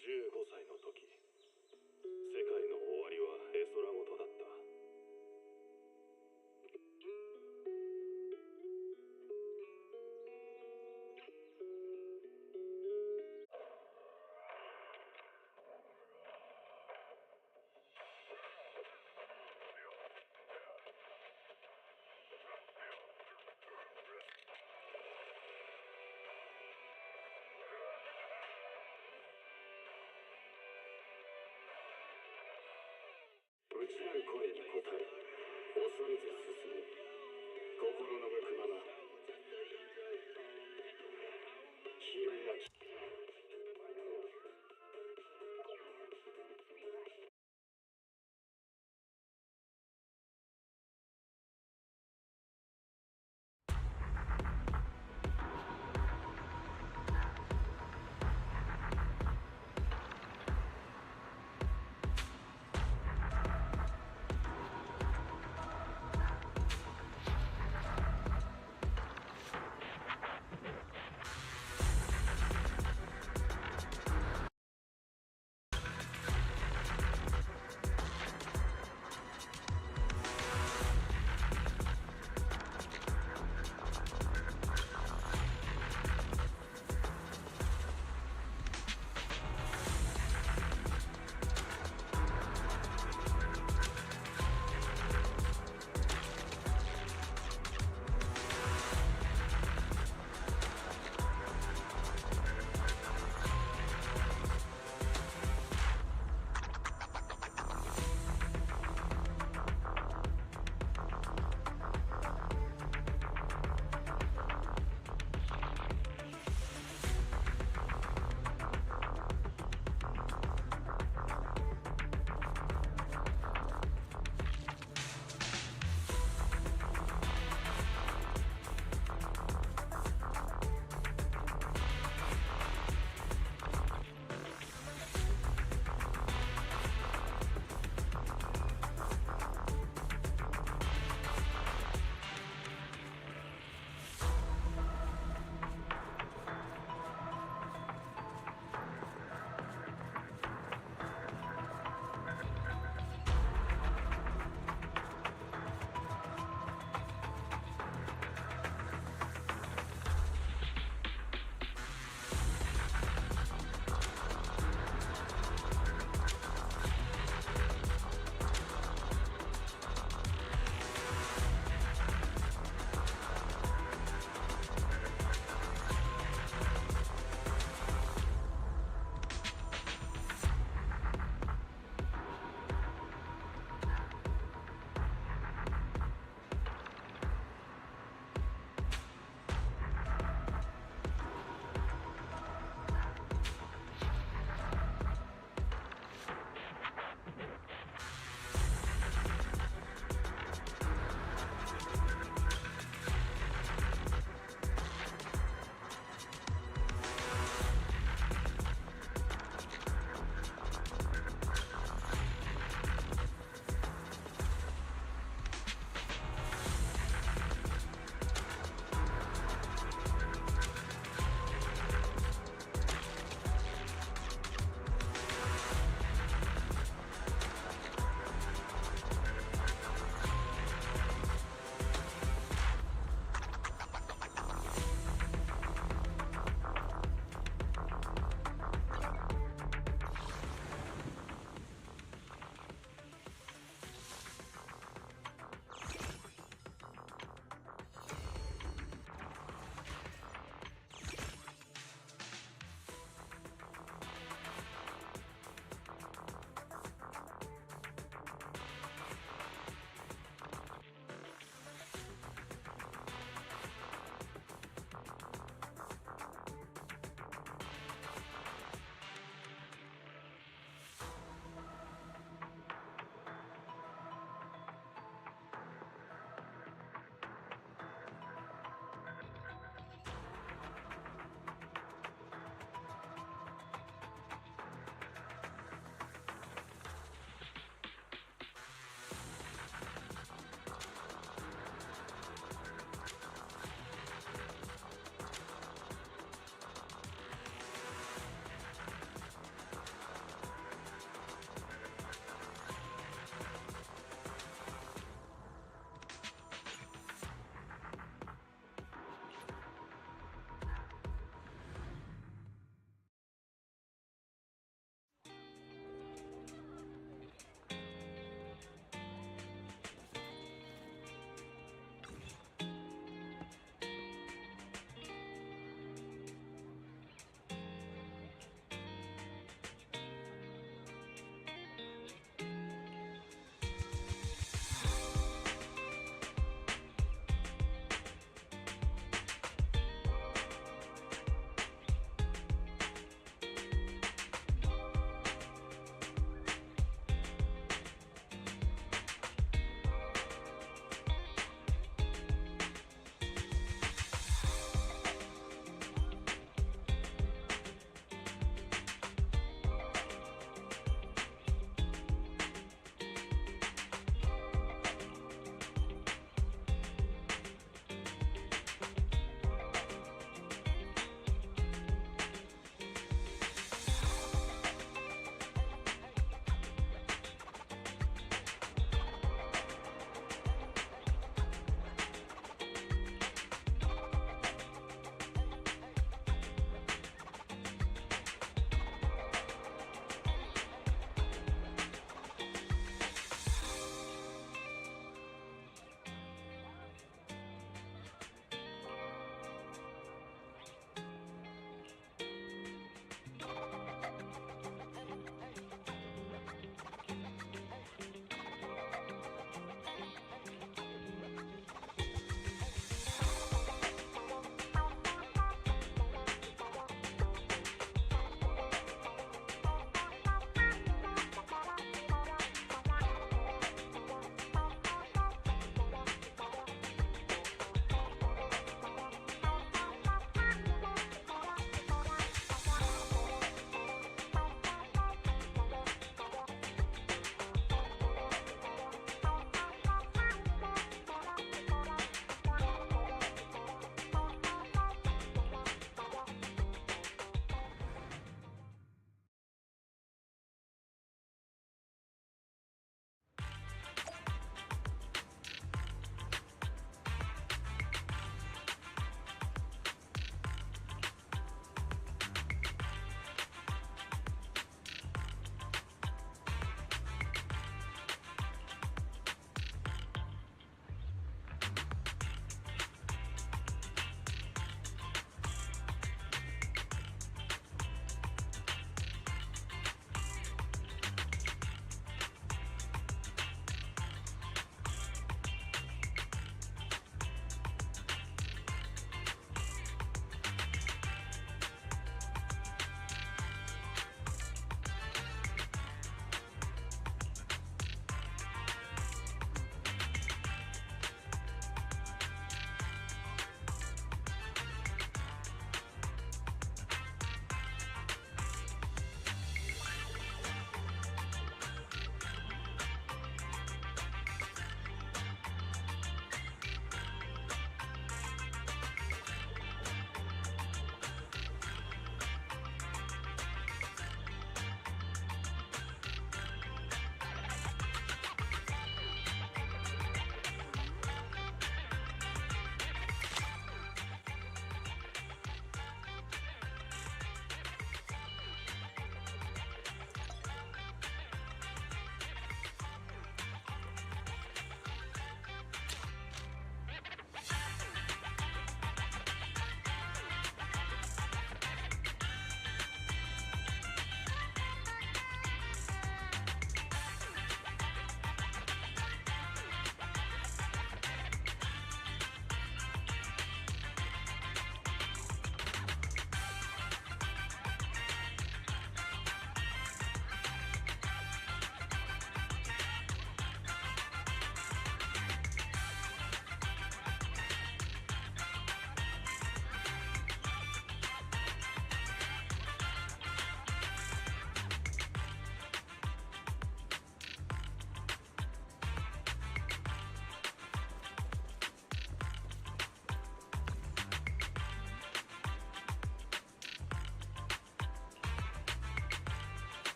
15歳の時、世界の終わりは絵空事だった。内なる声に応え、恐れず進む。心の向くまま。気運がき。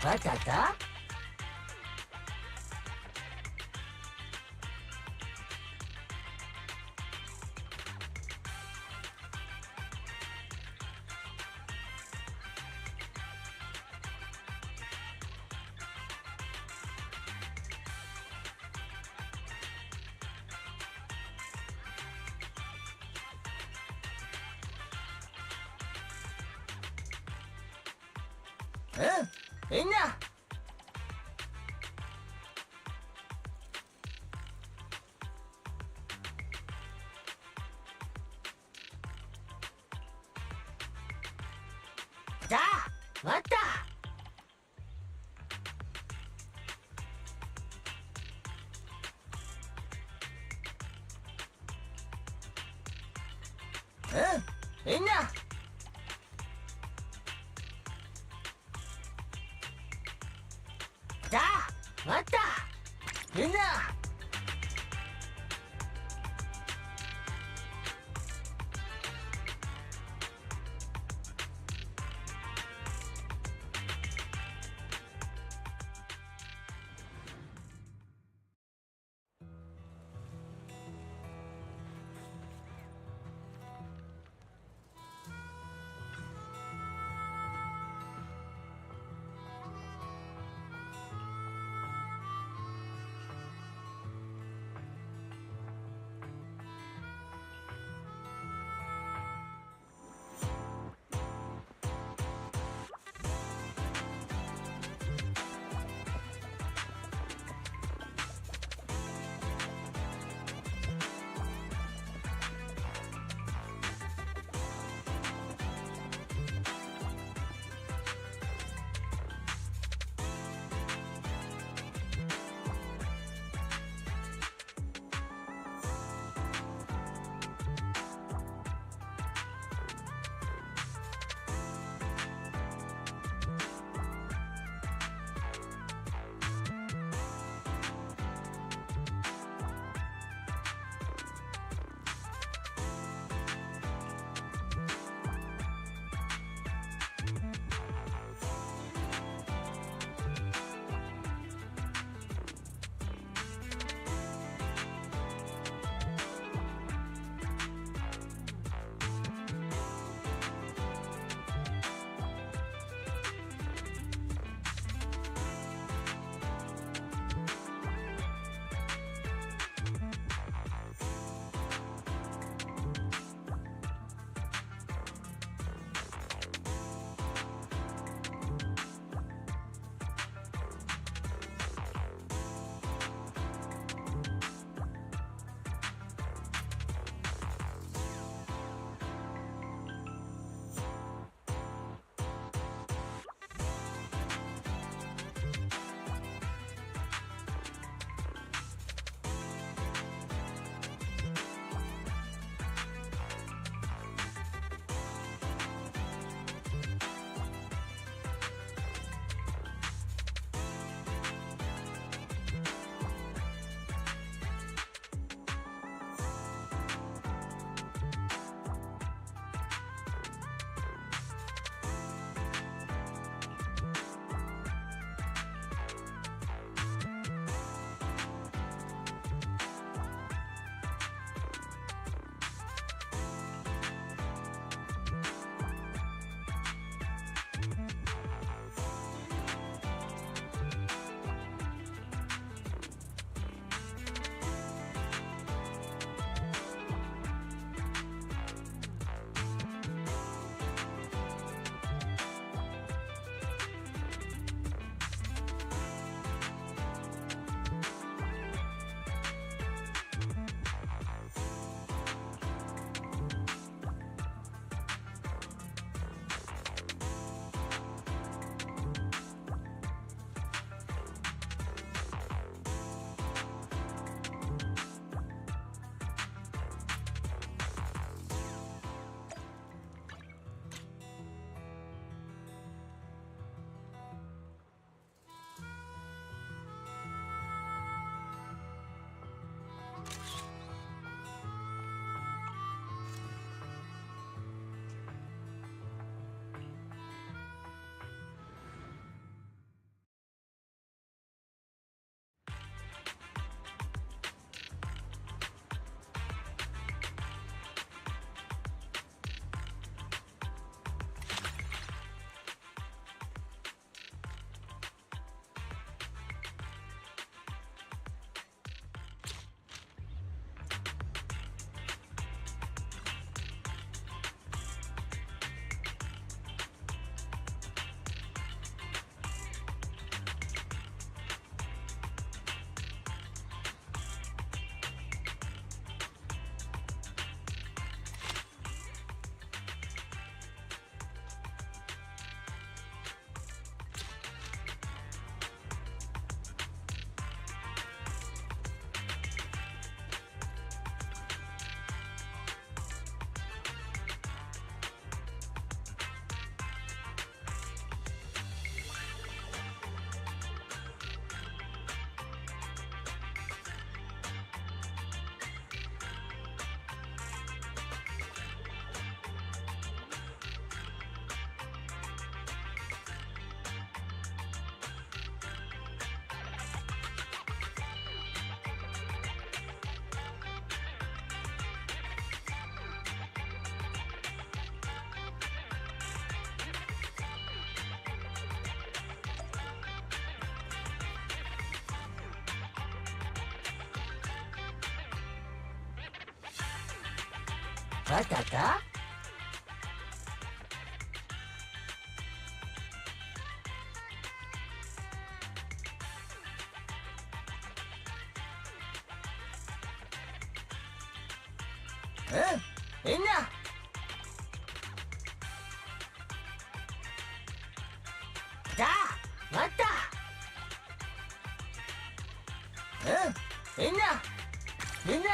わかった。みんな。じゃあ待った。みんな。じゃあ待った。みんな。わかった。うん、みんな。だ、待った。うん、みんな。みんな。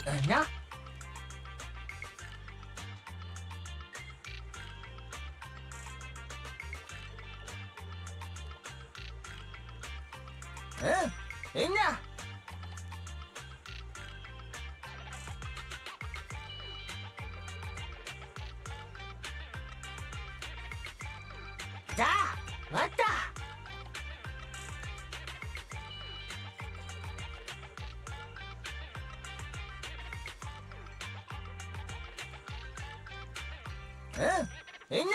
な。いいな。じゃあ待った。いいな。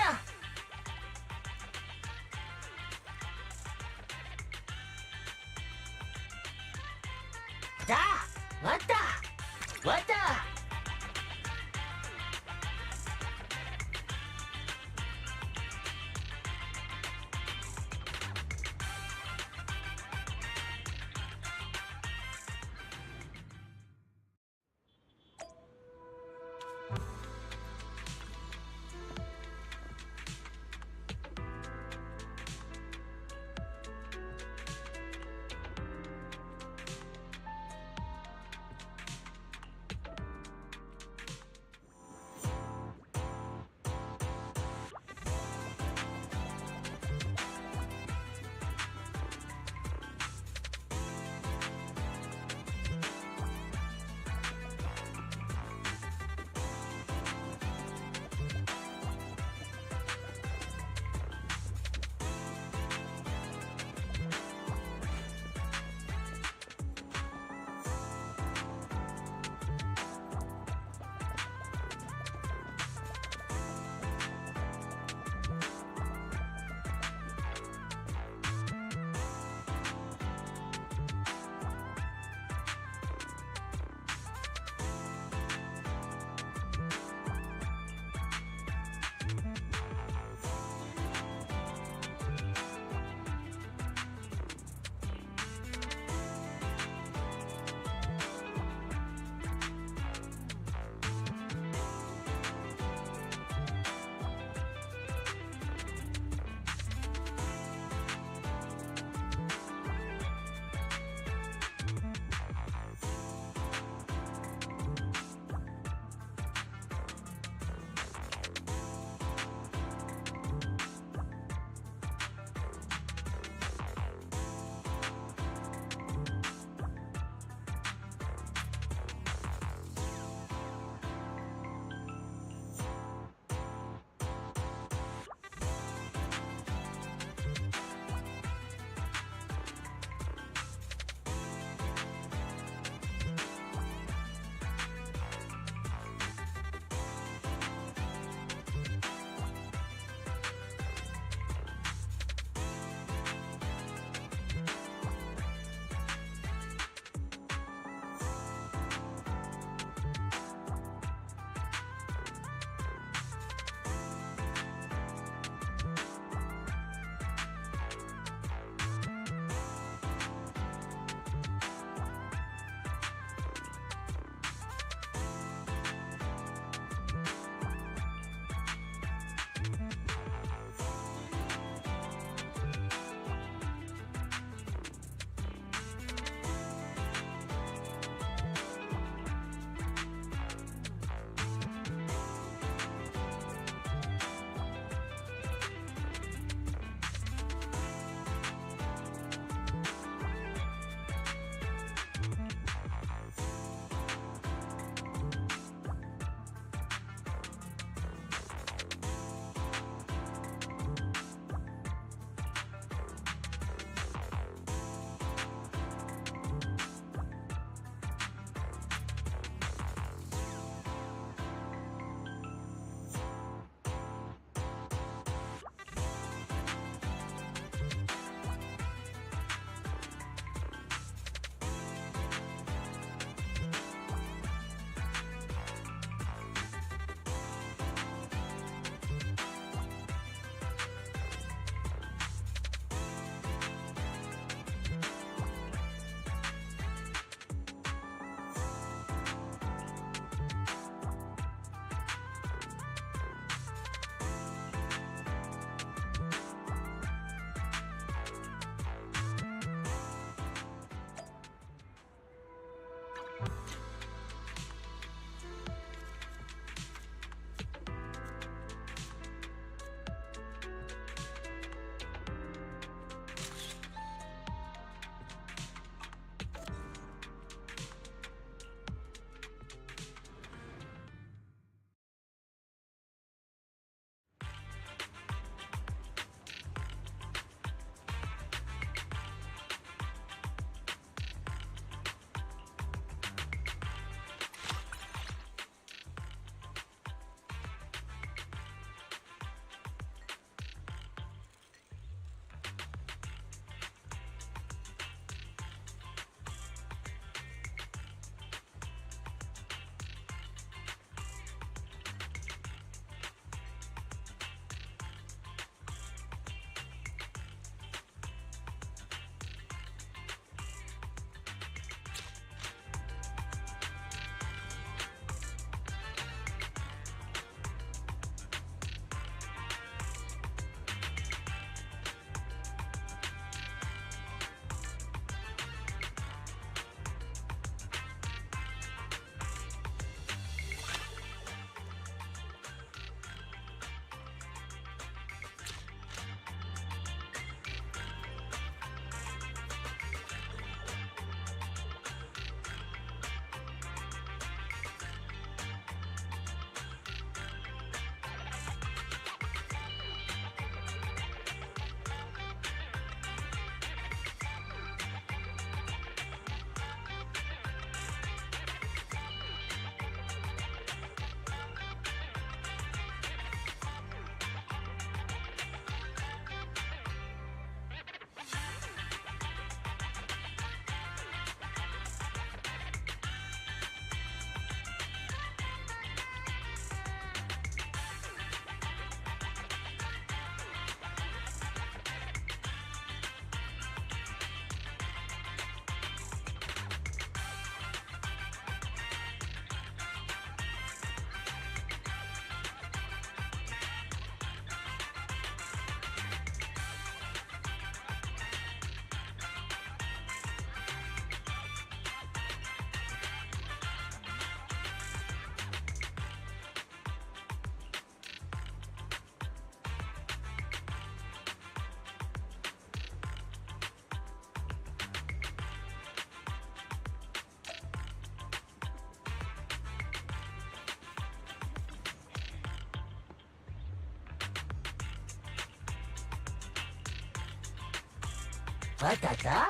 わかった。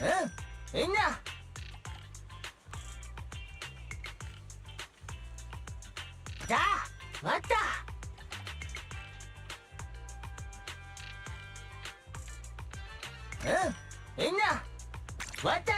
うん、みんな。じゃあ、わった。うん、みんな。わった。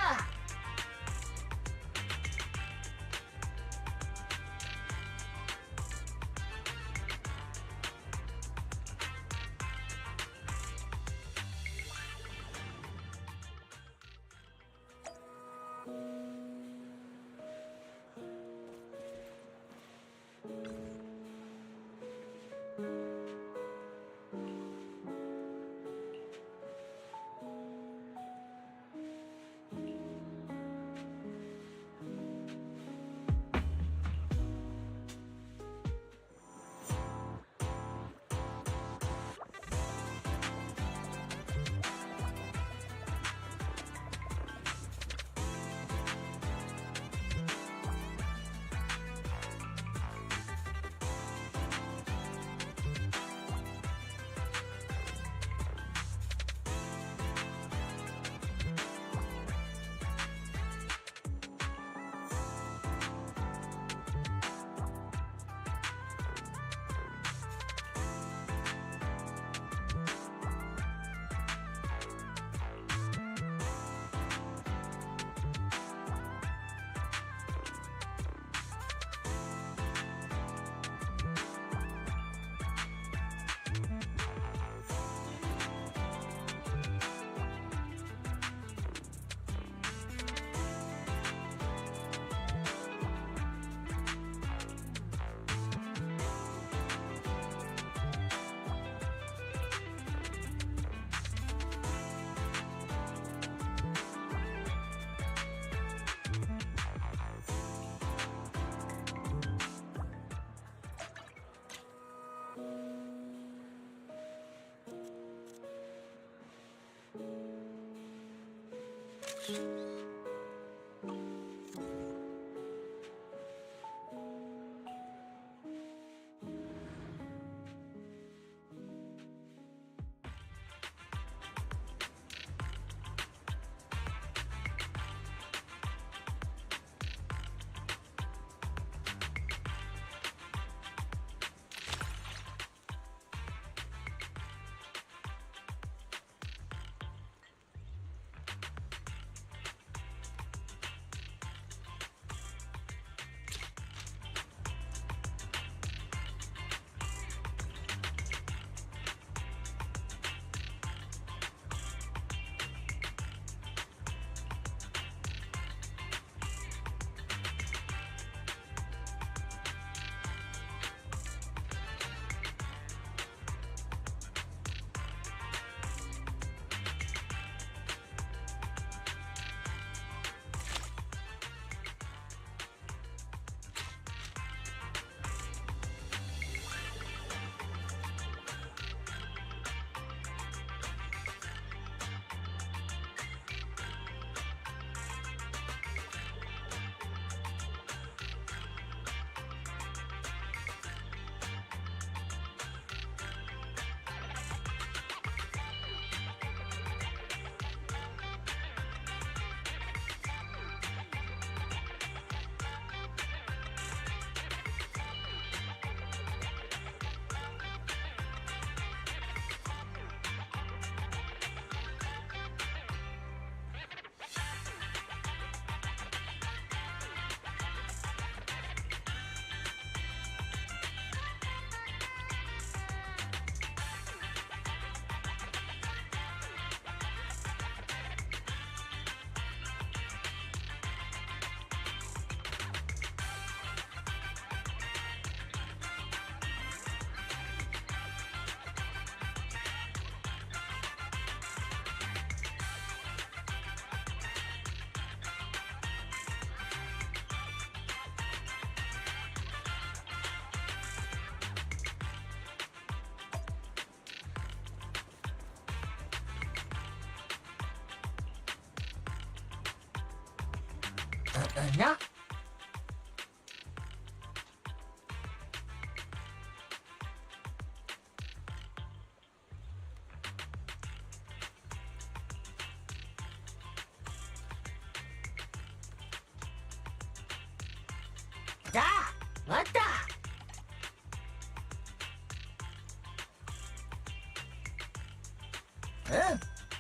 な。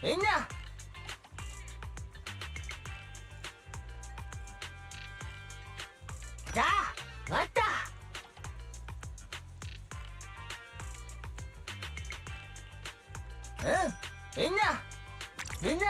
みんなじゃあ待ったみんなみんな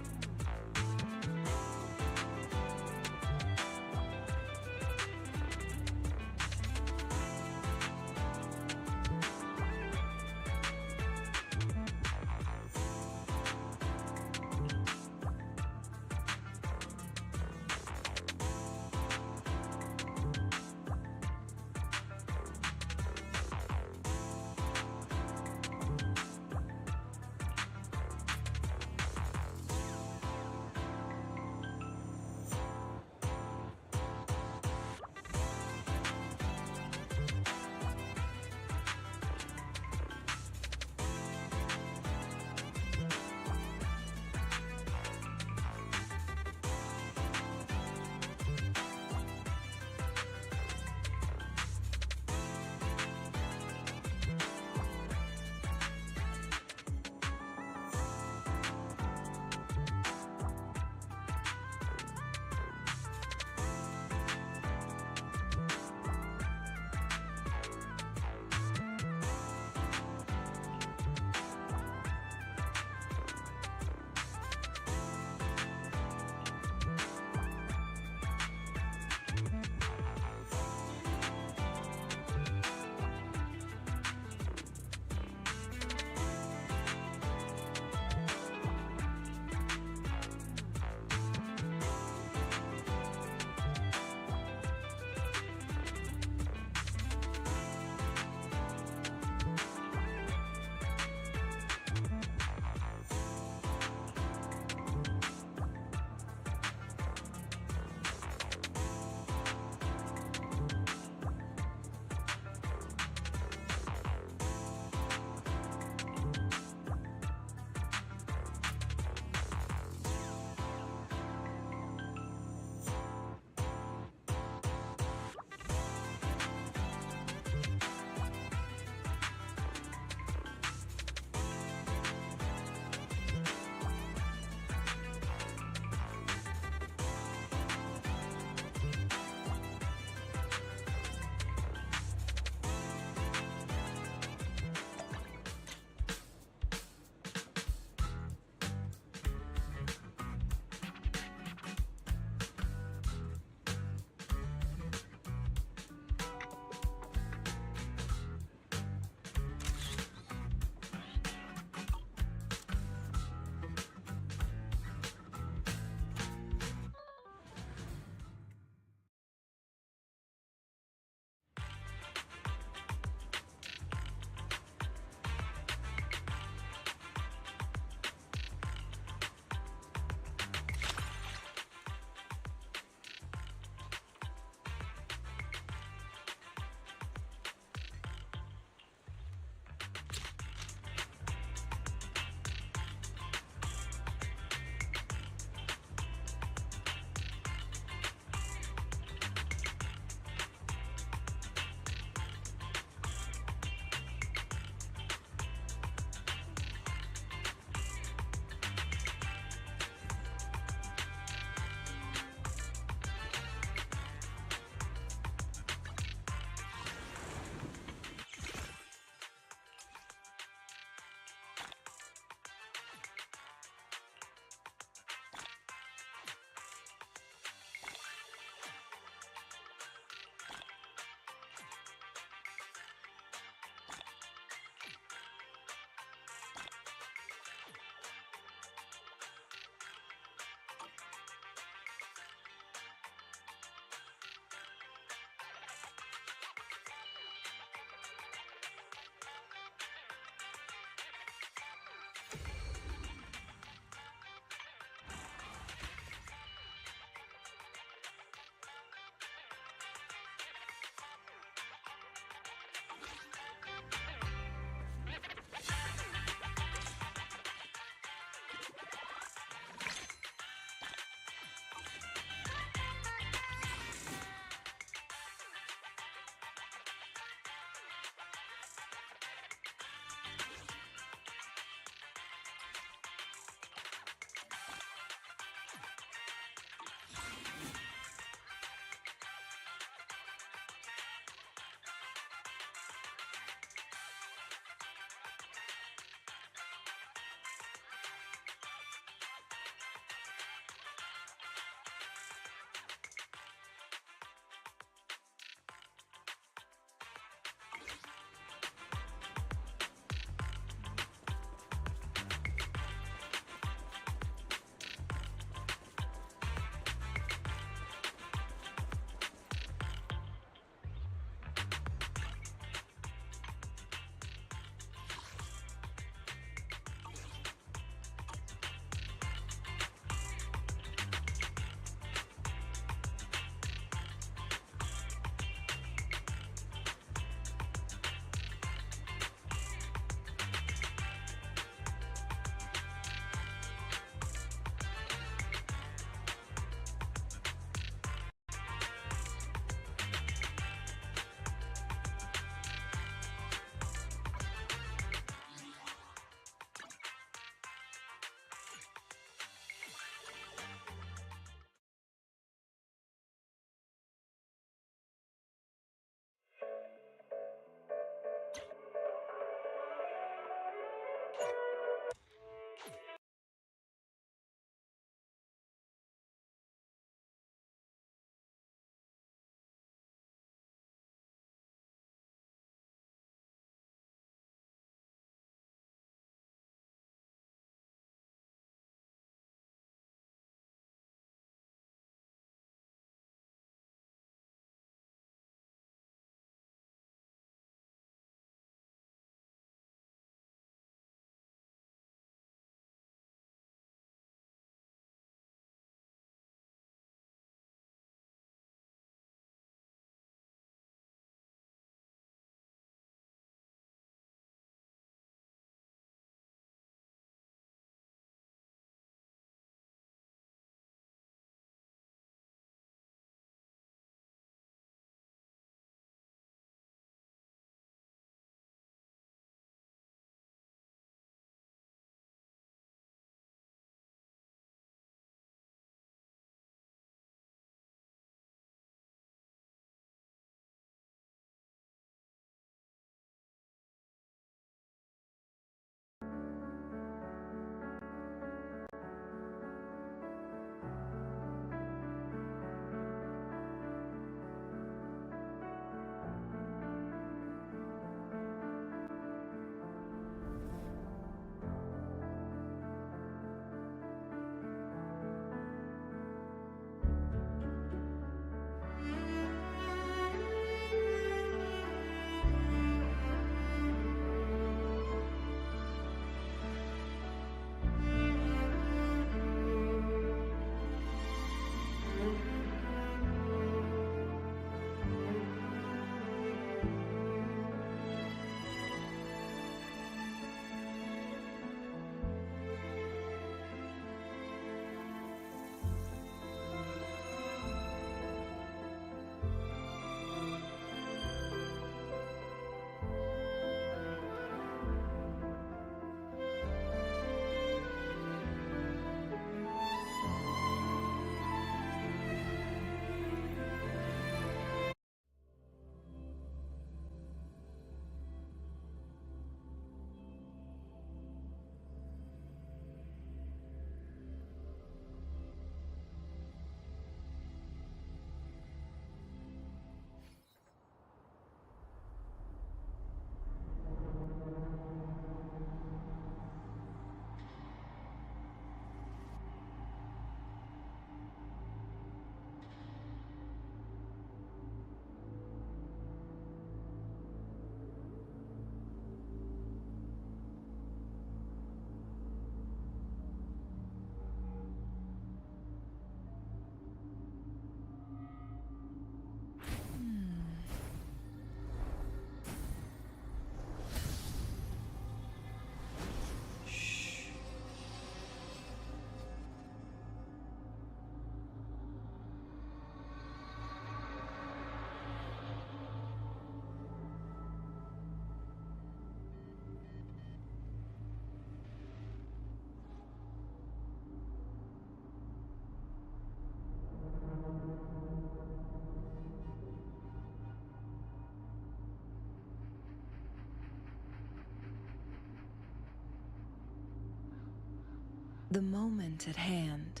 The moment at hand,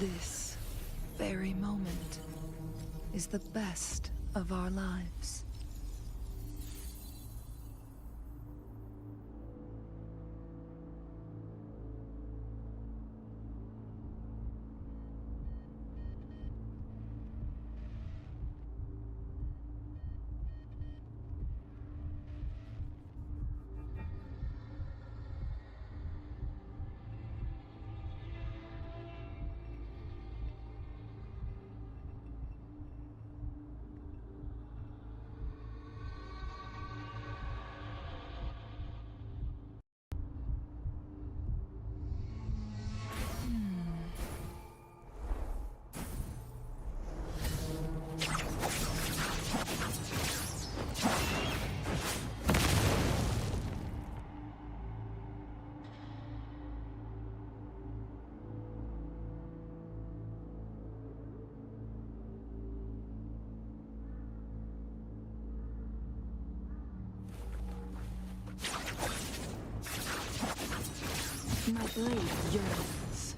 this very moment, is the best of our lives. My blade yearns.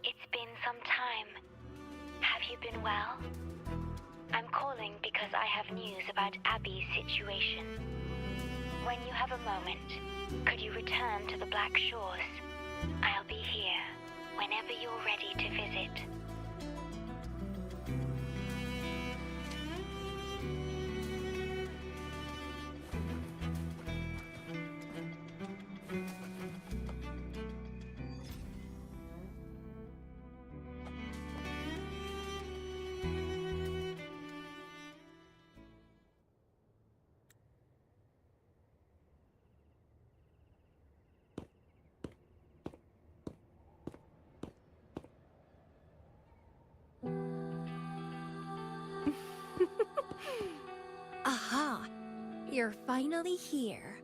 It's been some time. Have you been well? I'm calling because I have news about Abby's situation. When you have a moment, could you return to the Black Shores? I'll be here whenever you're ready to visit. Aha! You're finally here.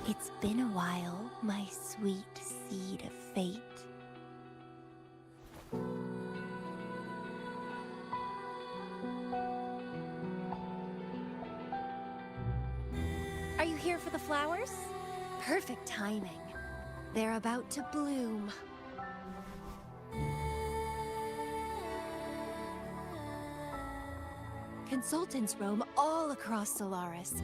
It's been a while, my sweet seed of fate. Are you here for the flowers? Perfect timing. They're about to bloom. Consultants roam all across Solaris,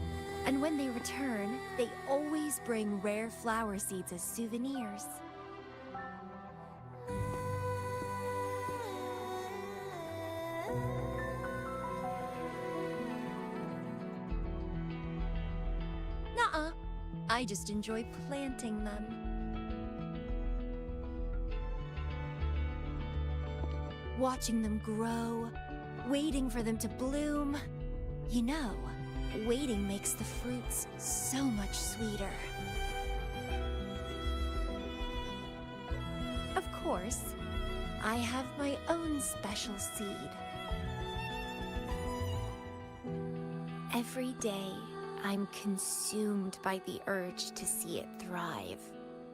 and when they return, they always bring rare flower seeds as souvenirs. Nuh-uh. I just enjoy planting them. Watching them grow, waiting for them to bloom. You know, waiting makes the fruits so much sweeter. Of course, I have my own special seed. Every day, I'm consumed by the urge to see it thrive,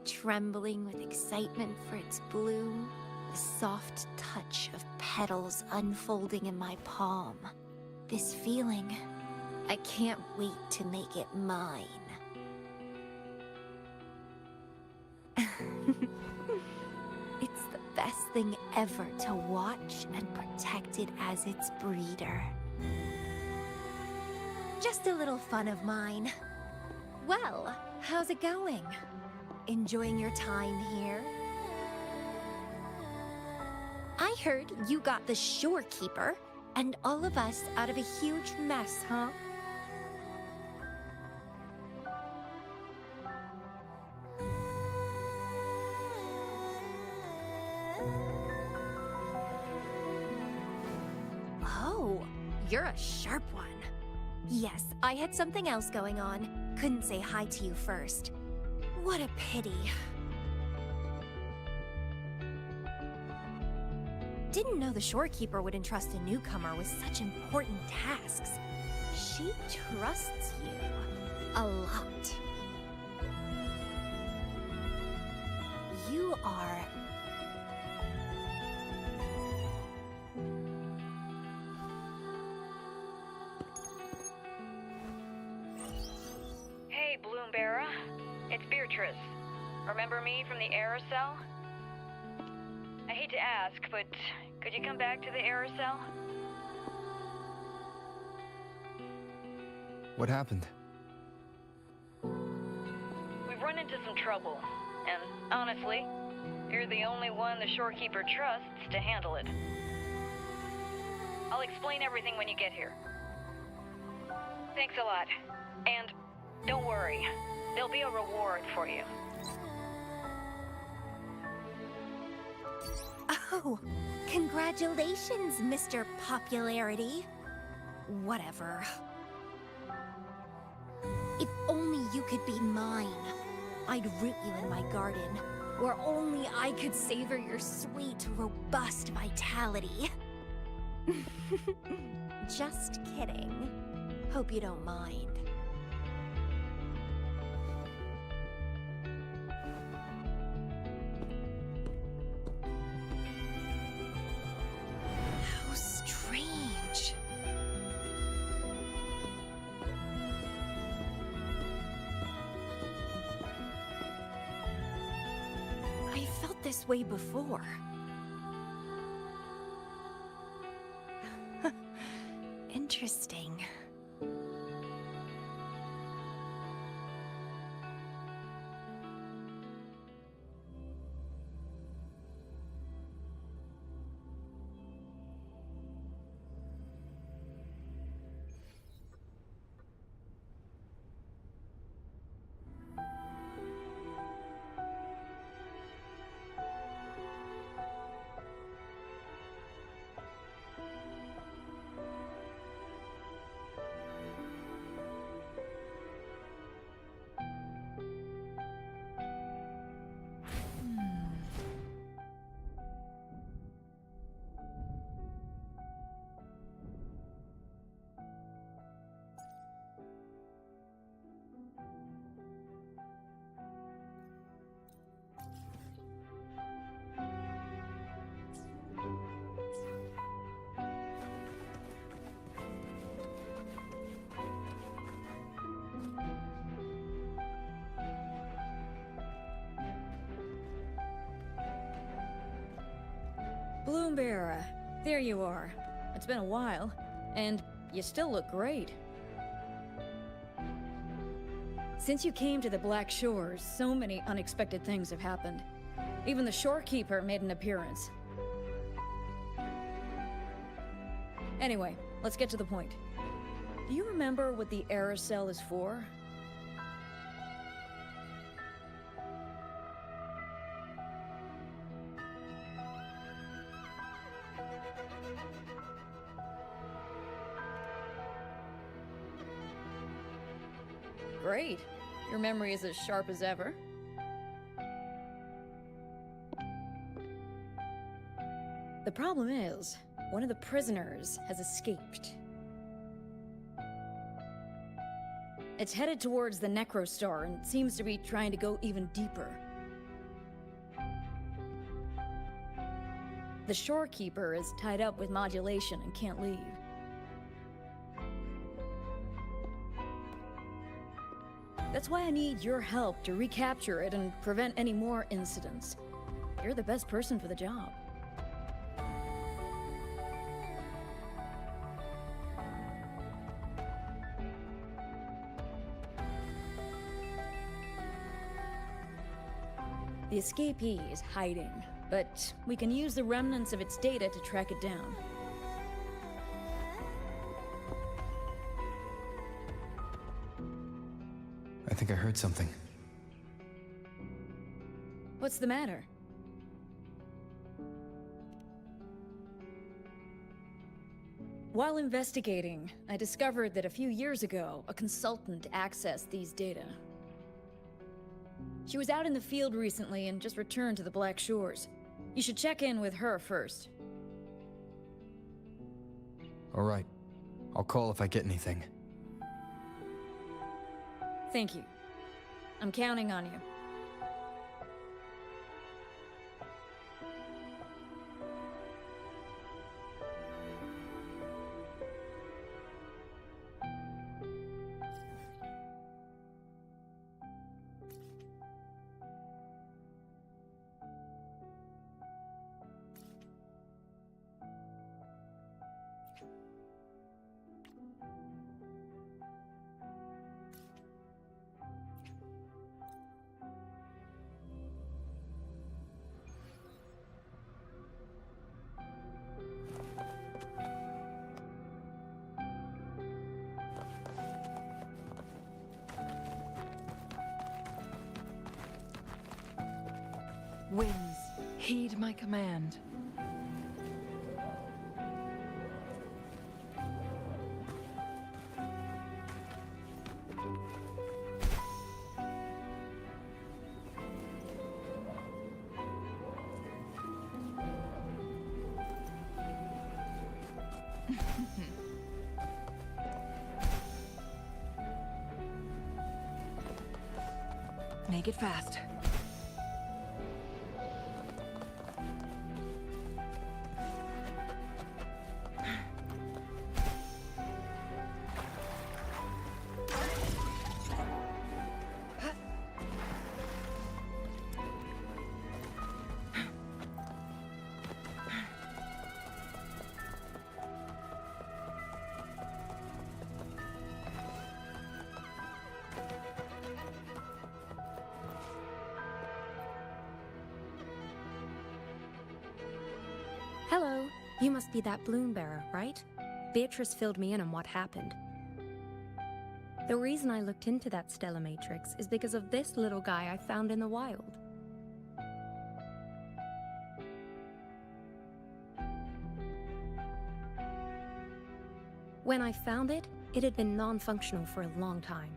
trembling with excitement for its bloom. The soft touch of petals unfolding in my palm. This feeling, I can't wait to make it mine. thing ever to watch and protect it as its breeder. Just a little fun of mine. Well, how's it going? Enjoying your time here? I heard you got the shorekeeper and all of us out of a huge mess, huh? Oh, you're a sharp one. Yes, I had something else going on. Couldn't say hi to you first. What a pity. Didn't know the shorekeeper would entrust a newcomer with such important tasks. She trusts you a lot. You are... Hey, Bloomberra. It's Beatrice. Remember me from the aerosol? I hate to ask, but could you come back to the aerosol? What happened? We've run into some trouble, and honestly, you're the only one the shorekeeper trusts to handle it. I'll explain everything when you get here. Thanks a lot, and don't worry, there'll be a reward for you. Oh, congratulations, Mr. Popularity. Whatever. If only you could be mine. I'd root you in my garden, where only I could savor your sweet, robust vitality. Just kidding. Hope you don't mind. How strange. I felt this way before. Interesting. Bloomberra, there you are. It's been a while, and you still look great. Since you came to the Black Shores, so many unexpected things have happened. Even the shorekeeper made an appearance. Anyway, let's get to the point. Do you remember what the aerosol is for? Great. Your memory is as sharp as ever. The problem is, one of the prisoners has escaped. It's headed towards the Necrostar and seems to be trying to go even deeper. The shorekeeper is tied up with modulation and can't leave. That's why I need your help to recapture it and prevent any more incidents. You're the best person for the job. The escapee is hiding, but we can use the remnants of its data to track it down. I think I heard something. What's the matter? While investigating, I discovered that a few years ago, a consultant accessed these data. She was out in the field recently and just returned to the Black Shores. You should check in with her first. All right. I'll call if I get anything. Thank you. I'm counting on you. Winds, heed my command. Make it fast. Hello. You must be that bloom bearer, right? Beatrice filled me in on what happened. The reason I looked into that Stella Matrix is because of this little guy I found in the wild. When I found it, it had been non-functional for a long time.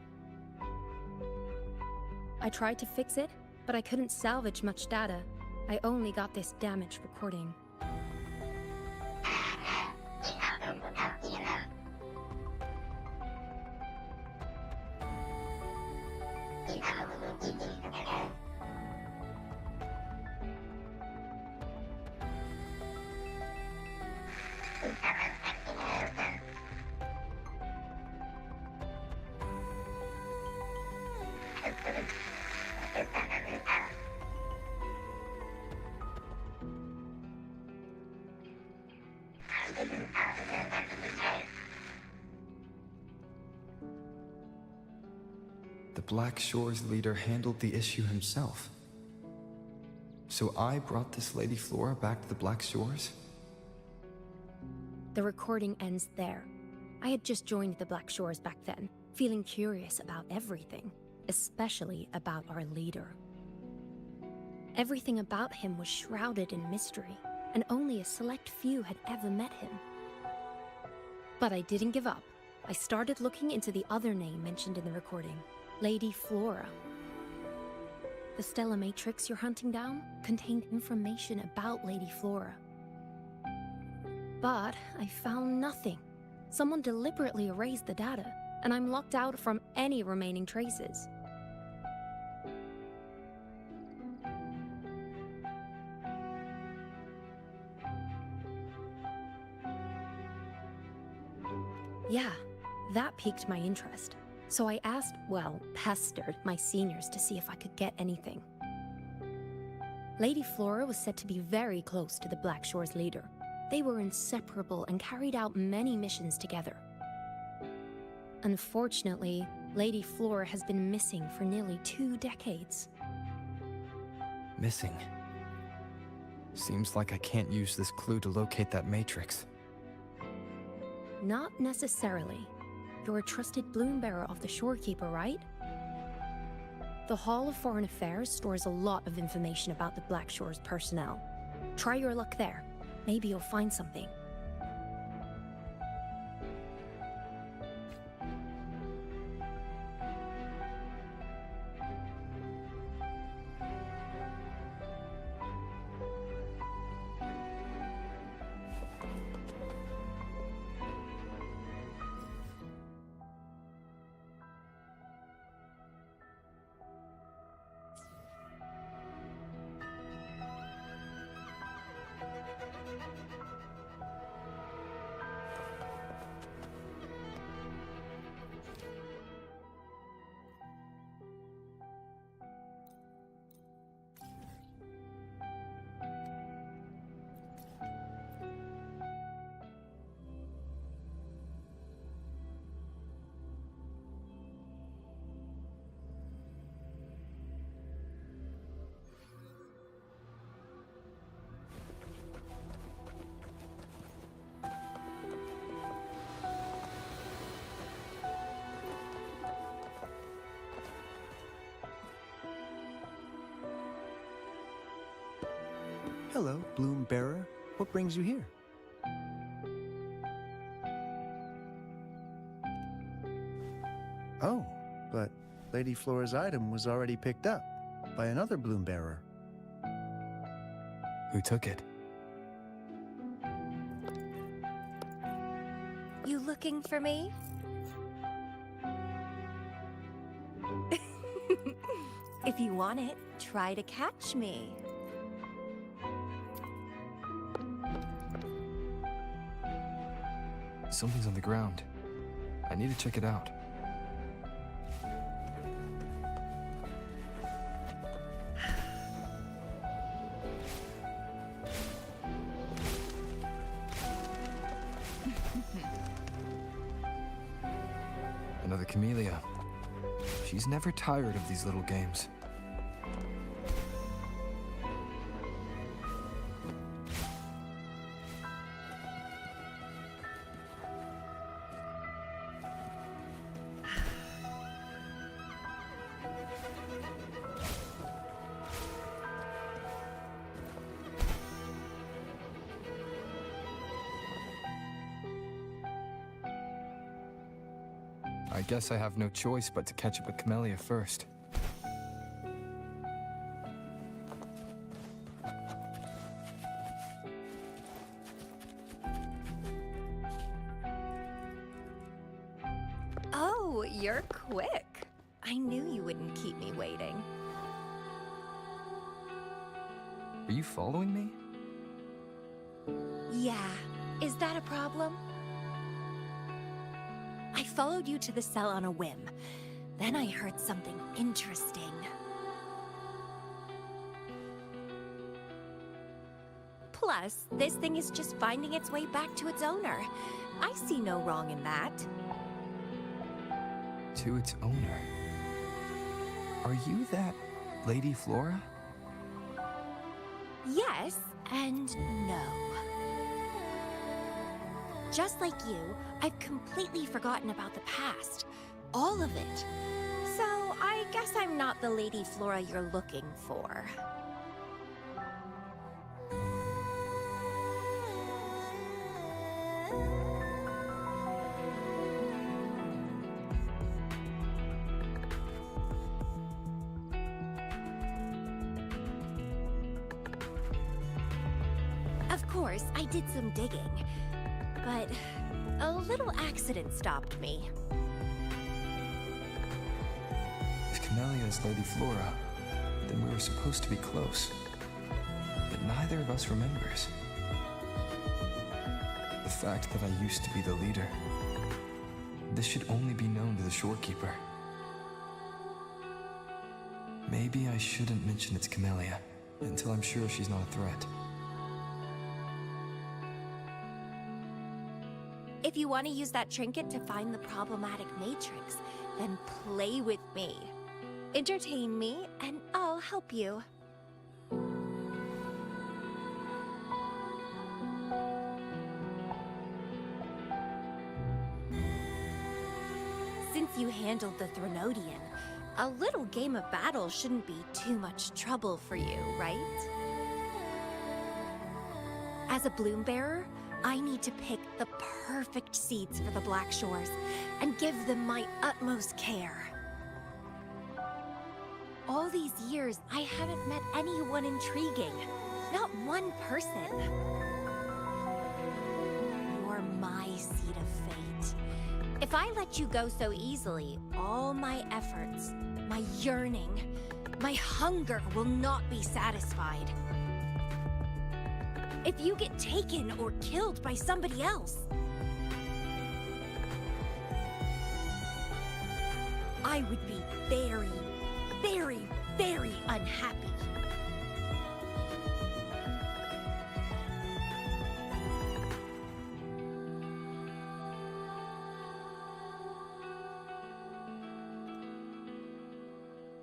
I tried to fix it, but I couldn't salvage much data. I only got this damaged recording. The Black Shores leader handled the issue himself. So I brought this Lady Flora back to the Black Shores? The recording ends there. I had just joined the Black Shores back then, feeling curious about everything, especially about our leader. Everything about him was shrouded in mystery, and only a select few had ever met him. But I didn't give up. I started looking into the other name mentioned in the recording, Lady Flora. The Stella Matrix you're hunting down contained information about Lady Flora. But I found nothing. Someone deliberately erased the data, and I'm locked out from any remaining traces. Yeah, that piqued my interest. So I asked, well, pestered my seniors to see if I could get anything. Lady Flora was said to be very close to the Black Shores leader. They were inseparable and carried out many missions together. Unfortunately, Lady Flora has been missing for nearly 2 decades. missing. Seems like I can't use this clue to locate that matrix. Not necessarily. You're a trusted bloom bearer of the shorekeeper, right? The Hall of Foreign Affairs stores a lot of information about the Black Shore's personnel. Try your luck there. Maybe you'll find something. Hello, Bloom Bearer. What brings you here? Oh, but Lady Flora's item was already picked up by another Bloom Bearer. Who took it? You looking for me? If you want it, try to catch me. Something's on the ground. I need to check it out. Another camellia. She's never tired of these little games. I guess I have no choice but to catch up with Camellia first. Oh, you're quick. I knew you wouldn't keep me waiting. Are you following me? Yeah, is that a problem? I followed you to the cell on a whim. Then I heard something interesting. Plus, this thing is just finding its way back to its owner. I see no wrong in that. To its owner? Are you that Lady Flora? Yes and no. Just like you, I've completely forgotten about the past. All of it. So, I guess I'm not the Lady Flora you're looking for. Of course, I did some digging. But a little accident stopped me. If Camellia is Lady Flora, then we were supposed to be close. But neither of us remembers. The fact that I used to be the leader. This should only be known to the shorekeeper. Maybe I shouldn't mention it's Camellia until I'm sure she's not a threat. If you want to use that trinket to find the problematic matrix, then play with me. Entertain me, and I'll help you. handled the Threnodian. A little game of battle shouldn't be too much trouble for you, right? As a bloom bearer, I need to pick the perfect seeds for the Black Shores and give them my utmost care. All these years, I haven't met anyone intriguing. Not one person. You're my seed of fate. If I let you go so easily, all my efforts, my yearning, my hunger will not be satisfied. If you get taken or killed by somebody else, I would be very, very, very unhappy.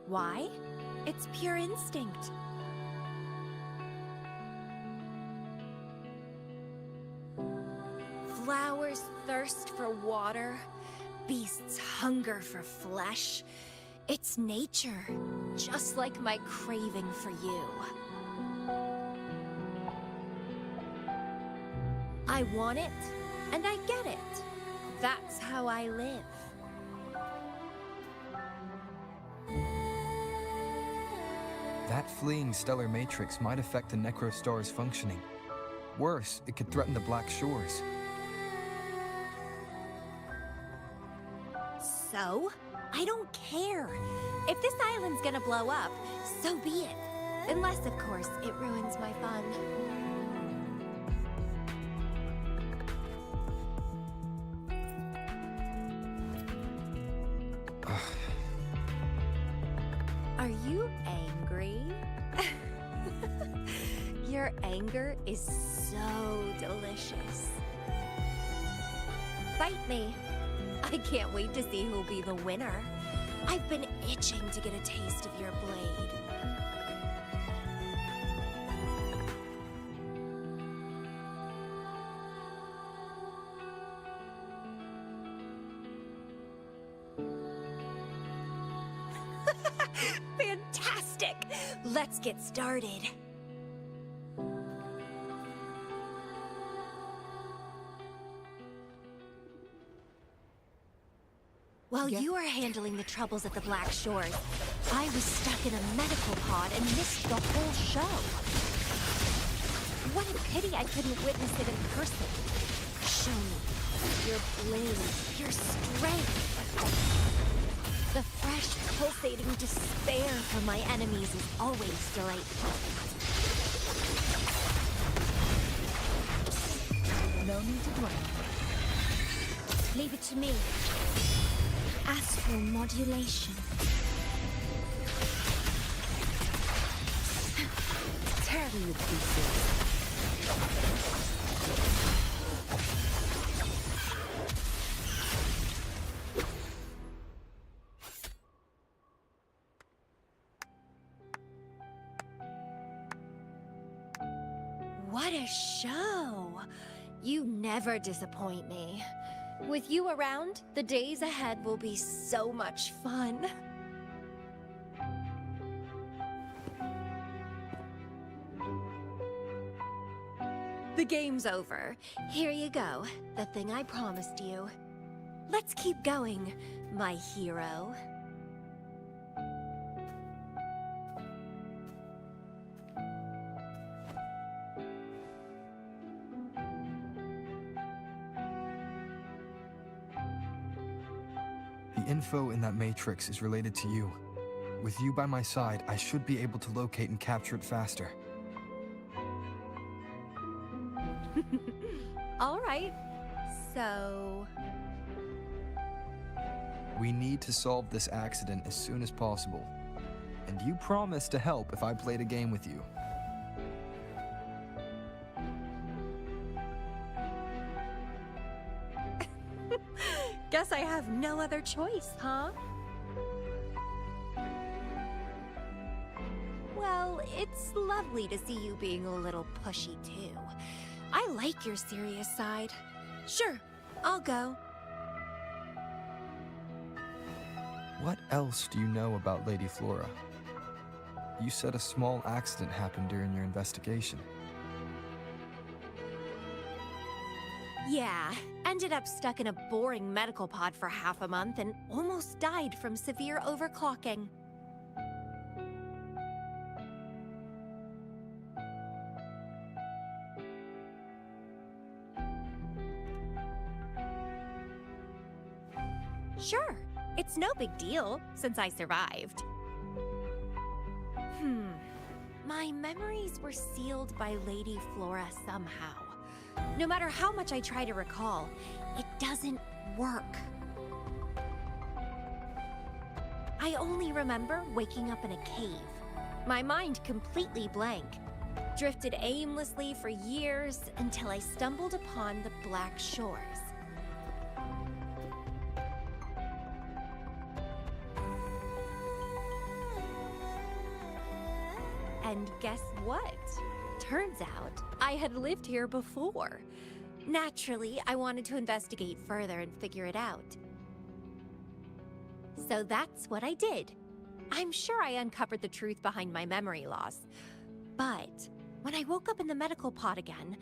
Why? It's pure instinct. Flowers thirst for water, beasts hunger for flesh. It's nature, just like my craving for you. I want it, and I get it. That's how I live. That fleeing stellar matrix might affect the Necrostar's functioning. Worse, it could threaten the Black Shores. So? I don't care. If this island's gonna blow up, so be it. Unless, of course, it ruins my fun. Are you angry? Your anger is so delicious. Fight me. I can't wait to see who'll be the winner. I've been itching to get a taste of your blade. Fantastic! Let's get started. While you were handling the troubles at the Black Shores, I was stuck in a medical pod and missed the whole show. What a pity I couldn't witness it in person. Show me your blade, your strength. The fresh, pulsating despair from my enemies is always delightful. No need to dwell. Leave it to me. Astral modulation. Tear you to pieces. What a show! You never disappoint me. With you around, the days ahead will be so much fun. The game's over. Here you go, the thing I promised you. Let's keep going, my hero. The info in that matrix is related to you. With you by my side, I should be able to locate and capture it faster. All right, so... We need to solve this accident as soon as possible. And you promised to help if I played a game with you. Guess I have no other choice, huh? Well, it's lovely to see you being a little pushy, too. I like your serious side. Sure, I'll go. What else do you know about Lady Flora? You said a small accident happened during your investigation. Yeah, ended up stuck in a boring medical pod for half a month and almost died from severe overclocking. Sure, it's no big deal since I survived. My memories were sealed by Lady Flora somehow. No matter how much I try to recall, it doesn't work. I only remember waking up in a cave, my mind completely blank, drifted aimlessly for years until I stumbled upon the Black Shores. And guess what? Turns out I had lived here before. Naturally, I wanted to investigate further and figure it out. So that's what I did. I'm sure I uncovered the truth behind my memory loss. But when I woke up in the medical pod again,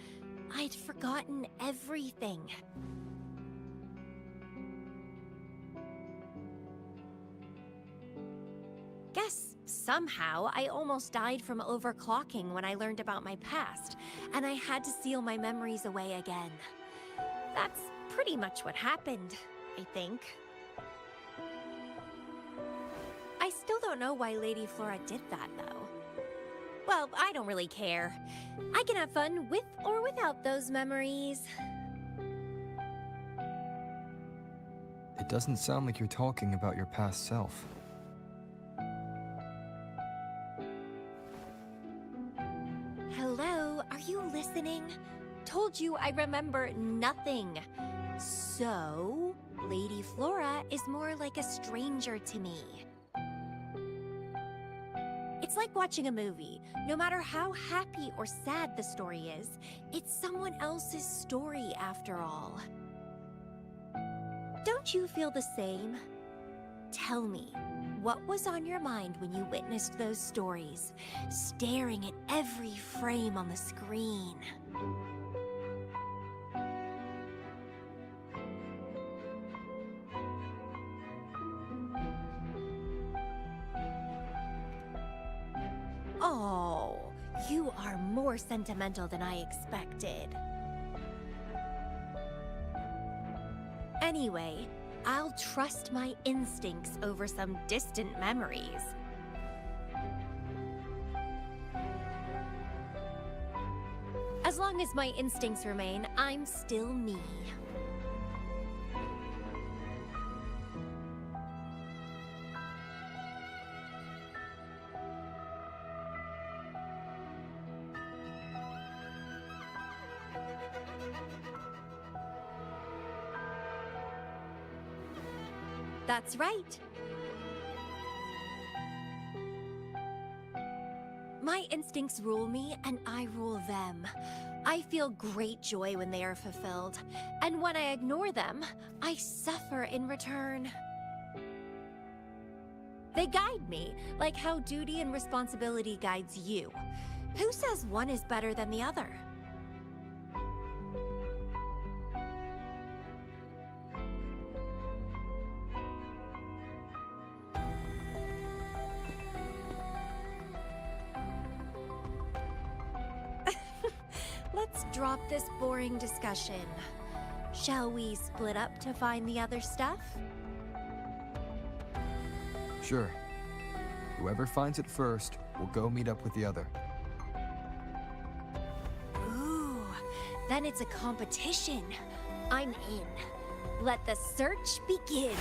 I'd forgotten everything. Guess somehow I almost died from overclocking when I learned about my past, and I had to seal my memories away again. That's pretty much what happened, I think. I still don't know why Lady Flora did that, though. Well, I don't really care. I can have fun with or without those memories. It doesn't sound like you're talking about your past self. Hello, are you listening? Told you I remember nothing. So, Lady Flora is more like a stranger to me. It's like watching a movie. No matter how happy or sad the story is, it's someone else's story after all. Don't you feel the same? Tell me, what was on your mind when you witnessed those stories, staring at every frame on the screen? Oh, you are more sentimental than I expected. Anyway, I'll trust my instincts over some distant memories. As long as my instincts remain, I'm still me. That's right. My instincts rule me, and I rule them. I feel great joy when they are fulfilled, and when I ignore them, I suffer in return. They guide me, like how duty and responsibility guides you. Who says one is better than the other? Let's drop this boring discussion. Shall we split up to find the other stuff? Sure. Whoever finds it first will go meet up with the other. Ooh, then it's a competition. I'm in. Let the search begin.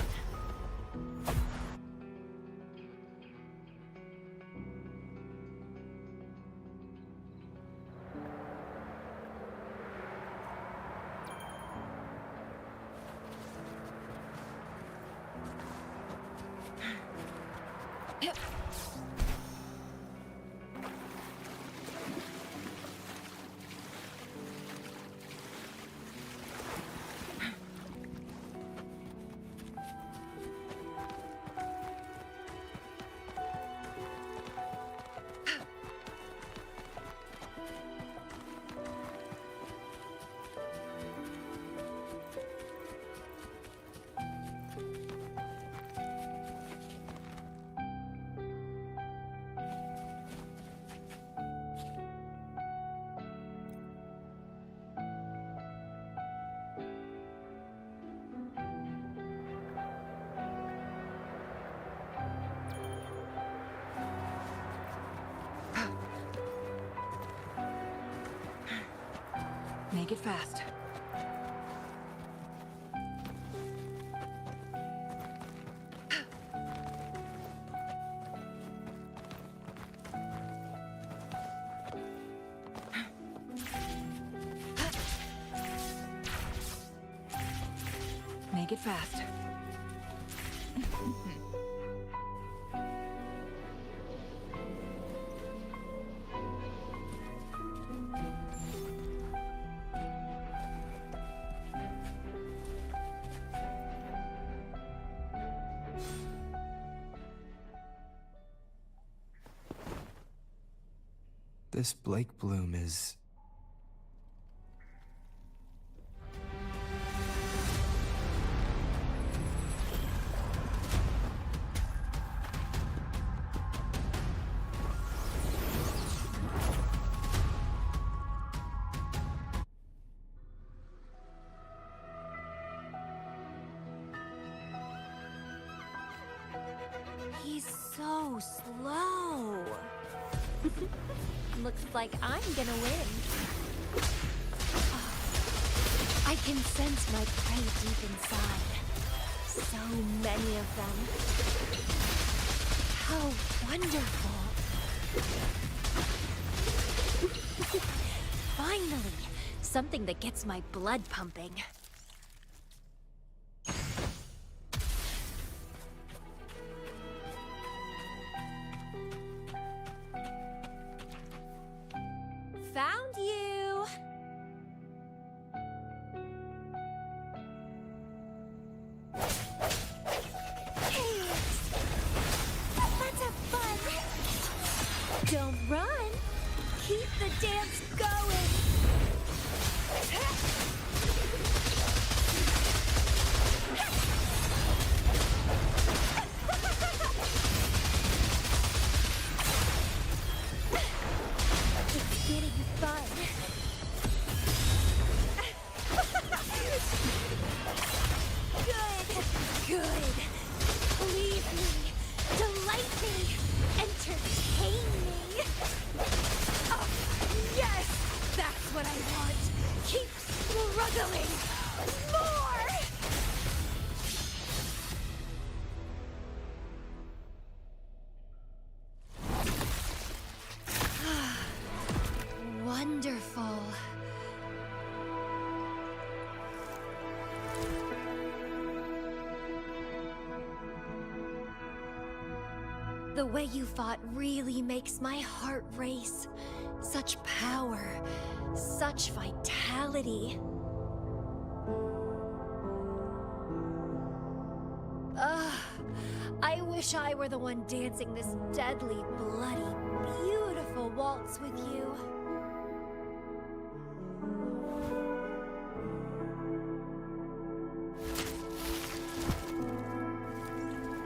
Make it fast. Make it fast. This Blake bloom is... He's so slow. Looks like I'm gonna win. I can sense my prey deep inside. So many of them. How wonderful. Finally, something that gets my blood pumping. Found you! Let's have fun! Don't run! Keep the dance going! It's getting fun. Good. Please me. Delight me. Entertain me. Oh, yes! That's what I want. Keep struggling. More! Wonderful. The way you fought really makes my heart race. Such power, such vitality. I wish I were the one dancing this deadly, bloody, beautiful waltz with you.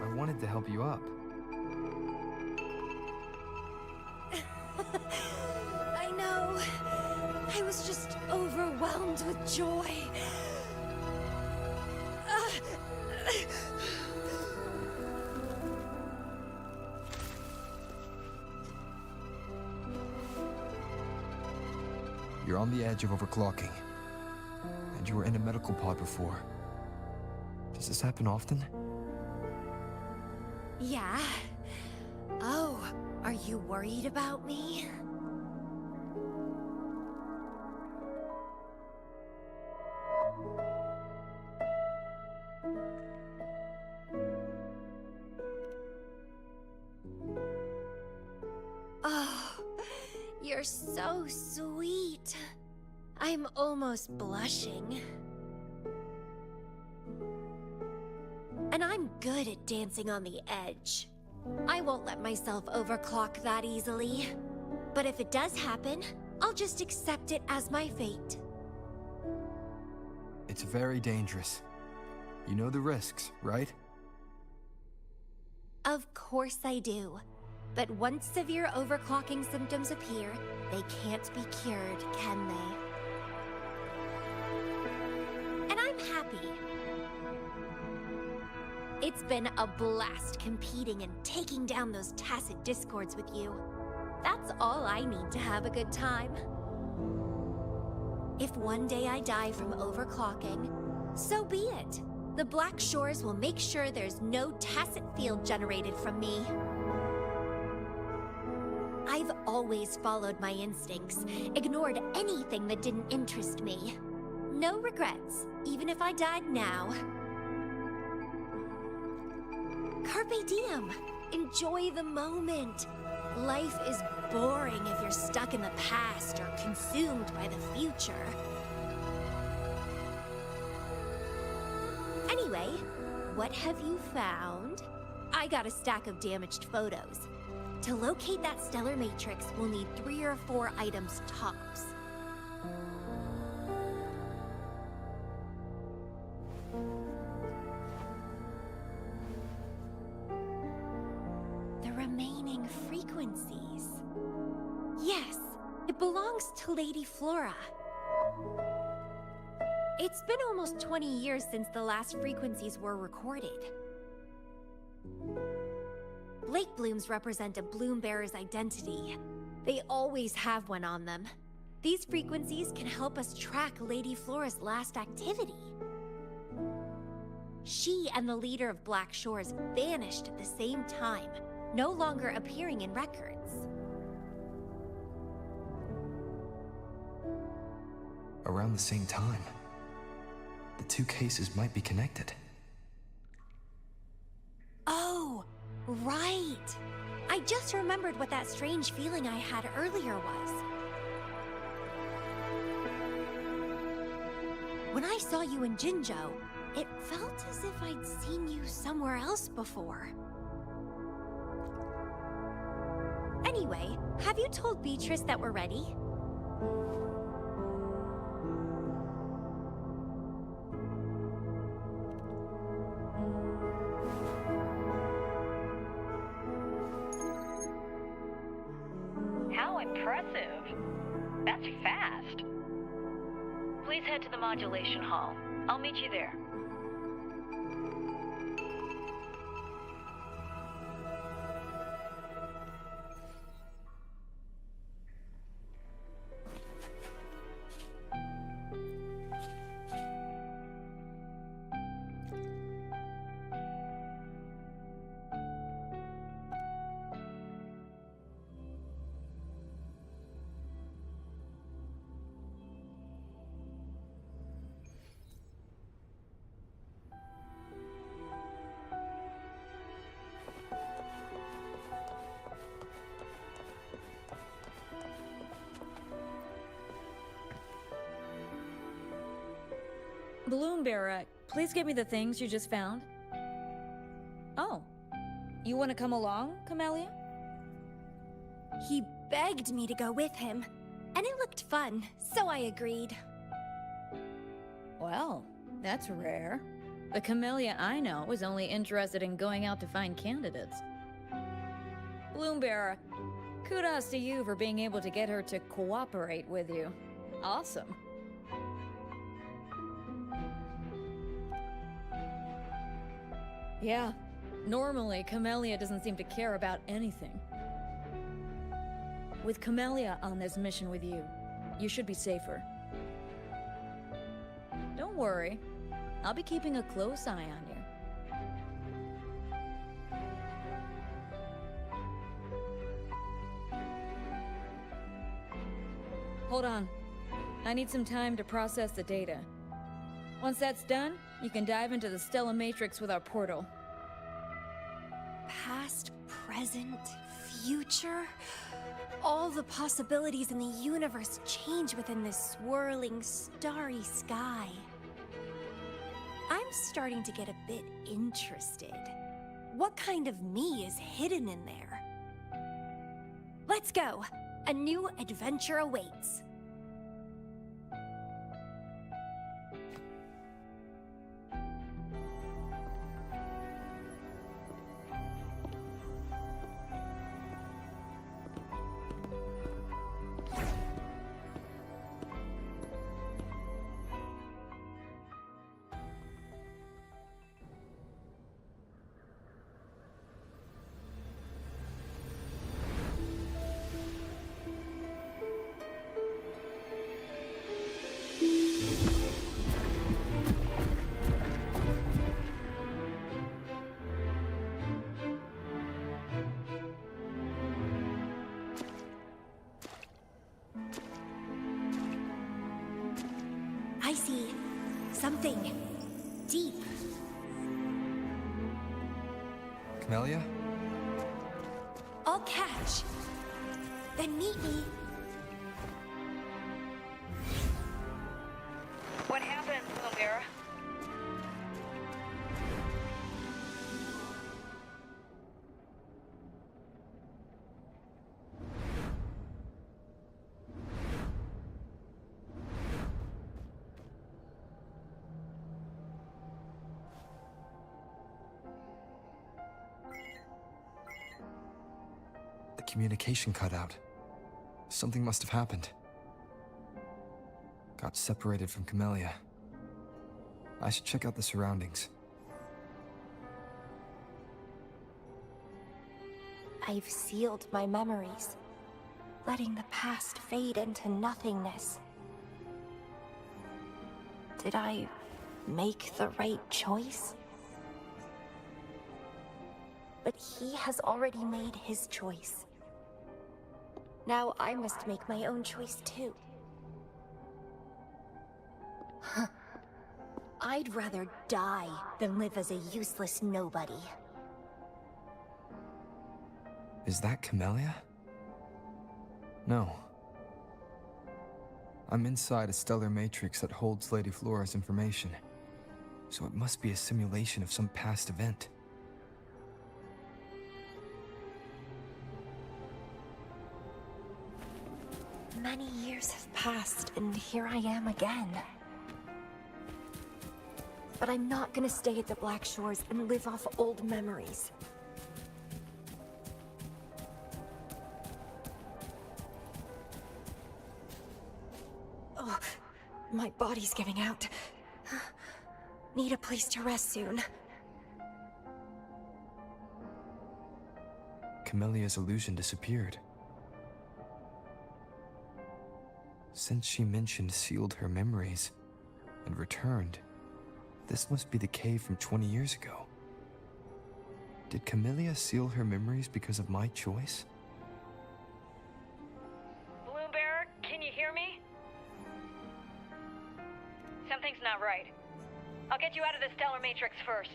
I wanted to help you up. I know. I was just overwhelmed with joy. You're on the edge of overclocking. And you were in a medical pod before. Does this happen often? Yeah. Oh, are you worried about me? Oh, you're so sweet. I'm almost blushing. And I'm good at dancing on the edge. I won't let myself overclock that easily. But if it does happen, I'll just accept it as my fate. It's very dangerous. You know the risks, right? Of course I do. But once severe overclocking symptoms appear, they can't be cured, can they? And I'm happy. It's been a blast competing and taking down those tacit discords with you. That's all I need to have a good time. If one day I die from overclocking, so be it. The Black Shores will make sure there's no tacit field generated from me. I've always followed my instincts, ignored anything that didn't interest me. No regrets, even if I died now. Carpe diem. Enjoy the moment. Life is boring if you're stuck in the past or consumed by the future. Anyway, what have you found? I got a stack of damaged photos. To locate that stellar matrix, we'll need 3 or 4 items tops. The remaining frequencies. Yes, it belongs to Lady Flora. It's been almost 20 years since the last frequencies were recorded. Lake blooms represent a bloom bearer's identity. They always have one on them. These frequencies can help us track Lady Flora's last activity. She and the leader of Black Shores vanished at the same time, no longer appearing in records. Around the same time. The two cases might be connected. Oh, right. I just remembered what that strange feeling I had earlier was. When I saw you in Jinzhou, it felt as if I'd seen you somewhere else before. Anyway, have you told Beatrice that we're ready? How impressive. That's fast. Please head to the modulation hall. I'll meet you there. Balloon Bearer, please get me the things you just found. Oh, you want to come along, Camellia? He begged me to go with him, and it looked fun, so I agreed. Well, that's rare. The Camellia I know is only interested in going out to find candidates. Balloon Bearer, kudos to you for being able to get her to cooperate with you. Awesome. Yeah, normally Camellia doesn't seem to care about anything. With Camellia on this mission with you, you should be safer. Don't worry, I'll be keeping a close eye on you. Hold on. I need some time to process the data. Once that's done, you can dive into the Stella Matrix with our portal. Past, present, future? All the possibilities in the universe change within this swirling, starry sky. I'm starting to get a bit interested. What kind of me is hidden in there? Let's go! A new adventure awaits. I see something deep. Camellia? I'll catch. Then meet me. What happened, Lumbera? The communication cut out. Something must have happened. Got separated from Camellia. I should check out the surroundings. I've sealed my memories, letting the past fade into nothingness. Did I make the right choice? But he has already made his choice. Now I must make my own choice too. I'd rather die than live as a useless nobody. Is that Camellia? No. I'm inside a stellar matrix that holds Lady Flora's information. So it must be a simulation of some past event. Many years have passed, and here I am again. But I'm not gonna stay at the Black Shores and live off old memories. Oh, my body's giving out. Need a place to rest soon. Camellia's illusion disappeared. Since she mentioned sealed her memories and returned, this must be the cave from 20 years ago. Did Camellia seal her memories because of my choice? Bloombearer, can you hear me? Something's not right. I'll get you out of the stellar matrix first.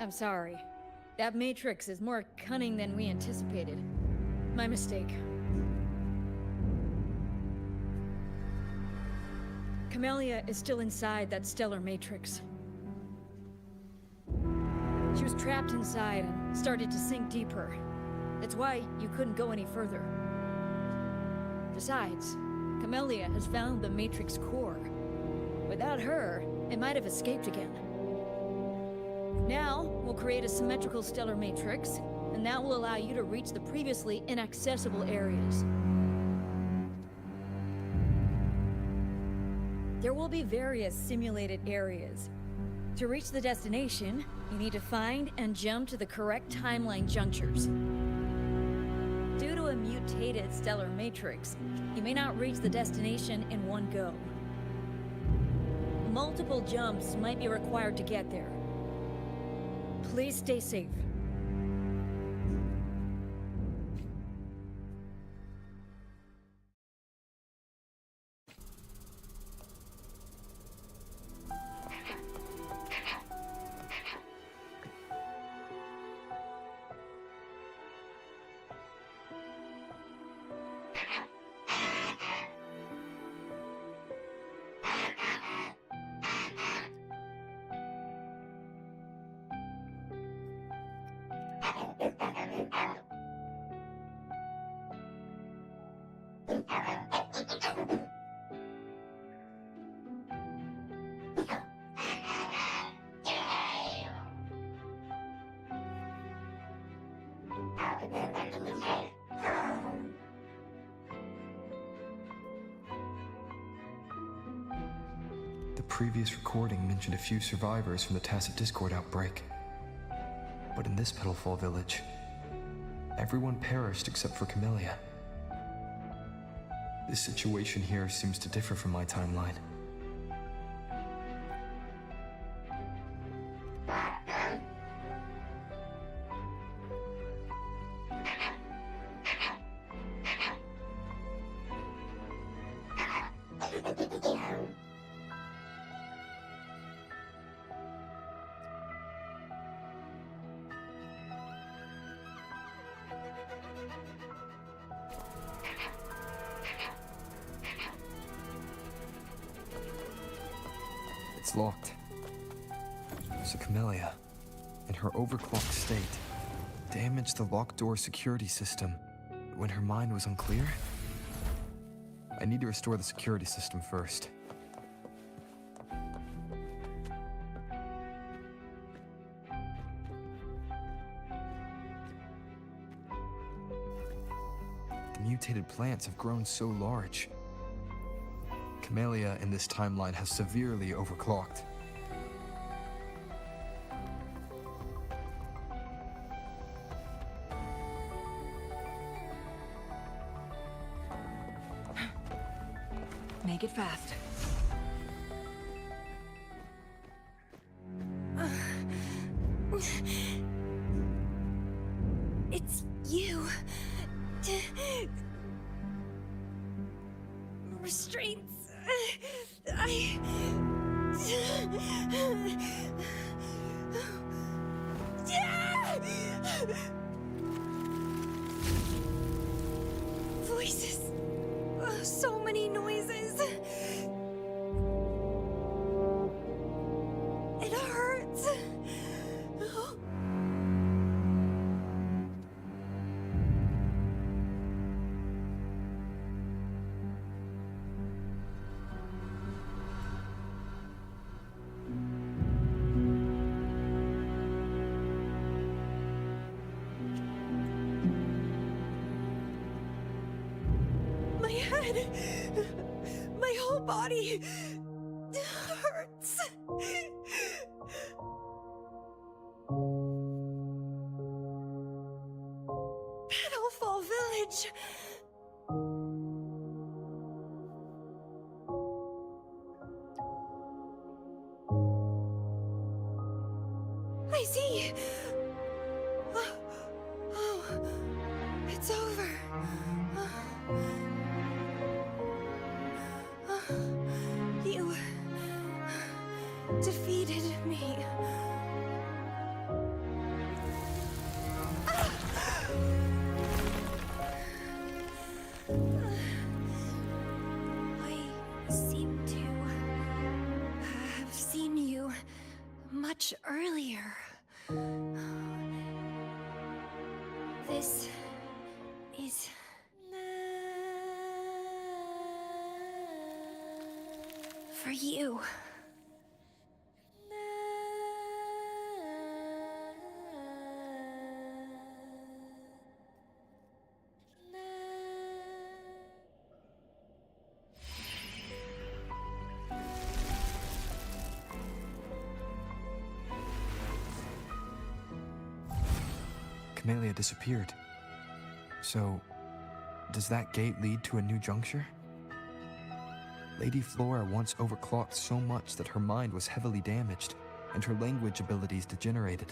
I'm sorry. That matrix is more cunning than we anticipated. My mistake. Camellia is still inside that stellar matrix. She was trapped inside and started to sink deeper. That's why you couldn't go any further. Besides, Camellia has found the matrix core. Without her, it might have escaped again. Now, we'll create a symmetrical stellar matrix, and that will allow you to reach the previously inaccessible areas. There will be various simulated areas. To reach the destination, you need to find and jump to the correct timeline junctures. Due to a mutated stellar matrix, you may not reach the destination in one go. Multiple jumps might be required to get there. Please stay safe. The previous recording mentioned a few survivors from the Tacit Discord outbreak. But in this Petalfall village, everyone perished except for Camellia. This situation here seems to differ from my timeline. It's locked. So Camellia, in her overclocked state, damaged the locked door security system when her mind was unclear? I need to restore the security system first. The mutated plants have grown so large. Camellia in this timeline has severely overclocked. Make it fast. It's you. Restraints. Voices. So many noises. It hurts. My head, my whole body hurts. Petalfall Village. I see. Oh, it's over. You defeated me. I seem to have seen you much earlier. This is... for you. Camellia disappeared. So, does that gate lead to a new juncture? Lady Flora once overclocked so much that her mind was heavily damaged, and her language abilities degenerated.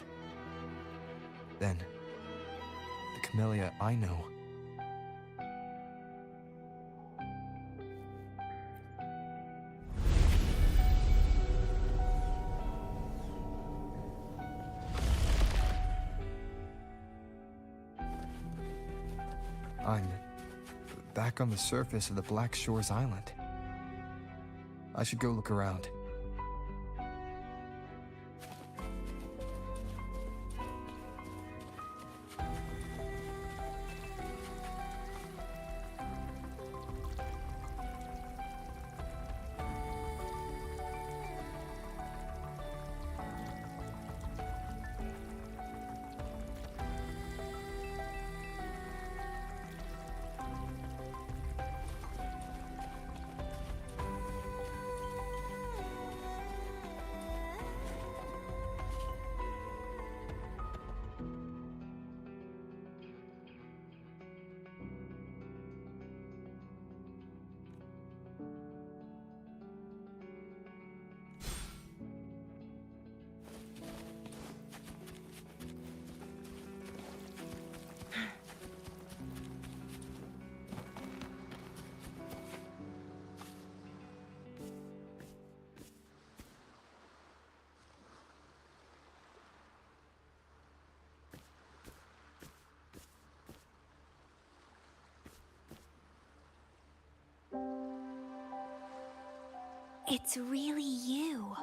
Then, the Camellia I know. I'm back on the surface of the Black Shores Island. I should go look around. It's really you.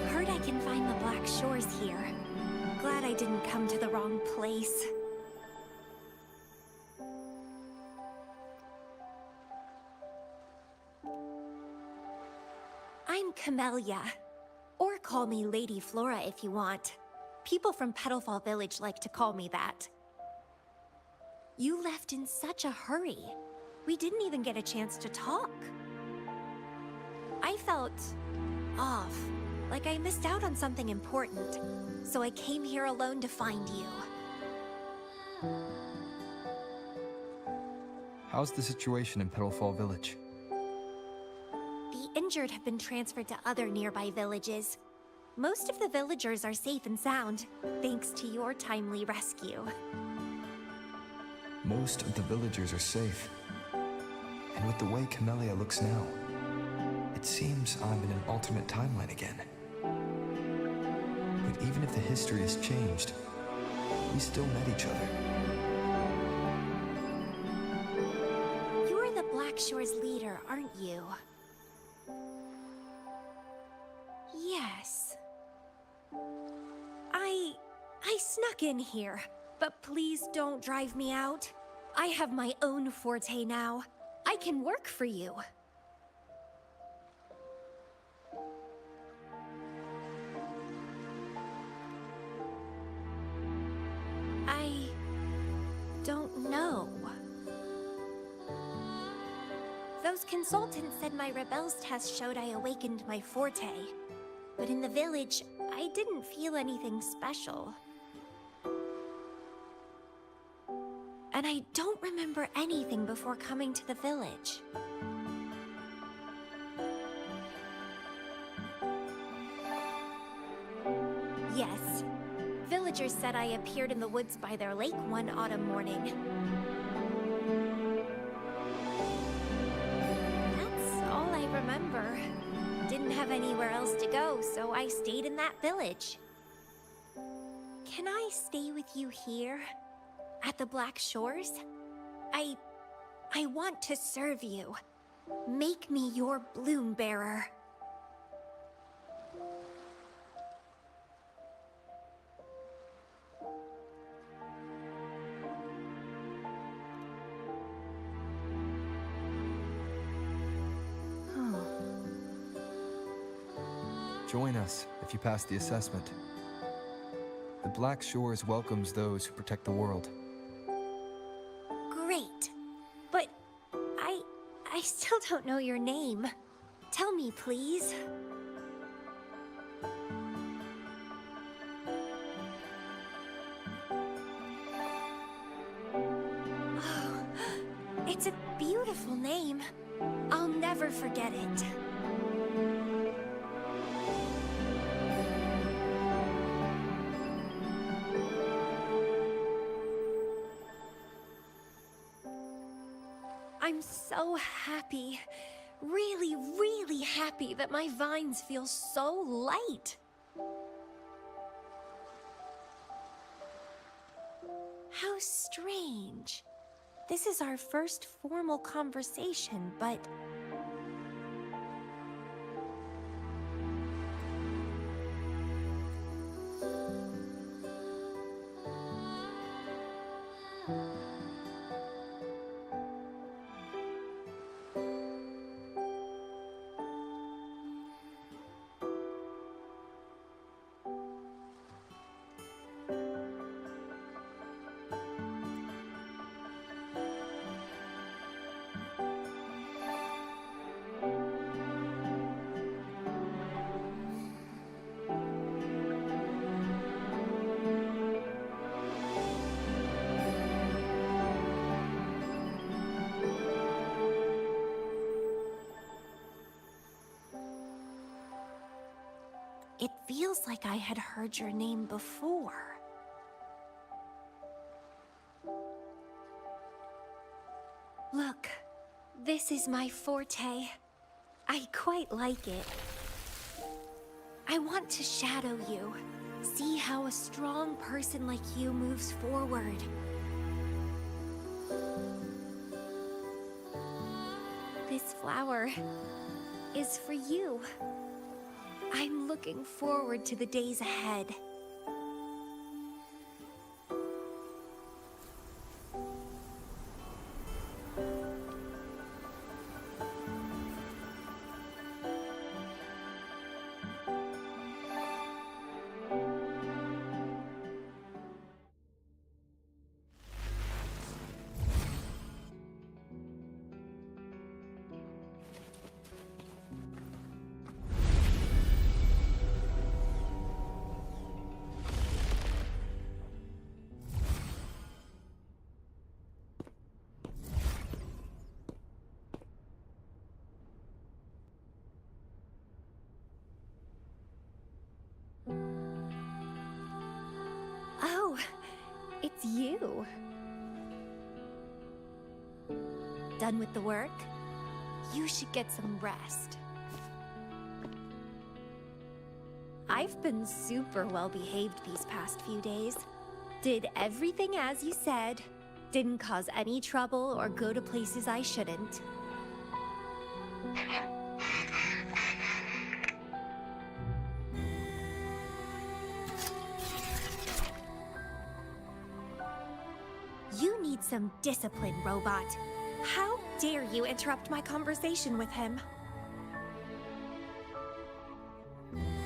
Heard I can find the Black Shores here. Glad I didn't come to the wrong place. I'm Camellia. Or call me Lady Flora if you want. People from Petalfall Village like to call me that. You left in such a hurry. We didn't even get a chance to talk. I felt off, like I missed out on something important. So I came here alone to find you. How's the situation in Petalfall Village? The injured have been transferred to other nearby villages. Most of the villagers are safe and sound, thanks to your timely rescue. Most of the villagers are safe. And with the way Camellia looks now, it seems I'm in an alternate timeline again. But even if the history has changed, we still met each other. You're the Black Shores leader, aren't you? Yes. I snuck in here, but please don't drive me out. I have my own forte now. I can work for you. I don't know. Those consultants said my rebels test showed I awakened my forte. But in the village, I didn't feel anything special. And I don't remember anything before coming to the village. Yes. Villagers said I appeared in the woods by their lake one autumn morning. That's all I remember. Didn't have anywhere else to go, so I stayed in that village. Can I stay with you here? At the Black Shores? I want to serve you. Make me your bloom bearer. Join us if you pass the assessment. The Black Shores welcomes those who protect the world. Great. But I still don't know your name. Tell me, please. Oh, it's a beautiful name. I'll never forget it. I'm so happy. Really, really happy that my vines feel so light. How strange. This is our first formal conversation, but... It feels like I had heard your name before. Look, this is my forte. I quite like it. I want to shadow you. See how a strong person like you moves forward. This flower is for you. I'm looking forward to the days ahead. Oh, it's you. Done with the work? You should get some rest. I've been super well behaved these past few days. Did everything as you said. Didn't cause any trouble or go to places I shouldn't. You need some discipline, robot. How dare you interrupt my conversation with him?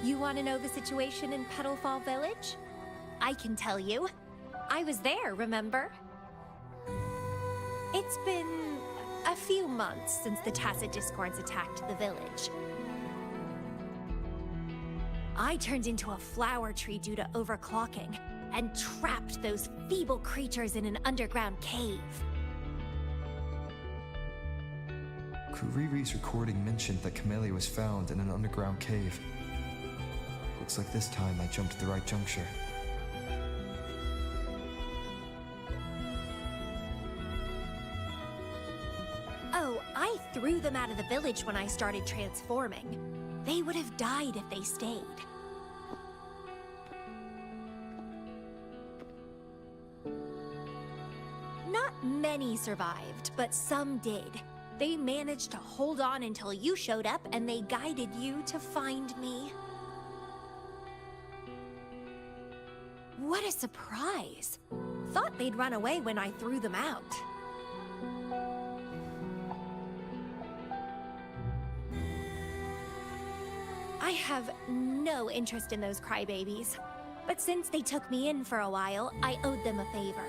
You want to know the situation in Petalfall Village? I can tell you. I was there, remember? It's been a few months since the Tacit Discords attacked the village. I turned into a flower tree due to overclocking, and trapped those feeble creatures in an underground cave. Kuriri's recording mentioned that Camellia was found in an underground cave. Looks like this time I jumped at the right juncture. Oh, I threw them out of the village when I started transforming. They would have died if they stayed. Not many survived, but some did. They managed to hold on until you showed up and they guided you to find me. What a surprise! Thought they'd run away when I threw them out. I have no interest in those crybabies, but since they took me in for a while, I owed them a favor.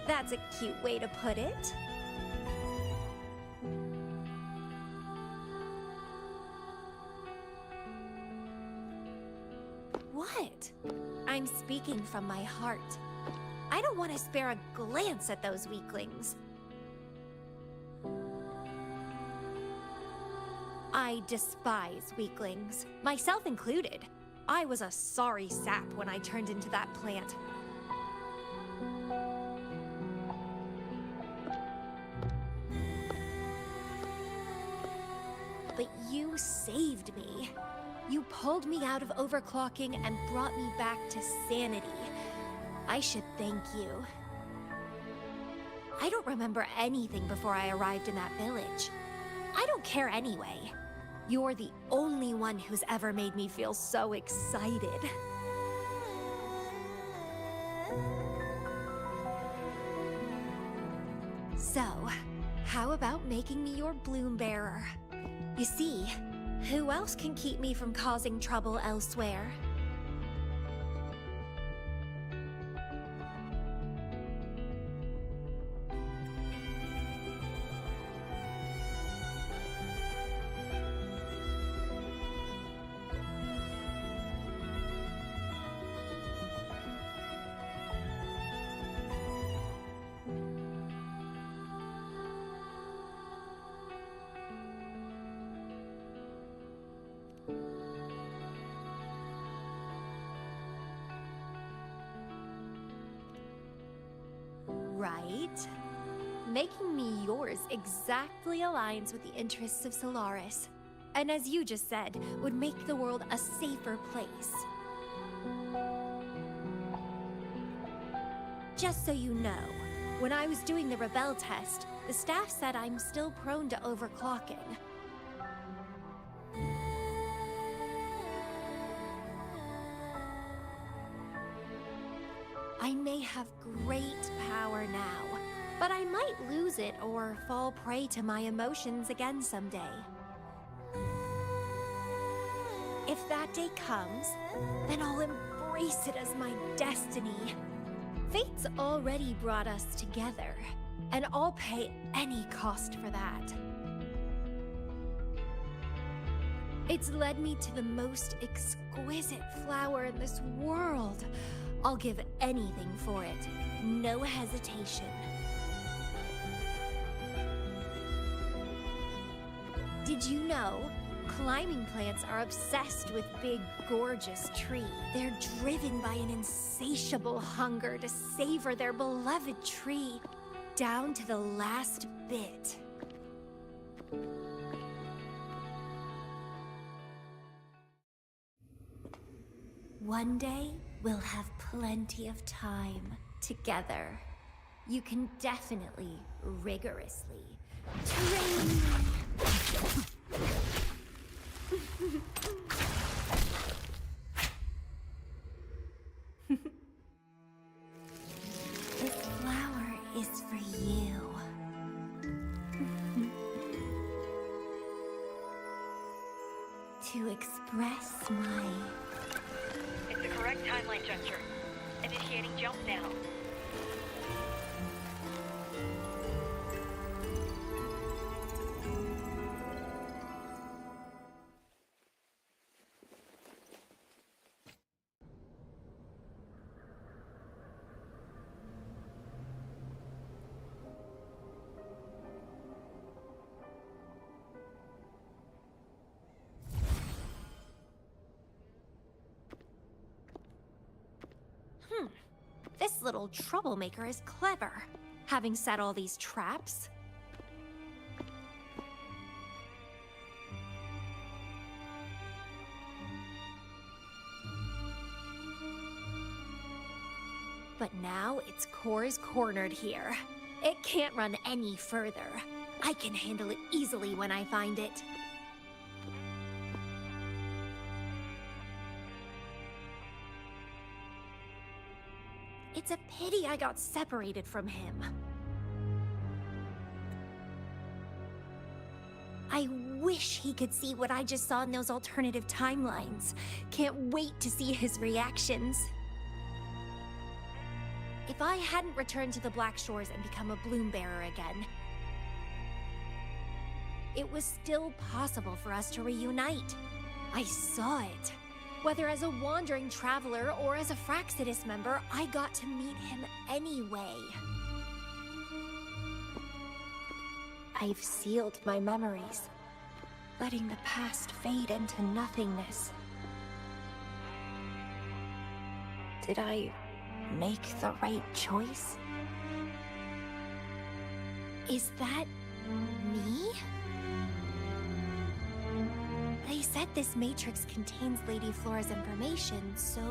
That's a cute way to put it. What? I'm speaking from my heart. I don't want to spare a glance at those weaklings. I despise weaklings, myself included. I was a sorry sap when I turned into that plant. But you saved me. You pulled me out of overclocking and brought me back to sanity. I should thank you. I don't remember anything before I arrived in that village. I don't care anyway. You're the only one who's ever made me feel so excited. So, how about making me your bloom bearer? You see, who else can keep me from causing trouble elsewhere? Right. Making me yours exactly aligns with the interests of Solaris. And as you just said, would make the world a safer place. Just so you know, when I was doing the Rebel test, the staff said I'm still prone to overclocking. I may have great power now, but I might lose it or fall prey to my emotions again someday. If that day comes, then I'll embrace it as my destiny. Fate's already brought us together, and I'll pay any cost for that. It's led me to the most exquisite flower in this world. I'll give anything for it, no hesitation. Did you know? Climbing plants are obsessed with big, gorgeous trees. They're driven by an insatiable hunger to savor their beloved tree, down to the last bit. One day, we'll have plenty of time together. You can definitely, rigorously train me. This flower is for you. To express my... It's the correct timeline juncture. Initiating jump now. This little troublemaker is clever, having set all these traps. But now its core is cornered here. It can't run any further. I can handle it easily when I find it. It's a pity I got separated from him. I wish he could see what I just saw in those alternative timelines. Can't wait to see his reactions. If I hadn't returned to the Black Shores and become a bloom bearer again, it was still possible for us to reunite. I saw it. Whether as a wandering traveler or as a Fraxidus member, I got to meet him anyway. I've sealed my memories, letting the past fade into nothingness. Did I make the right choice? Is that me? They said this matrix contains Lady Flora's information, so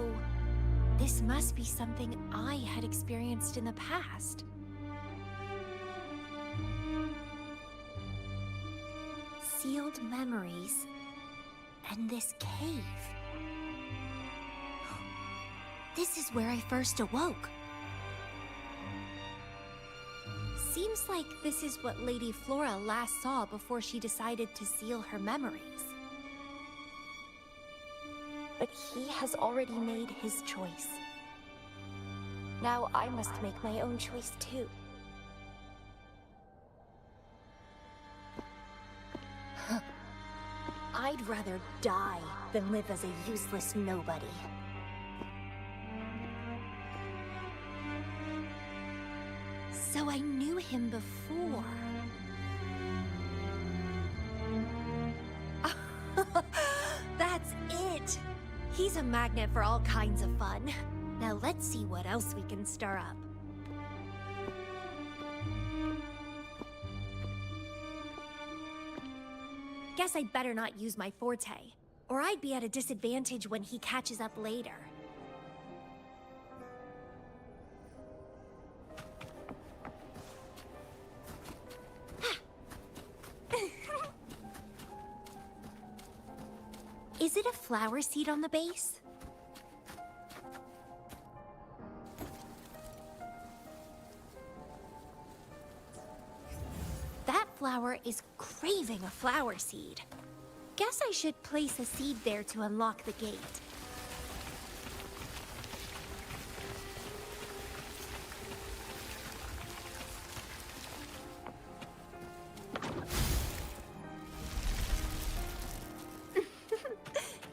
this must be something I had experienced in the past. Sealed memories and this cave. This is where I first awoke. Seems like this is what Lady Flora last saw before she decided to seal her memories. But he has already made his choice. Now I must make my own choice too. I'd rather die than live as a useless nobody. So I knew him before. That's it! He's a magnet for all kinds of fun. Now let's see what else we can stir up. Guess I'd better not use my forte, or I'd be at a disadvantage when he catches up later. Is it a flower seed on the base? That flower is craving a flower seed. Guess I should place a seed there to unlock the gate.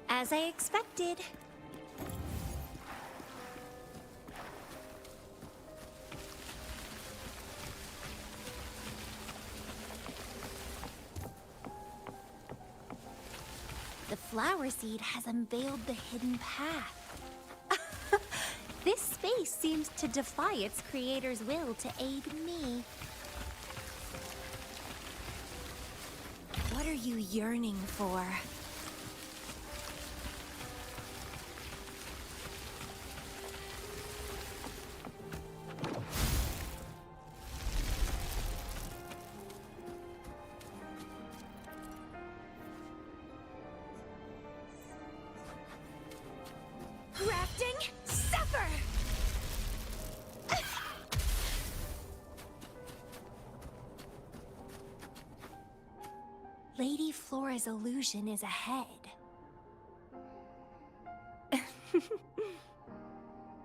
As I expected. The flower seed has unveiled the hidden path. This space seems to defy its creator's will to aid me. What are you yearning for? Lady Flora's illusion is ahead.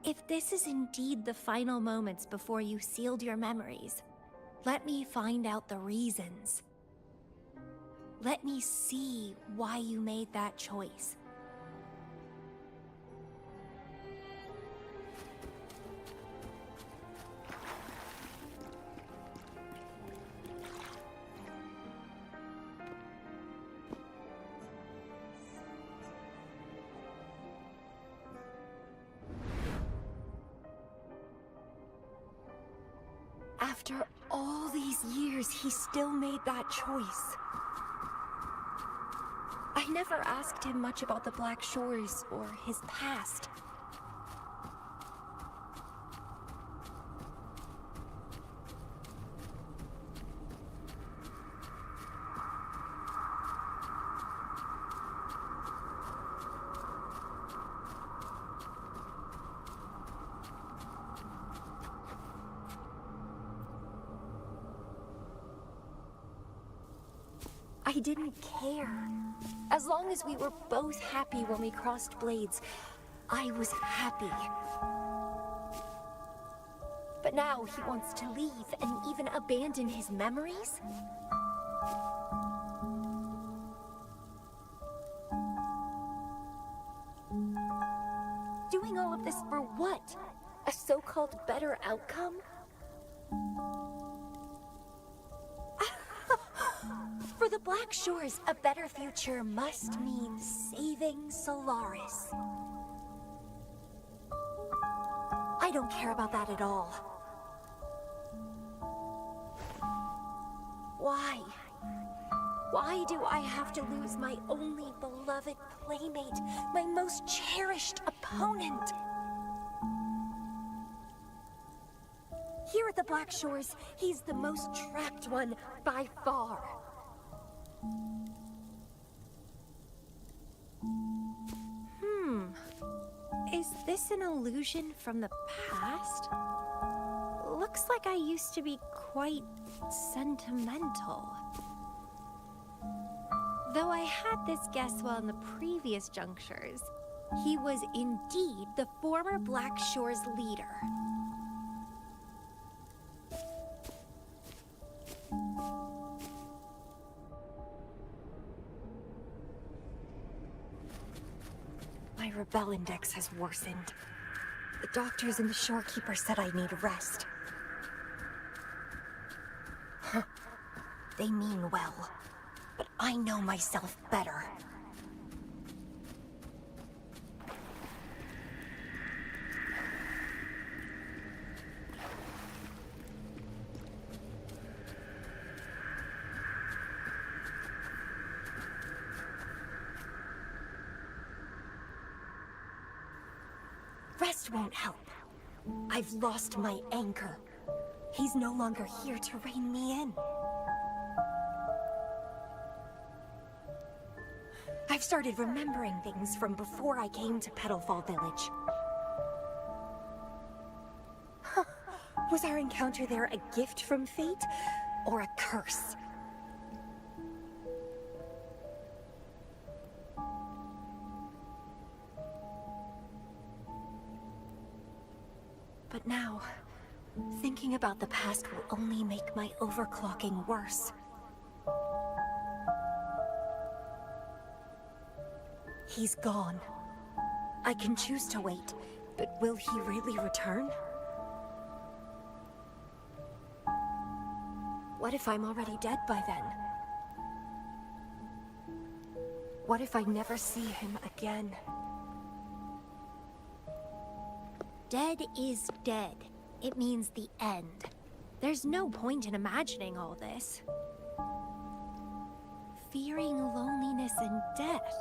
If this is indeed the final moments before you sealed your memories, let me find out the reasons. Let me see why you made that choice. After all these years, he still made that choice. I never asked him much about the Black Shores or his past. I didn't care. As long as we were both happy when we crossed blades, I was happy. But now he wants to leave and even abandon his memories? Doing all of this for what? A so-called better outcome? For the Black Shores, a better future must mean saving Solaris. I don't care about that at all. Why? Why do I have to lose my only beloved playmate, my most cherished opponent? Here at the Black Shores, he's the most trapped one by far. this an illusion from the past? Looks like I used to be quite sentimental. Though I had this guess while in the previous junctures, he was indeed the former Black Shore's leader. My rebel index has worsened. The doctors and the shorekeeper said I need rest. Huh. They mean well, but I know myself better. Rest won't help. I've lost my anchor. He's no longer here to rein me in. I've started remembering things from before I came to Petalfall Village. Huh. Was our encounter there a gift from fate, or a curse? But now, thinking about the past will only make my overclocking worse. He's gone. I can choose to wait, but will he really return? What if I'm already dead by then? What if I never see him again? Dead is dead. It means the end. There's no point in imagining all this. Fearing loneliness and death.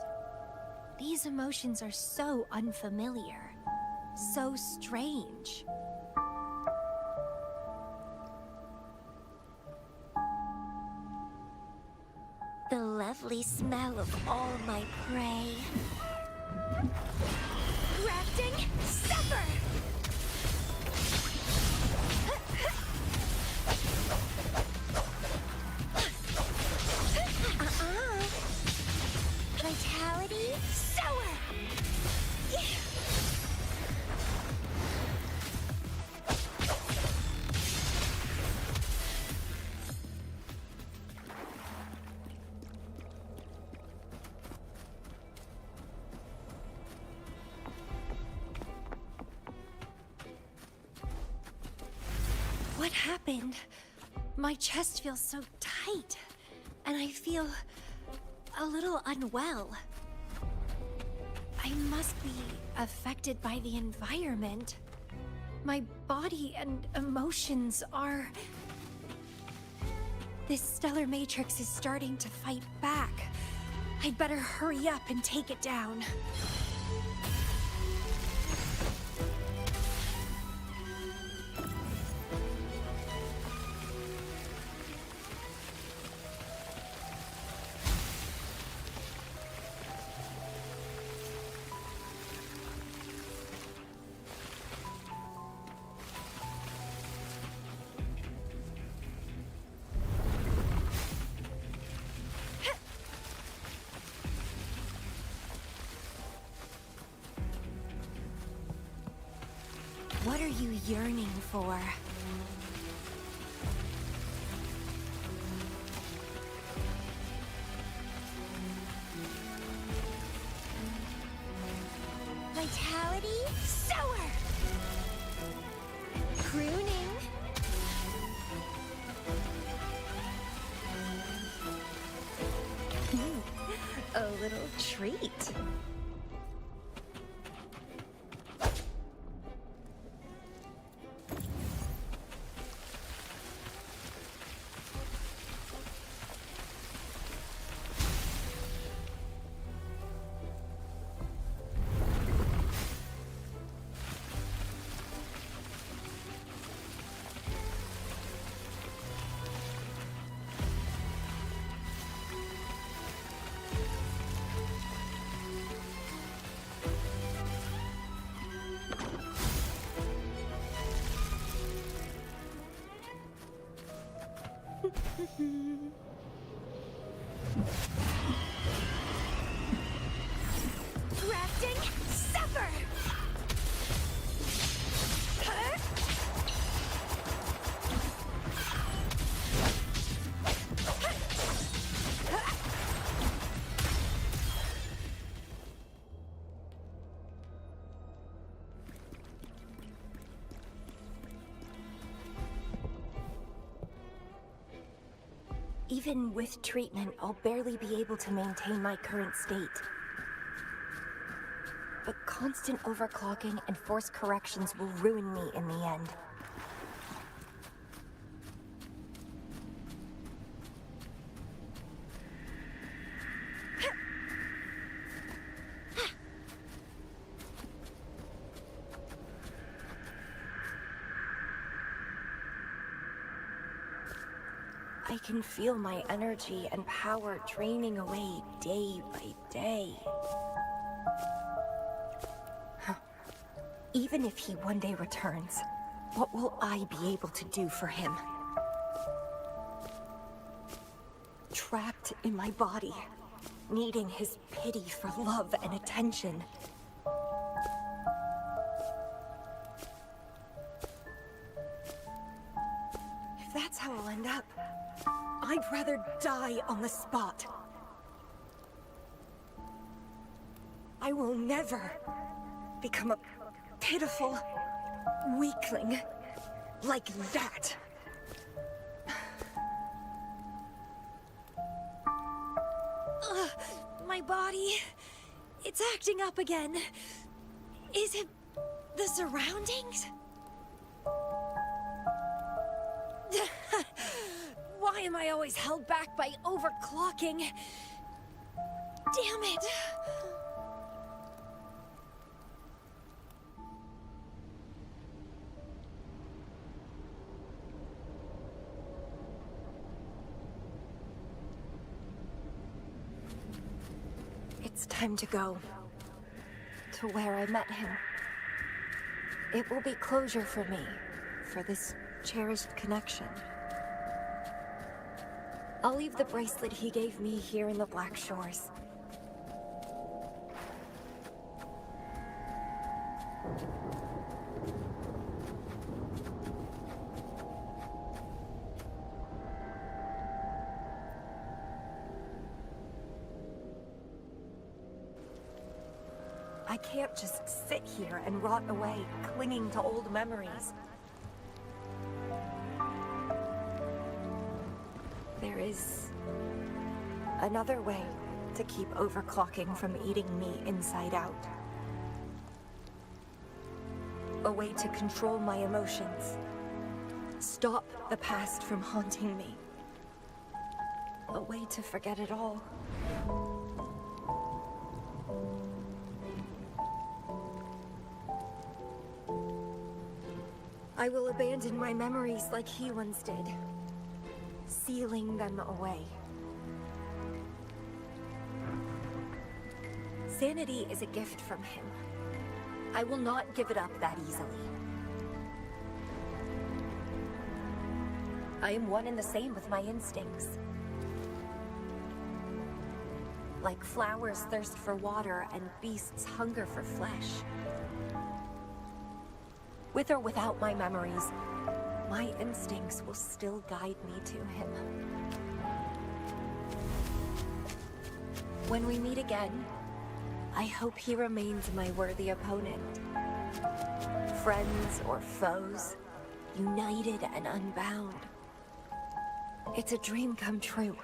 These emotions are so unfamiliar, so strange. The lovely smell of all my prey. Grafting, suffer! Vitality, sour! What happened? My chest feels so tight, and I feel a little unwell. I must be affected by the environment. My body and emotions are... This stellar matrix is starting to fight back. I'd better hurry up and take it down. What are you yearning for? Vitality, sour! Pruning. A little treat. Even with treatment, I'll barely be able to maintain my current state. But constant overclocking and forced corrections will ruin me in the end. I can feel my energy and power draining away day by day. Even if he one day returns, what will I be able to do for him? Trapped in my body, needing his pity for love and attention. If that's how I'll end up, I'd rather die on the spot. I will never become a pitiful weakling like that. My body, it's acting up again. Is it the surroundings? Why am I always held back by overclocking? Damn it! It's time to go. To where I met him. It will be closure for me, for this cherished connection. I'll leave the bracelet he gave me here in the Black Shores. I can't just sit here and rot away, clinging to old memories. There is another way to keep overclocking from eating me inside out. A way to control my emotions. Stop the past from haunting me. A way to forget it all. I will abandon my memories like he once did, sealing them away. Sanity is a gift from him. I will not give it up that easily. I am one and the same with my instincts. Like flowers thirst for water and beasts hunger for flesh. With or without my memories, my instincts will still guide me to him. When we meet again, I hope he remains my worthy opponent. Friends or foes, united and unbound. It's a dream come true.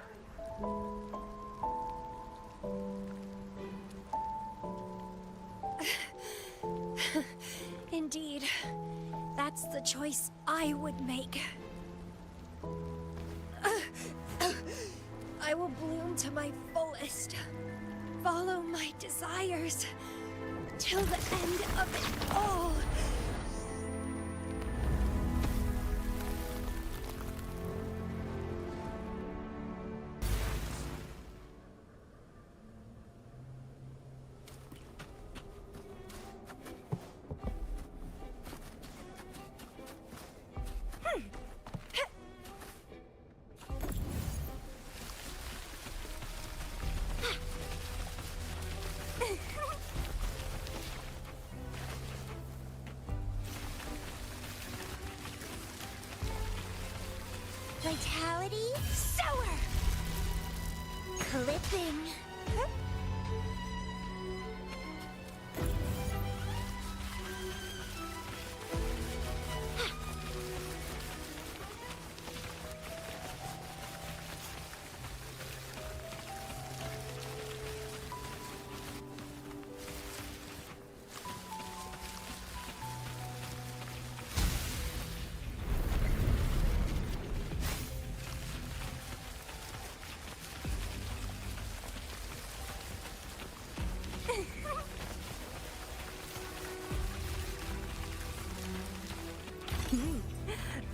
Indeed, that's the choice I would make. I will bloom to my fullest, follow my desires, till the end of it all. Vitality sour. Clipping.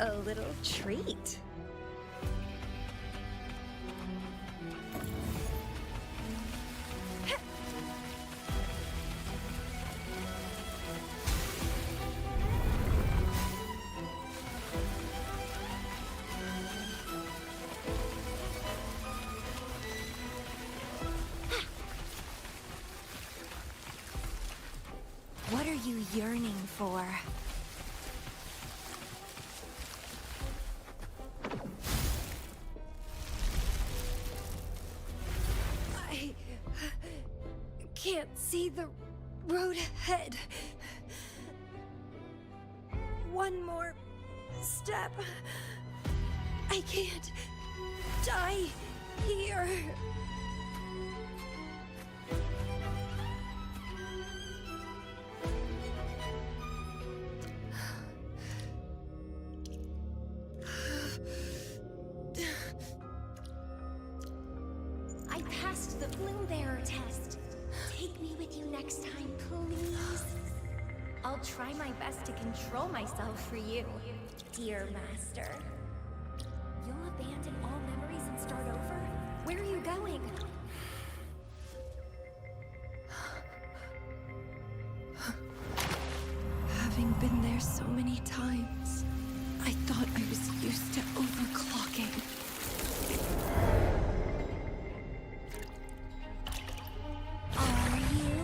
A little treat. What are you yearning for? I can't see the road ahead. One more step. I can't die here. I passed the Bloom Bearer test. Take me with you next time, please. I'll try my best to control myself for you, dear master. You'll abandon all memories and start over? Where are you going? Having been there so many times, I thought I was used to overclocking. Are you?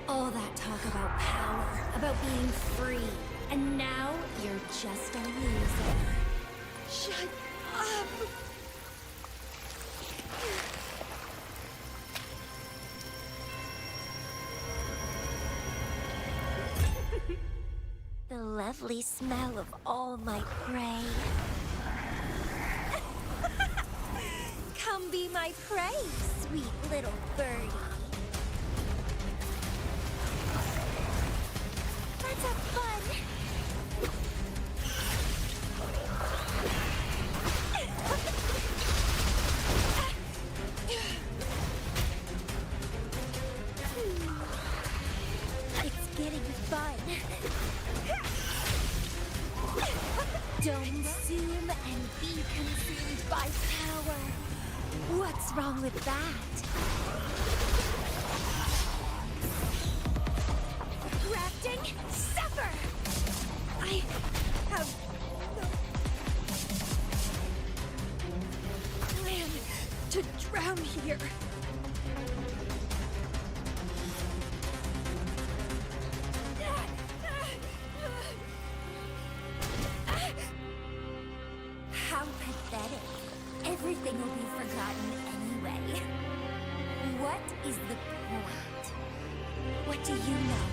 All that talk about power, about being free, and now you're just a loser. Shut up! The lovely smell of all my prey. Come be my prey, sweet little birdie. Let's have fun. It's getting fun. Don't zoom and be consumed by power. What's wrong with that? Grafting, suffer! I have no Plan to drown here. How pathetic. Everything will be forgotten anyway. What is the point? What do you know?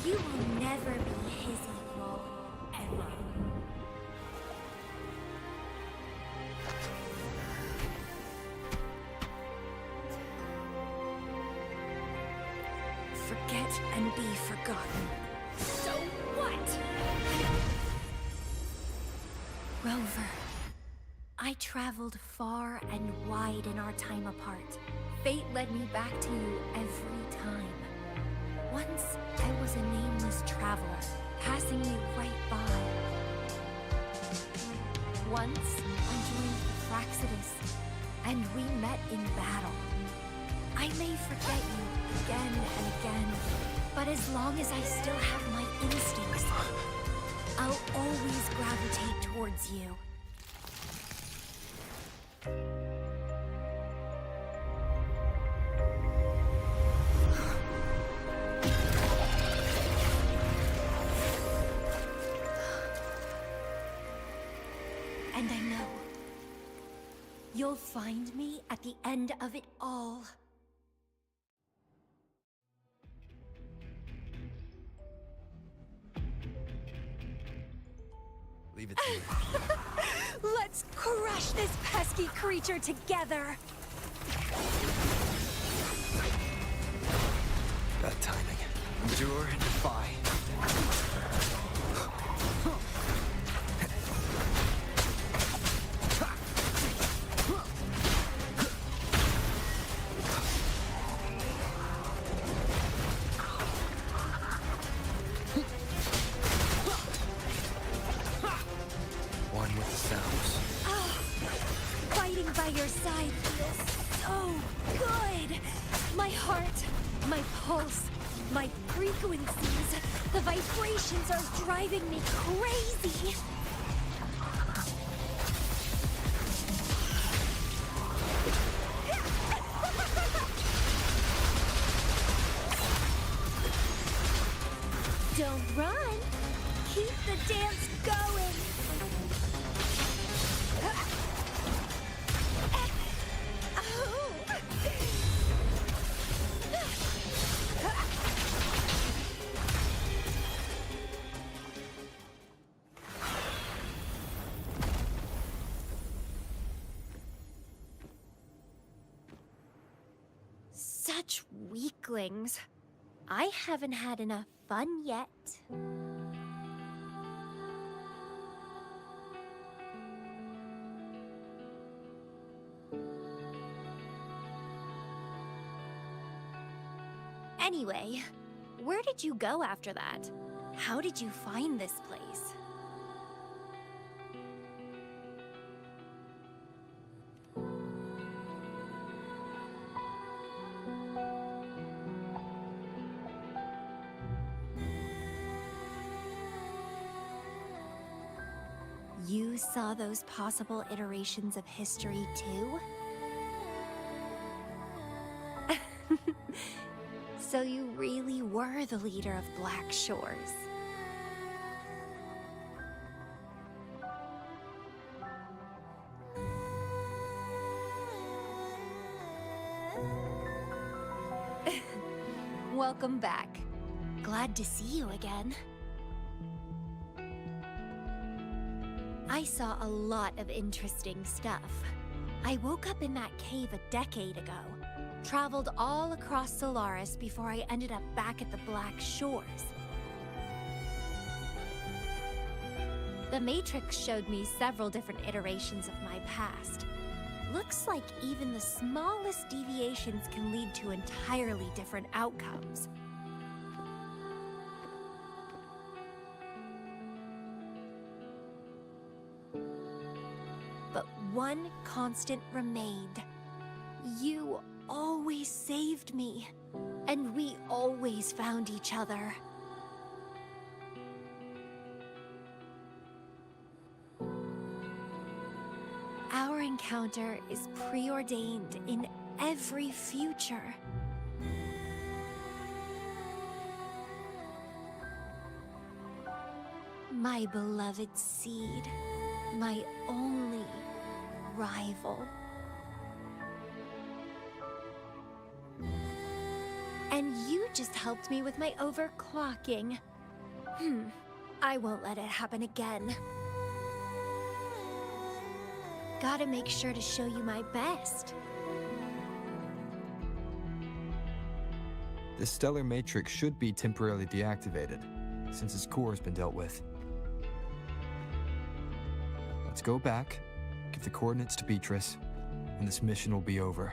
You will never be his equal, ever. Forget and be forgotten. So what? Rover. I traveled far and wide in our time apart. Fate led me back to you every time. Once, I was a nameless traveler, passing me right by. Once, I joined the Fraxidus, and we met in battle. I may forget you again and again, but as long as I still have my instincts, I'll always gravitate towards you. And I know you'll find me at the end of it all. Leave it to me. Let's crush this pesky creature together! Bad timing. Endure and defy. My heart, my pulse, my frequencies. The vibrations are driving me crazy. Don't run. Keep the dance going. Such weaklings. I haven't had enough fun yet. Anyway, where did you go after that? How did you find this place? You saw those possible iterations of history too? So you really were the leader of Black Shores. Welcome back. Glad to see you again. I saw a lot of interesting stuff. I woke up in that cave a decade ago. Traveled all across Solaris before I ended up back at the Black Shores. The Matrix showed me several different iterations of my past. Looks like even the smallest deviations can lead to entirely different outcomes. But one constant remained. You always saved me, and we always found each other. Our encounter is preordained in every future. My beloved seed, my only rival. And you just helped me with my overclocking. I won't let it happen again. Gotta make sure to show you my best. The stellar matrix should be temporarily deactivated, since its core has been dealt with. Let's go back, give the coordinates to Beatrice, and this mission will be over.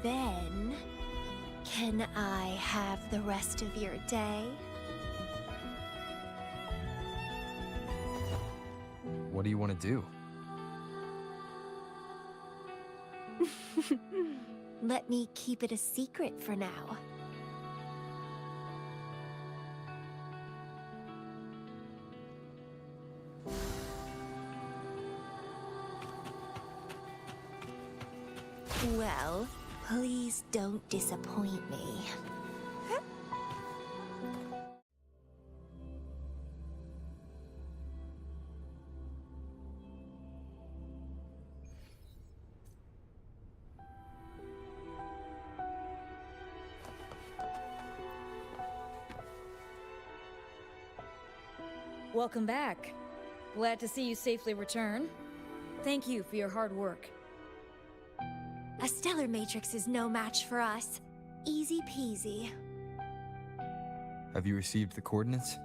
Then, can I have the rest of your day? What do you want to do? Let me keep it a secret for now. Well, please don't disappoint me. Welcome back. Glad to see you safely return. Thank you for your hard work. A stellar matrix is no match for us. Easy peasy. Have you received the coordinates?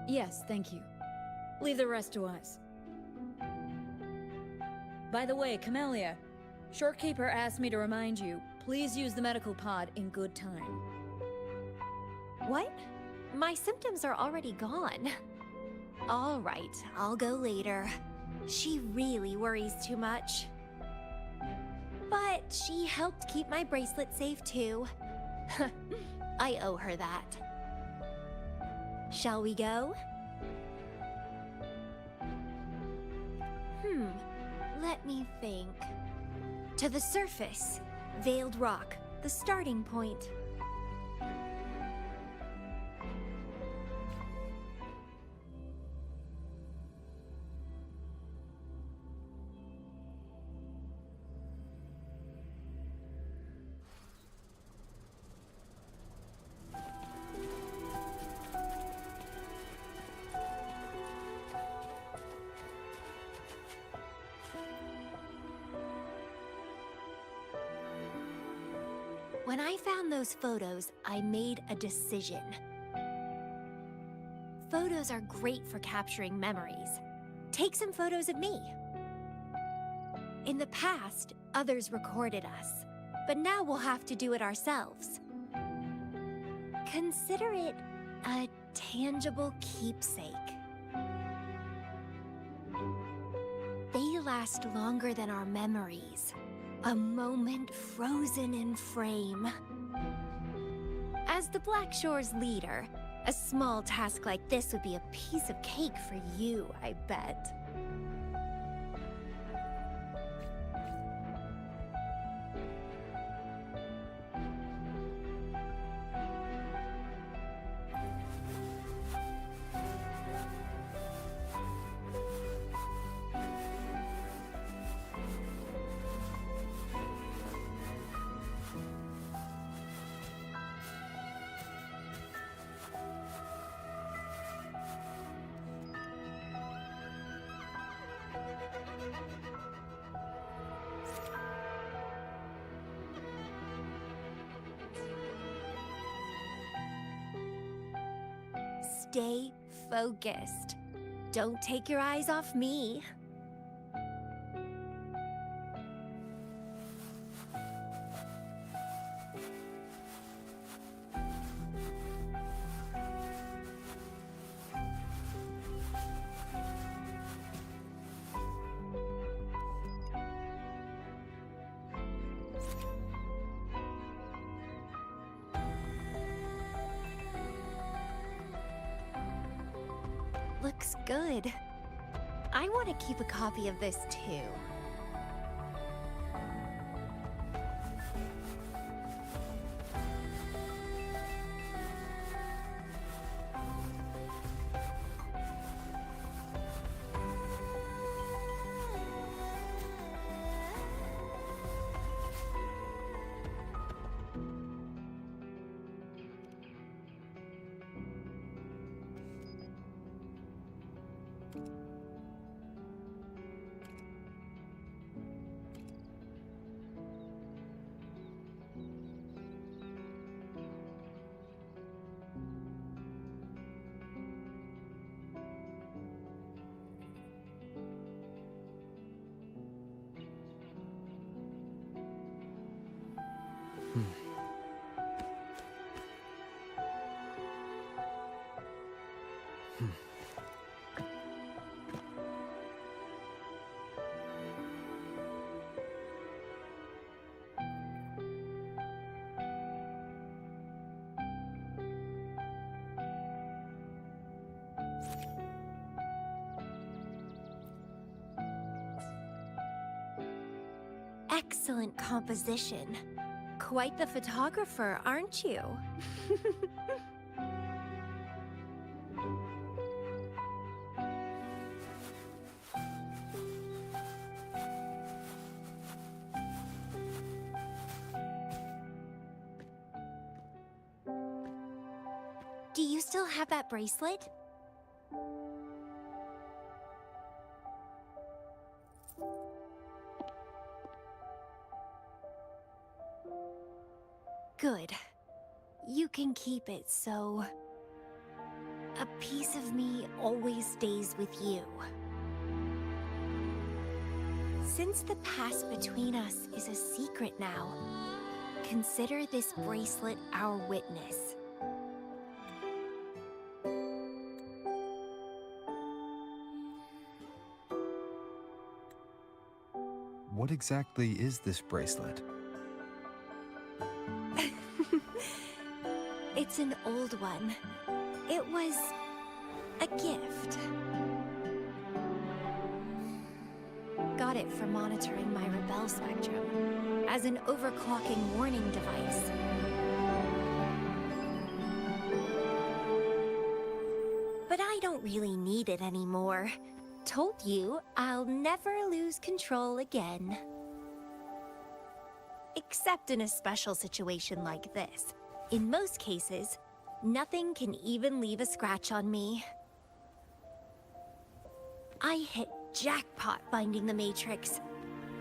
Yes, thank you. Leave the rest to us. By the way, Camellia, Shorekeeper asked me to remind you, please use the medical pod in good time. What? My symptoms are already gone. All right, I'll go later. She really worries too much. But she helped keep my bracelet safe too. I owe her that. Shall we go? Let me think. To the surface. Veiled Rock, the starting point. When I found those photos, I made a decision. Photos are great for capturing memories. Take some photos of me. In the past, others recorded us, but now we'll have to do it ourselves. Consider it a tangible keepsake. They last longer than our memories. A moment frozen in frame. As the Black Shore's leader, a small task like this would be a piece of cake for you, I bet. Stay focused. Don't take your eyes off me. Looks good. I want to keep a copy of this too. Excellent composition. Quite the photographer, aren't you? Do you still have that bracelet? Good. You can keep it, so... a piece of me always stays with you. Since the past between us is a secret now, consider this bracelet our witness. what exactly is this bracelet? It's an old one. It was a gift. Got it for monitoring my rebel spectrum as an overclocking warning device. But I don't really need it anymore. Told you I'll never lose control again. Except in a special situation like this. In most cases, nothing can even leave a scratch on me. I hit jackpot finding the Matrix.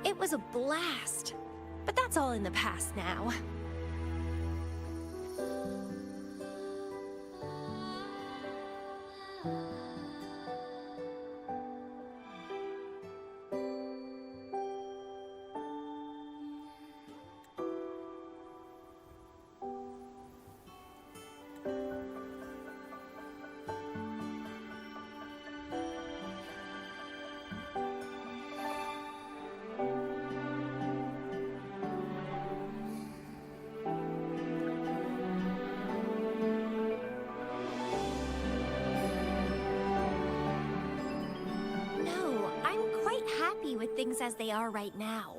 It was a blast. But that's all in the past now. With things as they are right now.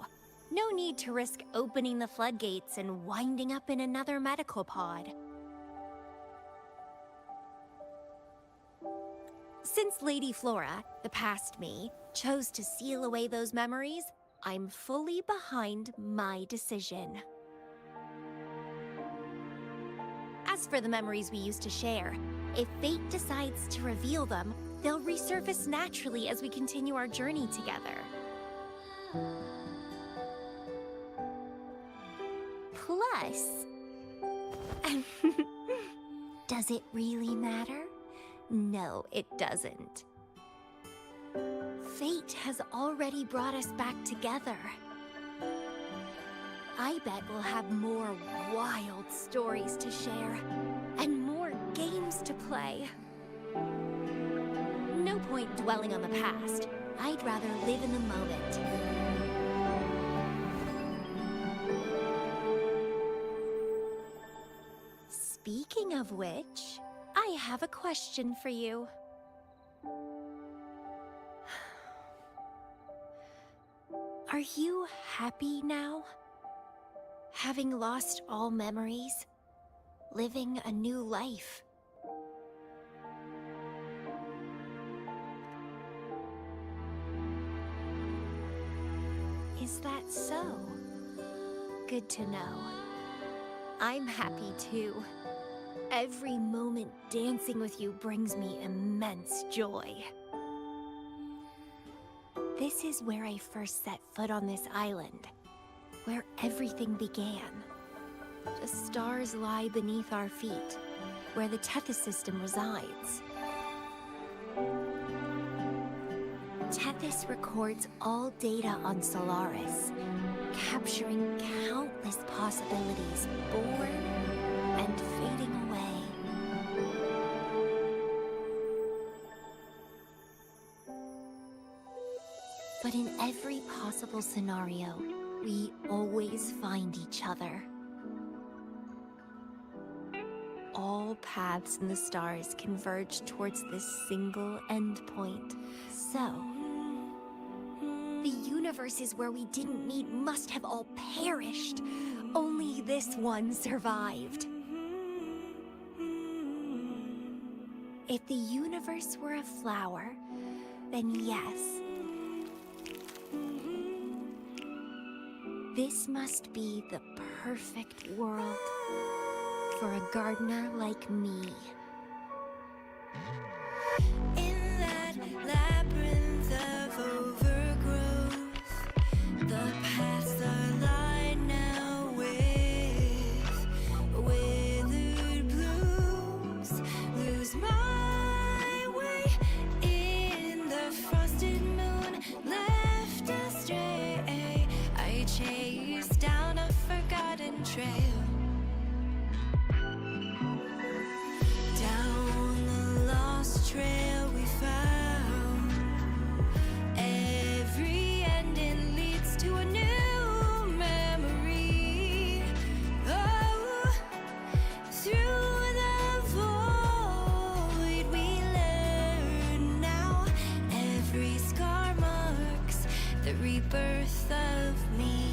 No need to risk opening the floodgates and winding up in another medical pod. Since Lady Flora, the past me, chose to seal away those memories, I'm fully behind my decision. As for the memories we used to share, if fate decides to reveal them, they'll resurface naturally as we continue our journey together. Plus, does it really matter? No, it doesn't. Fate has already brought us back together. I bet we'll have more wild stories to share, and more games to play. No point dwelling on the past. I'd rather live in the moment. Speaking of which, I have a question for you. Are you happy now? Having lost all memories? Living a new life? Is that so? Good to know. I'm happy too. Every moment dancing with you brings me immense joy. This is where I first set foot on this island, where everything began. The stars lie beneath our feet, where the Tethys system resides. Tethys records all data on Solaris, capturing countless possibilities born and fading away. But in every possible scenario, we always find each other. All paths in the stars converge towards this single endpoint. So, the universes where we didn't meet must have all perished. Only this one survived. If the universe were a flower, then yes. This must be the perfect world for a gardener like me. In that labyrinth of overgrowth, the paths are lined now with withered blooms. Lose my way in the frosted moon, left astray. I chase down a forgotten trail. Down the long worth of me.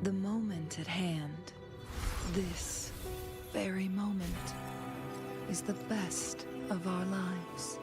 The moment at hand, this very moment, is the best of our lives.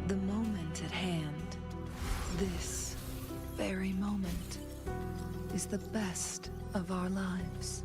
The moment at hand, this very moment, is the best of our lives.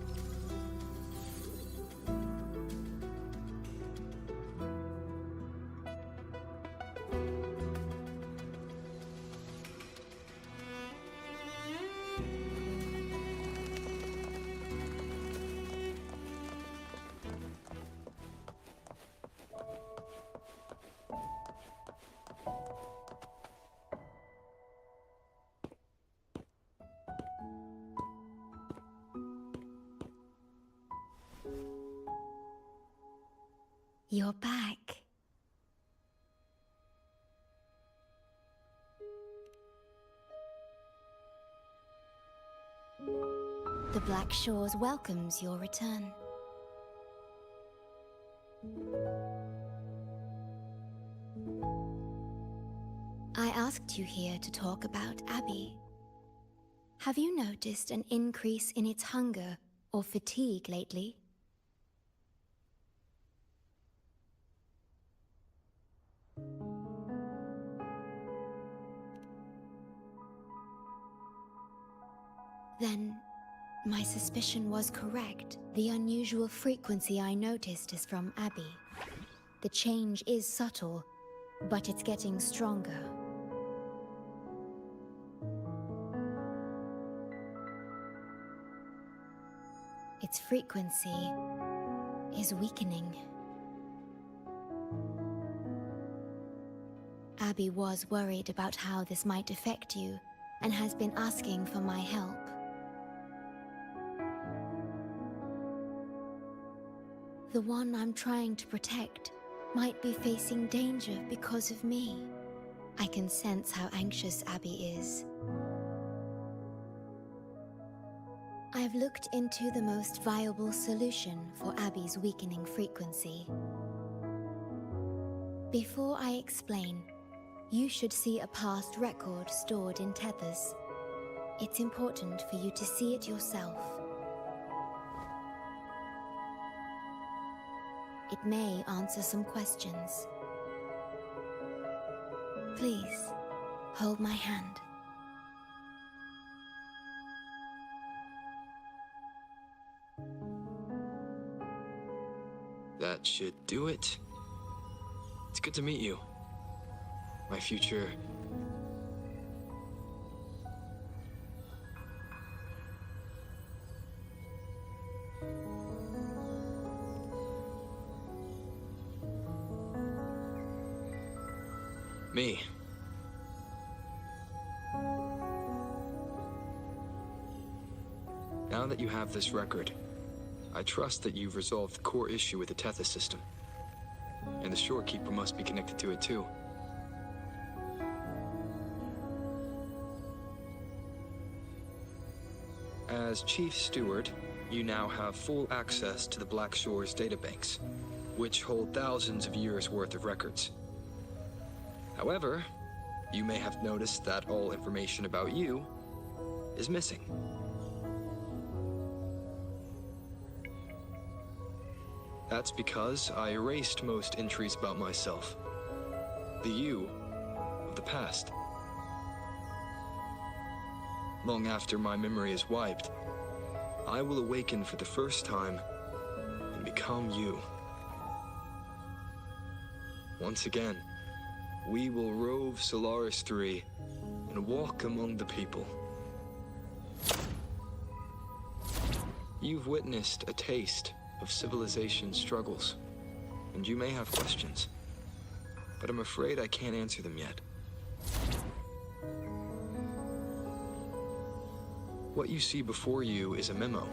You're back. The Black Shores welcomes your return. I asked you here to talk about Abby. Have you noticed an increase in its hunger or fatigue lately? Then, my suspicion was correct. The unusual frequency I noticed is from Abby. The change is subtle, but it's getting stronger. Its frequency is weakening. Abby was worried about how this might affect you and has been asking for my help. The one I'm trying to protect might be facing danger because of me. I can sense how anxious Abby is. I've looked into the most viable solution for Abby's weakening frequency. Before I explain, you should see a past record stored in tethers. It's important for you to see it yourself. It may answer some questions. Please, hold my hand. That should do it. It's good to meet you. My future... Me. Now that you have this record, I trust that you've resolved the core issue with the Tethys system. And the Shorekeeper must be connected to it too. As Chief Steward, you now have full access to the Black Shore's databanks, which hold thousands of years' worth of records. However, you may have noticed that all information about you is missing. That's because I erased most entries about myself. The you of the past. Long after my memory is wiped, I will awaken for the first time and become you. Once again, we will rove Solaris 3 and walk among the people. You've witnessed a taste of civilization's struggles, and you may have questions, but I'm afraid I can't answer them yet. What you see before you is a memo,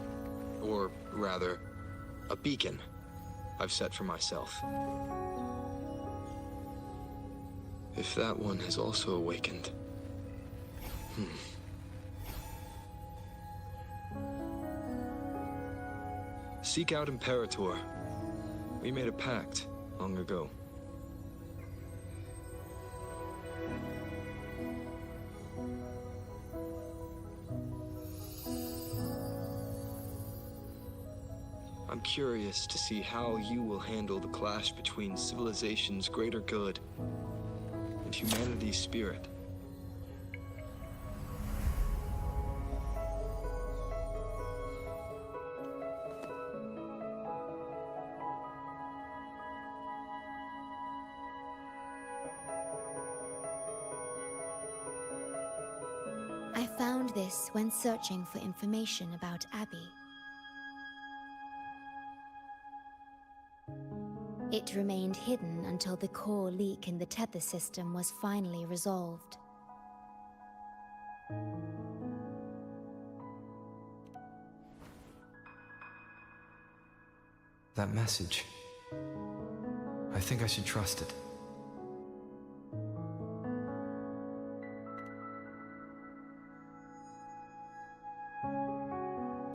or rather, a beacon I've set for myself. If that one has also awakened. Seek out Imperator. We made a pact long ago. I'm curious to see how you will handle the clash between civilization's greater good and humanity's spirit. I found this when searching for information about Abby. It remained hidden until the core leak in the Tethys system was finally resolved. That message. I think I should trust it.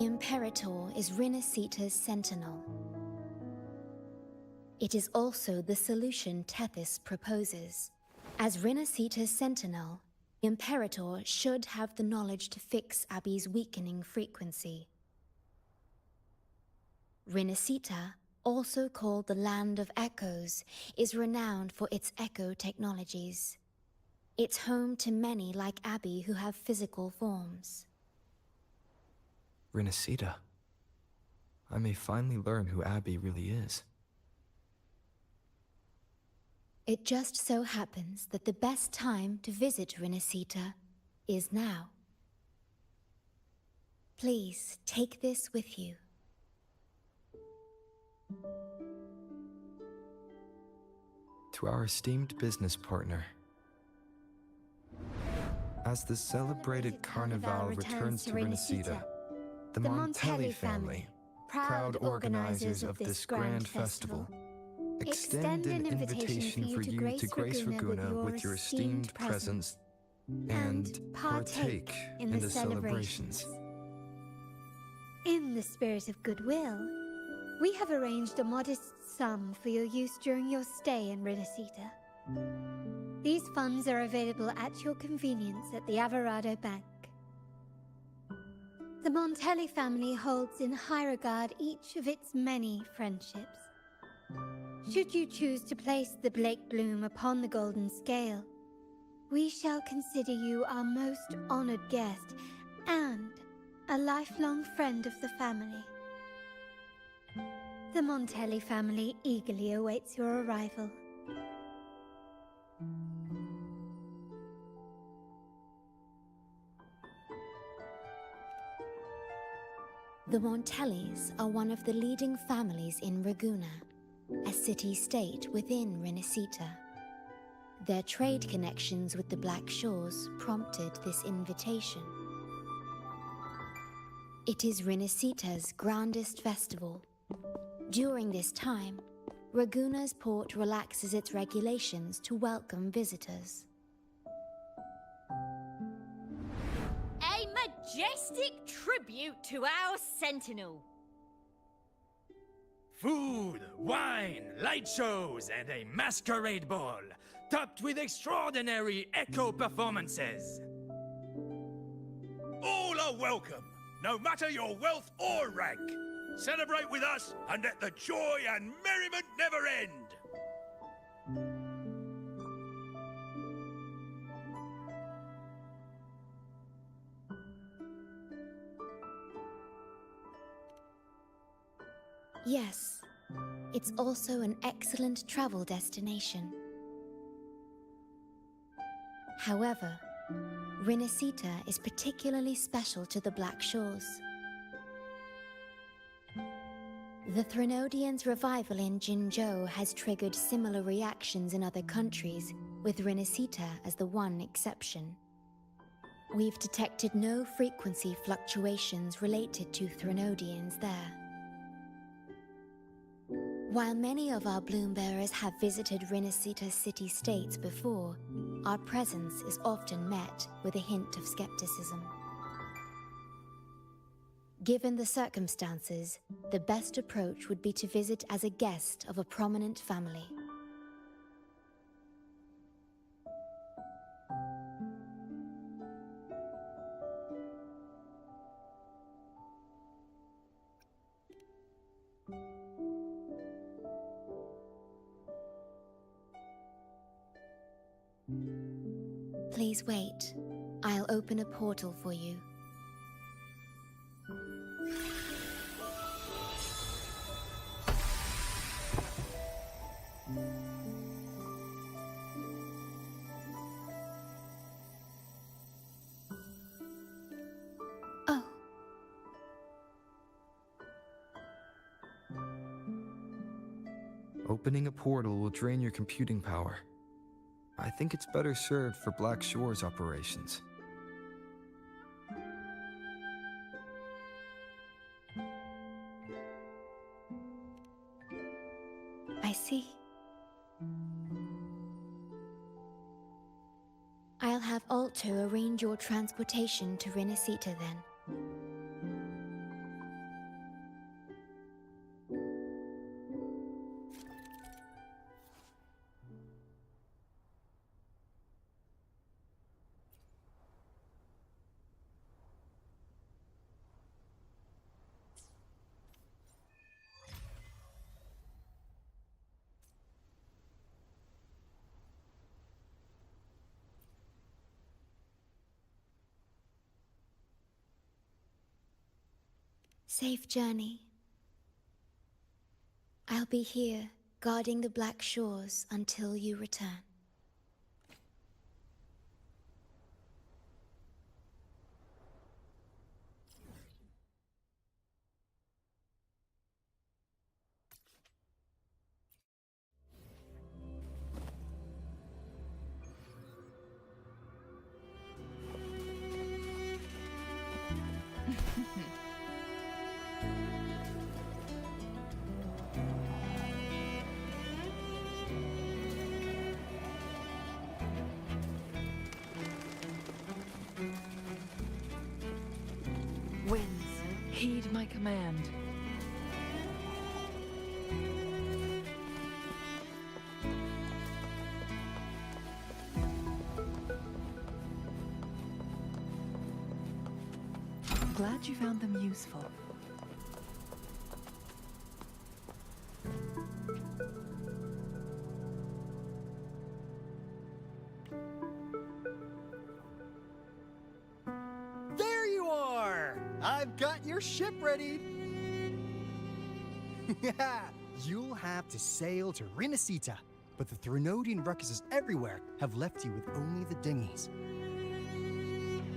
Imperator is Rinasita's sentinel. It is also the solution Tethys proposes. As Rinasita's sentinel, Imperator should have the knowledge to fix Abby's weakening frequency. Rinasita, also called the Land of Echoes, is renowned for its echo technologies. It's home to many like Abby who have physical forms. Rinasita. I may finally learn who Abby really is. It just so happens that the best time to visit Rinasita is now. Please take this with you. To our esteemed business partner. As the celebrated Carnival returns to Rinasita, the Montelli family, proud organizers of this grand festival, extend an invitation for you to grace Raguna with your esteemed presence and partake in the celebrations. In the spirit of goodwill, we have arranged a modest sum for your use during your stay in Rinasita. These funds are available at your convenience at the Averado Bank. The Montelli family holds in high regard each of its many friendships. Should you choose to place the Blake Bloom upon the golden scale, we shall consider you our most honored guest and a lifelong friend of the family. The Montelli family eagerly awaits your arrival. The Montellis are one of the leading families in Raguna, a city-state within Rinasita. Their trade connections with the Black Shores prompted this invitation. It is Rinasita's grandest festival. During this time, Raguna's port relaxes its regulations to welcome visitors. A majestic tribute to our sentinel. Food, wine, light shows, and a masquerade ball, topped with extraordinary echo performances. All are welcome, no matter your wealth or rank. Celebrate with us and let the joy and merriment never end. Yes, it's also an excellent travel destination. However, Rinasita is particularly special to the Black Shores. The Threnodians' revival in Jinzhou has triggered similar reactions in other countries, with Rinasita as the one exception. We've detected no frequency fluctuations related to Threnodians there. While many of our bloom-bearers have visited Rinasita's city-states before, our presence is often met with a hint of skepticism. Given the circumstances, the best approach would be to visit as a guest of a prominent family. Please wait. I'll open a portal for you. Oh. Opening a portal will drain your computing power. I think it's better served for Black Shores operations. I see. I'll have Alto arrange your transportation to Rinasita then. Safe journey. I'll be here, guarding the Black Shores until you return. Winds, heed my command. I'm glad you found them useful. There you are! I've got your ship ready! Yeah, you'll have to sail to Rinasita, but the Threnodian ruckuses everywhere have left you with only the dinghies.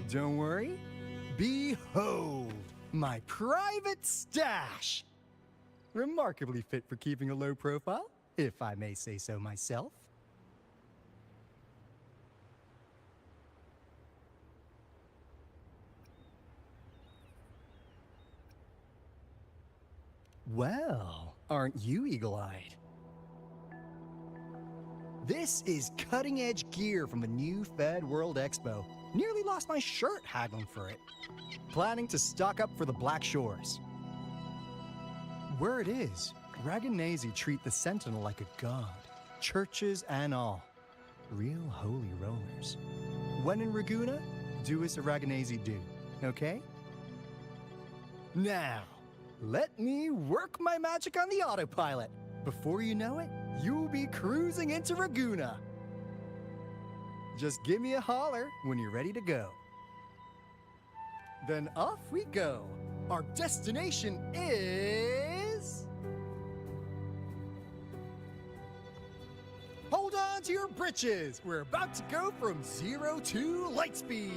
Don't worry. Behold, my private stash! Remarkably fit for keeping a low profile, if I may say so myself. Well, aren't you eagle-eyed? This is cutting-edge gear from the new Fed World Expo. Nearly lost my shirt haggling for it. Planning to stock up for the Black Shores. Word is, Raganazi treat the Sentinel like a god. Churches and all. Real holy rollers. When in Raguna, do as the Raganazi do, okay? Now, let me work my magic on the autopilot. Before you know it, you'll be cruising into Raguna. Just give me a holler when you're ready to go. Then off we go. Our destination is... Hold on to your britches. We're about to go from 0 to light speed.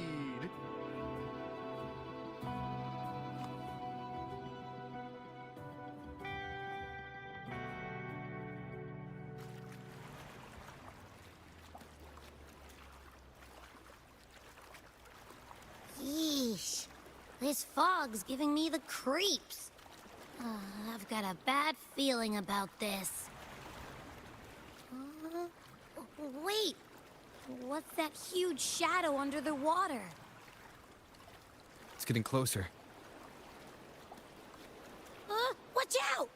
Yeesh. This fog's giving me the creeps. I've got a bad feeling about this. Wait! What's that huge shadow under the water? It's getting closer. Watch out!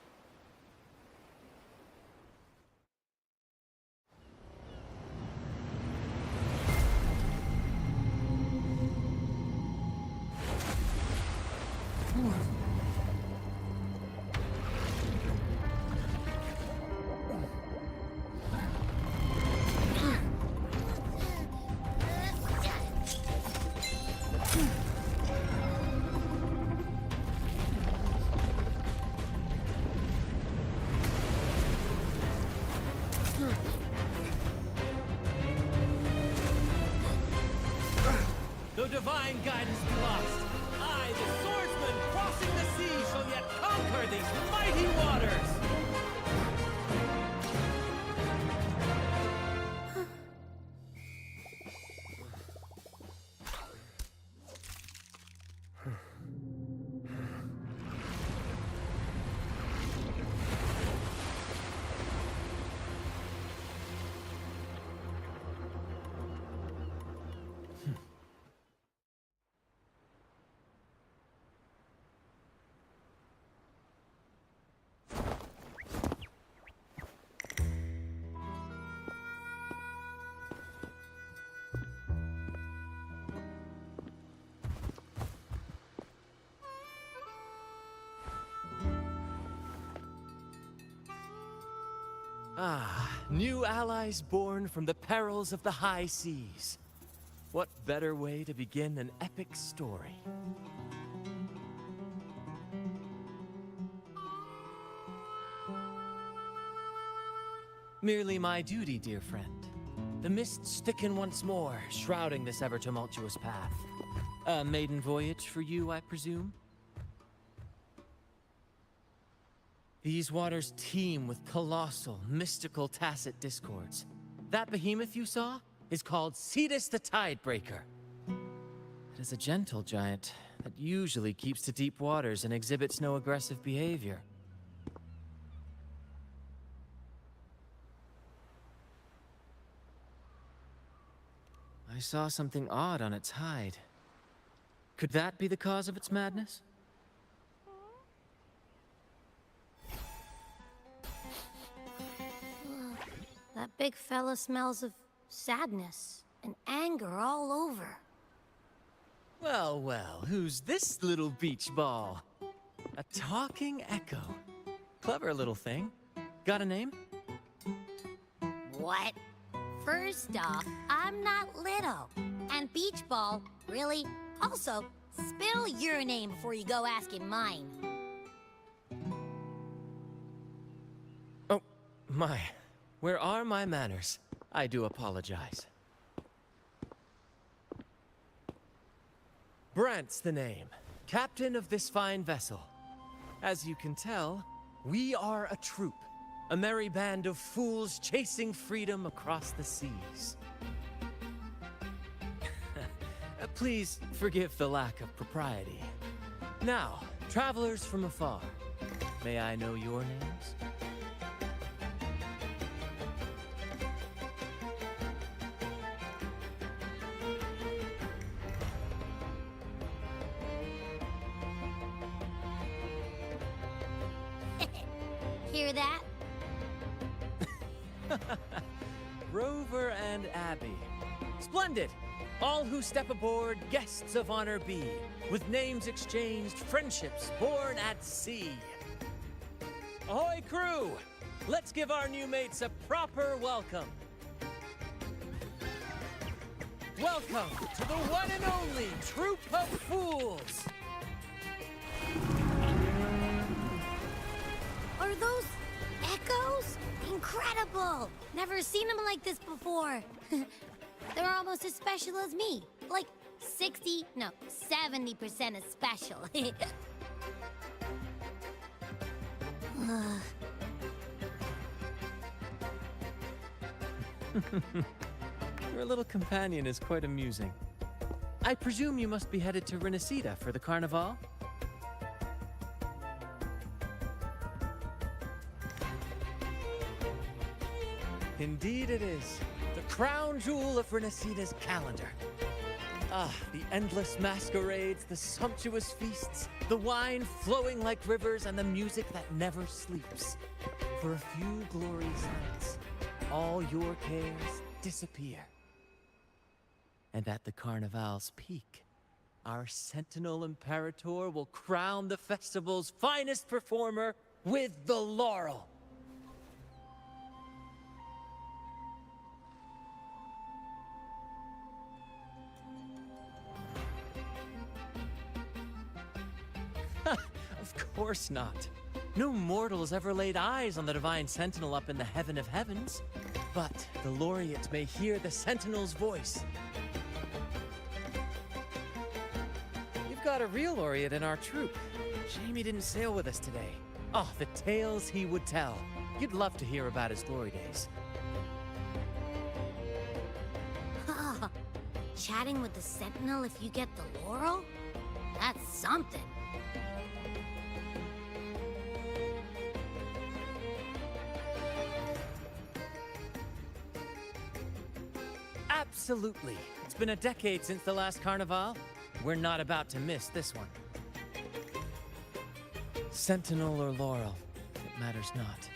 Though divine guidance be lost, I, the swordsman crossing the sea, shall yet conquer these mighty waters! Ah, new allies born from the perils of the high seas. What better way to begin an epic story? Merely my duty, dear friend. The mists thicken once more, shrouding this ever-tumultuous path. A maiden voyage for you, I presume? These waters teem with colossal, mystical, tacit discords. That behemoth you saw is called Cetus the Tidebreaker. It is a gentle giant that usually keeps to deep waters and exhibits no aggressive behavior. I saw something odd on its hide. Could that be the cause of its madness? That big fella smells of sadness and anger all over. Well, well, who's this little beach ball? A talking echo. Clever little thing. Got a name? What? First off, I'm not little. And beach ball, really? Also, spill your name before you go asking mine. Oh, my. Where are my manners? I do apologize. Brant's the name. Captain of this fine vessel. As you can tell, we are a troop. A merry band of fools chasing freedom across the seas. Please forgive the lack of propriety. Now, travelers from afar, May I know your names? Hear that? Rover and Abby. Splendid! All who step aboard, guests of honor be. With names exchanged, friendships born at sea. Ahoy, crew! Let's give our new mates a proper welcome. Welcome to the one and only Troop of Fools! Are those echoes? Incredible! Never seen them like this before. They're almost as special as me. Like 70% as special. Your little companion is quite amusing. I presume you must be headed to Renacida for the Carnival? Indeed it is. The crown jewel of Renacida's calendar. Ah, the endless masquerades, the sumptuous feasts, the wine flowing like rivers, and the music that never sleeps. For a few glorious nights, all your cares disappear. And at the Carnival's peak, our Sentinel Imperator will crown the festival's finest performer with the laurel. Of course not. No mortal has ever laid eyes on the Divine Sentinel up in the heaven of heavens. But the laureate may hear the Sentinel's voice. We've got a real laureate in our troop. Shame he didn't sail with us today. Oh, the tales he would tell. You'd love to hear about his glory days. Chatting with the Sentinel if you get the laurel? That's something. Absolutely. It's been a decade since the last Carnival. We're not about to miss this one. Sentinel or laurel, it matters not.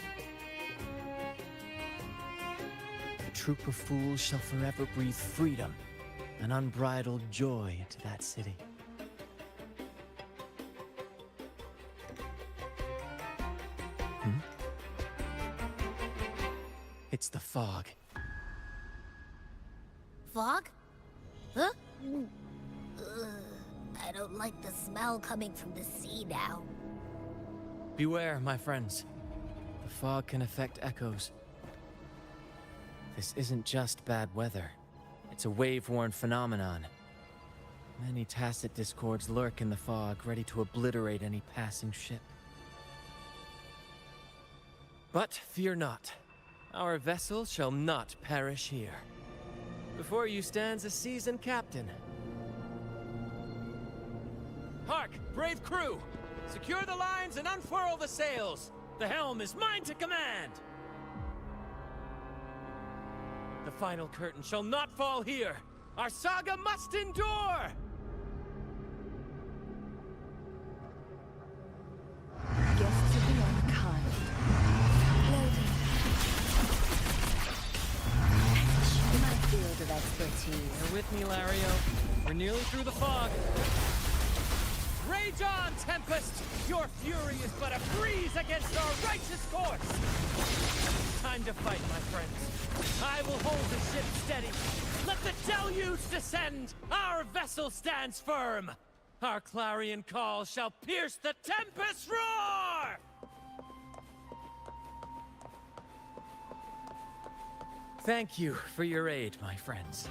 The troop of fools shall forever breathe freedom and unbridled joy into that city. It's the fog. Fog? Huh? I don't like the smell coming from the sea now. Beware, my friends. The fog can affect echoes. This isn't just bad weather. It's a wave-worn phenomenon. Many tacit discords lurk in the fog, ready to obliterate any passing ship. But fear not. Our vessel shall not perish here. Before you stands a seasoned captain. Hark, brave crew! Secure the lines and unfurl the sails! The helm is mine to command! The final curtain shall not fall here! Our saga must endure! Guests of the unkind. My field of expertise. You're with me, Lario. We're nearly through the fog. Rage on, Tempest! Your fury is but a breeze against our righteous course! Time to fight, my friends. I will hold the ship steady. Let the deluge descend! Our vessel stands firm! Our clarion call shall pierce the tempest roar! Thank you for your aid, my friends.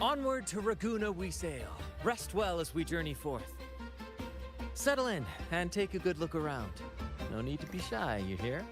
Onward to Raguna we sail. Rest well as we journey forth. Settle in and take a good look around. No need to be shy, you hear?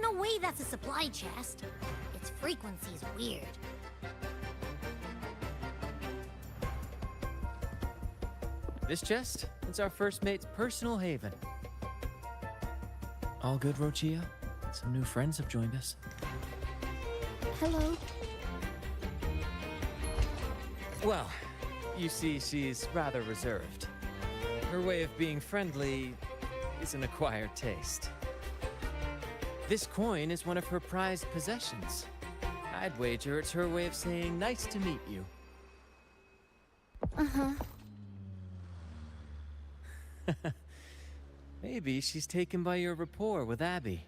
No way that's a supply chest. Its frequency is weird. This chest, it's our first mate's personal haven. All good, Rochia? Some new friends have joined us. Hello. Well, you see, she's rather reserved. Her way of being friendly is an acquired taste. This coin is one of her prized possessions. I'd wager it's her way of saying nice to meet you. Uh-huh. Maybe she's taken by your rapport with Abby.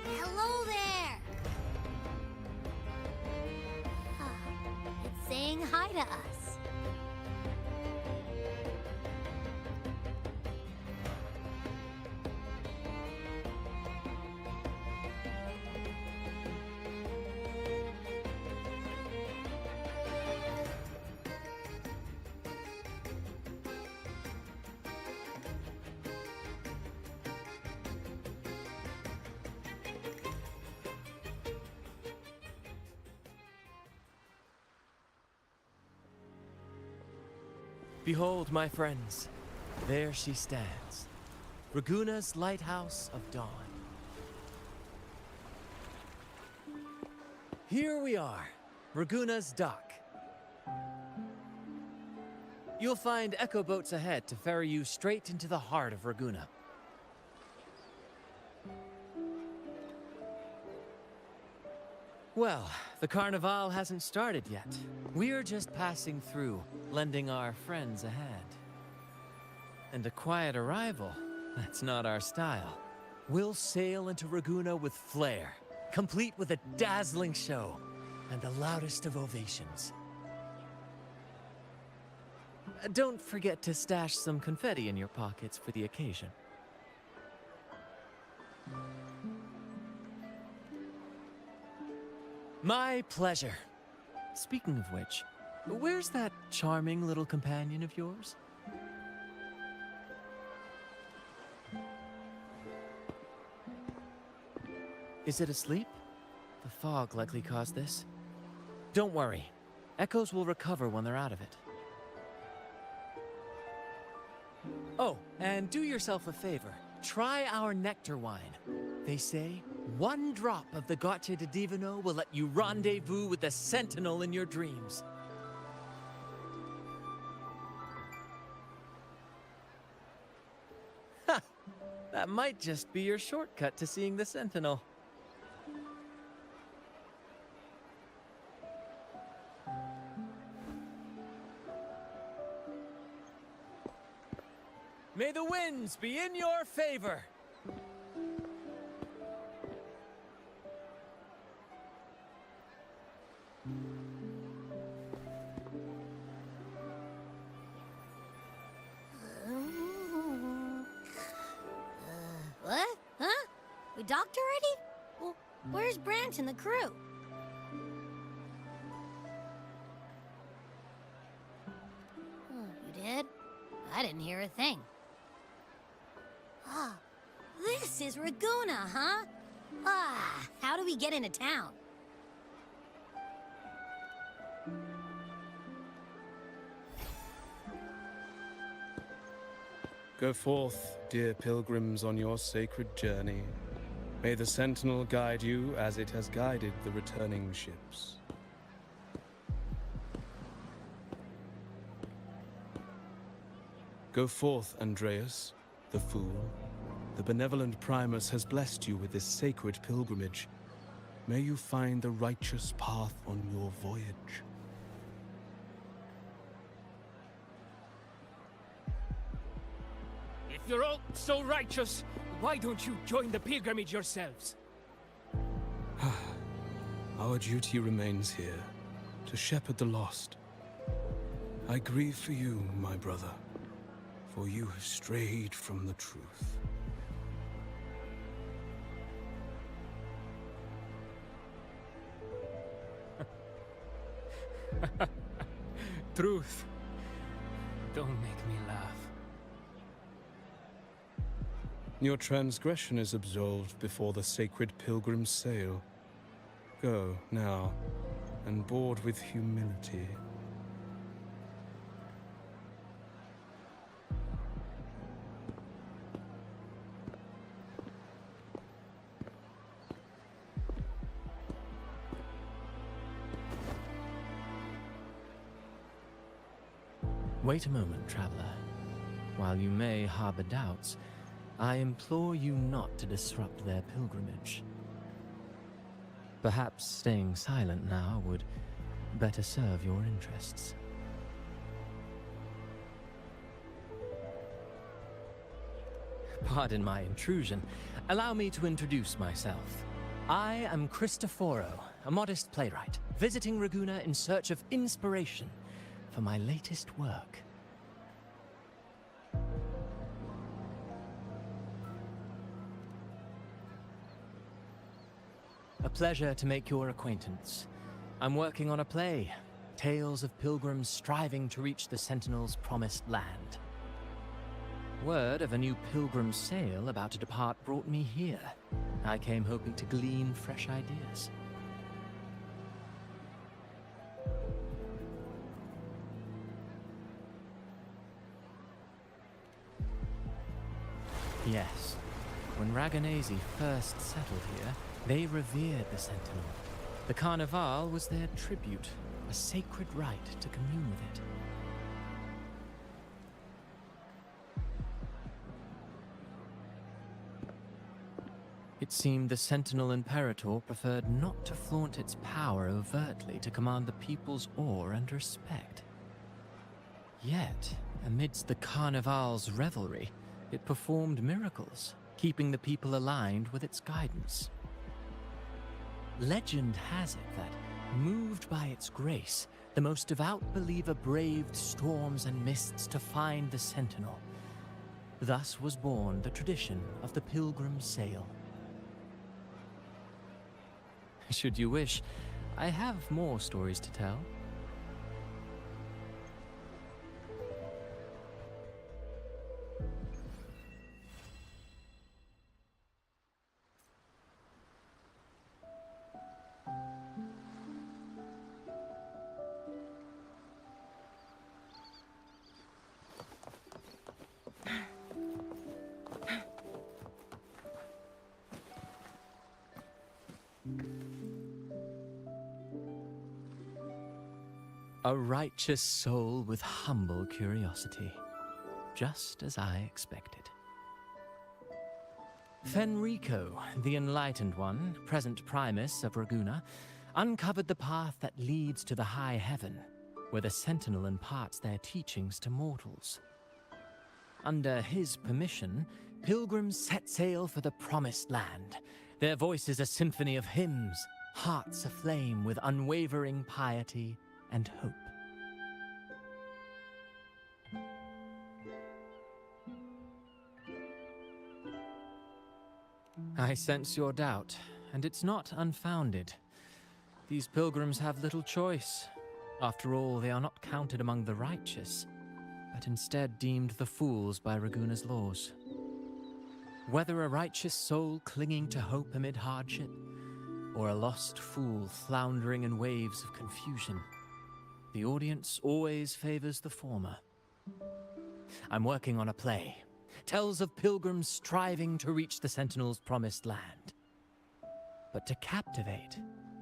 Hello there! It's saying hi to us. Behold, my friends, there she stands, Raguna's Lighthouse of Dawn. Here we are, Raguna's dock. You'll find echo boats ahead to ferry you straight into the heart of Raguna. Well, the Carnival hasn't started yet. We're just passing through, lending our friends a hand. And a quiet arrival, that's not our style. We'll sail into Raguna with flair, complete with a dazzling show and the loudest of ovations. Don't forget to stash some confetti in your pockets for the occasion. My pleasure. Speaking of which, where's that charming little companion of yours? Is it asleep? The fog likely caused this. Don't worry. Echoes will recover when they're out of it. Oh, and do yourself a favor. Try our nectar wine. They say, one drop of the Gacha de Divino will let you rendezvous with the Sentinel in your dreams. Ha! That might just be your shortcut to seeing the Sentinel. May the winds be in your favor! What? Huh? We docked already? Well, where's Branch and the crew? You did? I didn't hear a thing. Ah, this is Raguna, huh? Ah, how do we get into town? Go forth, dear pilgrims, on your sacred journey. May the Sentinel guide you as it has guided the returning ships. Go forth, Andreas, the fool. The benevolent Primus has blessed you with this sacred pilgrimage. May you find the righteous path on your voyage. If you're all so righteous, why don't you join the pilgrimage yourselves? Our duty remains here, to shepherd the lost. I grieve for you, my brother, for you have strayed from the truth. Truth. Don't make me laugh. Your transgression is absolved before the sacred pilgrim's sail. Go, now, and board with humility. Wait a moment, traveler. While you may harbor doubts, I implore you not to disrupt their pilgrimage. Perhaps staying silent now would better serve your interests. Pardon my intrusion. Allow me to introduce myself. I am Cristoforo, a modest playwright, visiting Ragunna in search of inspiration for my latest work. A pleasure to make your acquaintance. I'm working on a play, tales of pilgrims striving to reach the Sentinel's promised land. Word of a new pilgrim sail about to depart brought me here. I came hoping to glean fresh ideas. Yes, when Raganese first settled here, they revered the Sentinel. The Carnival was their tribute, a sacred right to commune with it. It seemed the Sentinel Imperator preferred not to flaunt its power overtly to command the people's awe and respect. Yet, amidst the Carnival's revelry, it performed miracles, keeping the people aligned with its guidance. Legend has it that, moved by its grace, the most devout believer braved storms and mists to find the Sentinel. Thus was born the tradition of the Pilgrim Sail. Should you wish, I have more stories to tell. A righteous soul with humble curiosity, just as I expected. Fenrico, the Enlightened One, present Primus of Ragunna, uncovered the path that leads to the high heaven, where the Sentinel imparts their teachings to mortals. Under his permission, pilgrims set sail for the Promised Land, their voices a symphony of hymns, hearts aflame with unwavering piety and hope. I sense your doubt, and it's not unfounded. These pilgrims have little choice. After all, they are not counted among the righteous, but instead deemed the fools by Ragunna's laws. Whether a righteous soul clinging to hope amid hardship, or a lost fool floundering in waves of confusion, the audience always favors the former. I'm working on a play. Tells of pilgrims striving to reach the Sentinel's promised land. But to captivate,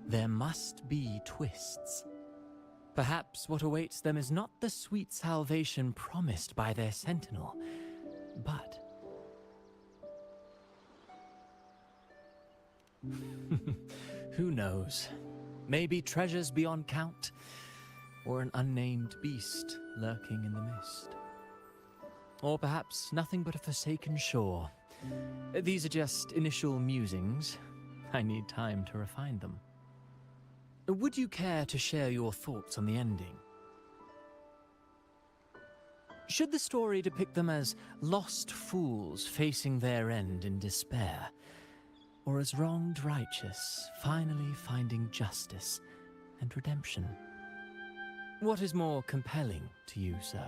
there must be twists. Perhaps what awaits them is not the sweet salvation promised by their Sentinel, but... who knows? Maybe treasures beyond count, or an unnamed beast lurking in the mist. Or perhaps nothing but a forsaken shore. These are just initial musings. I need time to refine them. Would you care to share your thoughts on the ending? Should the story depict them as lost fools facing their end in despair, or as wronged righteous finally finding justice and redemption? What is more compelling to you, sir?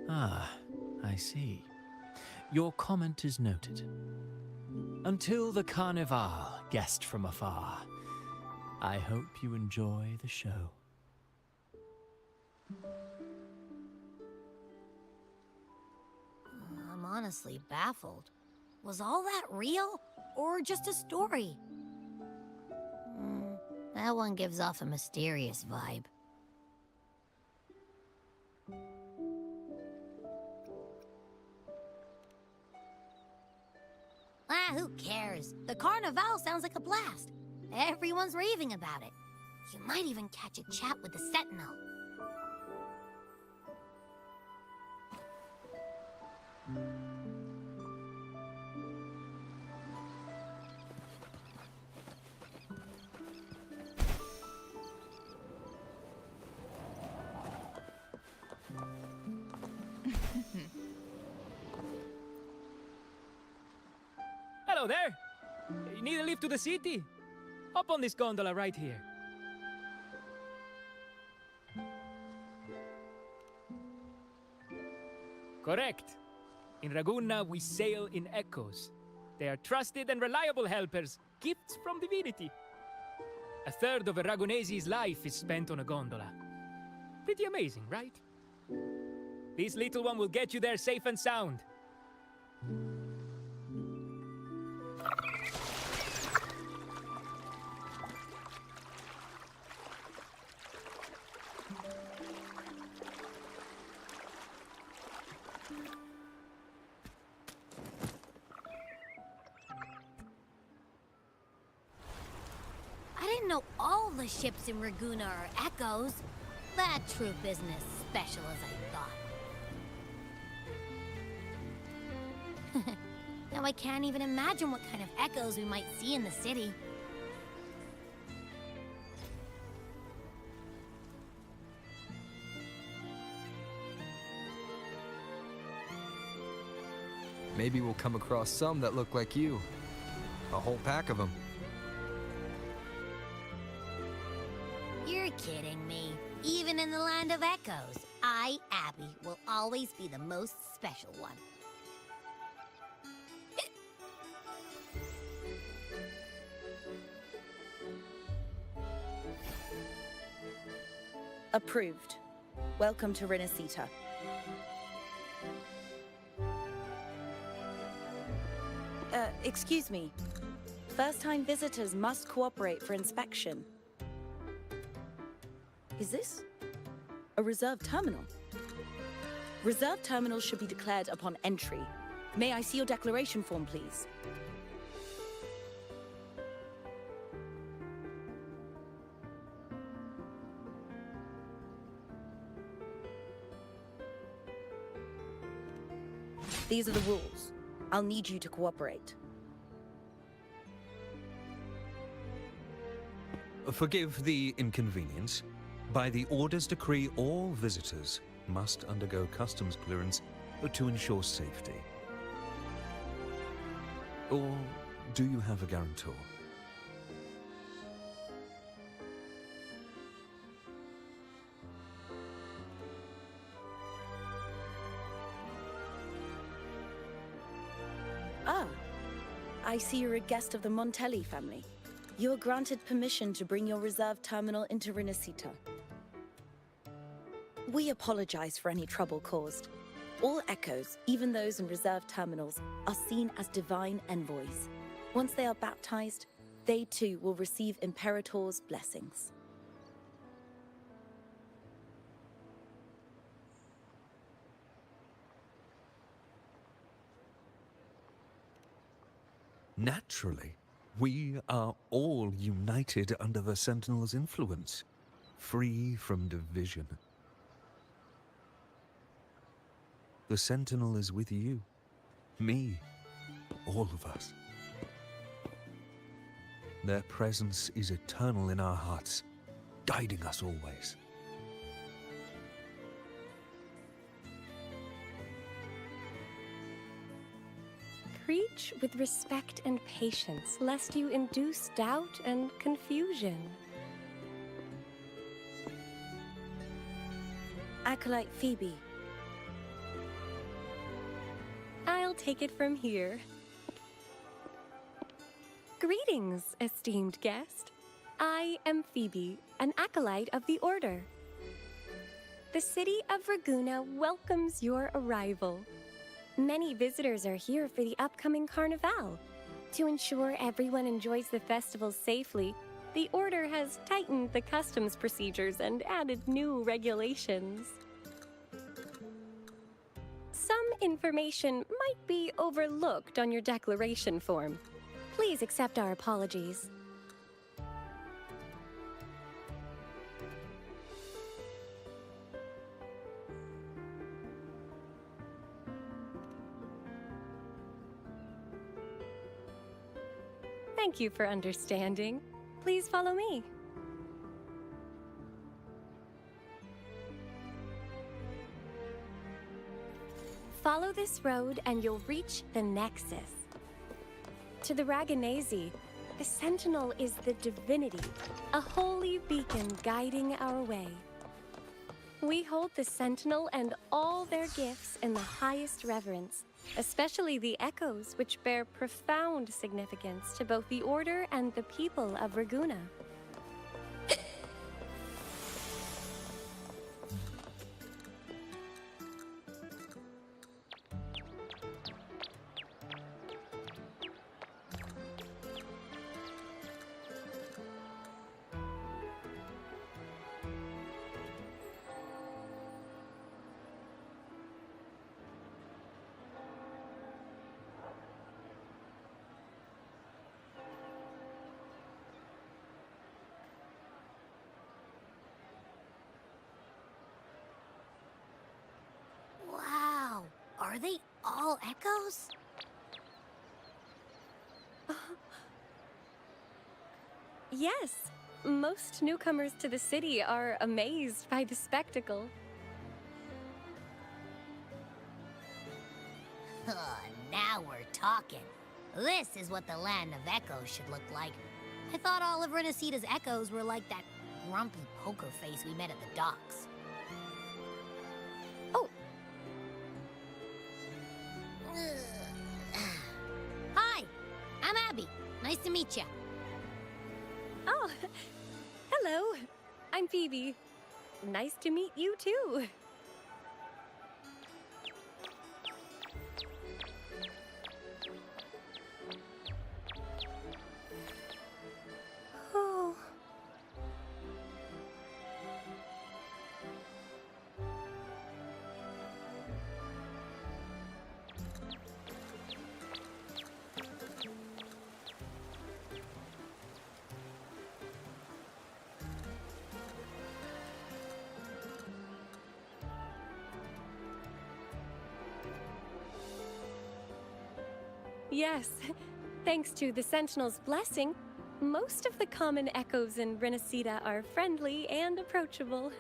Ah, I see. Your comment is noted. Until the Carnival, guest from afar, I hope you enjoy the show. I'm honestly baffled. Was all that real, or just a story? That one gives off a mysterious vibe. Who cares? The Carnival sounds like a blast. Everyone's raving about it. You might even catch a chat with the Sentinel. Hello there! You need a lift to the city? Hop on this gondola right here. Correct. In Ragunna, we sail in echoes. They are trusted and reliable helpers, gifts from divinity. A third of a Ragunese's life is spent on a gondola. Pretty amazing, right? This little one will get you there safe and sound. I didn't know all the ships in Ragunna are echoes. That troop isn't as special as I thought. Now I can't even imagine what kind of echoes we might see in the city. Maybe we'll come across some that look like you. A whole pack of them. You're kidding me. Even in the land of echoes, I, Abby, will always be the most special one. Approved. Welcome to Renacita. Excuse me. First-time visitors must cooperate for inspection. Is this a reserved terminal? Reserved terminals should be declared upon entry. May I see your declaration form, please? These are the rules. I'll need you to cooperate. Forgive the inconvenience. By the Order's decree, all visitors must undergo customs clearance to ensure safety. Or do you have a guarantor? Ah, I see you're a guest of the Montelli family. You are granted permission to bring your reserve terminal into Renacita. We apologize for any trouble caused. All echoes, even those in reserve terminals, are seen as divine envoys. Once they are baptized, they too will receive Imperator's blessings. Naturally. We are all united under the Sentinel's influence, free from division. The Sentinel is with you, me, all of us. Their presence is eternal in our hearts, guiding us always. Preach with respect and patience, lest you induce doubt and confusion. Acolyte Phoebe. I'll take it from here. Greetings, esteemed guest. I am Phoebe, an acolyte of the Order. The city of Raguna welcomes your arrival. Many visitors are here for the upcoming Carnival. To ensure everyone enjoys the festival safely, the Order has tightened the customs procedures and added new regulations. Some information might be overlooked on your declaration form. Please accept our apologies. Thank you for understanding. Please follow me. Follow this road and you'll reach the Nexus. To the Ragonese, the Sentinel is the divinity, a holy beacon guiding our way. We hold the Sentinel and all their gifts in the highest reverence, especially the echoes, which bear profound significance to both the Order and the people of Raguna. Wow, are they all echoes? Yes, most newcomers to the city are amazed by the spectacle. Now we're talking. This is what the land of echoes should look like. I thought all of Renacita's echoes were like that grumpy poker face we met at the docks. Oh! Hi, I'm Abby. Nice to meet you. Oh, hello. I'm Phoebe. Nice to meet you too. Oh. Yes, thanks to the Sentinel's blessing, most of the common echoes in Renacita are friendly and approachable.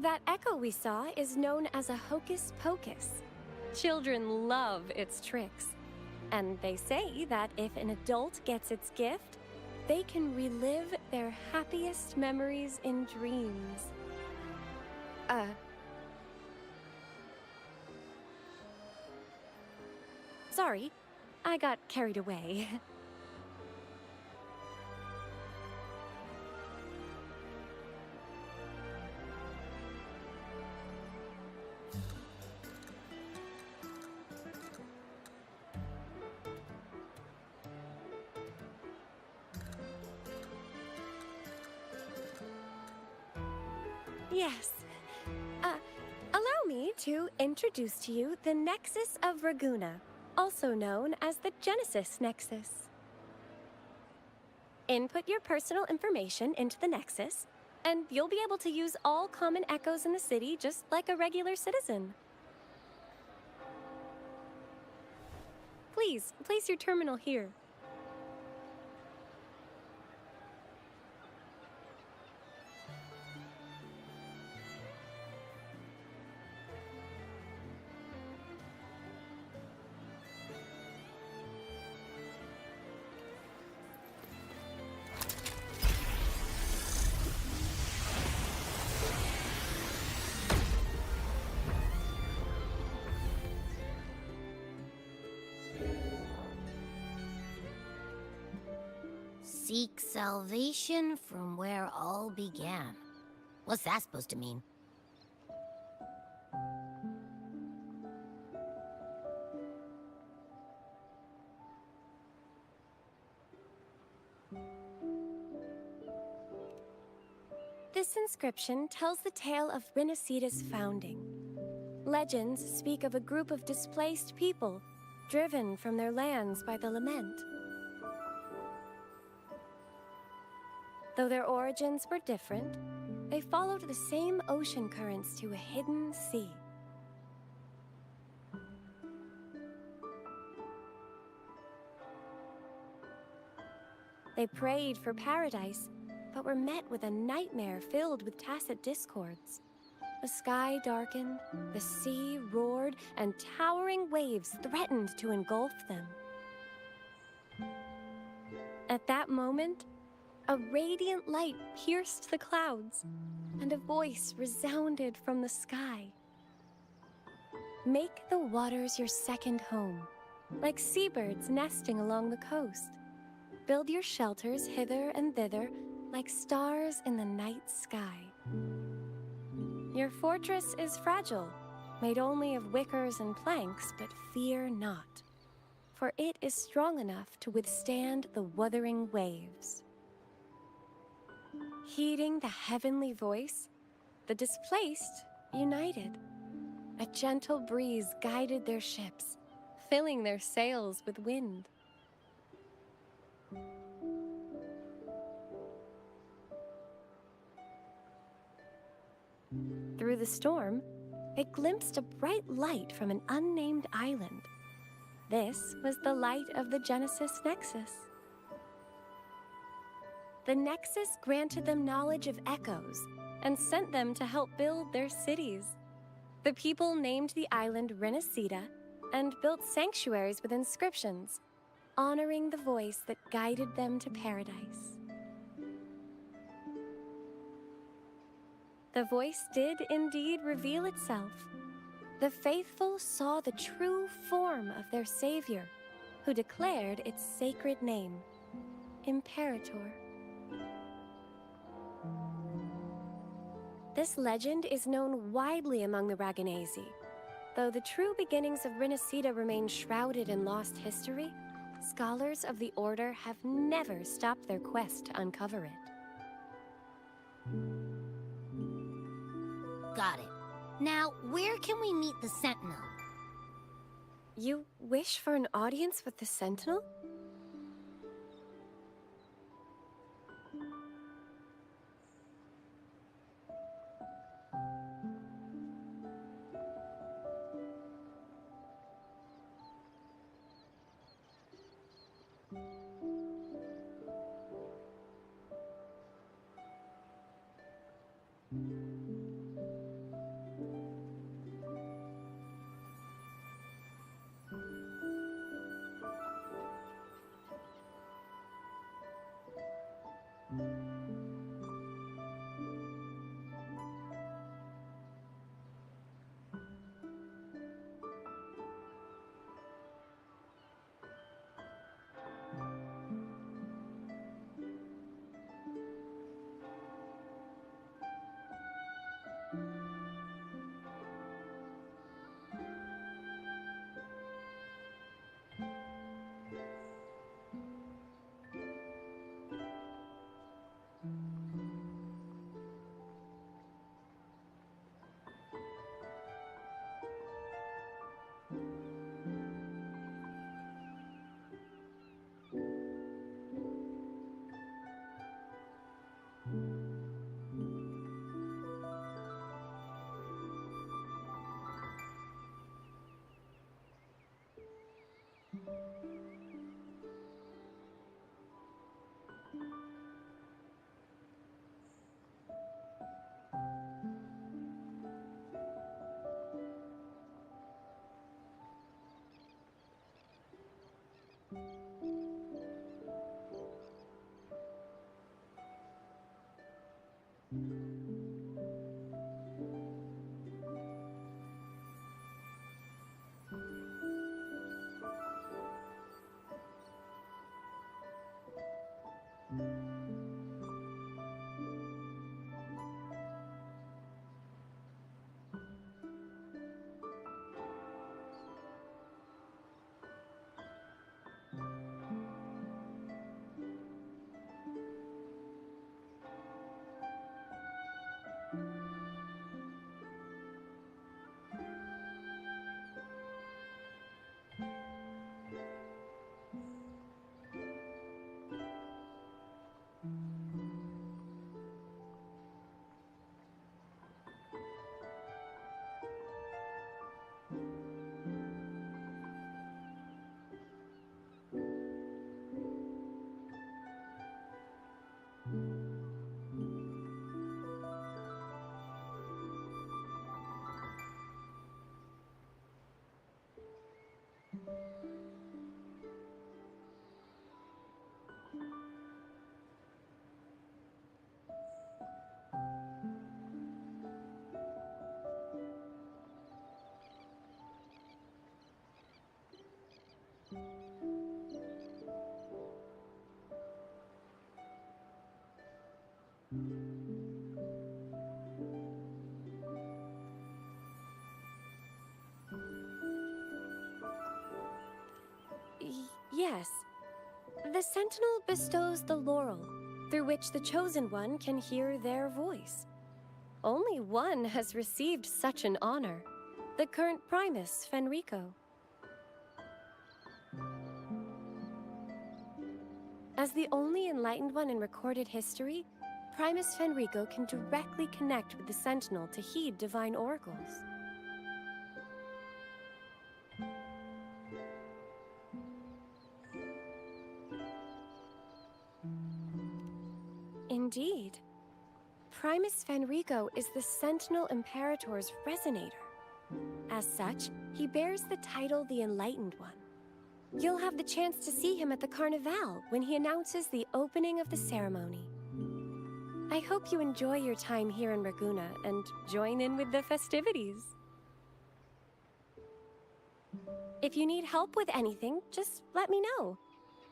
That echo we saw is known as a hocus pocus. Children love its tricks, and they say that if an adult gets its gift, they can relive their happiest memories in dreams. Sorry, I got carried away. Yes. Allow me to introduce to you the Nexus of Raguna, also known as the Genesis Nexus. Input your personal information into the Nexus, and you'll be able to use all common echoes in the city just like a regular citizen. Please, place your terminal here. Seek salvation from where all began. What's that supposed to mean? This inscription tells the tale of Rinascida's founding. Legends speak of a group of displaced people, driven from their lands by the lament. Though their origins were different, they followed the same ocean currents to a hidden sea. They prayed for paradise, but were met with a nightmare filled with tacit discords. The sky darkened, the sea roared, and towering waves threatened to engulf them. At that moment, a radiant light pierced the clouds, and a voice resounded from the sky. Make the waters your second home, like seabirds nesting along the coast. Build your shelters hither and thither, like stars in the night sky. Your fortress is fragile, made only of wickers and planks, but fear not, for it is strong enough to withstand the wuthering waves. Heeding the heavenly voice, the displaced united. A gentle breeze guided their ships, filling their sails with wind. Through the storm, it glimpsed a bright light from an unnamed island. This was the light of the Genesis Nexus. The Nexus granted them knowledge of echoes and sent them to help build their cities. The people named the island Rinascida and built sanctuaries with inscriptions, honoring the voice that guided them to paradise. The voice did indeed reveal itself. The faithful saw the true form of their savior, who declared its sacred name, Imperator. This legend is known widely among the Ragonesi. Though the true beginnings of Rinascida remain shrouded in lost history, scholars of the Order have never stopped their quest to uncover it. Got it. Now, where can we meet the Sentinel? You wish for an audience with the Sentinel? Yes. The Sentinel bestows the laurel, through which the Chosen One can hear their voice. Only one has received such an honor, the current Primus, Fenrico. As the only enlightened one in recorded history, Primus Fenrico can directly connect with the Sentinel to heed divine oracles. Indeed. Primus Fenrico is the Sentinel Imperator's resonator. As such, he bears the title the Enlightened One. You'll have the chance to see him at the Carnival when he announces the opening of the ceremony. I hope you enjoy your time here in Raguna and join in with the festivities. If you need help with anything, just let me know.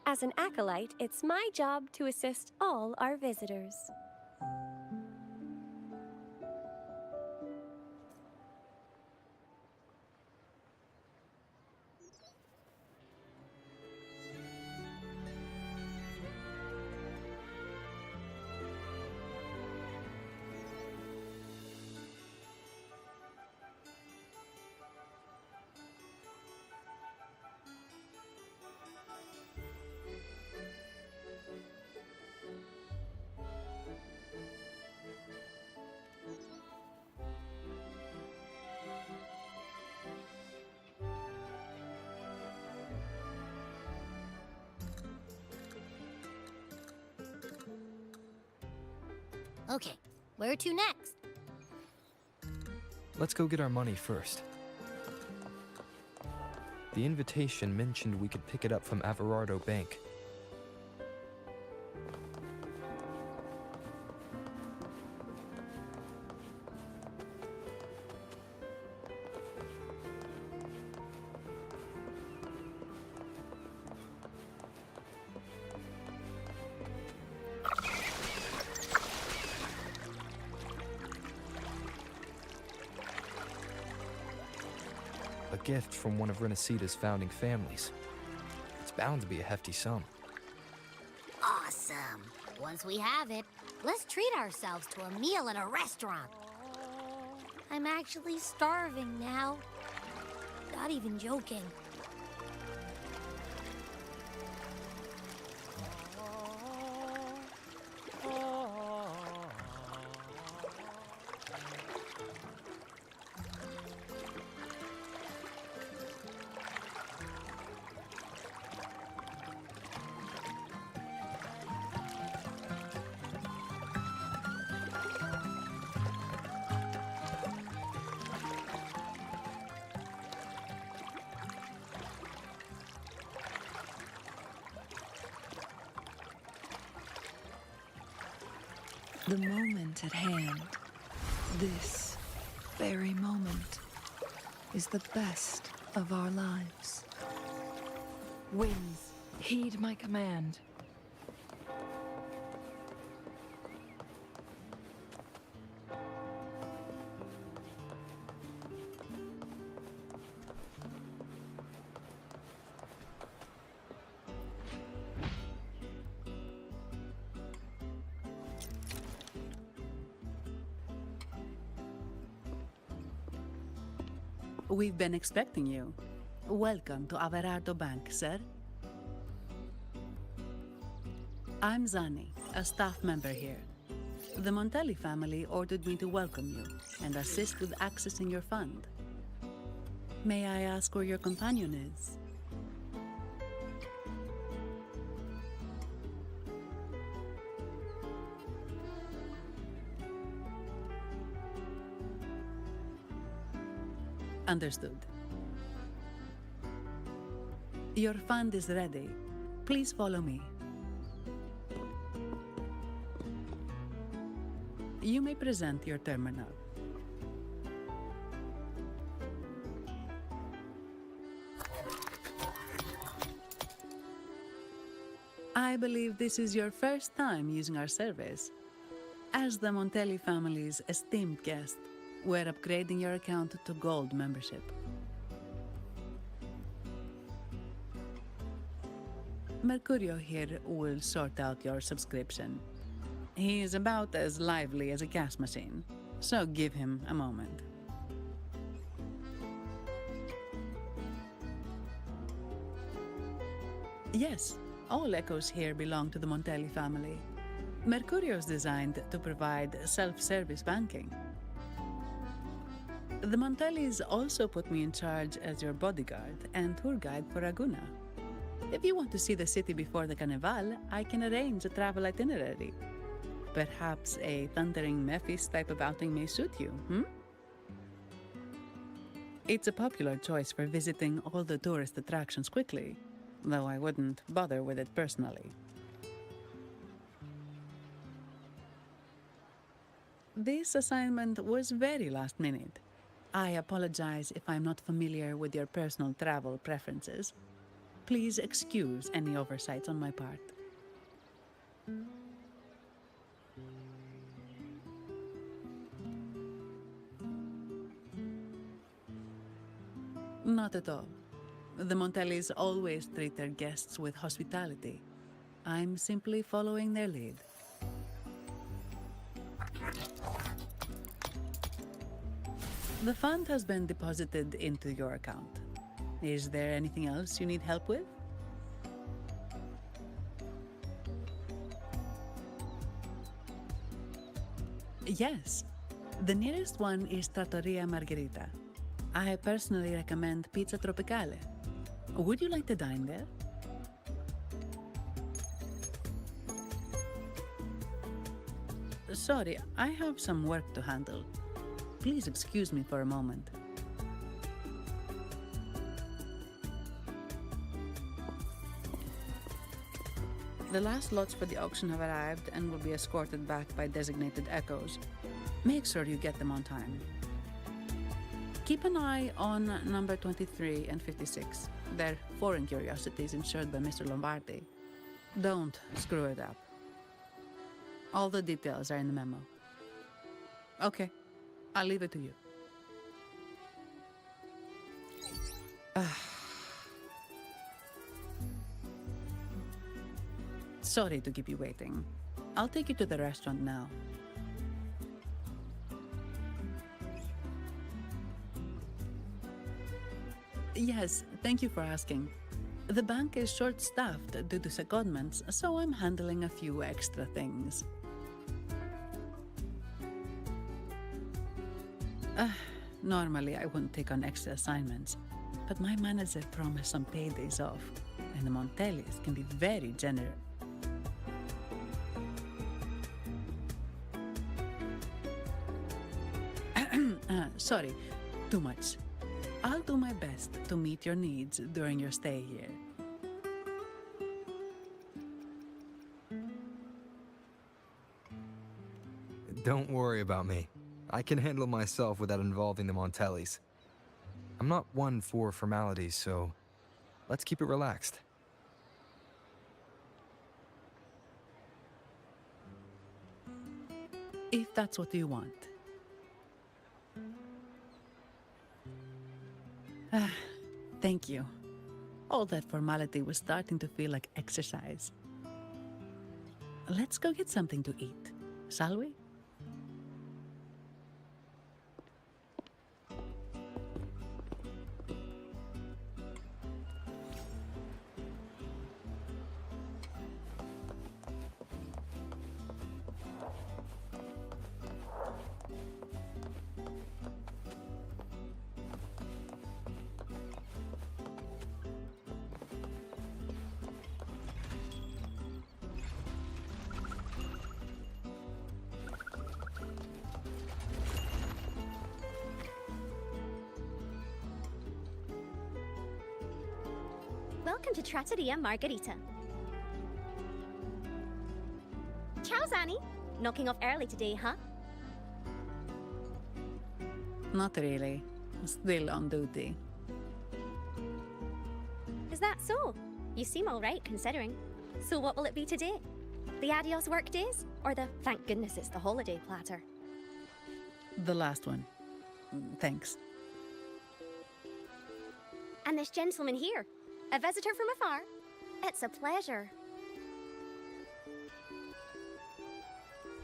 As an acolyte, it's my job to assist all our visitors. Okay, where to next? Let's go get our money first. The invitation mentioned we could pick it up from Averardo Bank. A gift from one of Renaceda's founding families. It's bound to be a hefty sum. Awesome. Once we have it, let's treat ourselves to a meal at a restaurant. I'm actually starving now. Not even joking. The moment at hand, this very moment, is the best of our lives. Winds, heed my command. We've been expecting you. Welcome to Averardo Bank, sir. I'm Zani, a staff member here. The Montelli family ordered me to welcome you and assist with accessing your fund. May I ask where your companion is? Understood. Your fund is ready. Please follow me. You may present your terminal. I believe this is your first time using our service. As the Montelli family's esteemed guest, we're upgrading your account to Gold membership. Mercurio here will sort out your subscription. He is about as lively as a cash machine, so give him a moment. Yes, all echoes here belong to the Montelli family. Mercurio is designed to provide self-service banking. The Montellis also put me in charge as your bodyguard and tour guide for Raguna. If you want to see the city before the Carnival, I can arrange a travel itinerary. Perhaps a thundering Memphis type of outing may suit you, It's a popular choice for visiting all the tourist attractions quickly, though I wouldn't bother with it personally. This assignment was very last minute. I apologize if I'm not familiar with your personal travel preferences. Please excuse any oversights on my part. Not at all. The Montellis always treat their guests with hospitality. I'm simply following their lead. The fund has been deposited into your account. Is there anything else you need help with? Yes. The nearest one is Trattoria Margherita. I personally recommend Pizza Tropicale. Would you like to dine there? Sorry, I have some work to handle. Please excuse me for a moment. The last lots for the auction have arrived and will be escorted back by designated echoes. Make sure you get them on time. Keep an eye on number 23 and 56. They're foreign curiosities insured by Mr. Lombardi. Don't screw it up. All the details are in the memo. Okay, I'll leave it to you. Sorry to keep you waiting. I'll take you to the restaurant now. Yes, thank you for asking. The bank is short-staffed due to secondments, so I'm handling a few extra things. Normally I wouldn't take on extra assignments, but my manager promised some paydays off, and the Montellis can be very generous. Sorry, too much. I'll do my best to meet your needs during your stay here. Don't worry about me. I can handle myself without involving the Montellis. I'm not one for formalities, so let's keep it relaxed. If that's what you want. Thank you. All that formality was starting to feel like exercise. Let's go get something to eat, shall we? Welcome to Trattoria Margherita. Ciao, Zanny. Knocking off early today, huh? Not really. Still on duty. Is that so? You seem all right, considering. So what will it be today? The adios work days? Or the thank goodness it's the holiday platter? The last one. Thanks. And this gentleman here, a visitor from afar? It's a pleasure.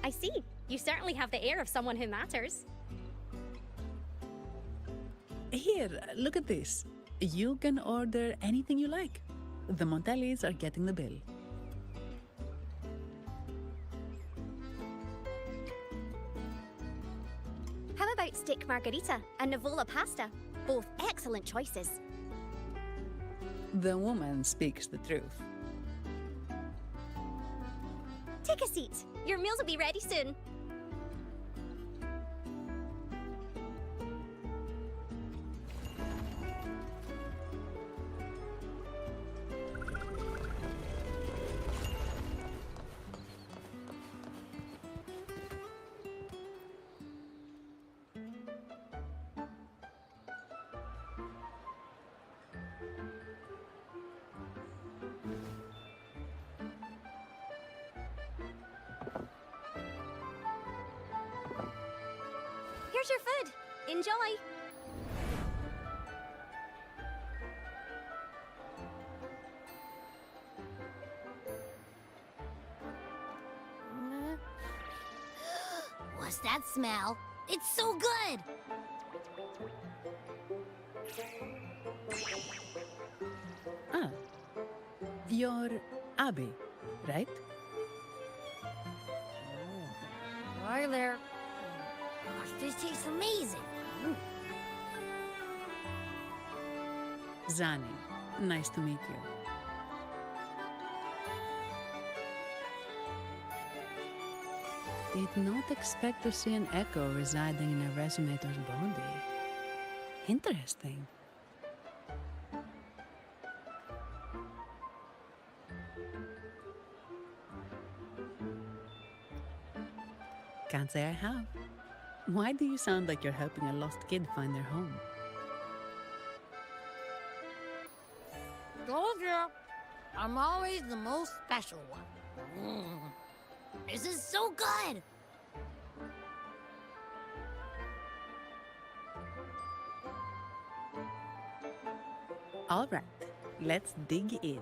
I see. You certainly have the air of someone who matters. Here, look at this. You can order anything you like. The Montellis are getting the bill. How about steak margarita and Nivola pasta? Both excellent choices. The woman speaks the truth. Take a seat. Your meals will be ready soon. Here's your food. Enjoy. What's that smell? It's so good! Ah. You're Abby, right? Hi there. Gosh, this tastes amazing. Zani, nice to meet you. Did not expect to see an echo residing in a resonator's body. Interesting. Can't say I have. Why do you sound like you're helping a lost kid find their home? Told you. I'm always the most special one. This is so good! All right, let's dig in.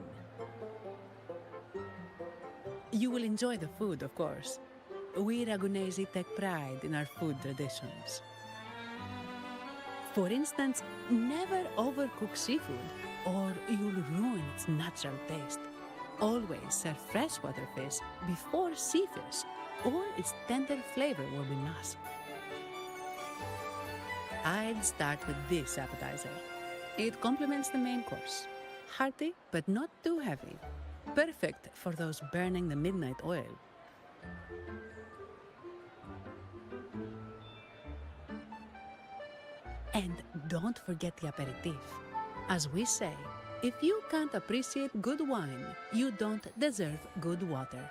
You will enjoy the food, of course. We Ragunesi take pride in our food traditions. For instance, never overcook seafood, or you'll ruin its natural taste. Always serve freshwater fish before sea fish, or its tender flavor will be lost. I'd start with this appetizer. It complements the main course. Hearty, but not too heavy. Perfect for those burning the midnight oil. And don't forget the aperitif. As we say, if you can't appreciate good wine, you don't deserve good water.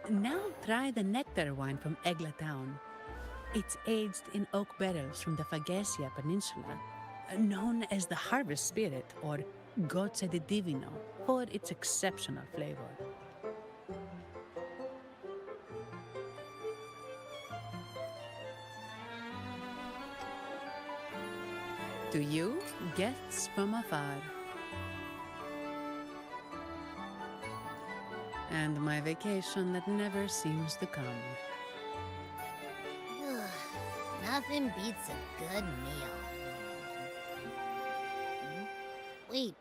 Now try the nectar wine from Egla Town. It's aged in oak barrels from the Fagacia Peninsula, known as the Harvest Spirit, or Gozza di Divino, for its exceptional flavor. To you, guests from afar. And my vacation that never seems to come. Nothing beats a good meal. Wait,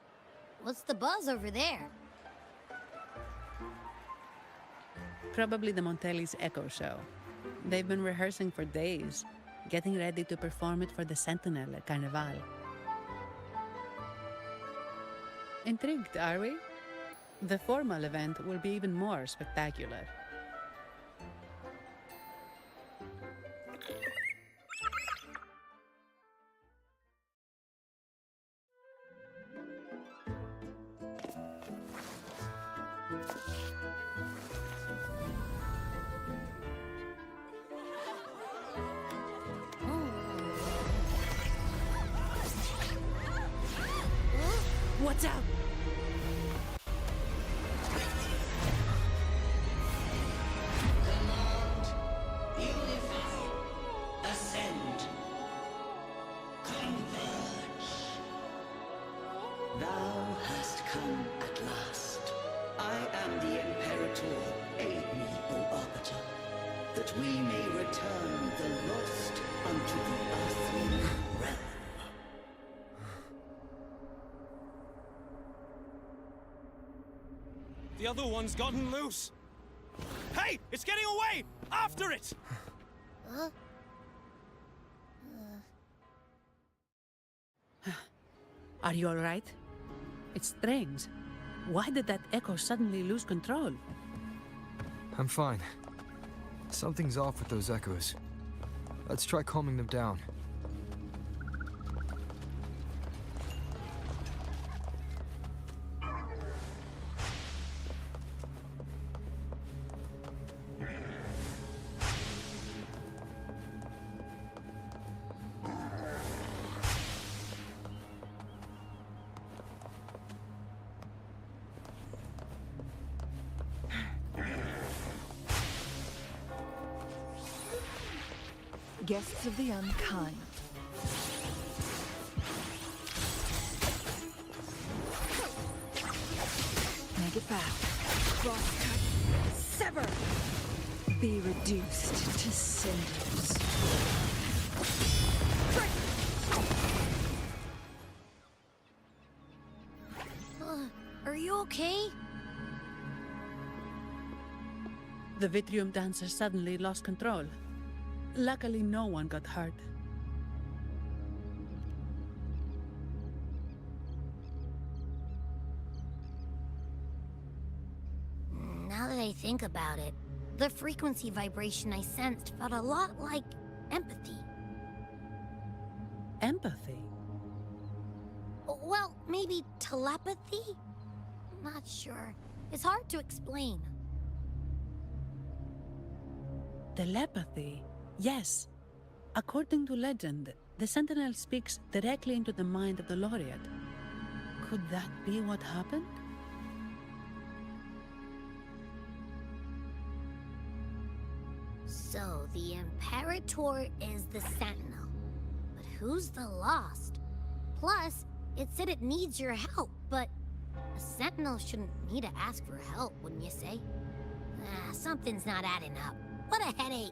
what's the buzz over there? Probably the Montelli's Echo Show. They've been rehearsing for days, getting ready to perform it for the Sentinel at Carnival. Intrigued, are we? The formal event will be even more spectacular. What's up? Thou hast come at last. I am the Imperator. Aid me, O Arbiter, that we may return the lost unto the earthly realm. The other one's gotten loose. Hey, it's getting away! After it! Huh? Are you all right? It's strange. Why did that echo suddenly lose control? I'm fine. Something's off with those echoes. Let's try calming them down. Guests of the unkind. Make it fast. Crosscut. Sever! Be reduced to cinders. Are you okay? The Vitrium dancer suddenly lost control. Luckily, no one got hurt. Now that I think about it, the frequency vibration I sensed felt a lot like empathy. Empathy? Well, maybe telepathy? Not sure. It's hard to explain. Telepathy? Yes. According to legend, the Sentinel speaks directly into the mind of the Laureate. Could that be what happened? So, the Imperator is the Sentinel. But who's the Lost? Plus, it said it needs your help, but a Sentinel shouldn't need to ask for help, wouldn't you say? Something's not adding up. What a headache!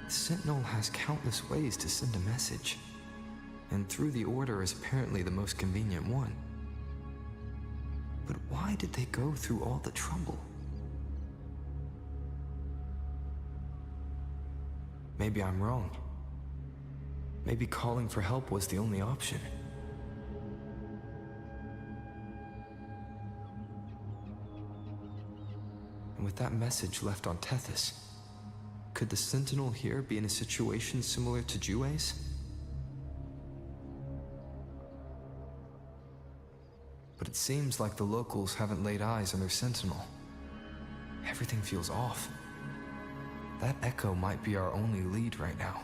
The Sentinel has countless ways to send a message, and through the Order is apparently the most convenient one. But why did they go through all the trouble? Maybe I'm wrong. Maybe calling for help was the only option. And with that message left on Tethys, could the Sentinel here be in a situation similar to Jue's? But it seems like the locals haven't laid eyes on their Sentinel. Everything feels off. That echo might be our only lead right now.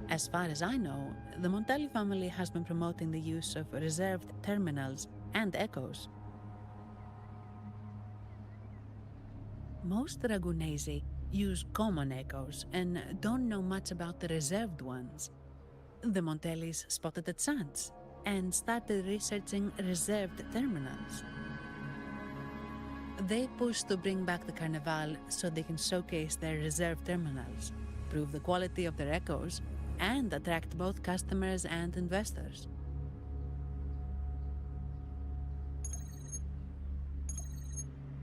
As far as I know, the Montelli family has been promoting the use of reserved terminals and echoes. Most Ragunesi use common echoes and don't know much about the reserved ones. The Montellis spotted a chance and started researching reserved terminals. They pushed to bring back the Carnival so they can showcase their reserved terminals, prove the quality of their echoes, and attract both customers and investors.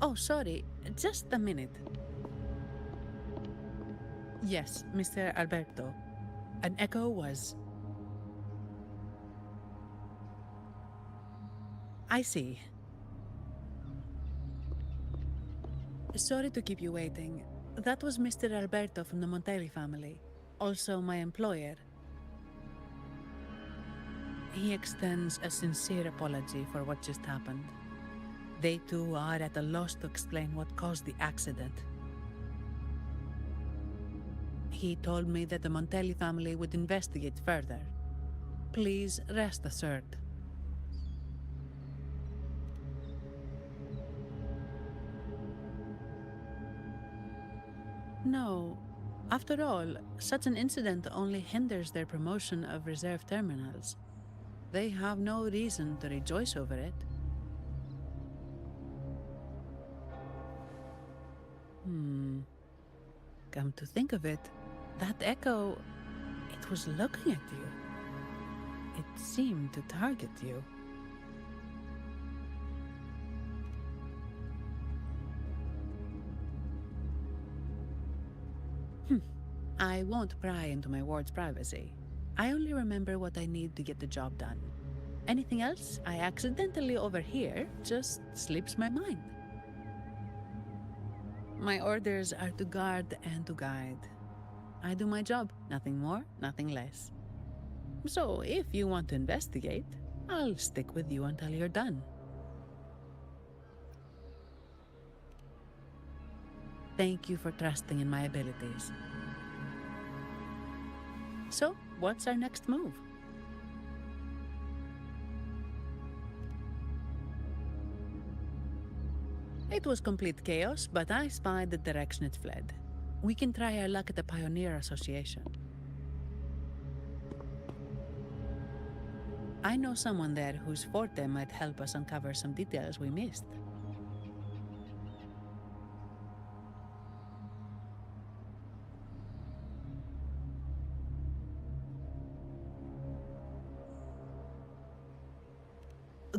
Oh, sorry, just a minute. Yes, Mr. Alberto. An echo was... I see. Sorry to keep you waiting. That was Mr. Alberto from the Montelli family. Also my employer. He extends a sincere apology for what just happened. They too are at a loss to explain what caused the accident. He told me that the Montelli family would investigate further. Please rest assured. No. After all, such an incident only hinders their promotion of reserve terminals. They have no reason to rejoice over it. Come to think of it, that echo, it was looking at you. It seemed to target you. I won't pry into my ward's privacy. I only remember what I need to get the job done. Anything else I accidentally overhear just slips my mind. My orders are to guard and to guide. I do my job, nothing more, nothing less. So if you want to investigate, I'll stick with you until you're done. Thank you for trusting in my abilities. So, what's our next move? It was complete chaos, but I spied the direction it fled. We can try our luck at the Pioneer Association. I know someone there whose forte might help us uncover some details we missed.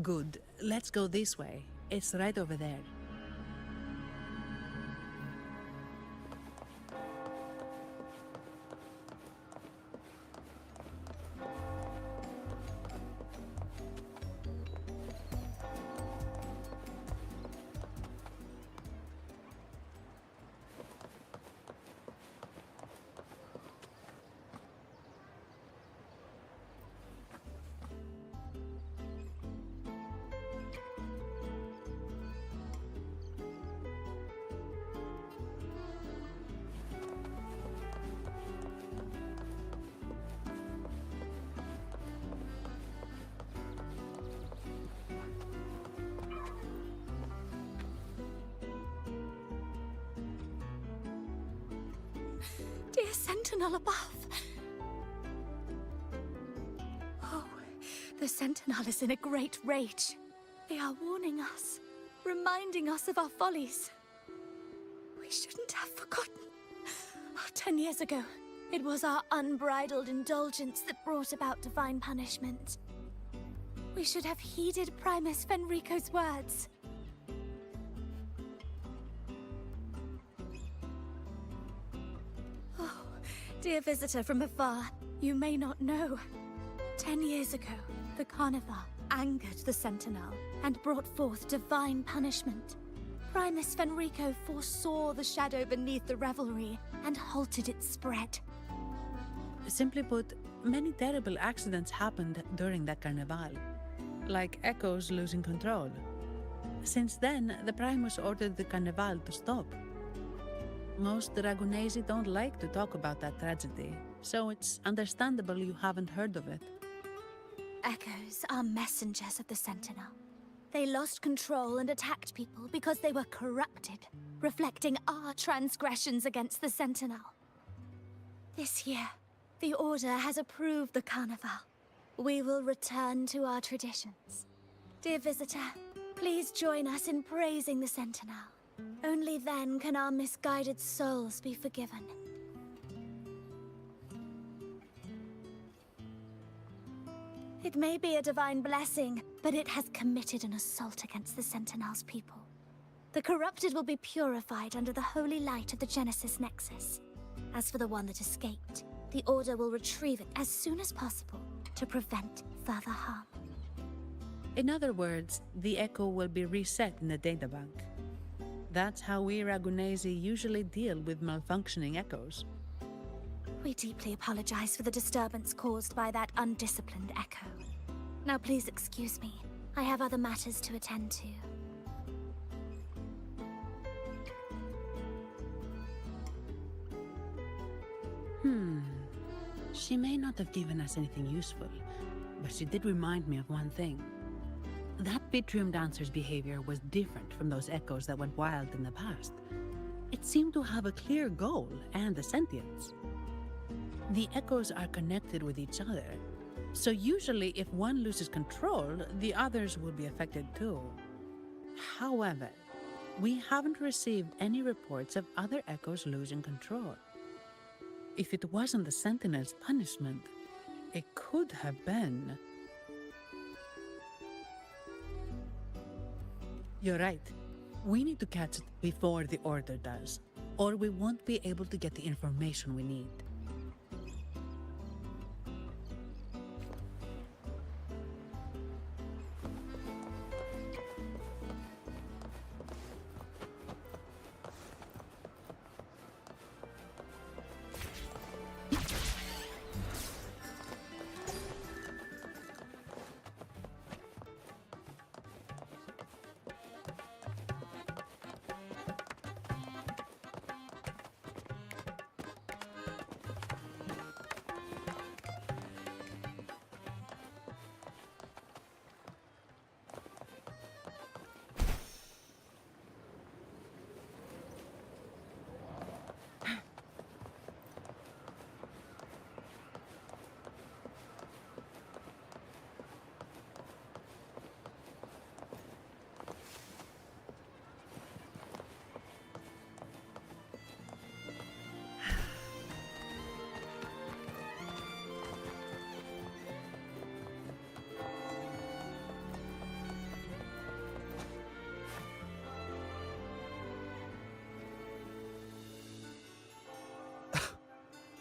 Good. Let's go this way. It's right over there. Dear Sentinel above. Oh, the Sentinel is in a great rage. They are warning us, reminding us of our follies. We shouldn't have forgotten. 10 years ago, it was our unbridled indulgence that brought about divine punishment. We should have heeded Primus Fenrico's words. Dear visitor from afar, you may not know. 10 years ago, the Carnival angered the Sentinel and brought forth divine punishment. Primus Fenrico foresaw the shadow beneath the revelry and halted its spread. Simply put, many terrible accidents happened during that Carnival, like Echoes losing control. Since then, the Primus ordered the Carnival to stop. Most Dragonesi don't like to talk about that tragedy, so it's understandable you haven't heard of it. Echoes are messengers of the Sentinel. They lost control and attacked people because they were corrupted, reflecting our transgressions against the Sentinel. This year, the Order has approved the Carnival. We will return to our traditions. Dear visitor, please join us in praising the Sentinel. Only then can our misguided souls be forgiven. It may be a divine blessing, but it has committed an assault against the Sentinel's people. The corrupted will be purified under the holy light of the Genesis Nexus. As for the one that escaped, the Order will retrieve it as soon as possible to prevent further harm. In other words, the Echo will be reset in the databank. That's how we Ragunesi usually deal with malfunctioning Echoes. We deeply apologize for the disturbance caused by that undisciplined Echo. Now please excuse me. I have other matters to attend to. She may not have given us anything useful, but she did remind me of one thing. That Vitrium dancer's behavior was different from those Echoes that went wild in the past. It seemed to have a clear goal and a sentience. The Echoes are connected with each other, so usually if one loses control, the others will be affected too. However, we haven't received any reports of other Echoes losing control. If it wasn't the Sentinel's punishment, it could have been... You're right. We need to catch it before the Order does, or we won't be able to get the information we need.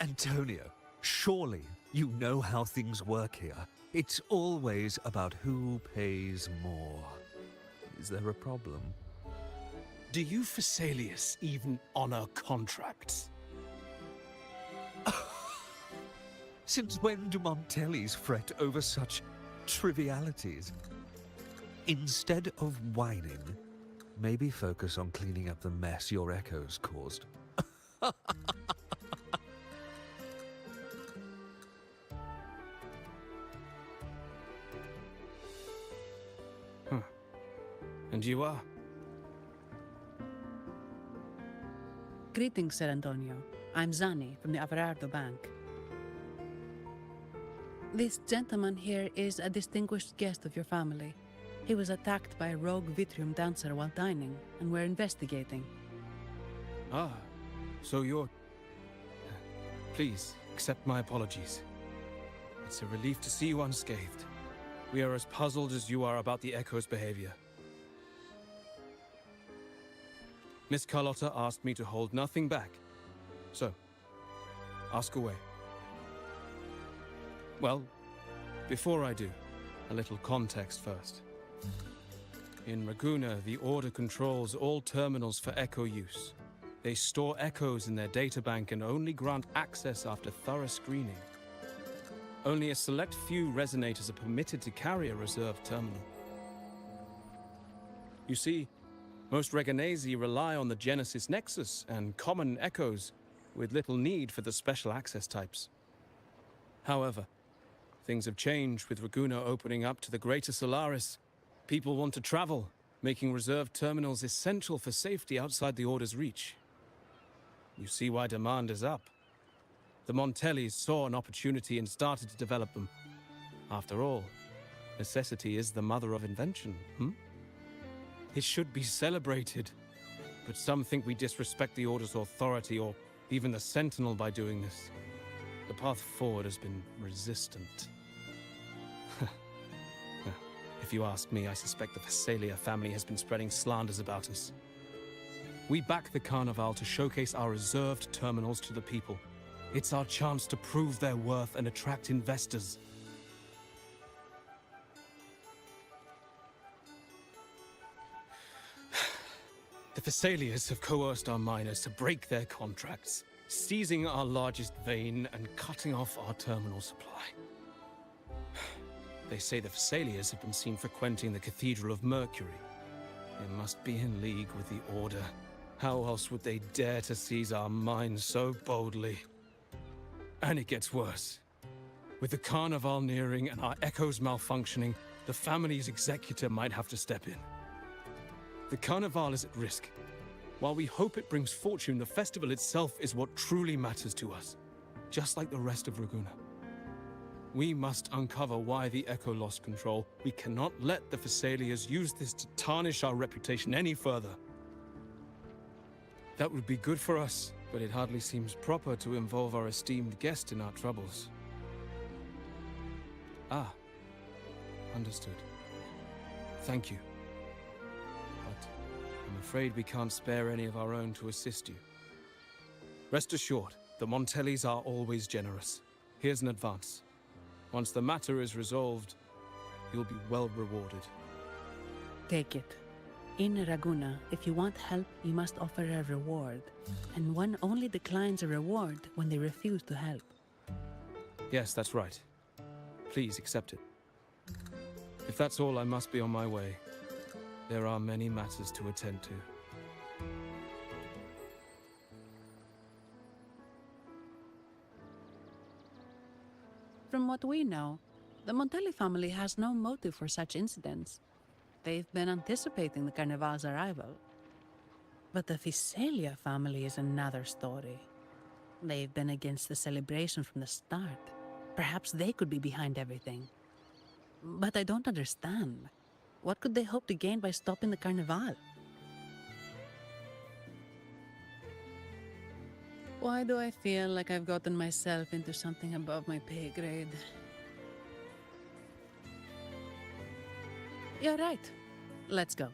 Antonio, surely you know how things work here. It's always about who pays more. Is there a problem? Do you Phasaelius even honor contracts? Since when do Montellis fret over such trivialities? Instead of whining, maybe focus on cleaning up the mess your Echoes caused. And you are? Greetings, Sir Antonio. I'm Zani from the Averardo Bank. This gentleman here is a distinguished guest of your family. He was attacked by a rogue Vitrium dancer while dining, and we're investigating. Ah, so you're... Please, accept my apologies. It's a relief to see you unscathed. We are as puzzled as you are about the Echo's behavior. Miss Carlotta asked me to hold nothing back. So, Ask away. Well, before I do, a little context first. In Raguna, the Order controls all terminals for Echo use. They store echoes in their databank and only grant access after thorough screening. Only a select few resonators are permitted to carry a reserved terminal. You see, most Reganesi rely on the Genesis Nexus and common echoes, with little need for the special access types. However, things have changed with Raguna opening up to the greater Solaris. People want to travel, making reserved terminals essential for safety outside the Order's reach. You see why demand is up. The Montellis saw an opportunity and started to develop them. After all, necessity is the mother of invention, It should be celebrated, but some think we disrespect the Order's authority or even the Sentinel by doing this. The path forward has been resistant. If you ask me, I suspect the Phasalia family has been spreading slanders about us. We back the Carnival to showcase our reserved terminals to the people. It's our chance to prove their worth and attract investors. The Phasalias have coerced our miners to break their contracts, seizing our largest vein and cutting off our terminal supply. They say the Phasalias have been seen frequenting the Cathedral of Mercury. They must be in league with the Order. How else would they dare to seize our mines so boldly? And it gets worse. With the Carnival nearing and our echoes malfunctioning, the family's executor might have to step in. The Carnival is at risk. While we hope it brings fortune, the festival itself is what truly matters to us, just like the rest of Raguna. We must uncover why the Echo lost control. We cannot let the Phasalias use this to tarnish our reputation any further. That would be good for us, but it hardly seems proper to involve our esteemed guest in our troubles. Ah, understood. Thank you. But I'm afraid we can't spare any of our own to assist you. Rest assured, the Montellis are always generous. Here's an advance. Once the matter is resolved, you'll be well rewarded. Take it. In Raguna, if you want help, you must offer a reward. And one only declines a reward when they refuse to help. Yes, that's right. Please accept it. If that's all, I must be on my way. There are many matters to attend to. From what we know, the Montelli family has no motive for such incidents. They've been anticipating the Carnival's arrival. But the Phasalia family is another story. They've been against the celebration from the start. Perhaps they could be behind everything. But I don't understand. What could they hope to gain by stopping the Carnival? Why do I feel like I've gotten myself into something above my pay grade? You're right. Let's go.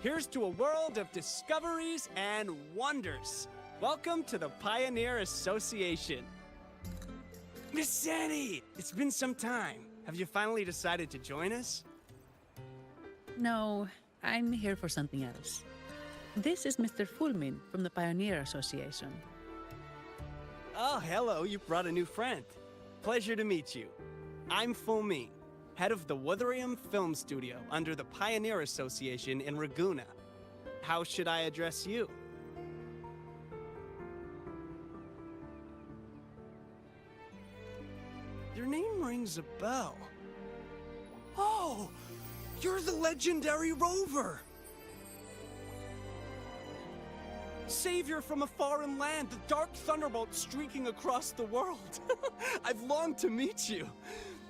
Here's to a world of discoveries and wonders. Welcome to the Pioneer Association. Miss Zanny, it's been some time. Have you finally decided to join us? No, I'm here for something else. This is Mr. Fulmin from the Pioneer Association. Oh, hello, you brought a new friend. Pleasure to meet you. I'm Fulmin, head of the Wuthering Film Studio under the Pioneer Association in Raguna. How should I address you? Your name rings a bell. Oh, you're the legendary Rover! Savior from a foreign land, the dark thunderbolt streaking across the world. I've longed to meet you.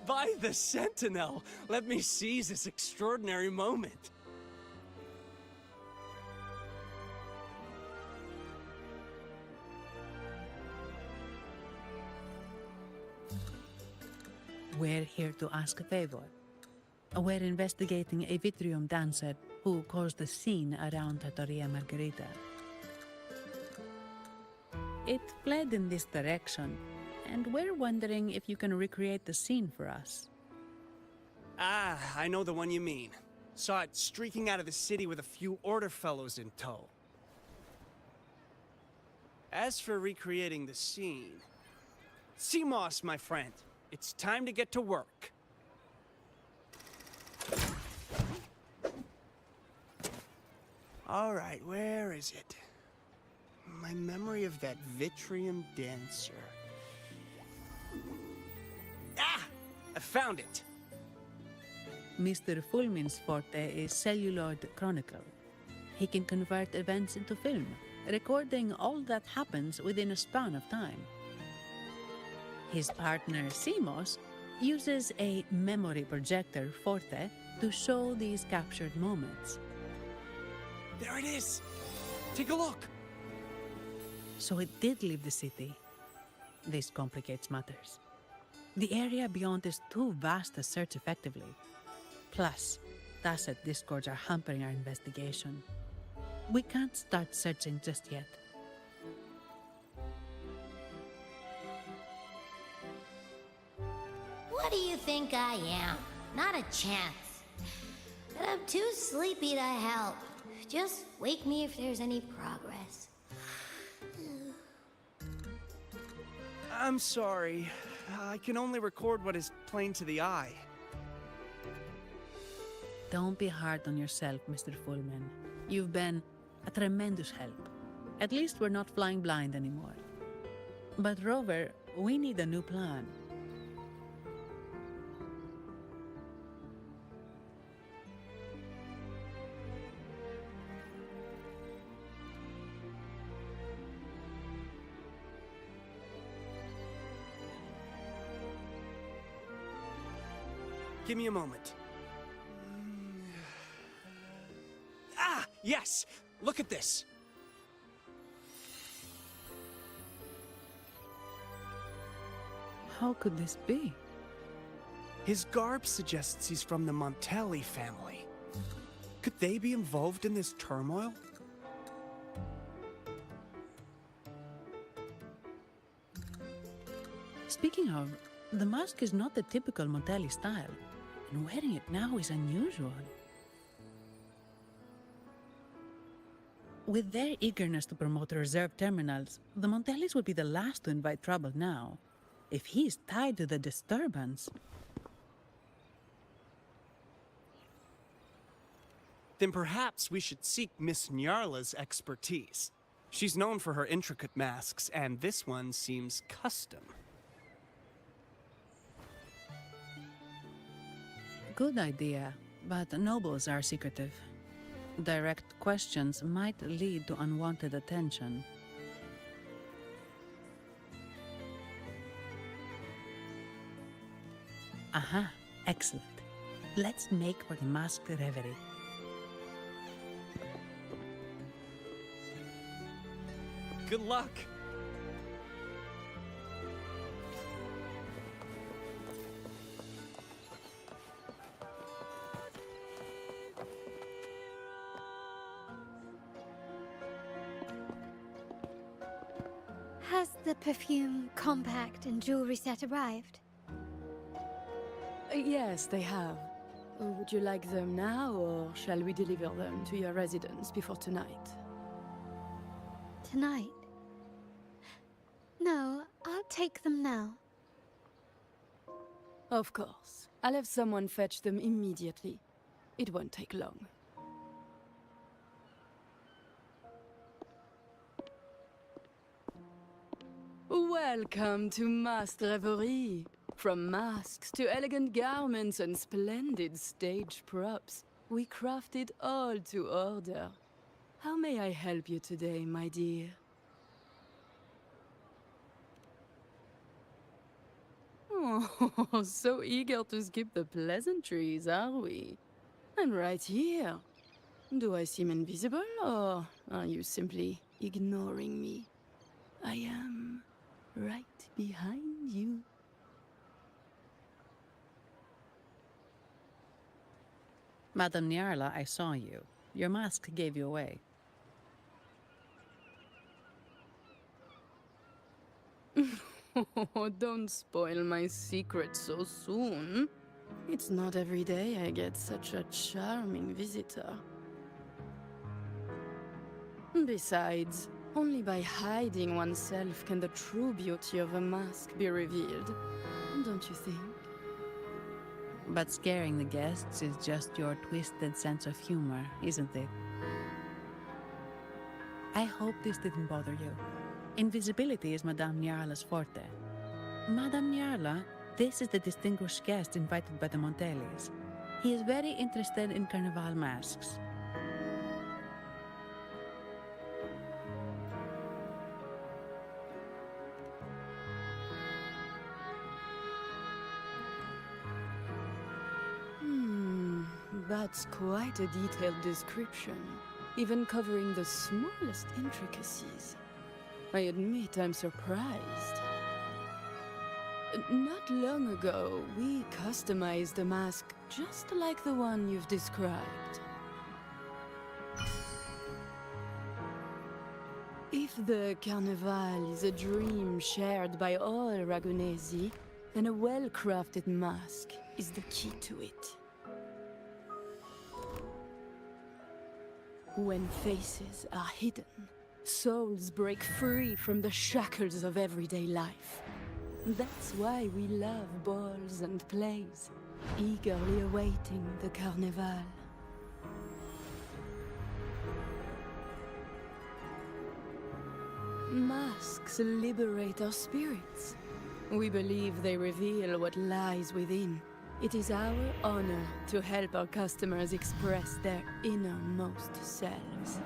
By the Sentinel, let me seize this extraordinary moment. We're here to ask a favor. We're investigating a Vitrium dancer who caused a scene around Trattoria Margherita. It fled in this direction, and we're wondering if you can recreate the scene for us. Ah, I know the one you mean. Saw it streaking out of the city with a few order fellows in tow. As for recreating the scene... CMOS, my friend. It's time to get to work. All right, where is it? My memory of that Vitrium dancer. Ah! I found it! Mr. Fulmin's forte is celluloid chronicle. He can convert events into film, recording all that happens within a span of time. His partner, CMOS, uses a memory projector, Forte, to show these captured moments. There it is! Take a look! So it did leave the city. This complicates matters. The area beyond is too vast to search effectively. Plus, tacit discords are hampering our investigation. We can't start searching just yet. What do you think I am? Not a chance. But I'm too sleepy to help. Just wake me if there's any progress. I'm sorry. I can only record what is plain to the eye. Don't be hard on yourself, Mr. Fullman. You've been a tremendous help. At least we're not flying blind anymore. But Rover, we need a new plan. Give me a moment. Ah, yes! Look at this! How could this be? His garb suggests he's from the Montelli family. Could they be involved in this turmoil? Speaking of, the mask is not the typical Montelli style, and wearing it now is unusual. With their eagerness to promote reserve terminals, the Montellis would be the last to invite trouble now. If he's tied to the disturbance... Then perhaps we should seek Miss Nyarla's expertise. She's known for her intricate masks, and this one seems custom. Good idea, but nobles are secretive. Direct questions might lead to unwanted attention. Aha, excellent. Let's make for the masked reverie. Good luck! Has the perfume, compact, and jewelry set arrived? Yes, they have. Would you like them now, or shall we deliver them to your residence before tonight? Tonight? No, I'll take them now. Of course. I'll have someone fetch them immediately. It won't take long. Welcome to Masked Reverie. From masks to elegant garments and splendid stage props, we craft it all to order. How may I help you today, my dear? Oh, so eager to skip the pleasantries, are we? I'm right here. Do I seem invisible, or are you simply ignoring me? I am right behind you. Madame Nyarla, I saw you. Your mask gave you away. Oh, don't spoil my secret so soon. It's not every day I get such a charming visitor. Besides, only by hiding oneself can the true beauty of a mask be revealed. Don't you think? But scaring the guests is just your twisted sense of humor, isn't it? I hope this didn't bother you. Invisibility is Madame Nyarla's forte. Madame Nyarla, this is the distinguished guest invited by the Montelis. He is very interested in carnival masks. That's quite a detailed description, even covering the smallest intricacies. I admit I'm surprised. Not long ago, we customized a mask just like the one you've described. If the Carnival is a dream shared by all Ragonesi, then a well-crafted mask is the key to it. When faces are hidden, souls break free from the shackles of everyday life. That's why we love balls and plays, eagerly awaiting the Carnival. Masks liberate our spirits. We believe they reveal what lies within. It is our honor to help our customers express their innermost selves.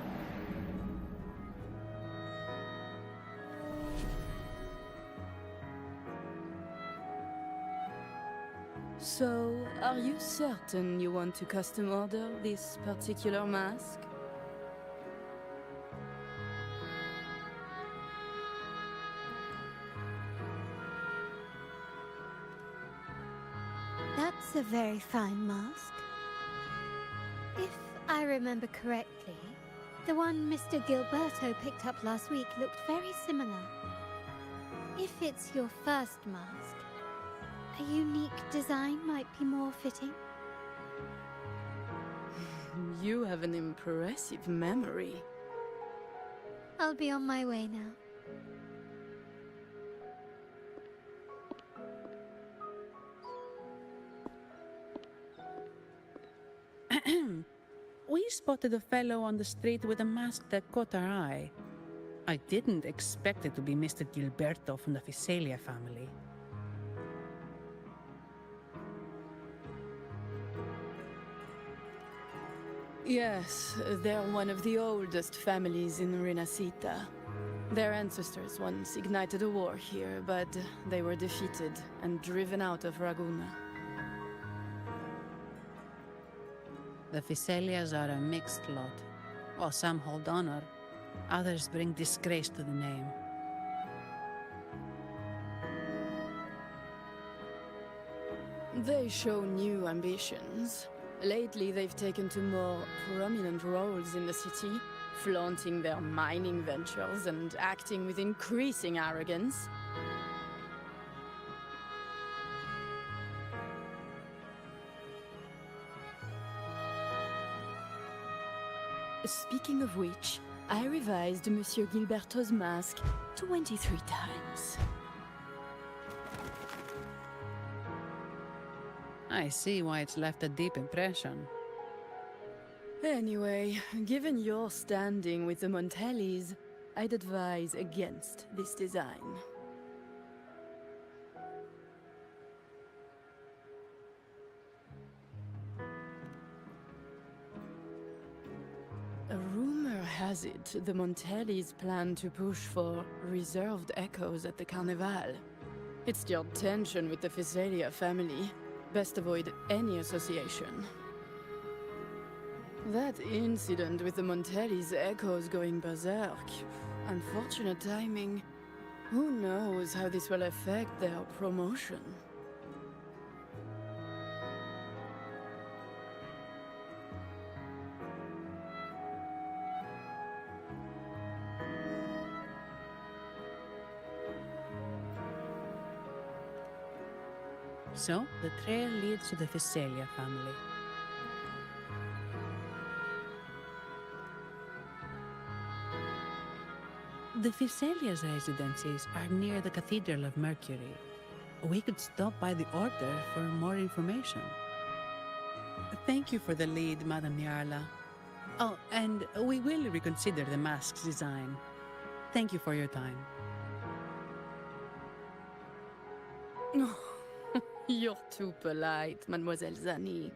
So, are you certain you want to custom order this particular mask? That's a very fine mask. If I remember correctly, the one Mr. Gilberto picked up last week looked very similar. If it's your first mask, a unique design might be more fitting. You have an impressive memory. I'll be on my way now. We spotted a fellow on the street with a mask that caught our eye. I didn't expect it to be Mr. Gilberto from the Fisalia family. Yes, they're one of the oldest families in Renacita. Their ancestors once ignited a war here, but they were defeated and driven out of Raguna. The Fisalias are a mixed lot. While some hold honor, others bring disgrace to the name. They show new ambitions. Lately, they've taken to more prominent roles in the city, flaunting their mining ventures and acting with increasing arrogance. Speaking of which, I revised Monsieur Gilberto's mask 23 times. I see why it's left a deep impression. Anyway, given your standing with the Montelis, I'd advise against this design. A rumor has it, the Montellis plan to push for reserved echoes at the Carnival. It stirred tension with the Physalia family. Best avoid any association. That incident with the Montellis' echoes going berserk. Unfortunate timing. Who knows how this will affect their promotion? So, the trail leads to the Physalia family. The Physalia's residencies are near the Cathedral of Mercury. We could stop by the Order for more information. Thank you for the lead, Madame Nyarla. Oh, and we will reconsider the mask's design. Thank you for your time. You're too polite, Mademoiselle Zani.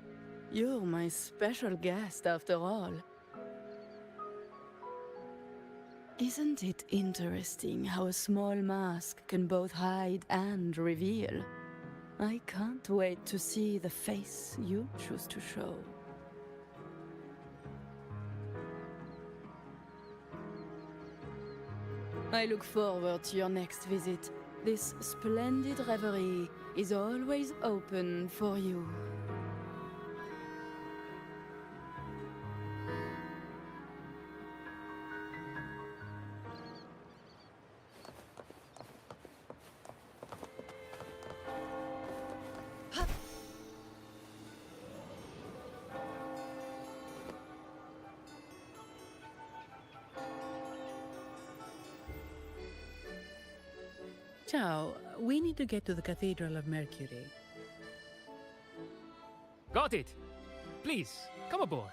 You're my special guest, after all. Isn't it interesting how a small mask can both hide and reveal? I can't wait to see the face you choose to show. I look forward to your next visit. This splendid reverie is always open for you. Ciao, we need to get to the Cathedral of Mercury. Got it! Please, come aboard.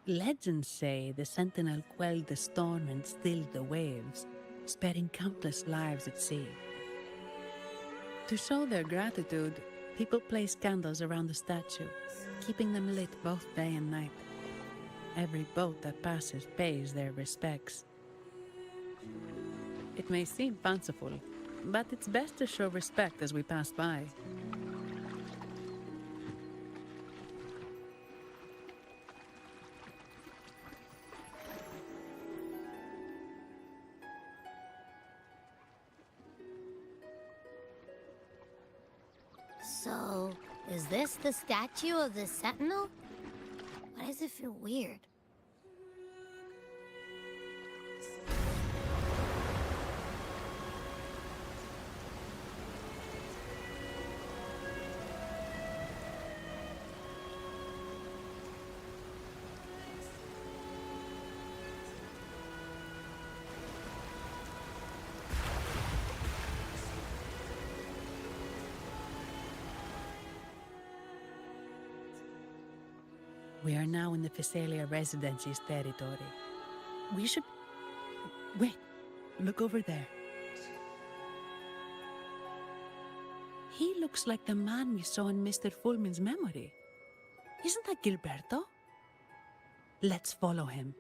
Legends say the Sentinel quelled the storm and stilled the waves, sparing countless lives at sea. To show their gratitude, people place candles around the statue, keeping them lit both day and night. Every boat that passes pays their respects. It may seem fanciful, but it's best to show respect as we pass by. So, is this the statue of the Sentinel? Why does it feel weird? We are now in the Physalia Residency's territory. We should... Wait, look over there. He looks like the man we saw in Mr. Fulmin's memory. Isn't that Gilberto? Let's follow him.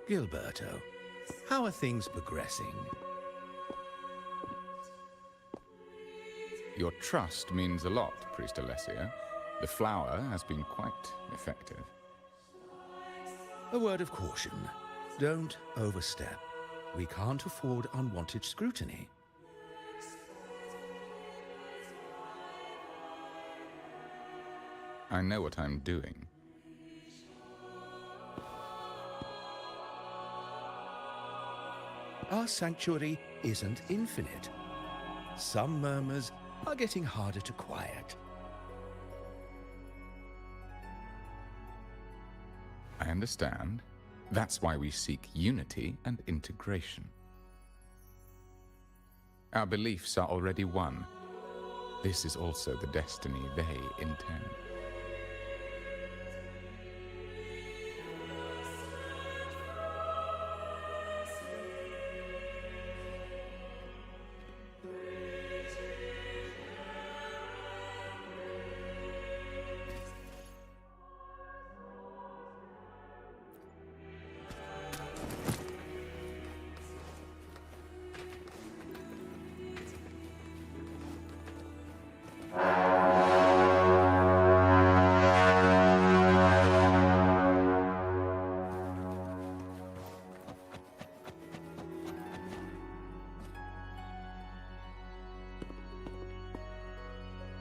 Gilberto, how are things progressing? Your trust means a lot, Priest Alessia. The flower has been quite effective. A word of caution. Don't overstep. We can't afford unwanted scrutiny. I know what I'm doing. our sanctuary isn't infinite. Some murmurs are getting harder to quiet. I understand. That's why we seek unity and integration. Our beliefs are already one. This is also the destiny they intend.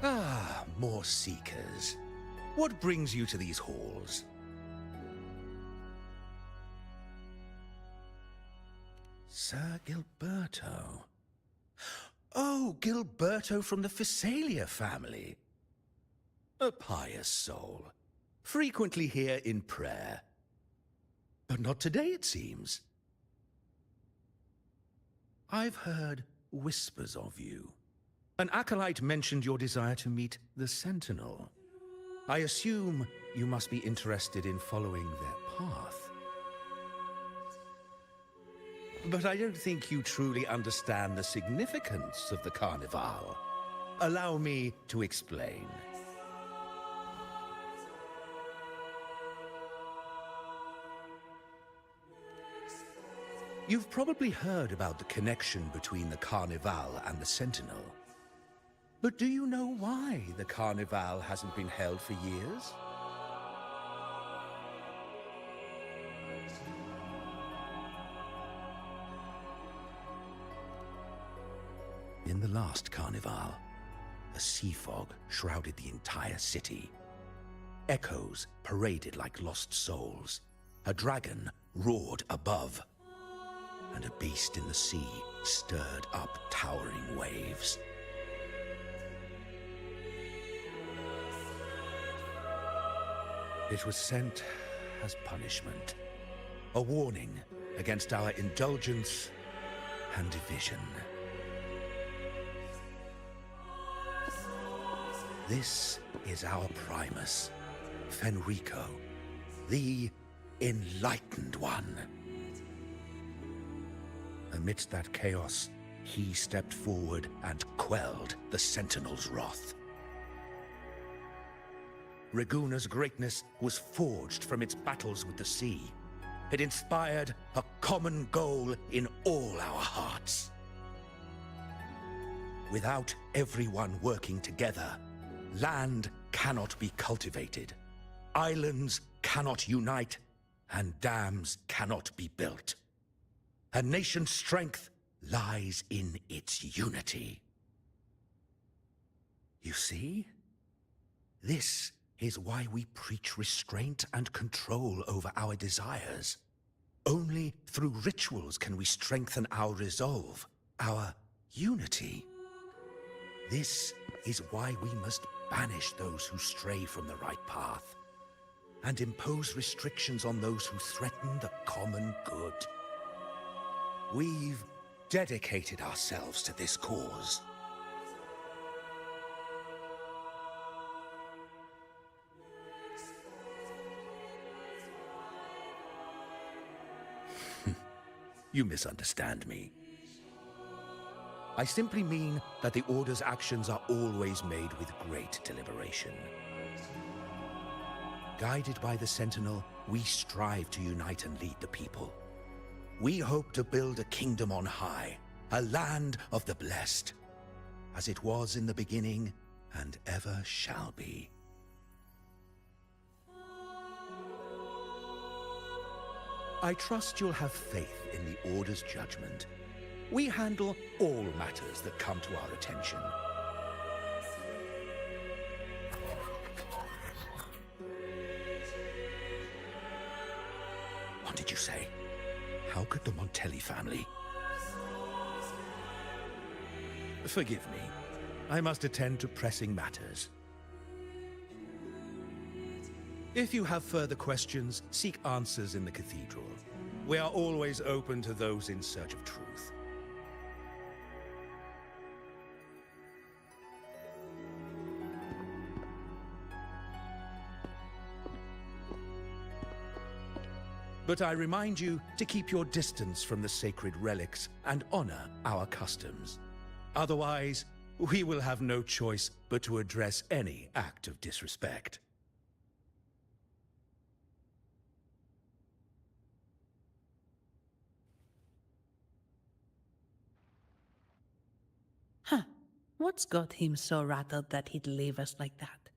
Ah, more seekers. What brings you to these halls? Sir Gilberto. Oh, Gilberto from the Physalia family. A pious soul. Frequently here in prayer. But not today, it seems. I've heard whispers of you. An acolyte mentioned your desire to meet the Sentinel. I assume you must be interested in following their path. But I don't think you truly understand the significance of the Carnival. Allow me to explain. You've probably heard about the connection between the Carnival and the Sentinel. But do you know why the Carnival hasn't been held for years? In the last Carnival, a sea fog shrouded the entire city. Echoes paraded like lost souls. A dragon roared above. And a beast in the sea stirred up towering waves. It was sent as punishment. A warning against our indulgence and division. This is our Primus, Fenrico, the Enlightened One. Amidst that chaos, he stepped forward and quelled the Sentinel's wrath. Raguna's greatness was forged from its battles with the sea. It inspired a common goal in all our hearts. Without everyone working together, land cannot be cultivated, islands cannot unite, and dams cannot be built. A nation's strength lies in its unity. You see? This is why we preach restraint and control over our desires. Only through rituals can we strengthen our resolve, our unity. This is why we must banish those who stray from the right path, and impose restrictions on those who threaten the common good. We've dedicated ourselves to this cause. You misunderstand me. I simply mean that the Order's actions are always made with great deliberation. Guided by the Sentinel, we strive to unite and lead the people. We hope to build a kingdom on high, a land of the blessed, as it was in the beginning and ever shall be. I trust you'll have faith in the Order's judgment. We handle all matters that come to our attention. What did you say? How could the Montelli family? Forgive me. I must attend to pressing matters. If you have further questions, seek answers in the cathedral. We are always open to those in search of truth. But I remind you to keep your distance from the sacred relics and honor our customs. Otherwise, we will have no choice but to address any act of disrespect. Huh. What's got him so rattled that he'd leave us like that?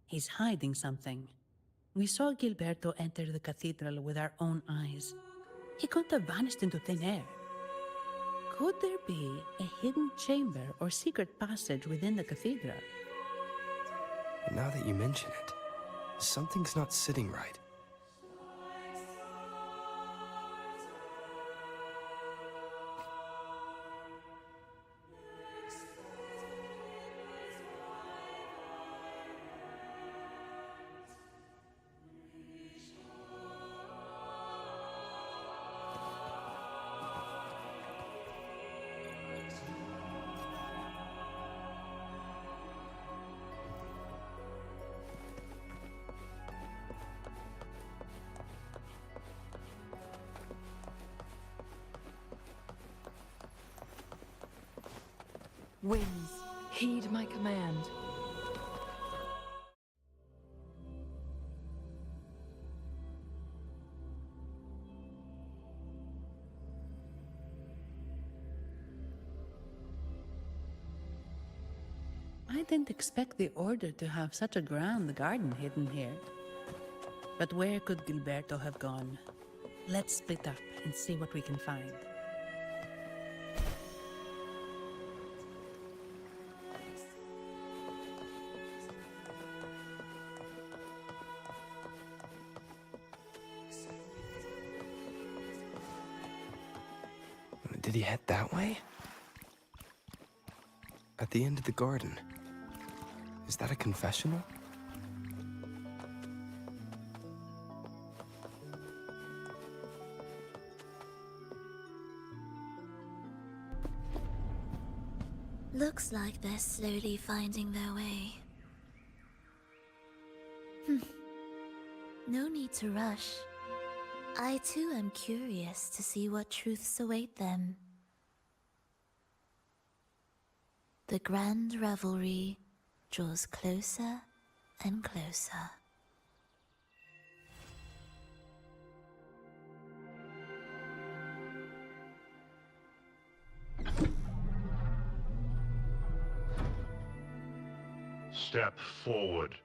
He's hiding something. We saw Gilberto enter the cathedral with our own eyes. He couldn't have vanished into thin air. Could there be a hidden chamber or secret passage within the cathedral? Now that you mention it, something's not sitting right. Winds, heed my command. I didn't expect the Order to have such a grand garden hidden here. But where could Gilberto have gone? Let's split up and see what we can find. Did he head that way? At the end of the garden. Is that a confessional? Looks like they're slowly finding their way. No need to rush. I too am curious to see what truths await them. The grand revelry draws closer and closer. Step forward.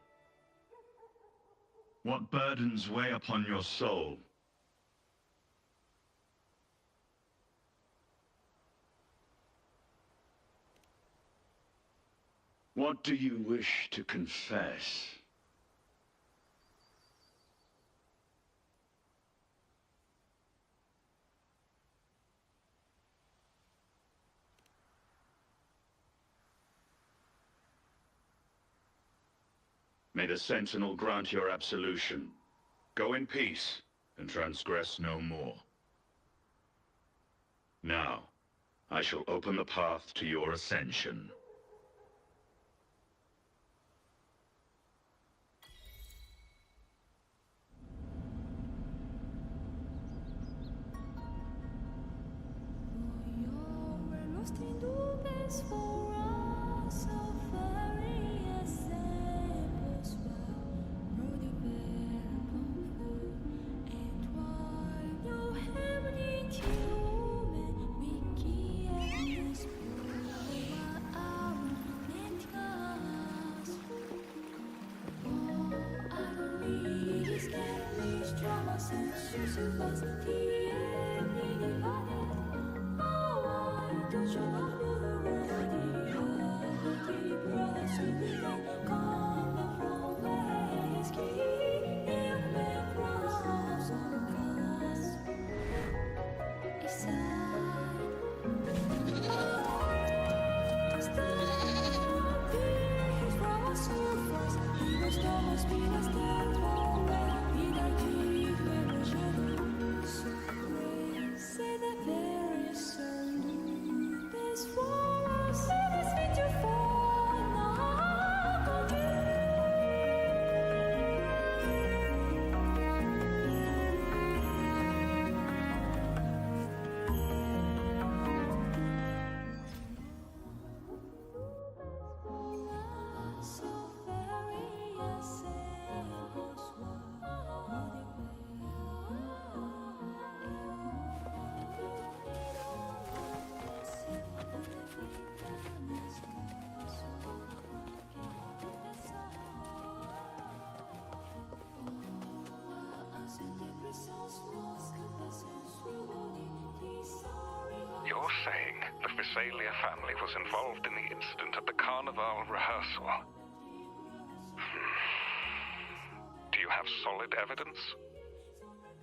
What burdens weigh upon your soul? What do you wish to confess? May the Sentinel grant your absolution. Go in peace, and transgress no more. Now, I shall open the path to your ascension. You're saying the Visalia family was involved in the incident at the Carnival rehearsal? Do you have solid evidence?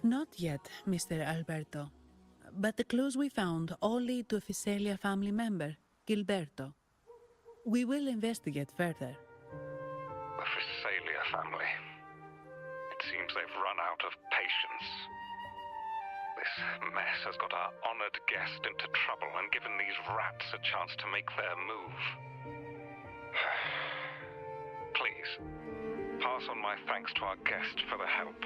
Not yet, Mr. Alberto. But the clues we found all lead to a Visalia family member, Gilberto. We will investigate further. The Visalia family. It seems they've run out of patience. This mess has got our honored guest into trouble and given these rats a chance to make their move. Please, pass on my thanks to our guest for the help.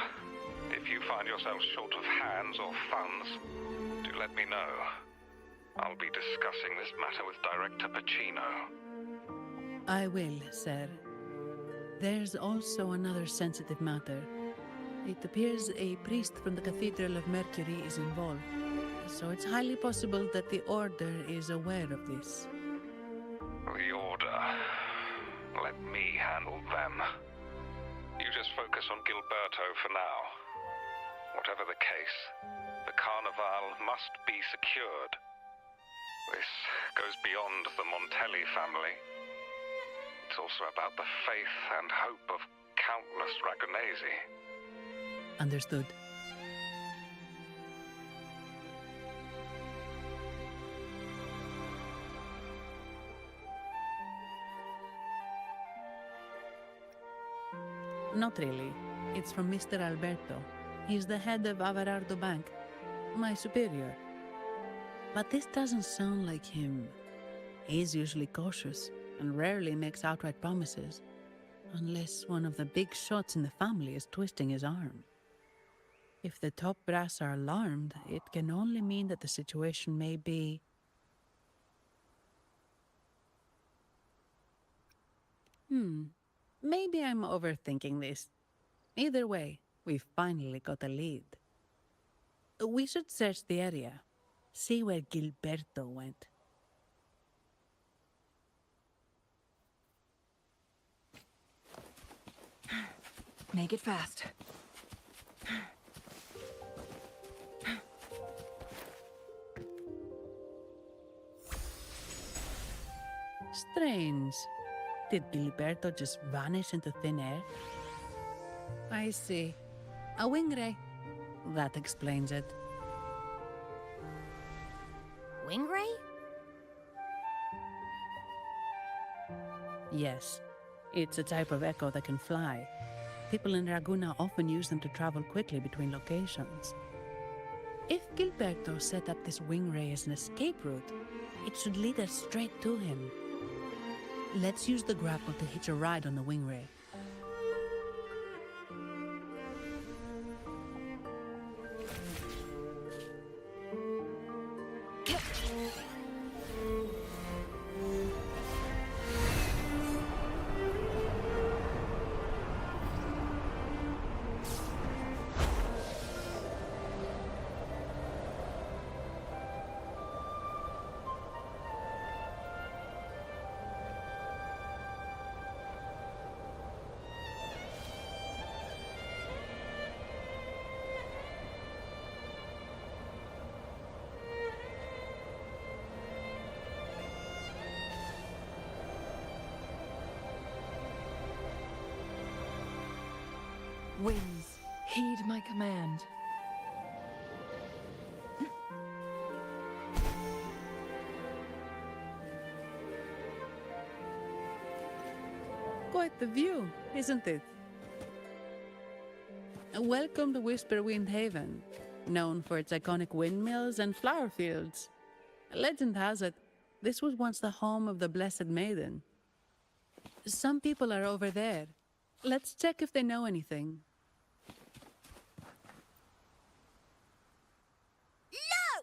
If you find yourself short of hands or funds, do let me know. I'll be discussing this matter with Director Pacino. I will, sir. There's also another sensitive matter. It appears a priest from the Cathedral of Mercury is involved, so it's highly possible that the Order is aware of this. The Order. Let me handle them. You just focus on Gilberto for now. Whatever the case, the Carnival must be secured. This goes beyond the Montelli family. It's also about the faith and hope of countless Ragonesi. Understood. Not really. It's from Mr. Alberto. He's the head of Averardo Bank, my superior. But this doesn't sound like him. He's usually cautious and rarely makes outright promises, unless one of the big shots in the family is twisting his arm. If the top brass are alarmed, it can only mean that the situation may be... Maybe I'm overthinking this. Either way, we've finally got a lead. We should search the area, see where Gilberto went. Make it fast. Strange. Did Gilberto just vanish into thin air? I see. A wing ray. That explains it. Wing ray? Yes. It's a type of echo that can fly. People in Raguna often use them to travel quickly between locations. If Gilberto set up this wing ray as an escape route, it should lead us straight to him. Let's use the grapple to hitch a ride on the wing ray. Winds, heed my command. Quite the view, isn't it? Welcome to Whisperwind Haven, known for its iconic windmills and flower fields. Legend has it, this was once the home of the Blessed Maiden. Some people are over there. Let's check if they know anything. No!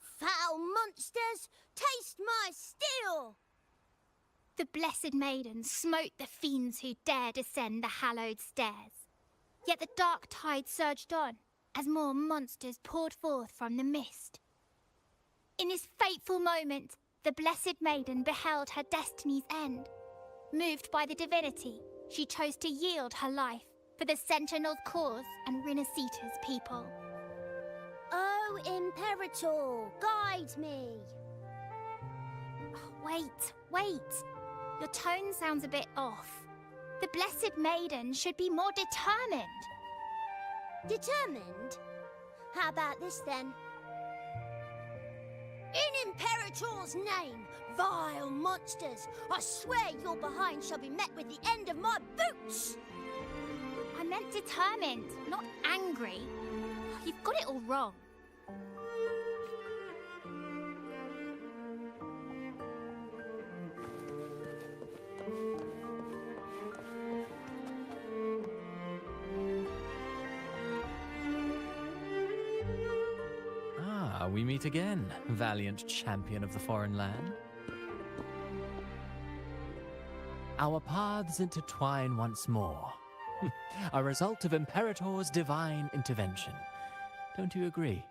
Foul monsters, taste my steel! The Blessed Maiden smote the fiends who dared ascend the hallowed stairs. Yet the dark tide surged on as more monsters poured forth from the mist. In this fateful moment, the Blessed Maiden beheld her destiny's end. Moved by the divinity, she chose to yield her life for the Sentinel's cause and Rinasita's people. Oh, Imperator, guide me! Oh, wait. Your tone sounds a bit off. The Blessed Maiden should be more determined. Determined? How about this then? In Imperator's name, vile monsters, I swear your behind shall be met with the end of my boots! I meant determined, not angry. You've got it all wrong. We meet again, valiant champion of the foreign land. Our paths intertwine once more, a result of Imperator's divine intervention. Don't you agree?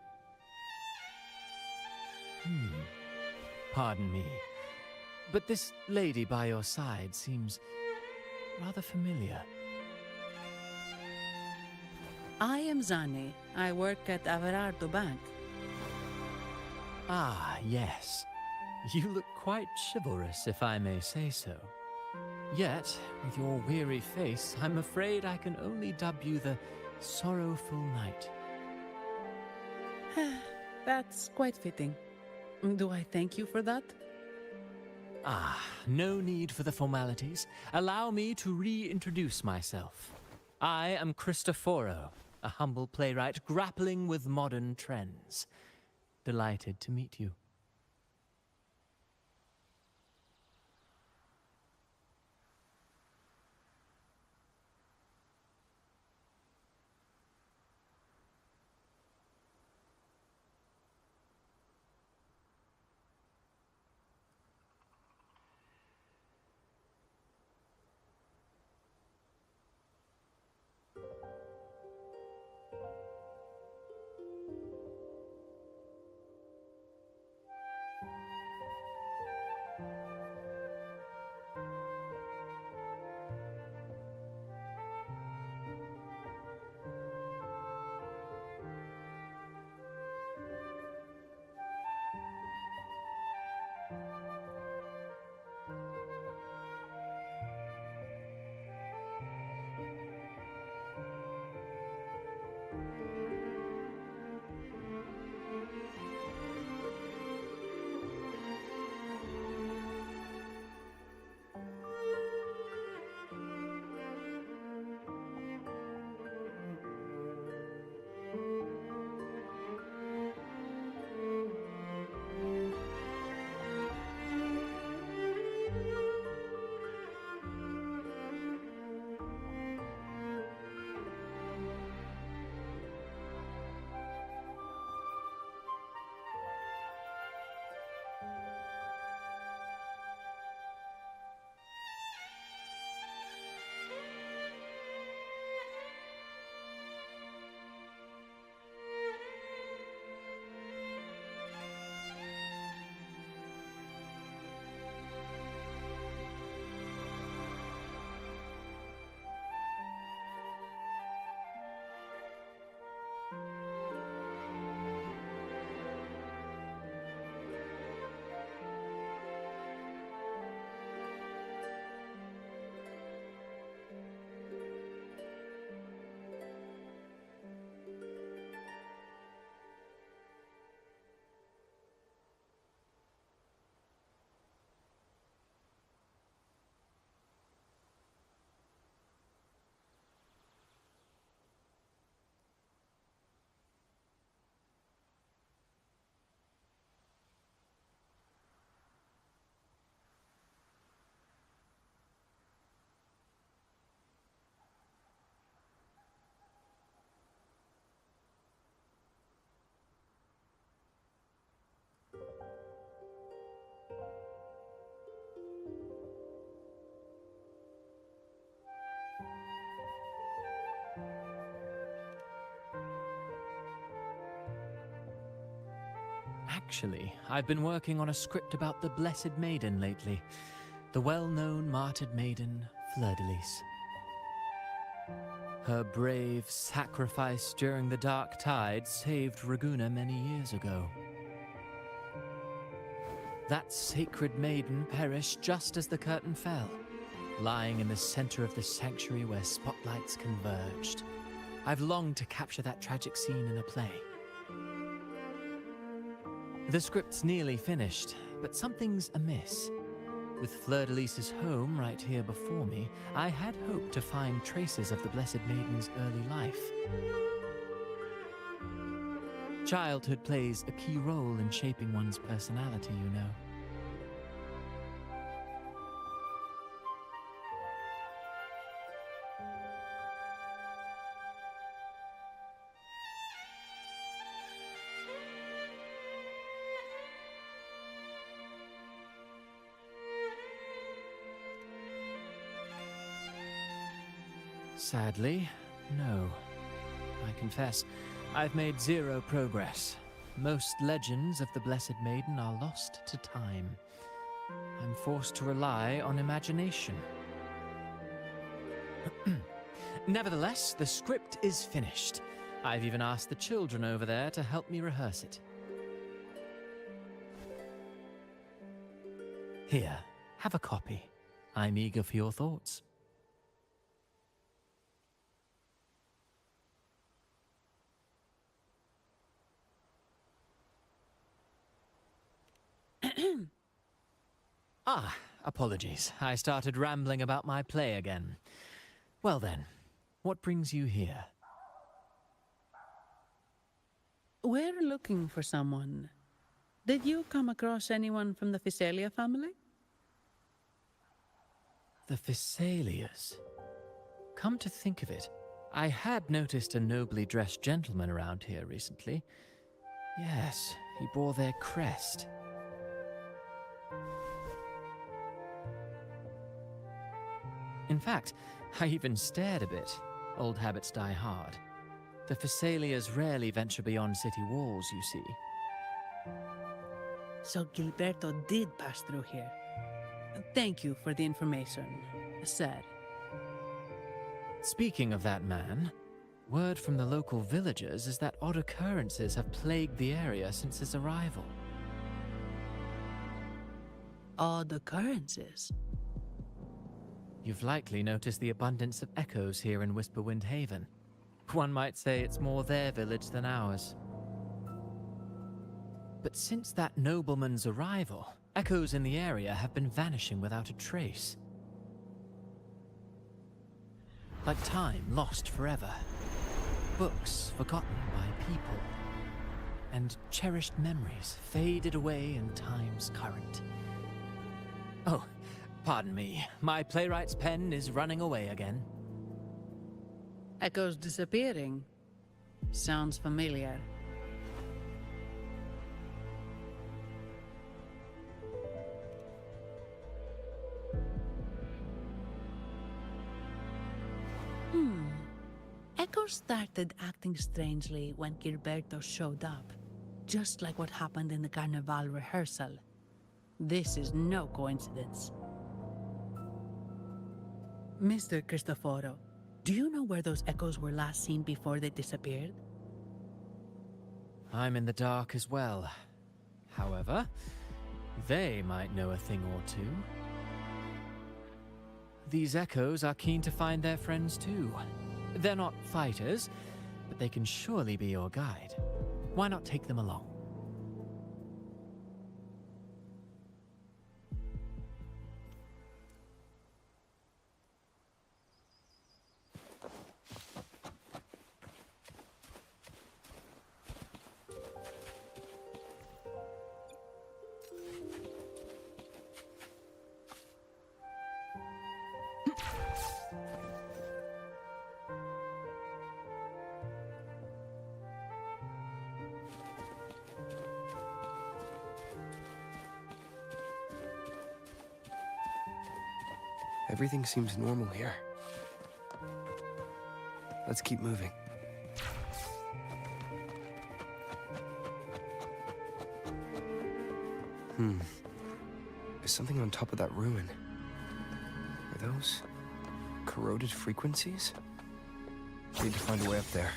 Pardon me, but this lady by your side seems rather familiar. I am Zani. I work at Averardo Bank. Ah, yes. You look quite chivalrous, if I may say so. Yet, with your weary face, I'm afraid I can only dub you the Sorrowful Knight. That's quite fitting. Do I thank you for that? Ah, no need for the formalities. Allow me to reintroduce myself. I am Cristoforo, a humble playwright grappling with modern trends. Delighted to meet you. Actually, I've been working on a script about the Blessed Maiden lately. The well-known martyred maiden, Fleur-de-Lis. Her brave sacrifice during the Dark Tide saved Raguna many years ago. That sacred maiden perished just as the curtain fell, lying in the center of the sanctuary where spotlights converged. I've longed to capture that tragic scene in a play. The script's nearly finished, but something's amiss. With Fleur-de-Lis's home right here before me, I had hoped to find traces of the Blessed Maiden's early life. Childhood plays a key role in shaping one's personality, you know. Sadly, no. I confess, I've made zero progress. Most legends of the Blessed Maiden are lost to time. I'm forced to rely on imagination. Nevertheless, the script is finished. I've even asked the children over there to help me rehearse it. Here, have a copy. I'm eager for your thoughts. Apologies. I started rambling about my play again. Well then, what brings you here? We're looking for someone. Did you come across anyone from the Physalia family? The Physalias. Come to think of it, I had noticed a nobly dressed gentleman around here recently. Yes, he bore their crest. In fact, I even stared a bit. Old habits die hard. The Physalias rarely venture beyond city walls, you see. So Gilberto did pass through here. Thank you for the information, sir. Speaking of that man, word from the local villagers is that odd occurrences have plagued the area since his arrival. Odd occurrences? You've likely noticed the abundance of echoes here in Whisperwind Haven. One might say it's more their village than ours. But since that nobleman's arrival, echoes in the area have been vanishing without a trace. Like time lost forever. Books forgotten by people. And cherished memories faded away in time's current. Oh, pardon me. My playwright's pen is running away again. Echoes disappearing. Sounds familiar. Echoes started acting strangely when Gilberto showed up, just like what happened in the Carnival rehearsal. This is no coincidence. Mr. Cristoforo, do you know where those echoes were last seen before they disappeared? I'm in the dark as well. However, they might know a thing or two. These echoes are keen to find their friends too. They're not fighters, but they can surely be your guide. Why not take them along? Everything seems normal here. Let's keep moving. There's something on top of that ruin. Are those corroded frequencies? Need to find a way up there.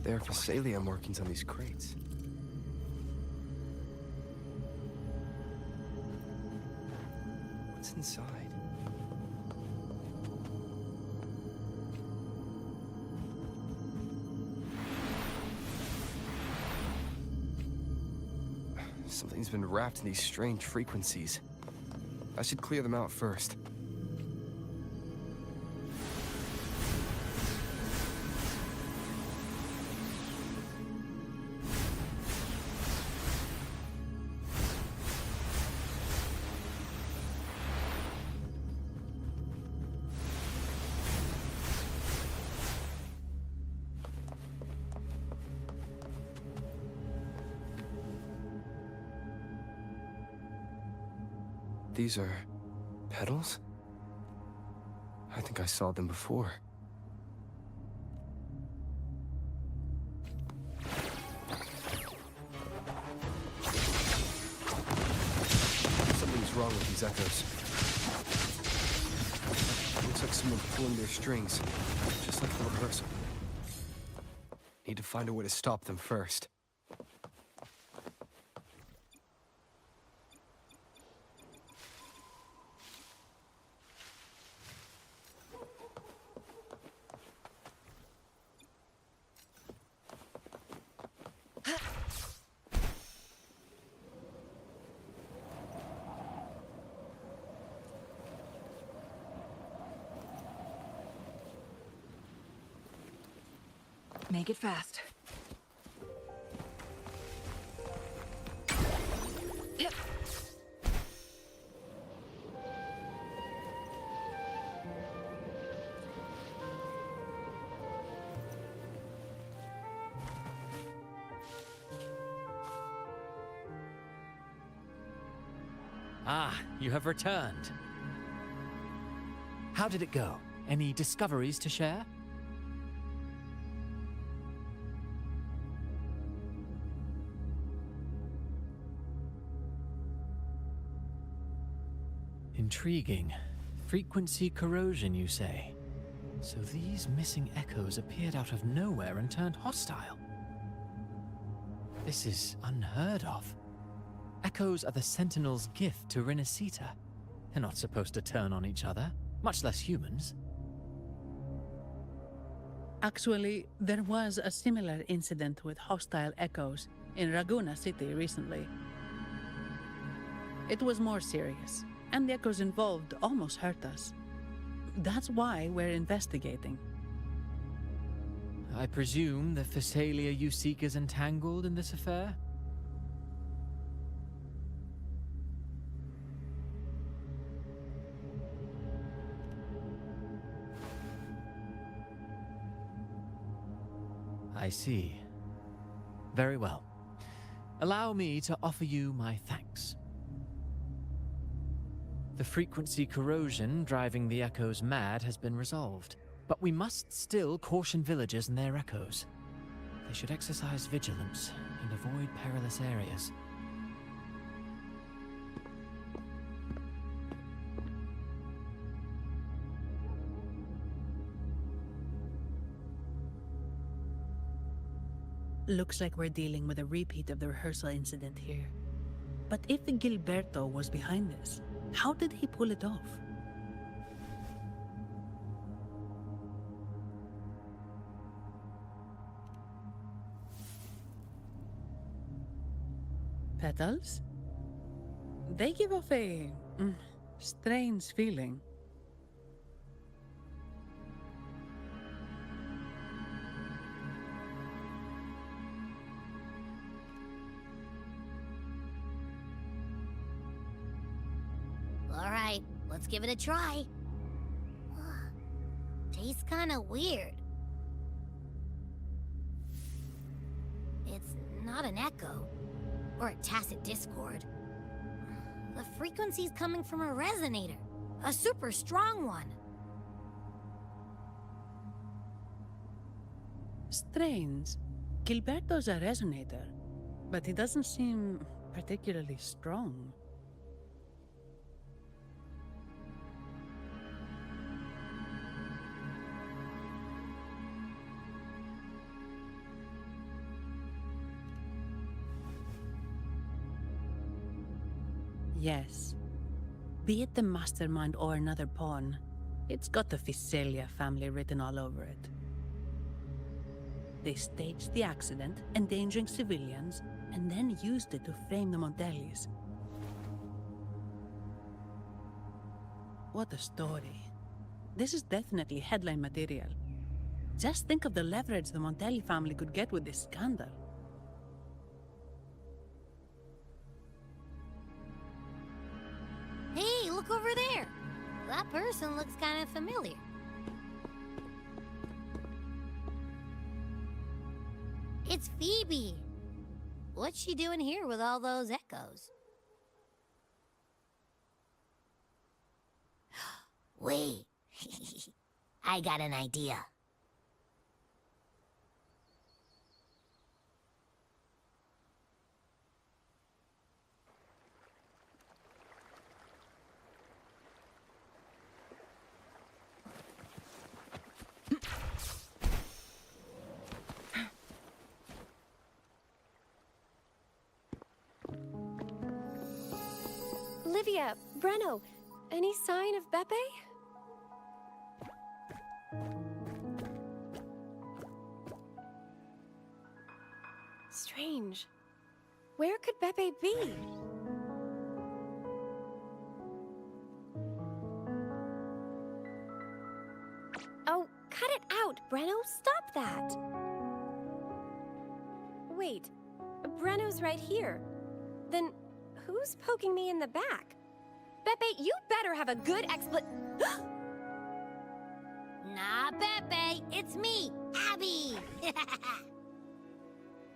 There are Physalia markings on these crates. What's inside? Something's been wrapped in these strange frequencies. I should clear them out first. These are petals? I think I saw them before. Something's wrong with these echoes. Looks like someone's pulling their strings, just like the rehearsal. Need to find a way to stop them first. Make it fast. Yep. Ah, you have returned. How did it go? Any discoveries to share? Intriguing. Frequency corrosion, you say? So these missing echoes appeared out of nowhere and turned hostile. This is unheard of. Echoes are the Sentinel's gift to Rinascita. They're not supposed to turn on each other, much less humans. Actually, there was a similar incident with hostile echoes in Raguna City recently. It was more serious, and the echoes involved almost hurt us. That's why we're investigating. I presume the Physalia you seek is entangled in this affair? I see. Very well. Allow me to offer you my thanks. The frequency corrosion driving the echoes mad has been resolved, but we must still caution villagers and their echoes. They should exercise vigilance and avoid perilous areas. Looks like we're dealing with a repeat of the rehearsal incident here. But if Gilberto was behind this, how did he pull it off? Petals? They give off a strange feeling. Alright, let's give it a try. Tastes kinda weird. It's not an echo, or a tacit discord. The frequency's coming from a resonator, a super strong one. Strange. Gilberto's a resonator, but he doesn't seem particularly strong. Yes. Be it the mastermind or another pawn, it's got the Visalia family written all over it. They staged the accident, endangering civilians, and then used it to frame the Montellis. What a story. This is definitely headline material. Just think of the leverage the Montelli family could get with this scandal. Hey, look over there! That person looks kind of familiar. It's Phoebe! What's she doing here with all those echoes? Wait, I got an idea. Olivia, Breno, any sign of Beppe? Strange. Where could Beppe be? Oh, cut it out, Breno. Stop that. Wait, Breno's right here. Then who's poking me in the back? Beppe, you better have a good Nah, Beppe, it's me, Abby!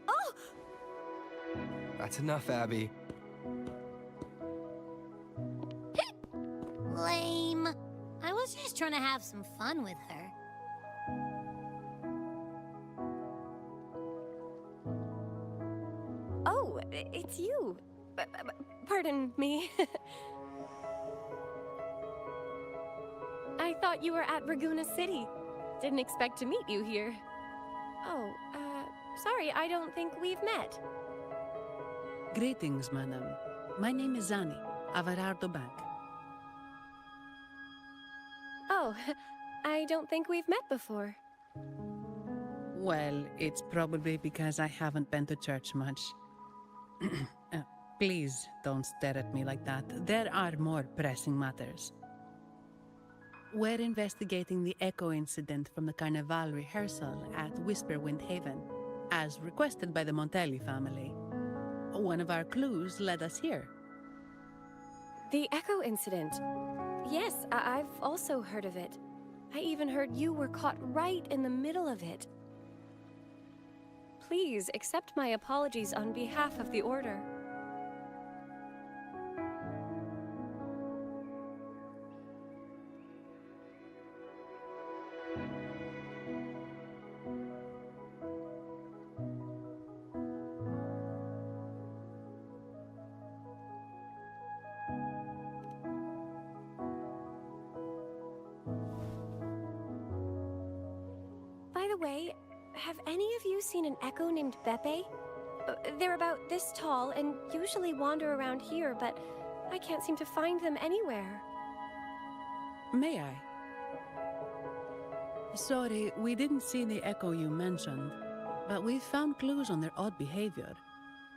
Oh! That's enough, Abby. Lame. I was just trying to have some fun with her. Oh, it's you. Pardon me. I thought you were at Raguna City. Didn't expect to meet you here. Oh, sorry, I don't think we've met. Greetings, madam. My name is Zani, Averardo Bank. Oh, I don't think we've met before. Well, it's probably because I haven't been to church much. Please don't stare at me like that. There are more pressing matters. We're investigating the echo incident from the Carnival rehearsal at Whisperwind Haven, as requested by the Montelli family. One of our clues led us here. The echo incident. Yes, I've also heard of it. I even heard you were caught right in the middle of it. Please accept my apologies on behalf of the Order. By the way, have any of you seen an echo named Beppe? They're about this tall and usually wander around here, but I can't seem to find them anywhere. May I? Sorry, we didn't see the echo you mentioned, but we found clues on their odd behavior.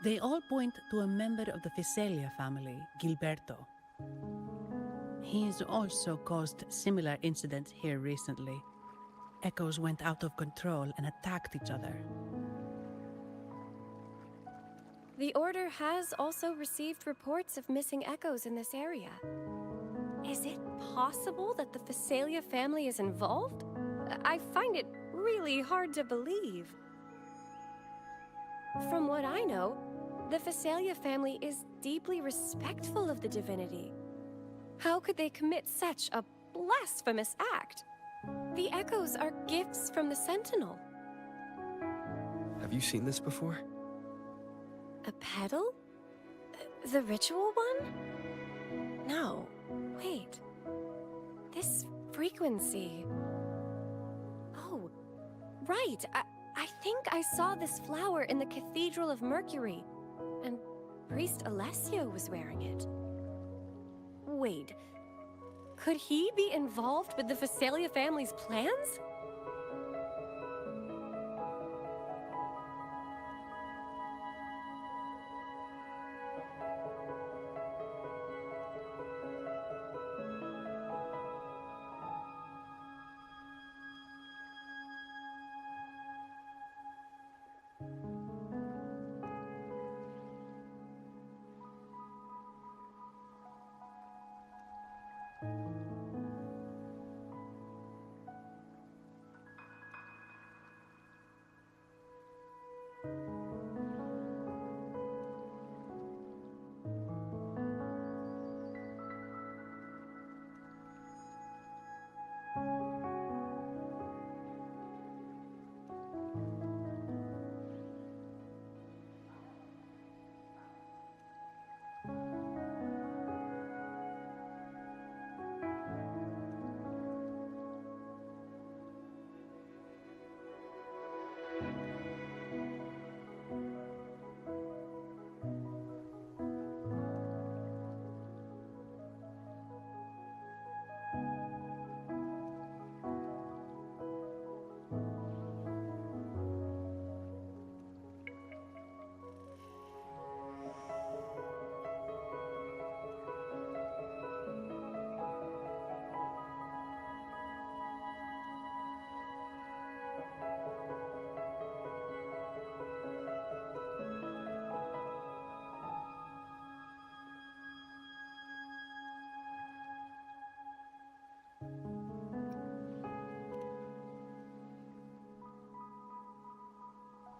They all point to a member of the Visalia family, Gilberto. He's also caused similar incidents here recently. Echoes went out of control and attacked each other. The Order has also received reports of missing echoes in this area. Is it possible that the Visalia family is involved? I find it really hard to believe. From what I know, the Visalia family is deeply respectful of the divinity. How could they commit such a blasphemous act? The echoes are gifts from the Sentinel. you seen this before? A pedal? The ritual one? No. Wait. This frequency... Oh, right. I think I saw this flower in the Cathedral of Mercury, and Priest Alessio was wearing it. Wait. Could he be involved with the Phasalia family's plans?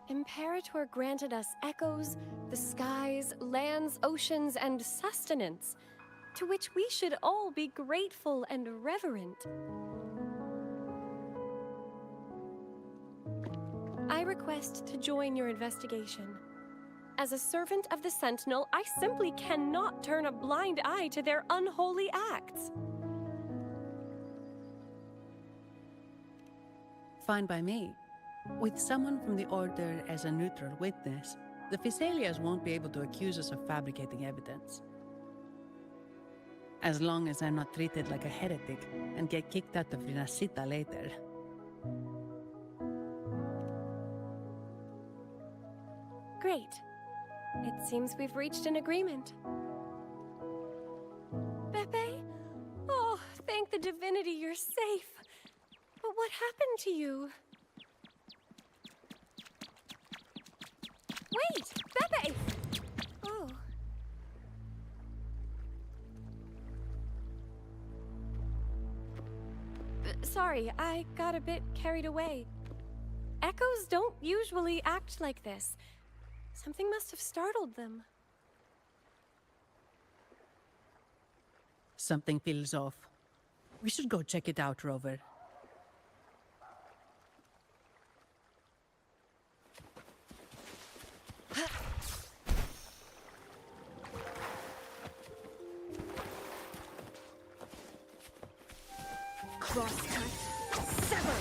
Imperator granted us echoes, the skies, lands, oceans, and sustenance, to which we should all be grateful and reverent. I request to join your investigation. As a servant of the Sentinel, I simply cannot turn a blind eye to their unholy acts. Fine by me. With someone from the Order as a neutral witness, the Phasalias won't be able to accuse us of fabricating evidence. As long as I'm not treated like a heretic and get kicked out of Rinascita later. Great. It seems we've reached an agreement. Pepe? Oh, thank the divinity you're safe. But what happened to you? Wait! Pepe! Oh. Sorry, I got a bit carried away. Echoes don't usually act like this. Something must have startled them. Something feels off. We should go check it out, Rover. Crosscut, sever!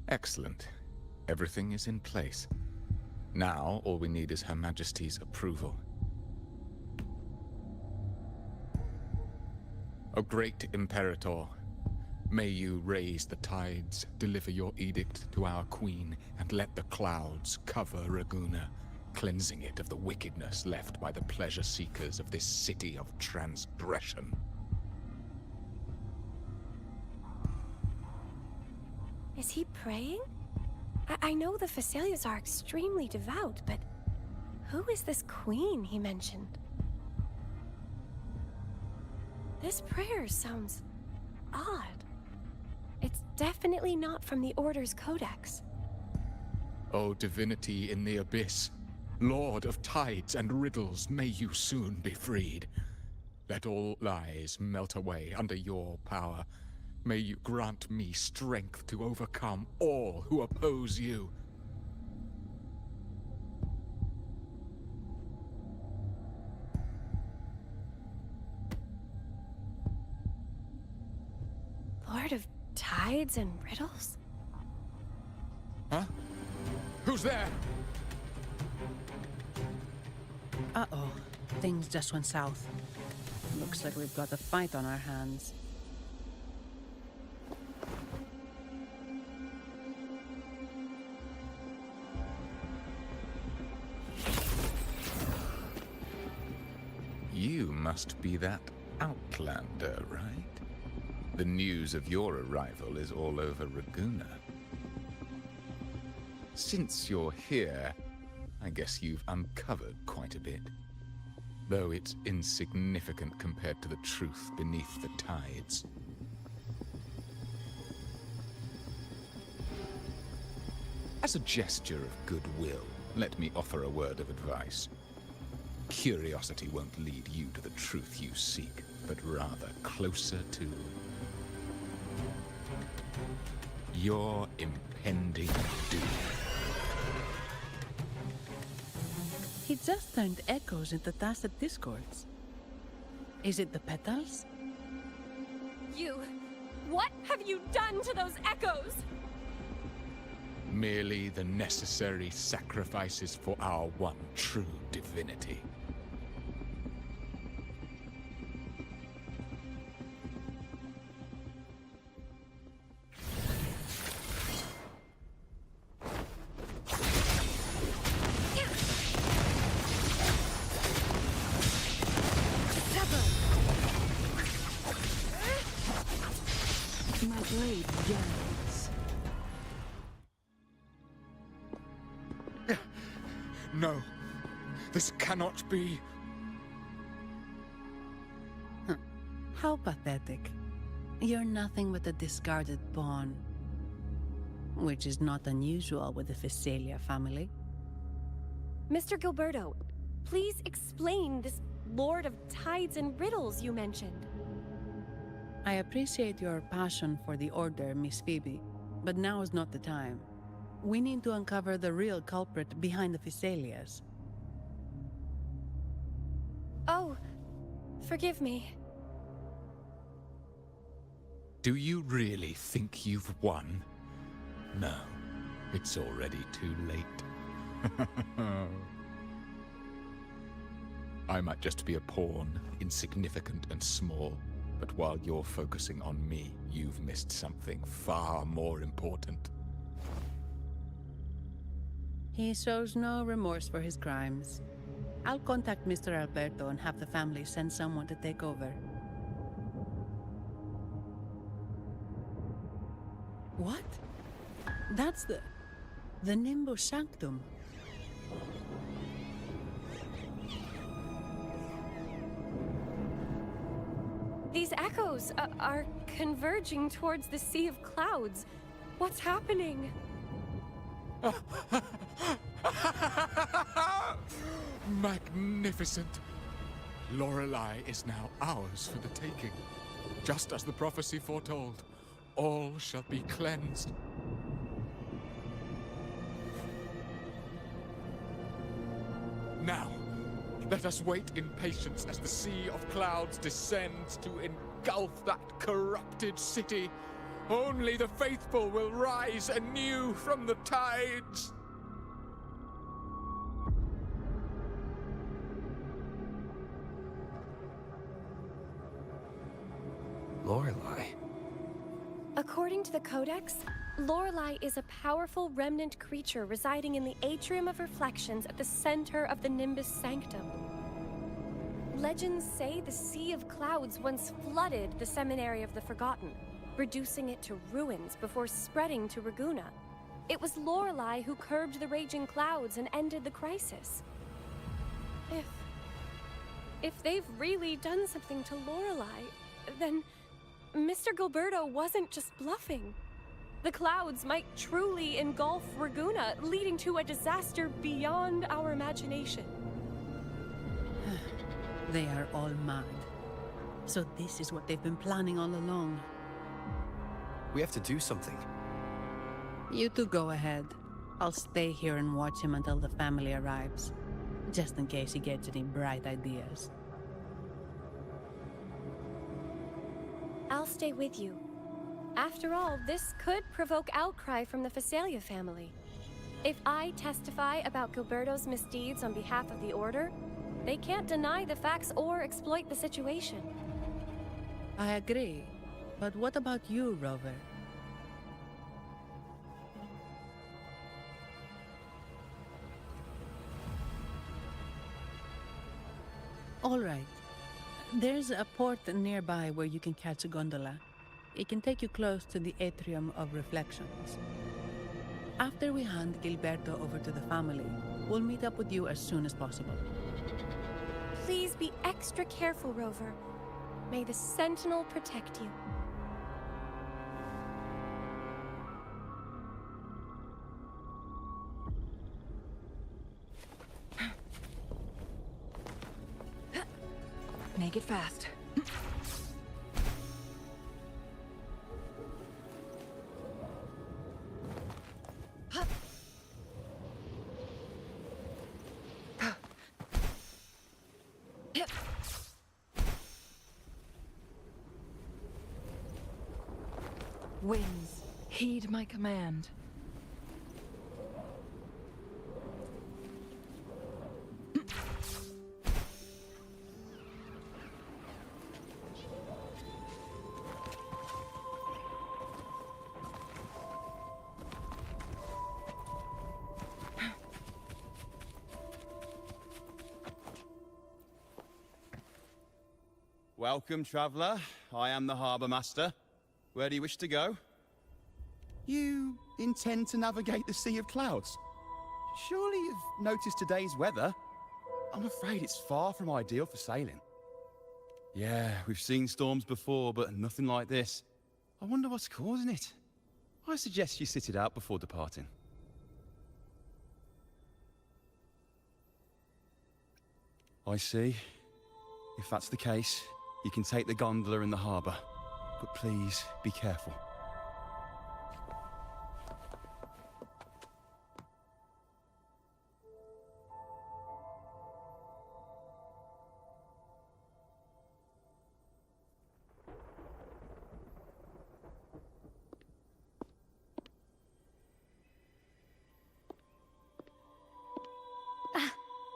Excellent. Everything is in place. Now, all we need is Her Majesty's approval. O great Imperator, may you raise the tides, deliver your edict to our queen, and let the clouds cover Raguna, cleansing it of the wickedness left by the pleasure-seekers of this city of transgression. Is he praying? I know the Phasalias are extremely devout, but who is this queen he mentioned? This prayer sounds odd. It's definitely not from the Order's codex. O divinity in the abyss, Lord of tides and riddles, may you soon be freed. Let all lies melt away under your power. May you grant me strength to overcome all who oppose you. Lord of tides and riddles? Huh? Who's there? Uh-oh. Things just went south. Looks like we've got a fight on our hands. You must be that outlander, right? The news of your arrival is all over Raguna. Since you're here, I guess you've uncovered quite a bit. Though it's insignificant compared to the truth beneath the tides. As a gesture of goodwill, let me offer a word of advice. Curiosity won't lead you to the truth you seek, but rather closer to your impending doom. He just turned echoes into tacit discords. Is it the petals? What have you done to those echoes? Merely the necessary sacrifices for our one true divinity. My blade yearns. No, this cannot be. How pathetic. You're nothing but a discarded pawn. Which is not unusual with the Physalia family. Mr. Gilberto, please explain this Lord of Tides and Riddles you mentioned. I appreciate your passion for the Order, Miss Phoebe, but now is not the time. We need to uncover the real culprit behind the Physalias. Oh, forgive me. Do you really think you've won? No, it's already too late. I might just be a pawn, insignificant and small, but while you're focusing on me, you've missed something far more important. He shows no remorse for his crimes. I'll contact Mr. Alberto and have the family send someone to take over. What? That's the Nimbus Sanctum. These echoes are converging towards the Sea of Clouds. What's happening? Magnificent! Lorelei is now ours for the taking. Just as the prophecy foretold, all shall be cleansed. Now, let us wait in patience as the Sea of Clouds descends to engulf that corrupted city. Only the faithful will rise anew from the tides. Lorelei. According to the Codex, Lorelei is a powerful remnant creature residing in the Atrium of Reflections at the center of the Nimbus Sanctum. Legends say the Sea of Clouds once flooded the Seminary of the Forgotten, reducing it to ruins before spreading to Raguna. It was Lorelei who curbed the raging clouds and ended the crisis. If they've really done something to Lorelei, then Mr. Gilberto wasn't just bluffing. The clouds might truly engulf Raguna, leading to a disaster beyond our imagination. They are all mad. So this is what they've been planning all along. We have to do something. You two go ahead. I'll stay here and watch him until the family arrives, just in case he gets any bright ideas. I'll stay with you. After all, this could provoke outcry from the Phasalia family. If I testify about Gilberto's misdeeds on behalf of the Order, they can't deny the facts or exploit the situation. I agree. But what about you, Rover? All right. There's a port nearby where you can catch a gondola. It can take you close to the Atrium of Reflections. After we hand Gilberto over to the family, we'll meet up with you as soon as possible. Please be extra careful, Rover. May the Sentinel protect you. Make it fast. Winds, heed my command. Welcome, traveller. I am the Harbour Master. Where do you wish to go? You intend to navigate the Sea of Clouds? Surely you've noticed today's weather? I'm afraid it's far from ideal for sailing. Yeah, we've seen storms before, but nothing like this. I wonder what's causing it. I suggest you sit it out before departing. I see. If that's the case, you can take the gondola in the harbour. But please, be careful.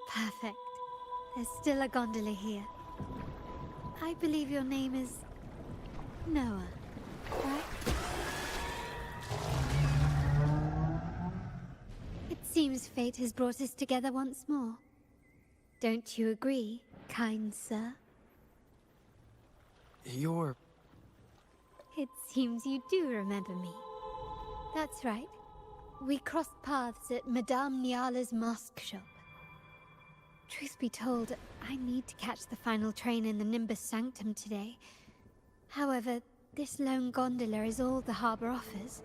Perfect. There's still a gondola here. I believe your name is Noah, right? It seems fate has brought us together once more. Don't you agree, kind sir? You're... It seems you do remember me. That's right. We crossed paths at Madame Niala's mosque shop. Truth be told, I need to catch the final train in the Nimbus Sanctum today. However, this lone gondola is all the harbour offers.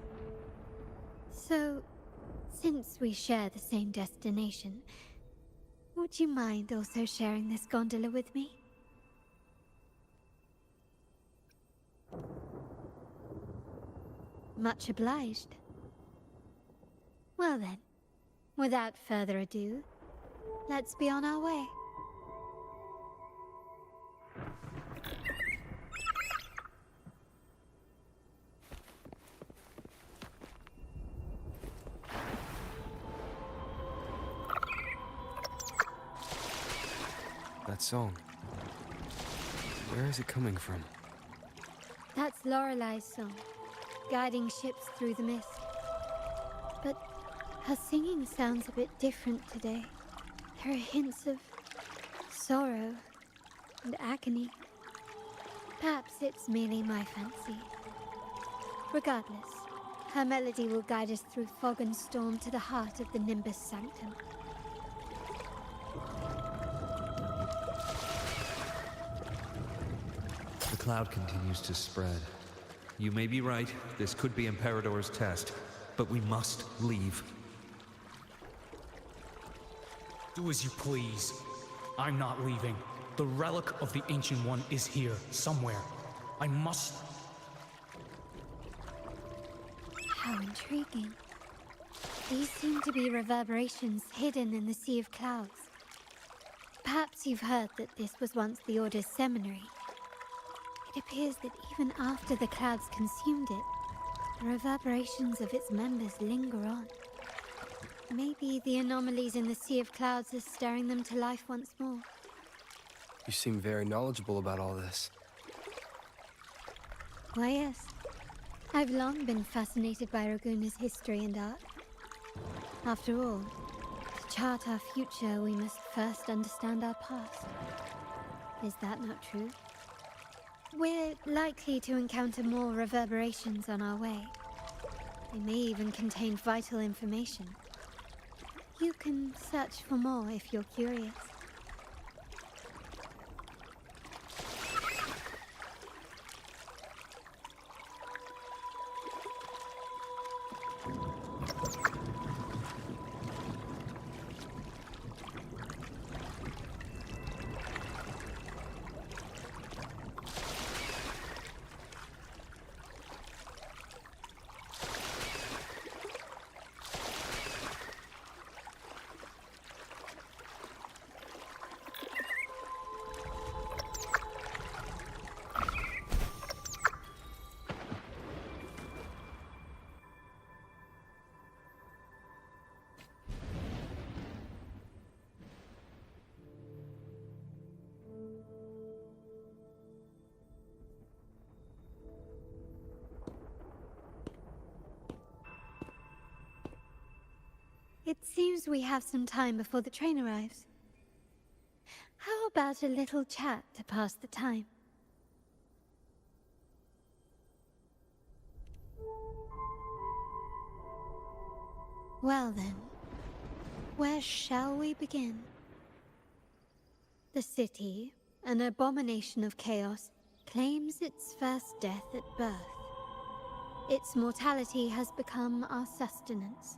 So, since we share the same destination, would you mind also sharing this gondola with me? Much obliged. Well then, without further ado, let's be on our way. That song. Where is it coming from? That's Lorelai's song, guiding ships through the mist. But her singing sounds a bit different today. There are hints of sorrow and agony. Perhaps it's merely my fancy. Regardless, her melody will guide us through fog and storm to the heart of the Nimbus Sanctum. The cloud continues to spread. You may be right. This could be Imperador's test. But we must leave. Do as you please. I'm not leaving. The relic of the Ancient One is here, somewhere. I must... How intriguing. These seem to be reverberations hidden in the Sea of Clouds. Perhaps you've heard that this was once the Order's seminary. It appears that even after the clouds consumed it, the reverberations of its members linger on. Maybe the anomalies in the Sea of Clouds are stirring them to life once more. You seem very knowledgeable about all this. Why, yes. I've long been fascinated by Raguna's history and art. After all, to chart our future, we must first understand our past. Is that not true? We're likely to encounter more reverberations on our way. They may even contain vital information. You can search for more if you're curious. It seems we have some time before the train arrives. How about a little chat to pass the time? Well then, where shall we begin? The city, an abomination of chaos, claims its first death at birth. Its mortality has become our sustenance,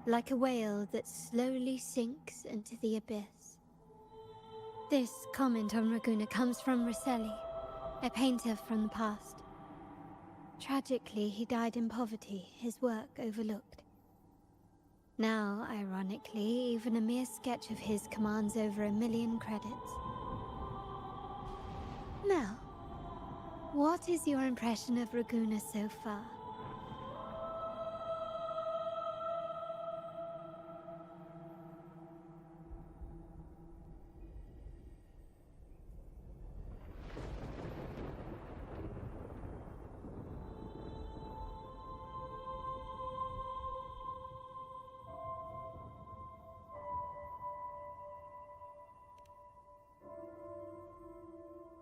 like a whale that slowly sinks into the abyss. This comment on Raguna comes from Rosselli, a painter from the past. Tragically, he died in poverty, his work overlooked. Now, ironically, even a mere sketch of his commands over 1 million credits. Now, what is your impression of Raguna so far?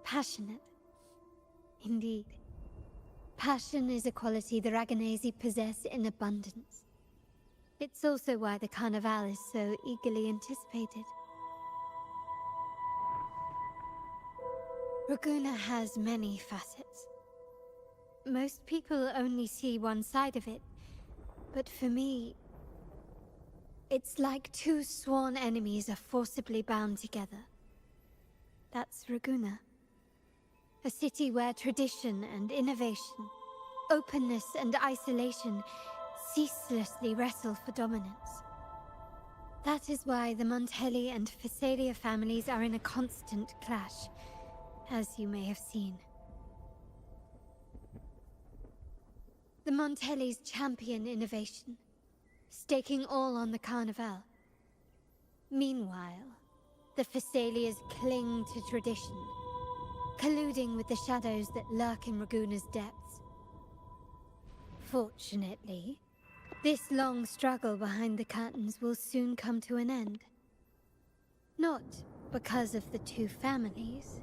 Passionate. Indeed. Passion is a quality the Raganesi possess in abundance. It's also why the Carnival is so eagerly anticipated. Raguna has many facets. Most people only see one side of it, but for me, it's like two sworn enemies are forcibly bound together. That's Raguna. A city where tradition and innovation, openness and isolation ceaselessly wrestle for dominance. That is why the Montelli and Phasalia families are in a constant clash, as you may have seen. The Montellis champion innovation, staking all on the Carnival. Meanwhile, the Phasalias cling to tradition, colluding with the shadows that lurk in Raguna's depths. Fortunately, this long struggle behind the curtains will soon come to an end. Not because of the two families,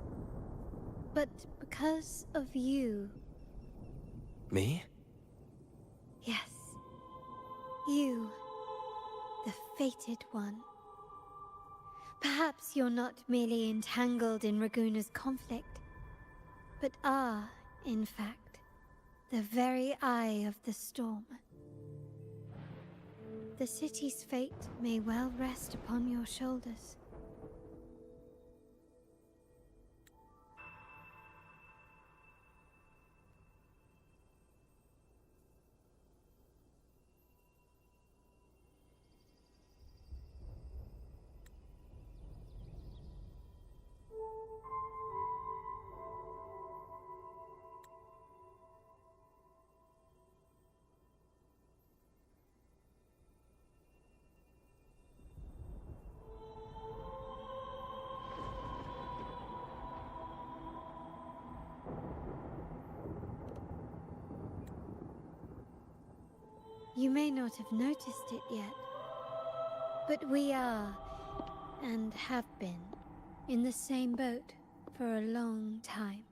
but because of you. Me? Yes. You, the fated one. Perhaps you're not merely entangled in Raguna's conflict, but are, in fact, the very eye of the storm. The city's fate may well rest upon your shoulders. You may not have noticed it yet, but we are, and have been, in the same boat for a long time.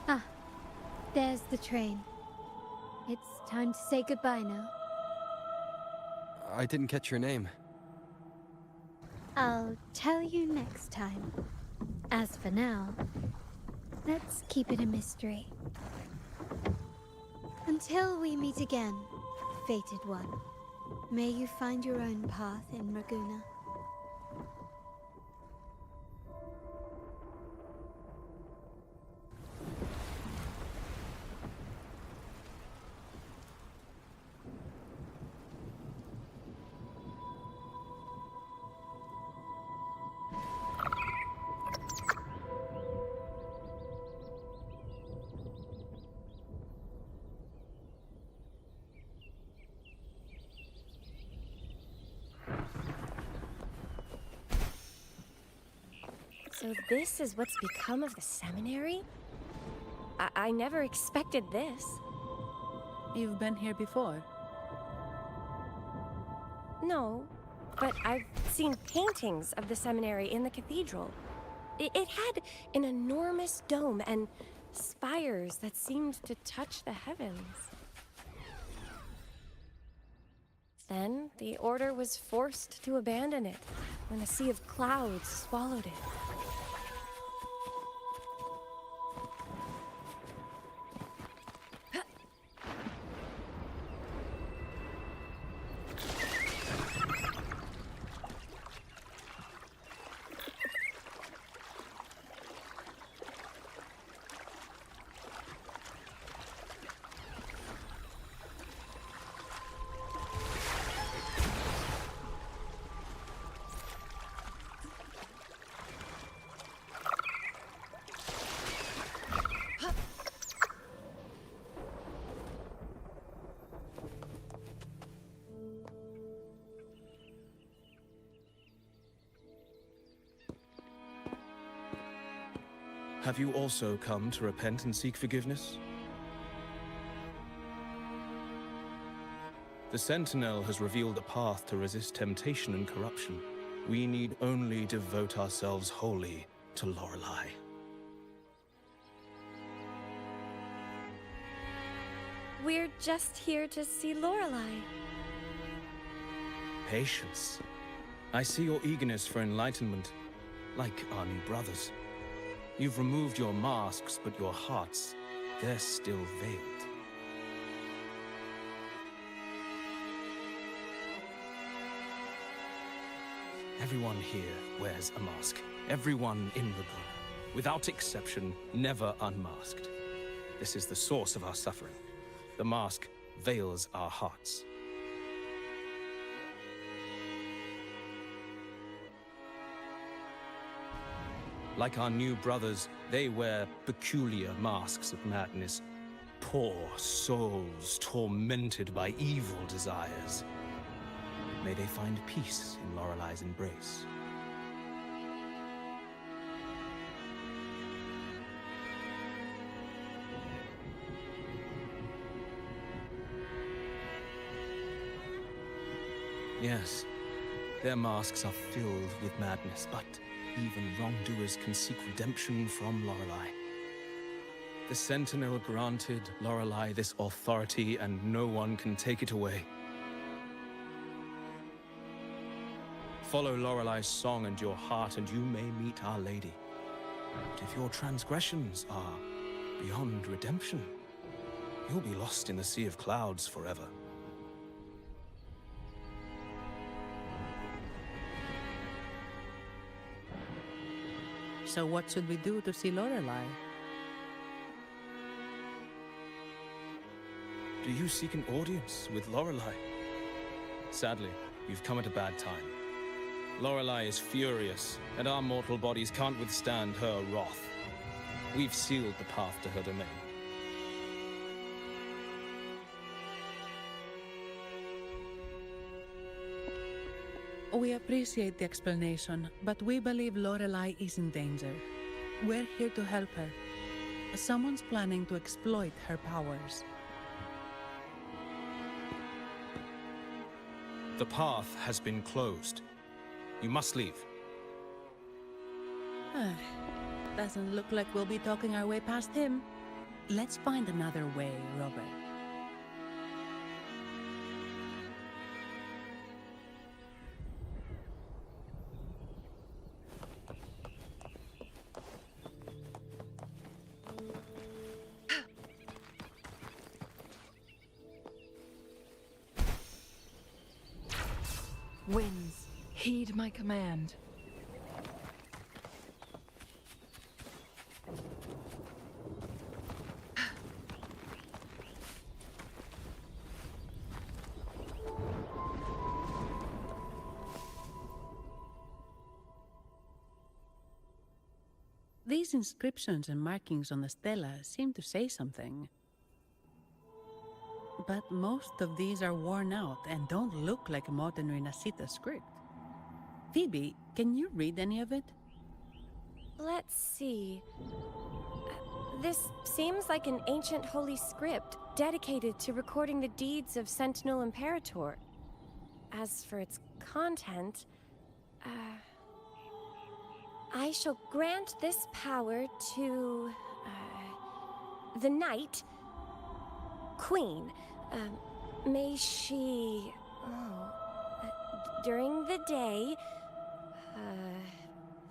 Ah, there's the train. It's time to say goodbye now. I didn't catch your name. I'll tell you next time. As for now, let's keep it a mystery. Until we meet again, fated one, may you find your own path in Raguna. So this is what's become of the seminary? I never expected this. You've been here before? No, but I've seen paintings of the seminary in the cathedral. It had an enormous dome and spires that seemed to touch the heavens. Then the order was forced to abandon it when a sea of clouds swallowed it. Have you also come to repent and seek forgiveness? The Sentinel has revealed a path to resist temptation and corruption. We need only devote ourselves wholly to Lorelei. We're just here to see Lorelei. Patience. I see your eagerness for enlightenment, like our new brothers. You've removed your masks, but your hearts, they're still veiled. Everyone here wears a mask. Everyone in Raguna, without exception, never unmasked. This is the source of our suffering. The mask veils our hearts. Like our new brothers, they wear peculiar masks of madness. Poor souls tormented by evil desires. May they find peace in Lorelei's embrace. Yes, their masks are filled with madness, but even wrongdoers can seek redemption from Lorelei. The Sentinel granted Lorelei this authority, and no one can take it away. Follow Lorelei's song and your heart, and you may meet Our Lady. But if your transgressions are beyond redemption, you'll be lost in the Sea of Clouds forever. So what should we do to see Lorelei? Do you seek an audience with Lorelei? Sadly, you've come at a bad time. Lorelei is furious, and our mortal bodies can't withstand her wrath. We've sealed the path to her domain. We appreciate the explanation, but we believe Lorelei is in danger. We're here to help her. Someone's planning to exploit her powers. The path has been closed. You must leave. Doesn't look like we'll be talking our way past him. Let's find another way, Robert. Winds, heed my command. These inscriptions and markings on the stela seem to say something. But most of these are worn out and don't look like a modern Renacita script. Phoebe, can you read any of it? Let's see. This seems like an ancient holy script dedicated to recording the deeds of Sentinel Imperator. As for its content, I shall grant this power to the Knight Queen. May she, during the day,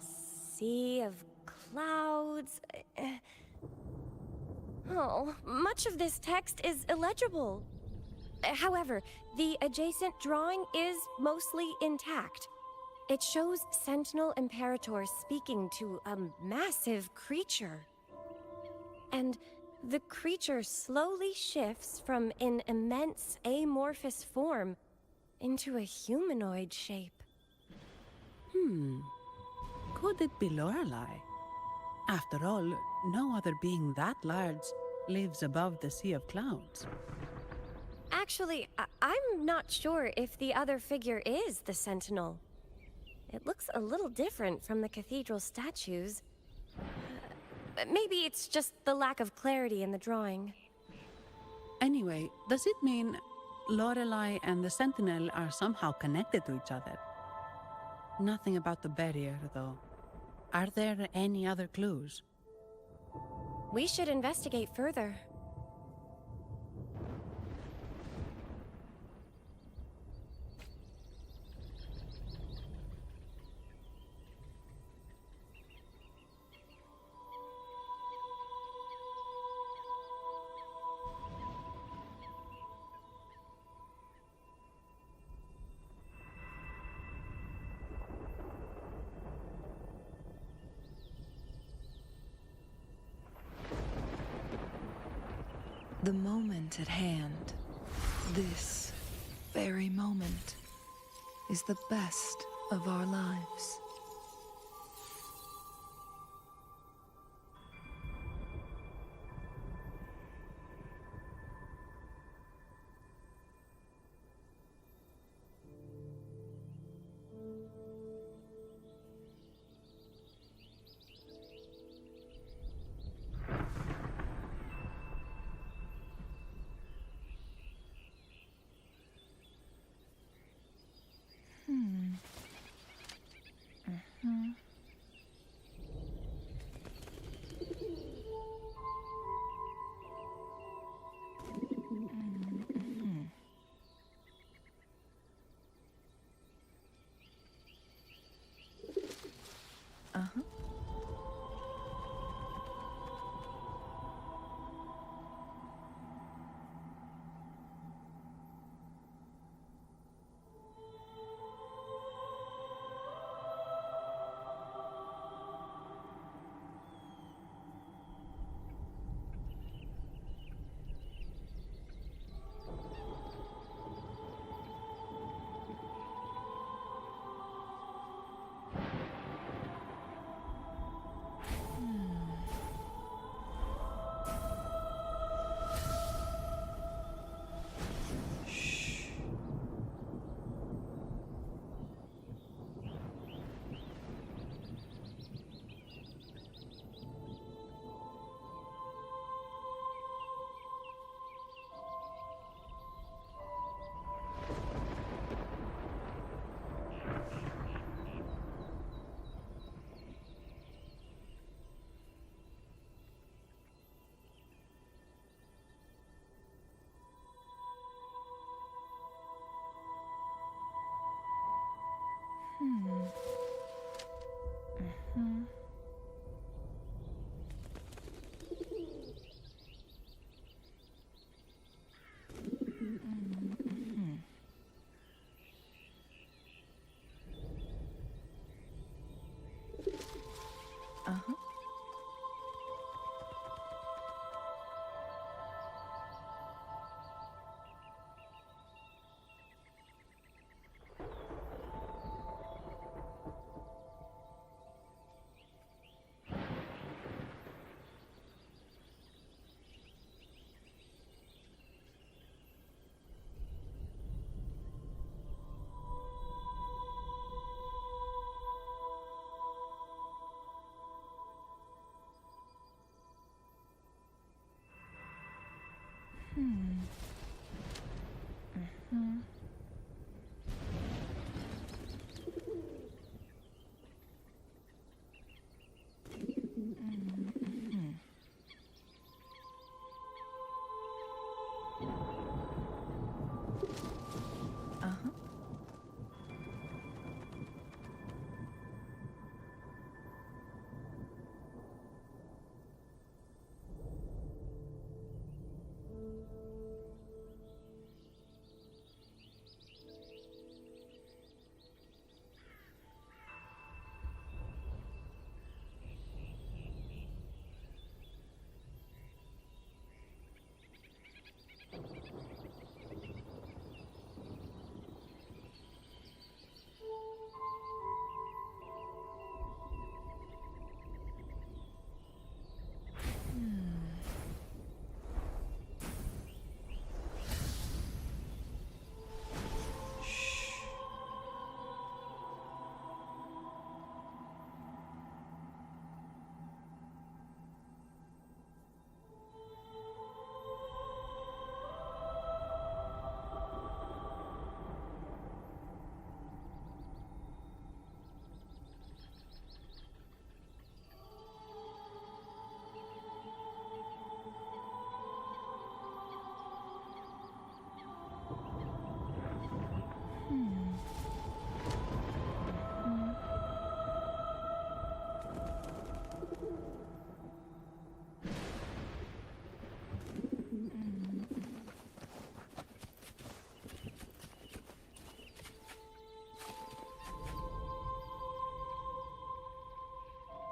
Sea of Clouds. Much of this text is illegible. However, the adjacent drawing is mostly intact. It shows Sentinel Imperator speaking to a massive creature. And the creature slowly shifts from an immense amorphous form into a humanoid shape. Could it be Lorelei? After all, no other being that large lives above the Sea of Clouds. Actually, I'm not sure if the other figure is the Sentinel. It looks a little different from the cathedral statues. Maybe it's just the lack of clarity in the drawing. Anyway, does it mean Lorelei and the Sentinel are somehow connected to each other? Nothing about the barrier, though. Are there any other clues? We should investigate further. The moment at hand, this very moment, is the best of our lives.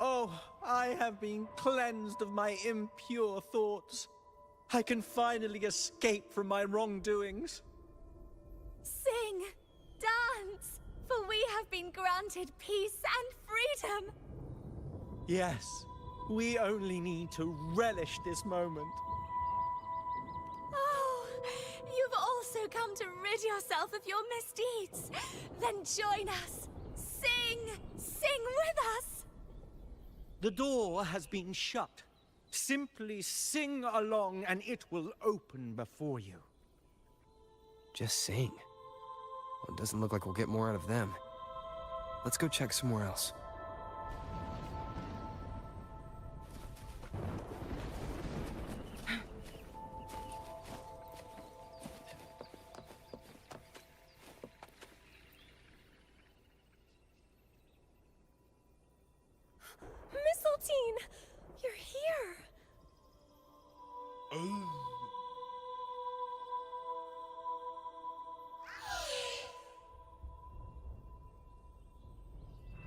Oh, I have been cleansed of my impure thoughts. I can finally escape from my wrongdoings. Sing, dance, for we have been granted peace and freedom. Yes, we only need to relish this moment. Oh, you've also come to rid yourself of your misdeeds. Then join us. Sing with us. The door has been shut. Simply sing along and it will open before you. Just sing. Well, it doesn't look like we'll get more out of them. Let's go check somewhere else. Mistletoe! You're here!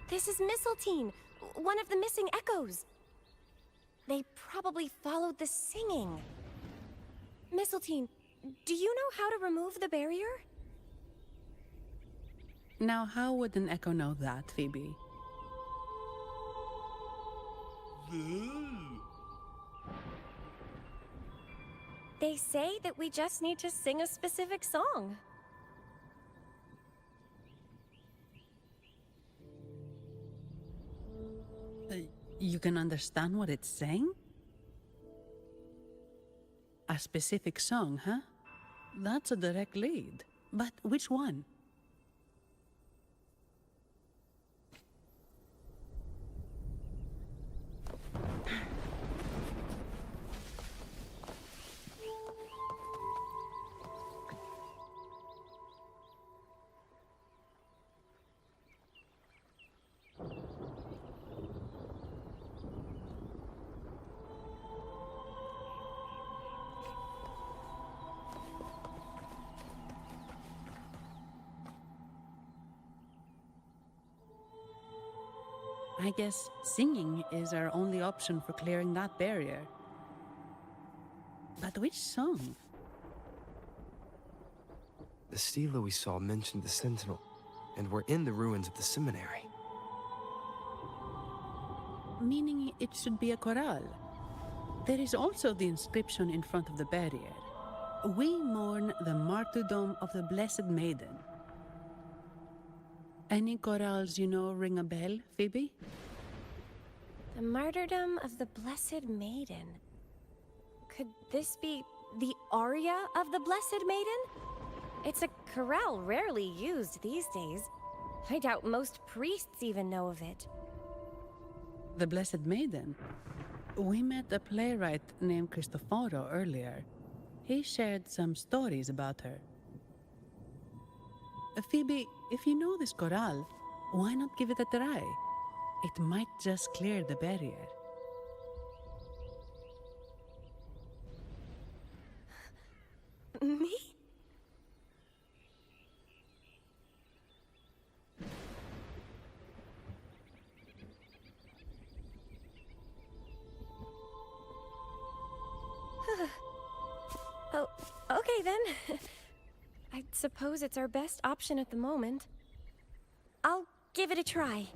This is Mistletoe, one of the missing echoes. They probably followed the singing. Mistletoe, do you know how to remove the barrier? Now, how would an echo know that, Phoebe? They say that we just need to sing a specific song. You can understand what it's saying? A specific song, huh? That's a direct lead. But which one? I guess singing is our only option for clearing that barrier. But which song? The stela we saw mentioned the Sentinel, and we're in the ruins of the seminary. Meaning it should be a chorale. There is also the inscription in front of the barrier. We mourn the martyrdom of the Blessed Maiden. Any chorales you know ring a bell, Phoebe? The martyrdom of the Blessed Maiden. Could this be the aria of the Blessed Maiden? It's a chorale rarely used these days. I doubt most priests even know of it. The Blessed Maiden? We met a playwright named Cristoforo earlier. He shared some stories about her. Phoebe, if you know this chorale, why not give it a try? It might just clear the barrier. Me? Oh, okay then. I suppose it's our best option at the moment. I'll give it a try.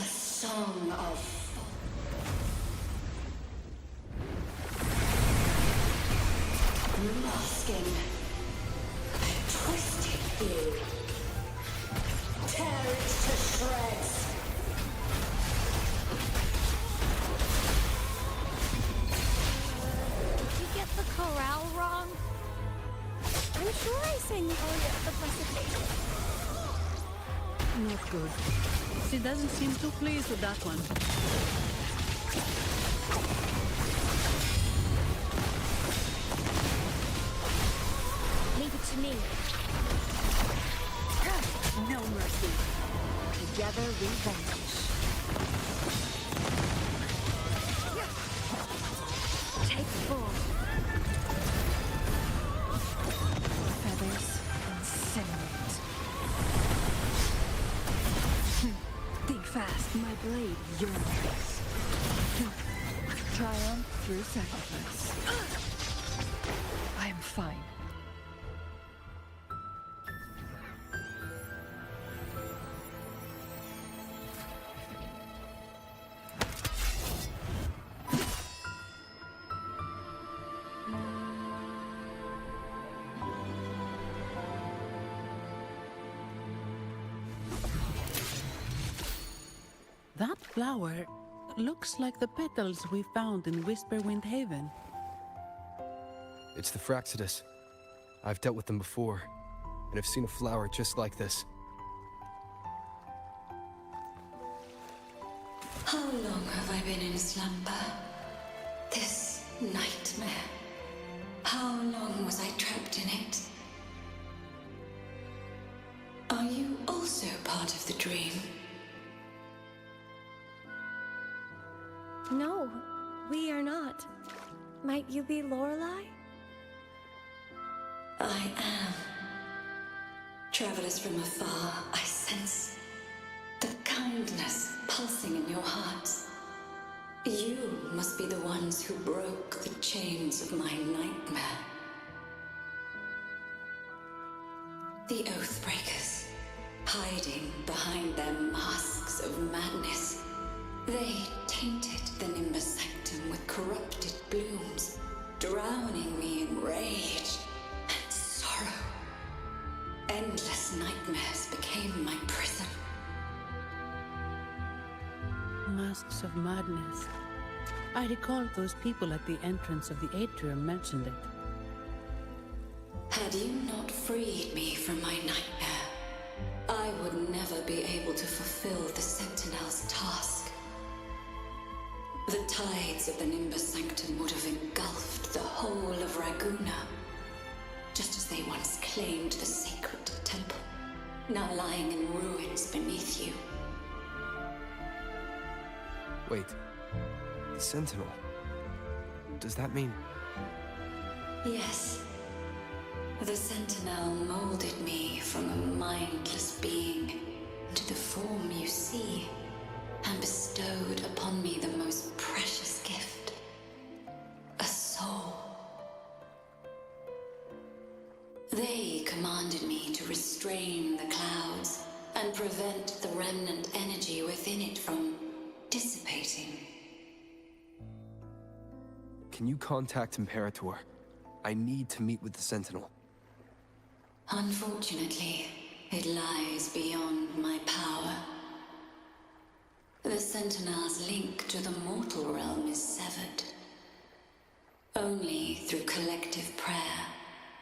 Song of masking a twisted view. Tear it to shreds. Did you get the chorale wrong? I'm sure I sang the aria of the Blessed Maiden. Not good. She doesn't seem too pleased with that one. Leave it to me. No mercy. Together we vanish. Take full. Feathers incinerate. Think fast, my blade yearns. Triumph through sacrifice. I am fine. That flower looks like the petals we found in Whisperwind Haven. It's the Fraxidus. I've dealt with them before, and have seen a flower just like this. How long have I been in slumber? This nightmare. How long was I trapped in it? Are you also part of the dream? No, we are not. Might you be Lorelei? I am. Travelers from afar, I sense the kindness pulsing in your hearts. You must be the ones who broke the chains of my nightmare. The Oathbreakers, hiding behind their masks of madness. They tainted the Nimbus Sanctum with corrupted blooms, drowning me in rage and sorrow. Endless nightmares became my prison. Masks of madness. I recall those people at the entrance of the atrium mentioned it. Had you not freed me from my nightmare, I would never be able to fulfill the Sentinel's task. The tides of the Nimbus Sanctum would have engulfed the whole of Raguna, just as they once claimed the sacred temple, now lying in ruins beneath you. Wait, the Sentinel. Does that mean... Yes. The Sentinel molded me from a mindless being into the form you see, and bestowed upon me the most precious gift, a soul. They commanded me to restrain the clouds and prevent the remnant energy within it from dissipating. Can you contact Imperator? I need to meet with the Sentinel. Unfortunately, it lies beyond my power. The Sentinel's link to the mortal realm is severed. Only through collective prayer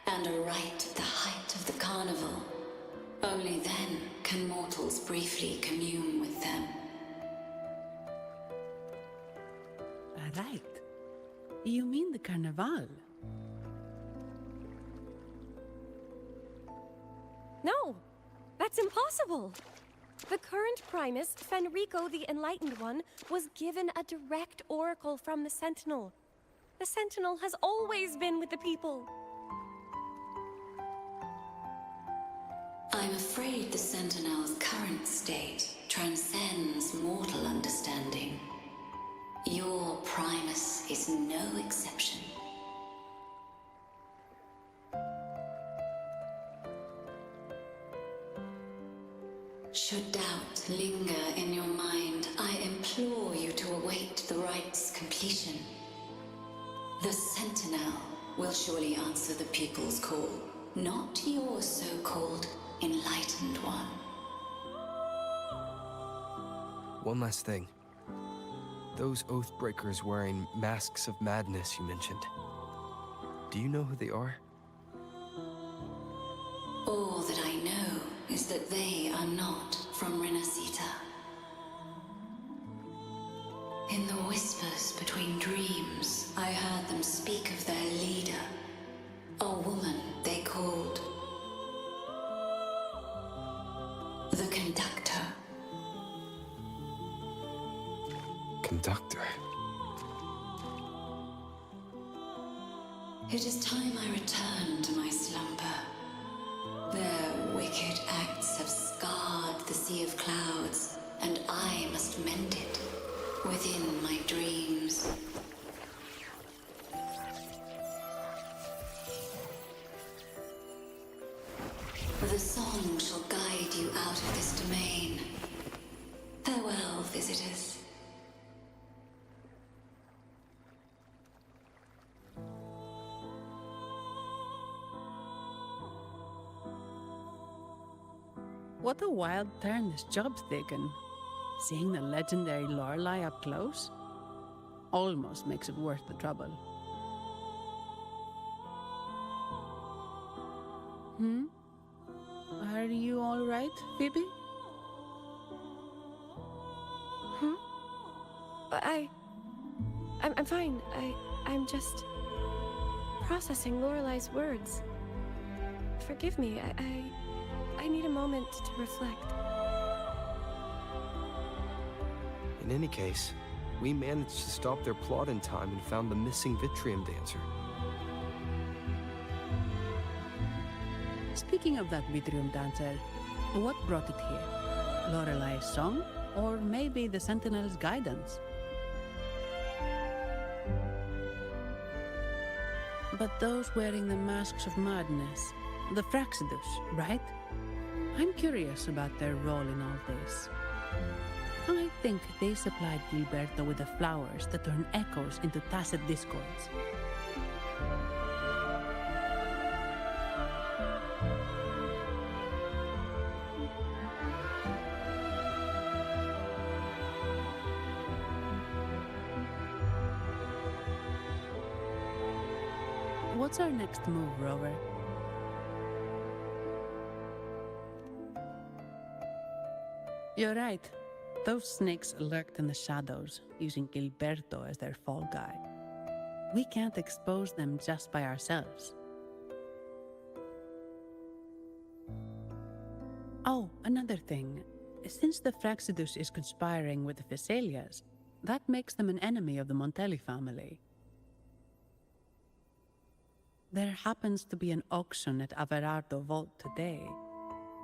and a rite at the height of the carnival, only then can mortals briefly commune with them. Right. You mean the carnival? No! That's impossible! The current Primus, Fenrico the Enlightened One, was given a direct oracle from the Sentinel. The Sentinel has always been with the people. I'm afraid the Sentinel's current state transcends mortal understanding. Your Primus is no exception. Should doubt linger in your mind, I implore you to await the rite's completion. The Sentinel will surely answer the people's call, not your so-called Enlightened One. One last thing. Those Oathbreakers wearing masks of madness you mentioned. Do you know who they are? All that I know is that they are not from Renacita. In the whispers between dreams, I heard them speak of their leader, a woman they called the Conductor. Conductor? It is time I return to my slumber. Their wicked acts have scarred the Sea of Clouds, and I must mend it within my dreams. The song shall guide you out of this domain. Farewell, visitors. What a wild turn this job's taken. Seeing the legendary Lorelei up close almost makes it worth the trouble. Are you all right, Phoebe? I'm fine. I'm just processing Lorelei's words. Forgive me. I need a moment to reflect. In any case, we managed to stop their plot in time and found the missing Vitrium dancer. Speaking of that Vitrium dancer, what brought it here? Lorelei's song? Or maybe the Sentinel's guidance? But those wearing the masks of madness, the Fraxidus, right? I'm curious about their role in all this. I think they supplied Gilberto with the flowers that turn echoes into tacit discords. What's our next move, Rover? You're right. Those snakes lurked in the shadows, using Gilberto as their fall guy. We can't expose them just by ourselves. Oh, another thing. Since the Fraxidus is conspiring with the Phassalias, that makes them an enemy of the Montelli family. There happens to be an auction at Averardo Vault today.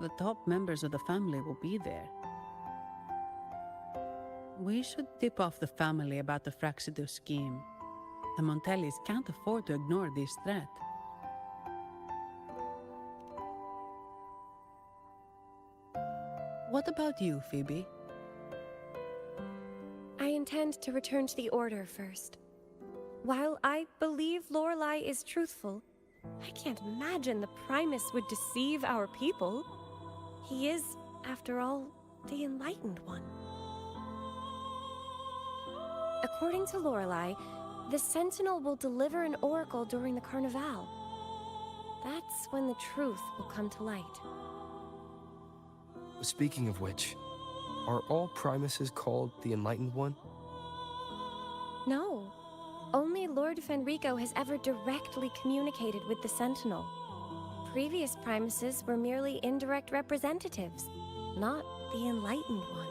The top members of the family will be there. We should tip off the family about the Fraxidus scheme. The Montellis can't afford to ignore this threat. What about you, Phoebe? I intend to return to the Order first. While I believe Lorelei is truthful, I can't imagine the Primus would deceive our people. He is, after all, the Enlightened One. According to Lorelei, the Sentinel will deliver an oracle during the Carnival. That's when the truth will come to light. Speaking of which, are all Primuses called the Enlightened One? No. Only Lord Fenrico has ever directly communicated with the Sentinel. Previous Primuses were merely indirect representatives, not the Enlightened One.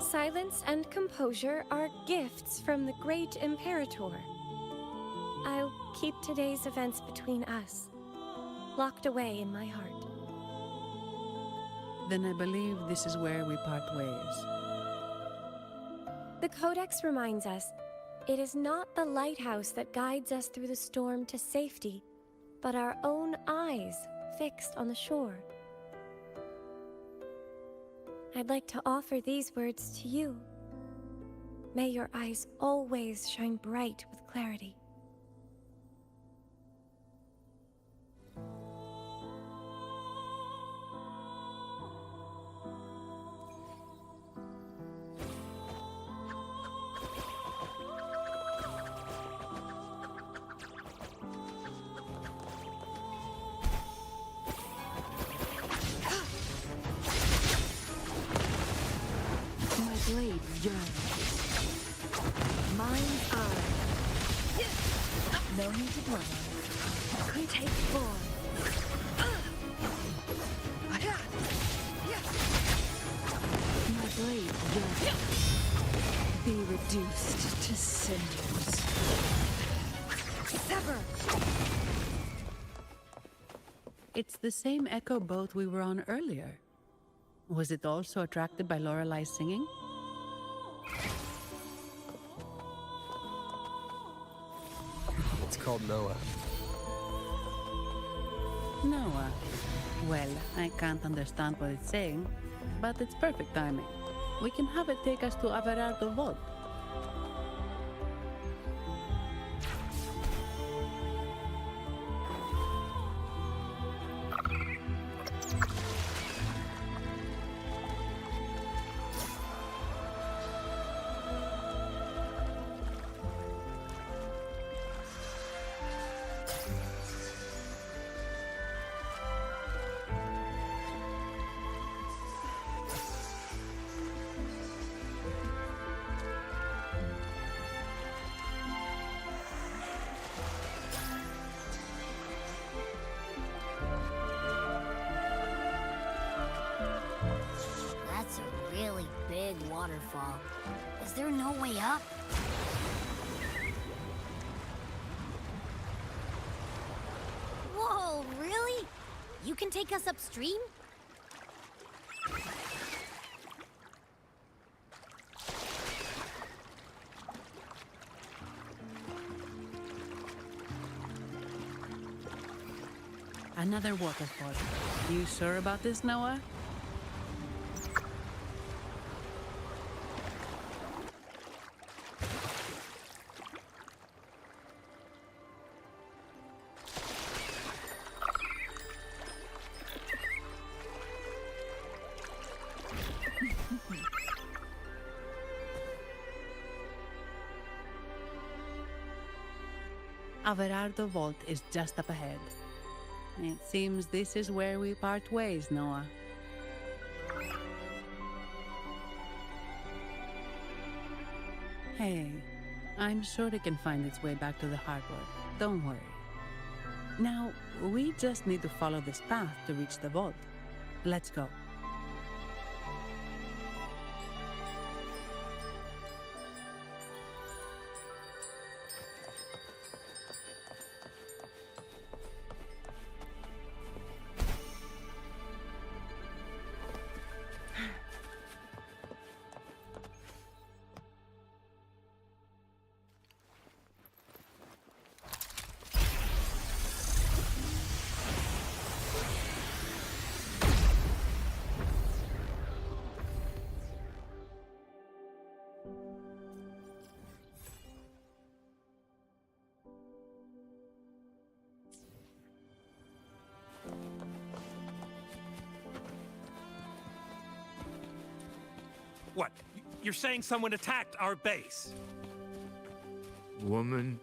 Silence and composure are gifts from the Great Imperator. I'll keep today's events between us, locked away in my heart. Then I believe this is where we part ways. The Codex reminds us, it is not the lighthouse that guides us through the storm to safety, but our own eyes fixed on the shore. I'd like to offer these words to you. May your eyes always shine bright with clarity. Blade yearns. Mind's eye. No need to dwell. Could take form. My blade yearns. Be reduced to cinders. Sever! It's the same echo boat we were on earlier. Was it also attracted by Lorelei's singing? It's called Noah. Noah. Well, I can't understand what it's saying, but it's perfect timing. We can have it take us to Averardo Vault. That's a really big waterfall. Is there no way up? Whoa, really? You can take us upstream? Another waterfall. You sure about this, Noah? Averardo Vault is just up ahead. It seems this is where we part ways, Noah. Hey, I'm sure it can find its way back to the harbor. Don't worry. Now, we just need to follow this path to reach the vault. Let's go. What? You're saying someone attacked our base? Woman,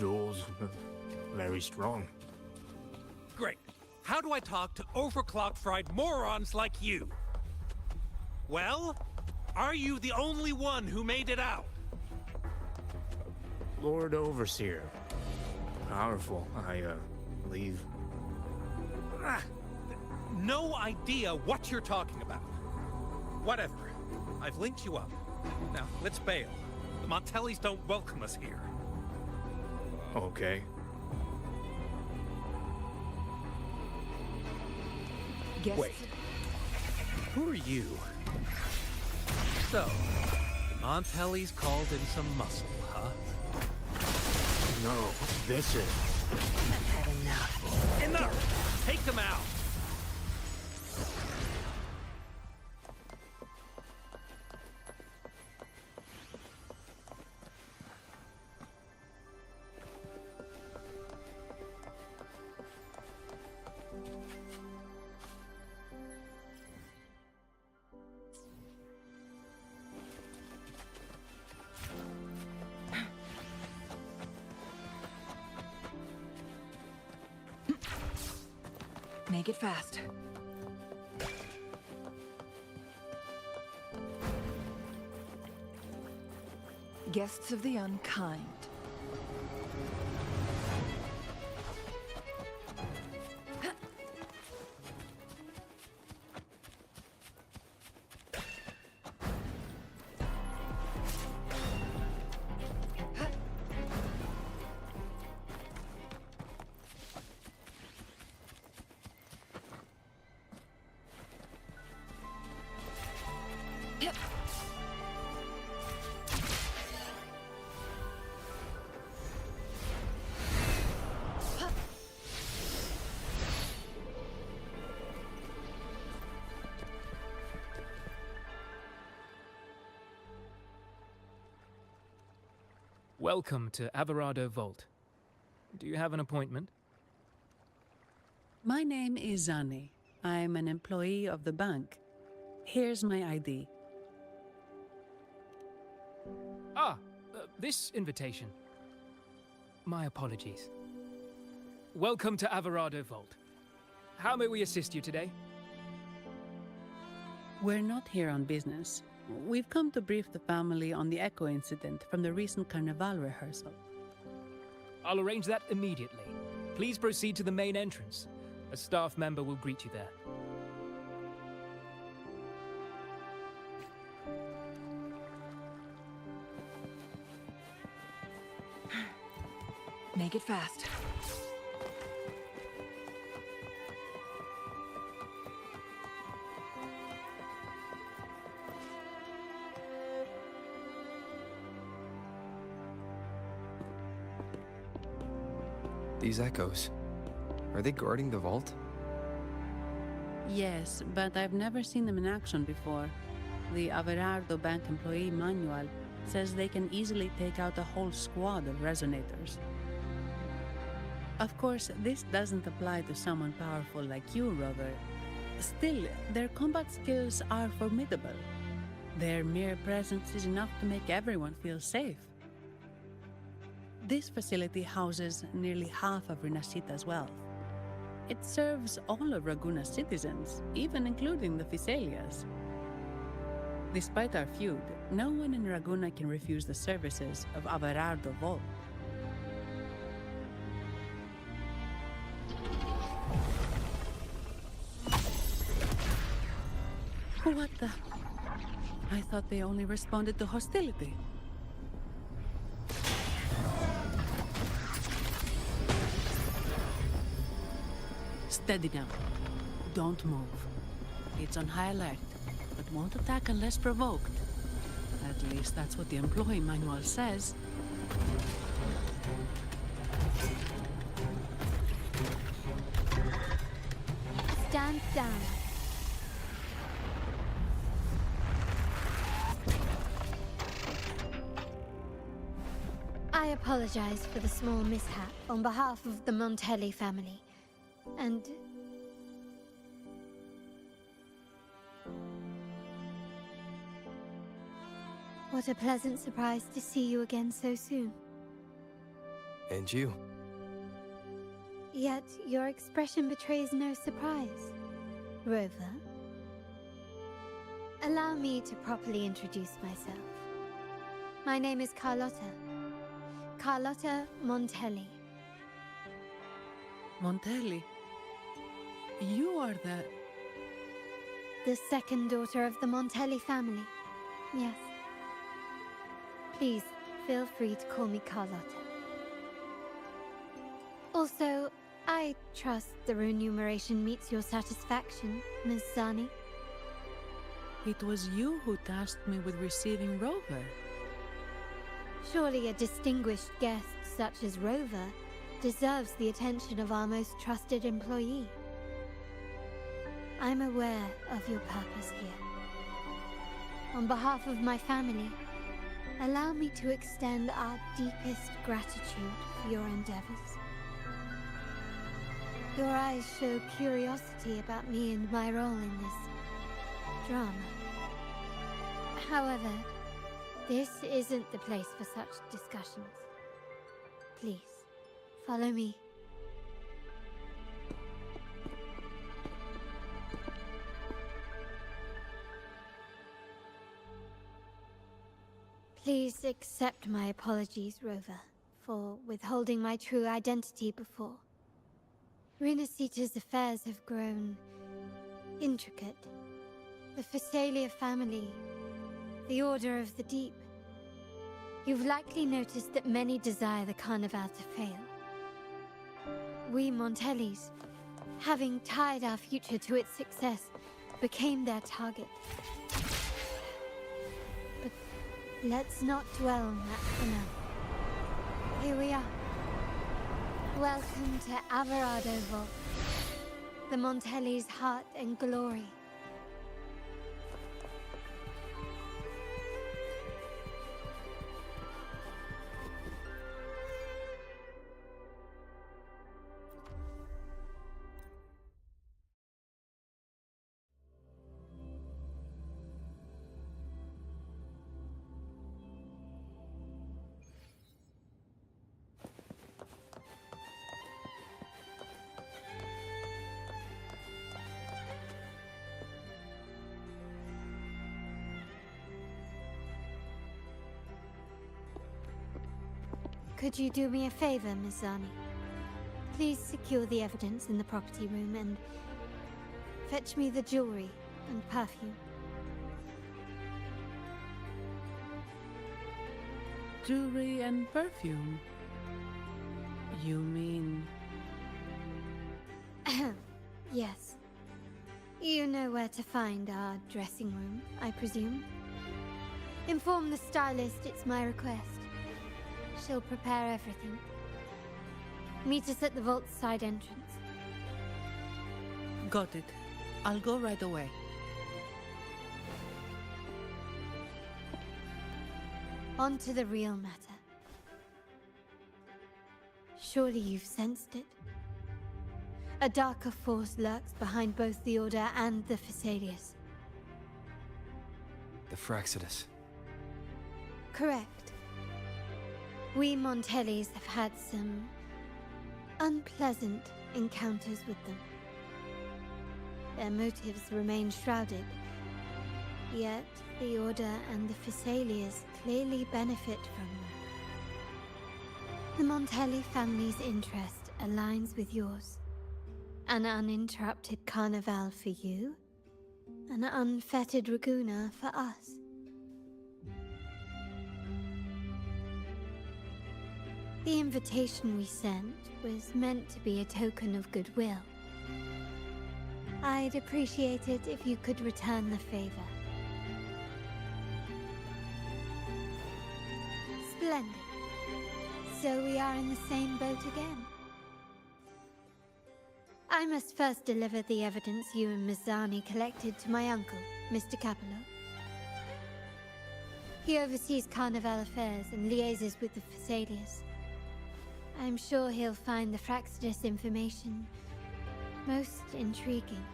Jules, very strong. Great. How do I talk to overclock-fried morons like you? Well, are you the only one who made it out? Lord Overseer. Powerful, I believe. No idea what you're talking about. Whatever. I've linked you up. Now, let's bail. The Montellis don't welcome us here. Okay. Wait. Who are you? So, Montelli's called in some muscle, huh? No, this is... I've had enough. Enough! Take them out! Make it fast. Guests of the unkind. Welcome to Alvarado Vault. Do you have an appointment? My name is Zani. I'm an employee of the bank. Here's my ID. This invitation. My apologies. Welcome to Alvarado Vault. How may we assist you today? We're not here on business. We've come to brief the family on the Echo incident from the recent Carnival rehearsal. I'll arrange that immediately. Please proceed to the main entrance. A staff member will greet you there. Make it fast. These echoes, are they guarding the vault? Yes, but I've never seen them in action before. The Averardo Bank employee manual says they can easily take out a whole squad of resonators. Of course, this doesn't apply to someone powerful like you, Rover. Still, their combat skills are formidable. Their mere presence is enough to make everyone feel safe. This facility houses nearly half of Renacita's wealth. It serves all of Raguna's citizens, even including the Physaelias. Despite our feud, no one in Raguna can refuse the services of Averardo Vol. What the? I thought they only responded to hostility. Steady now. Don't move. It's on high alert, but won't attack unless provoked. At least that's what the employee manual says. Stand down. I apologize for the small mishap on behalf of the Montelli family. And... what a pleasant surprise to see you again so soon. And you. Yet your expression betrays no surprise, Rover. Allow me to properly introduce myself. My name is Carlotta. Carlotta Montelli. Montelli? You are the second daughter of the Montelli family. Yes. Please, feel free to call me Carlotta. Also, I trust the remuneration meets your satisfaction, Ms. Zani. It was you who tasked me with receiving Rover. Surely a distinguished guest such as Rover deserves the attention of our most trusted employee. I'm aware of your purpose here. On behalf of my family, allow me to extend our deepest gratitude for your endeavors. Your eyes show curiosity about me and my role in this drama. However, this isn't the place for such discussions. Please, follow me. Please accept my apologies, Rover, for withholding my true identity before. Rinasita's affairs have grown intricate. The Phasalia family, the Order of the Deep. You've likely noticed that many desire the Carnival to fail. We Montellis, having tied our future to its success, became their target. But let's not dwell on that for now. Here we are. Welcome to Averardo Vol, the Montelli's heart and glory. Could you do me a favor, Ms. Zani? Please secure the evidence in the property room and fetch me the jewelry and perfume. Jewelry and perfume? You mean... Yes. You know where to find our dressing room, I presume? Inform the stylist it's my request. She'll prepare everything. Meet us at the vault's side entrance. Got it. I'll go right away. On to the real matter. Surely you've sensed it. A darker force lurks behind both the Order and the Phasalias. The Fraxidus. Correct. We Montellis have had some unpleasant encounters with them. Their motives remain shrouded, Yet, the Order and the Phasalias clearly benefit from them. The Montelli family's interest aligns with yours. An uninterrupted carnival for you, an unfettered Raguna for us. The invitation we sent was meant to be a token of goodwill. I'd appreciate it if you could return the favor. Splendid. So we are in the same boat again. I must first deliver the evidence you and Mizani collected to my uncle, Mr. Capello. He oversees Carnival affairs and liaises with the Phasalias. I'm sure he'll find the Fraxidus information most intriguing.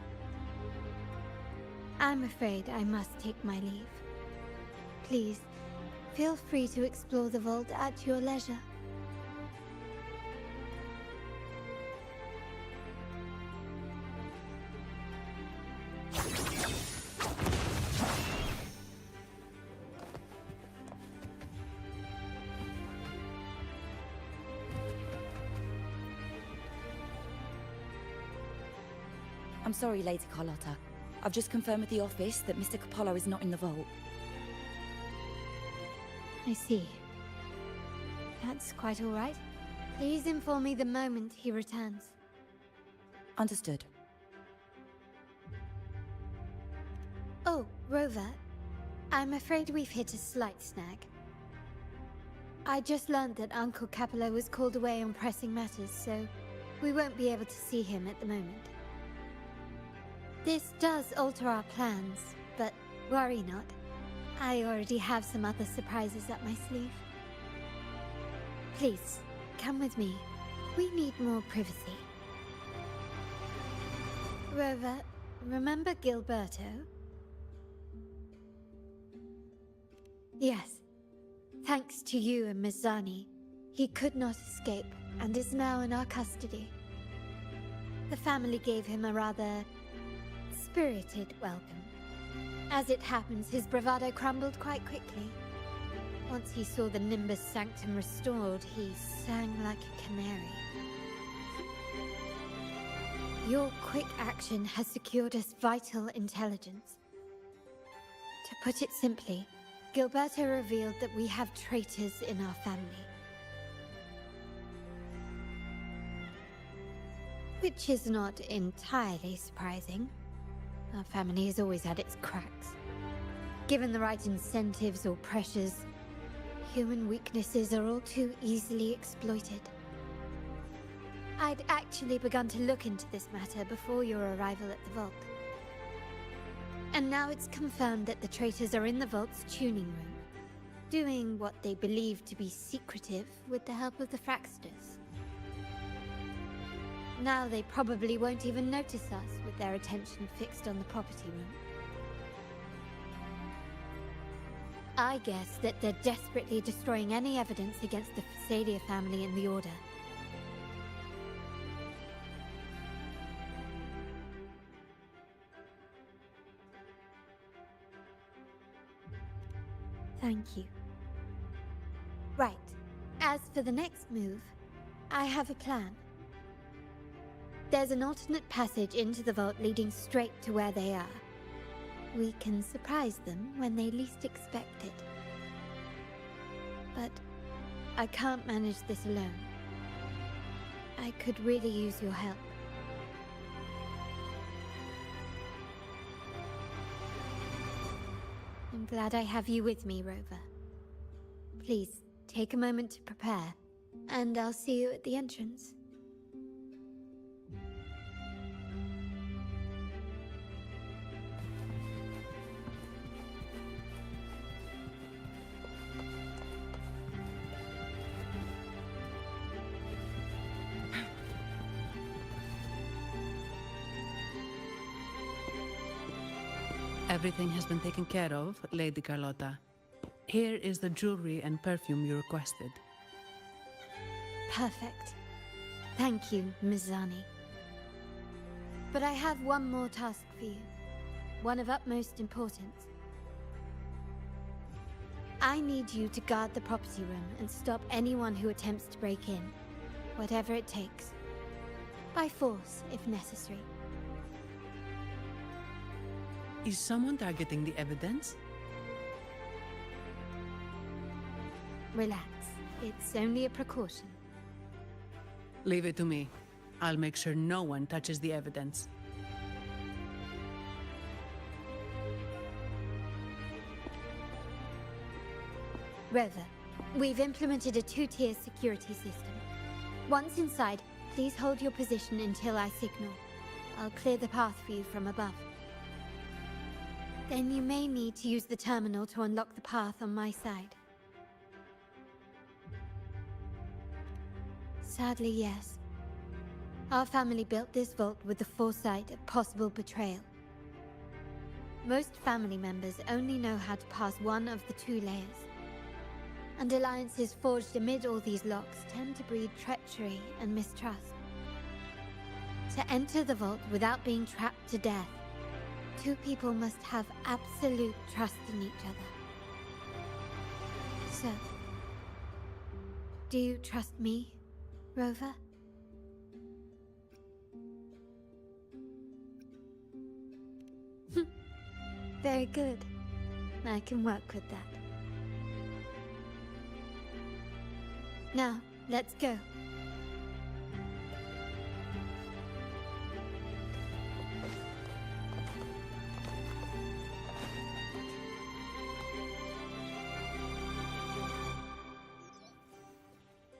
I'm afraid I must take my leave. Please, feel free to explore the vault at your leisure. I'm sorry, Lady Carlotta. I've just confirmed with the office that Mr. Capello is not in the vault. I see. That's quite all right. Please inform me the moment he returns. Understood. Oh, Rover. I'm afraid we've hit a slight snag. I just learned that Uncle Capello was called away on pressing matters, so we won't be able to see him at the moment. This does alter our plans, but worry not. I already have some other surprises up my sleeve. Please, come with me. We need more privacy. Rover, remember Gilberto? Yes. Thanks to you and Mizani, he could not escape and is now in our custody. The family gave him a rather spirited welcome. As it happens, his bravado crumbled quite quickly. Once he saw the Nimbus Sanctum restored, he sang like a canary. Your quick action has secured us vital intelligence. To put it simply, Gilberto revealed that we have traitors in our family. Which is not entirely surprising. Our family has always had its cracks. Given the right incentives or pressures, human weaknesses are all too easily exploited. I'd actually begun to look into this matter before your arrival at the vault. And now it's confirmed that the traitors are in the vault's tuning room, doing what they believe to be secretive with the help of the Fraxidus. Now they probably won't even notice us with their attention fixed on the property room. I guess that they're desperately destroying any evidence against the Phasalia family and the Order. Thank you. Right. As for the next move, I have a plan. There's an alternate passage into the vault leading straight to where they are. We can surprise them when they least expect it. But I can't manage this alone. I could really use your help. I'm glad I have you with me, Rover. Please, take a moment to prepare, and I'll see you at the entrance. Everything has been taken care of, Lady Carlotta. Here is the jewelry and perfume you requested. Perfect. Thank you, Mizani. But I have one more task for you. One of utmost importance. I need you to guard the property room and stop anyone who attempts to break in. Whatever it takes. By force, if necessary. Is someone targeting the evidence? Relax. It's only a precaution. Leave it to me. I'll make sure no one touches the evidence. Rover, we've implemented a 2-tier security system. Once inside, please hold your position until I signal. I'll clear the path for you from above. Then you may need to use the terminal to unlock the path on my side. Sadly, yes. Our family built this vault with the foresight of possible betrayal. Most family members only know how to pass one of the 2 layers. And alliances forged amid all these locks tend to breed treachery and mistrust. To enter the vault without being trapped to death, 2 people must have absolute trust in each other. So, do you trust me, Rover? Very good. I can work with that. Now, let's go.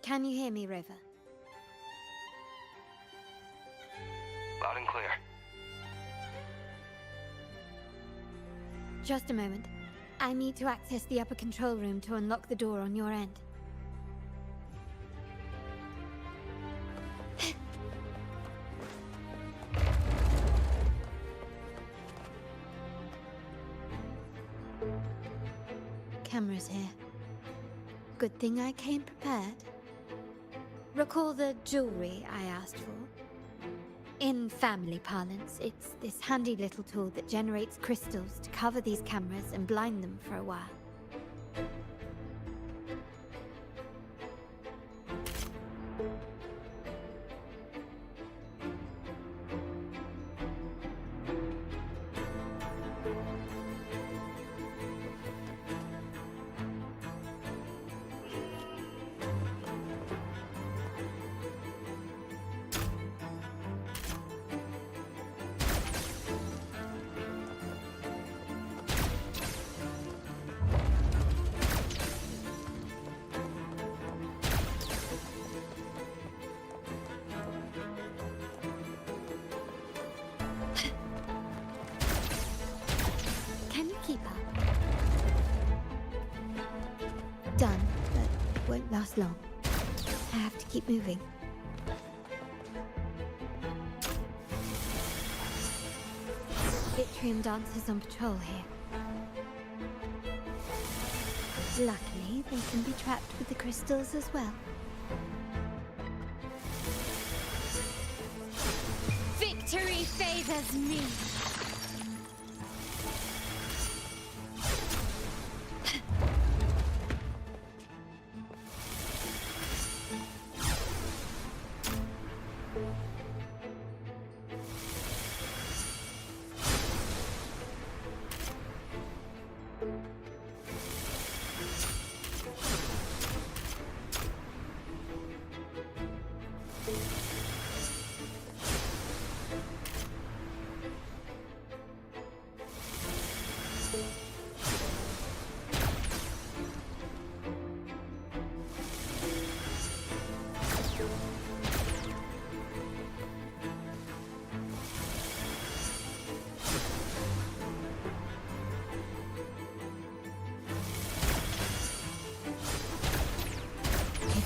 Can you hear me, Rover? Loud and clear. Just a moment. I need to access the upper control room to unlock the door on your end. Cameras here. Good thing I came prepared. Recall the jewelry I asked for? In family parlance, it's this handy little tool that generates crystals to cover these cameras and blind them for a while. Done, but won't last long. I have to keep moving. Yttrium dancers on patrol here. Luckily, they can be trapped with the crystals as well. Victory favors me!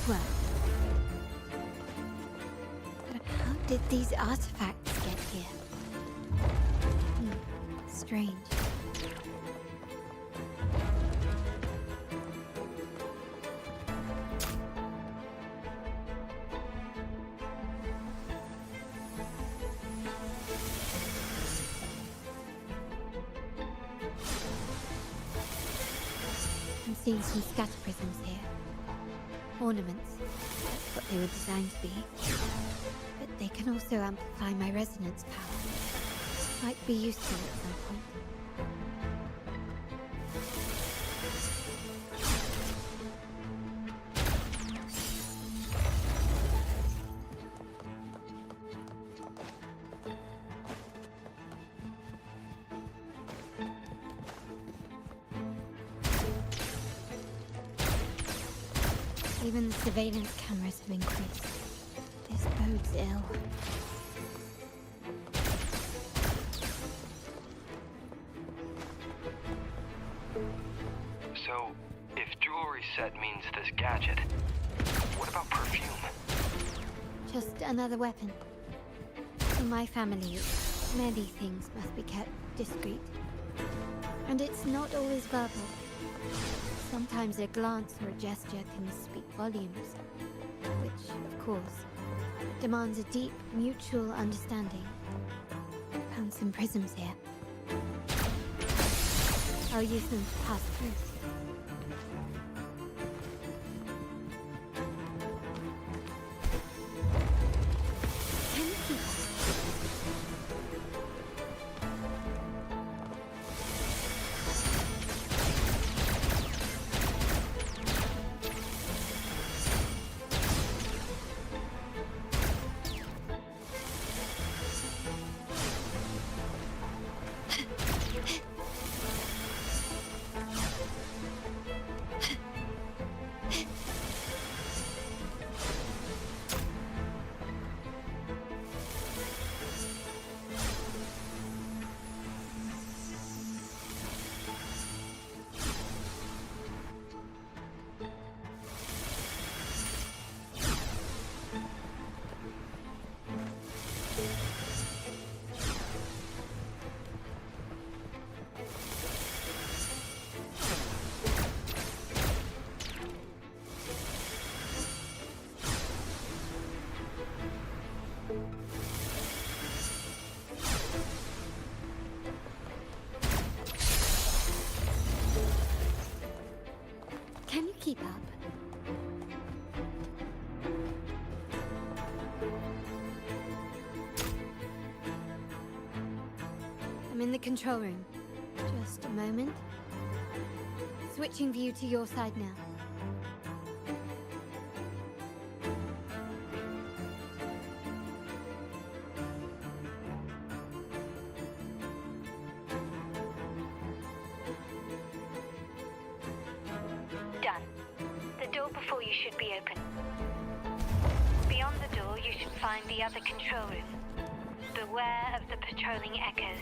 Well, but how did these artifacts get here? Strange. I'm seen some scatter prisms here. Ornaments. That's what they were designed to be. But they can also amplify my resonance power. Might be useful at some point. Even the surveillance cameras have increased. This bodes ill. So, if jewelry set means this gadget, what about perfume? Just another weapon. In my family, many things must be kept discreet. And it's not always verbal. Sometimes a glance or a gesture can speak volumes, which, of course, demands a deep mutual understanding. Found some prisms here. I'll use them to pass through. Can you keep up? I'm in the control room. Just a moment. Switching view to your side now. Done. The door before you should be open. Beyond the door, you should find the other control room. Beware of the patrolling echoes.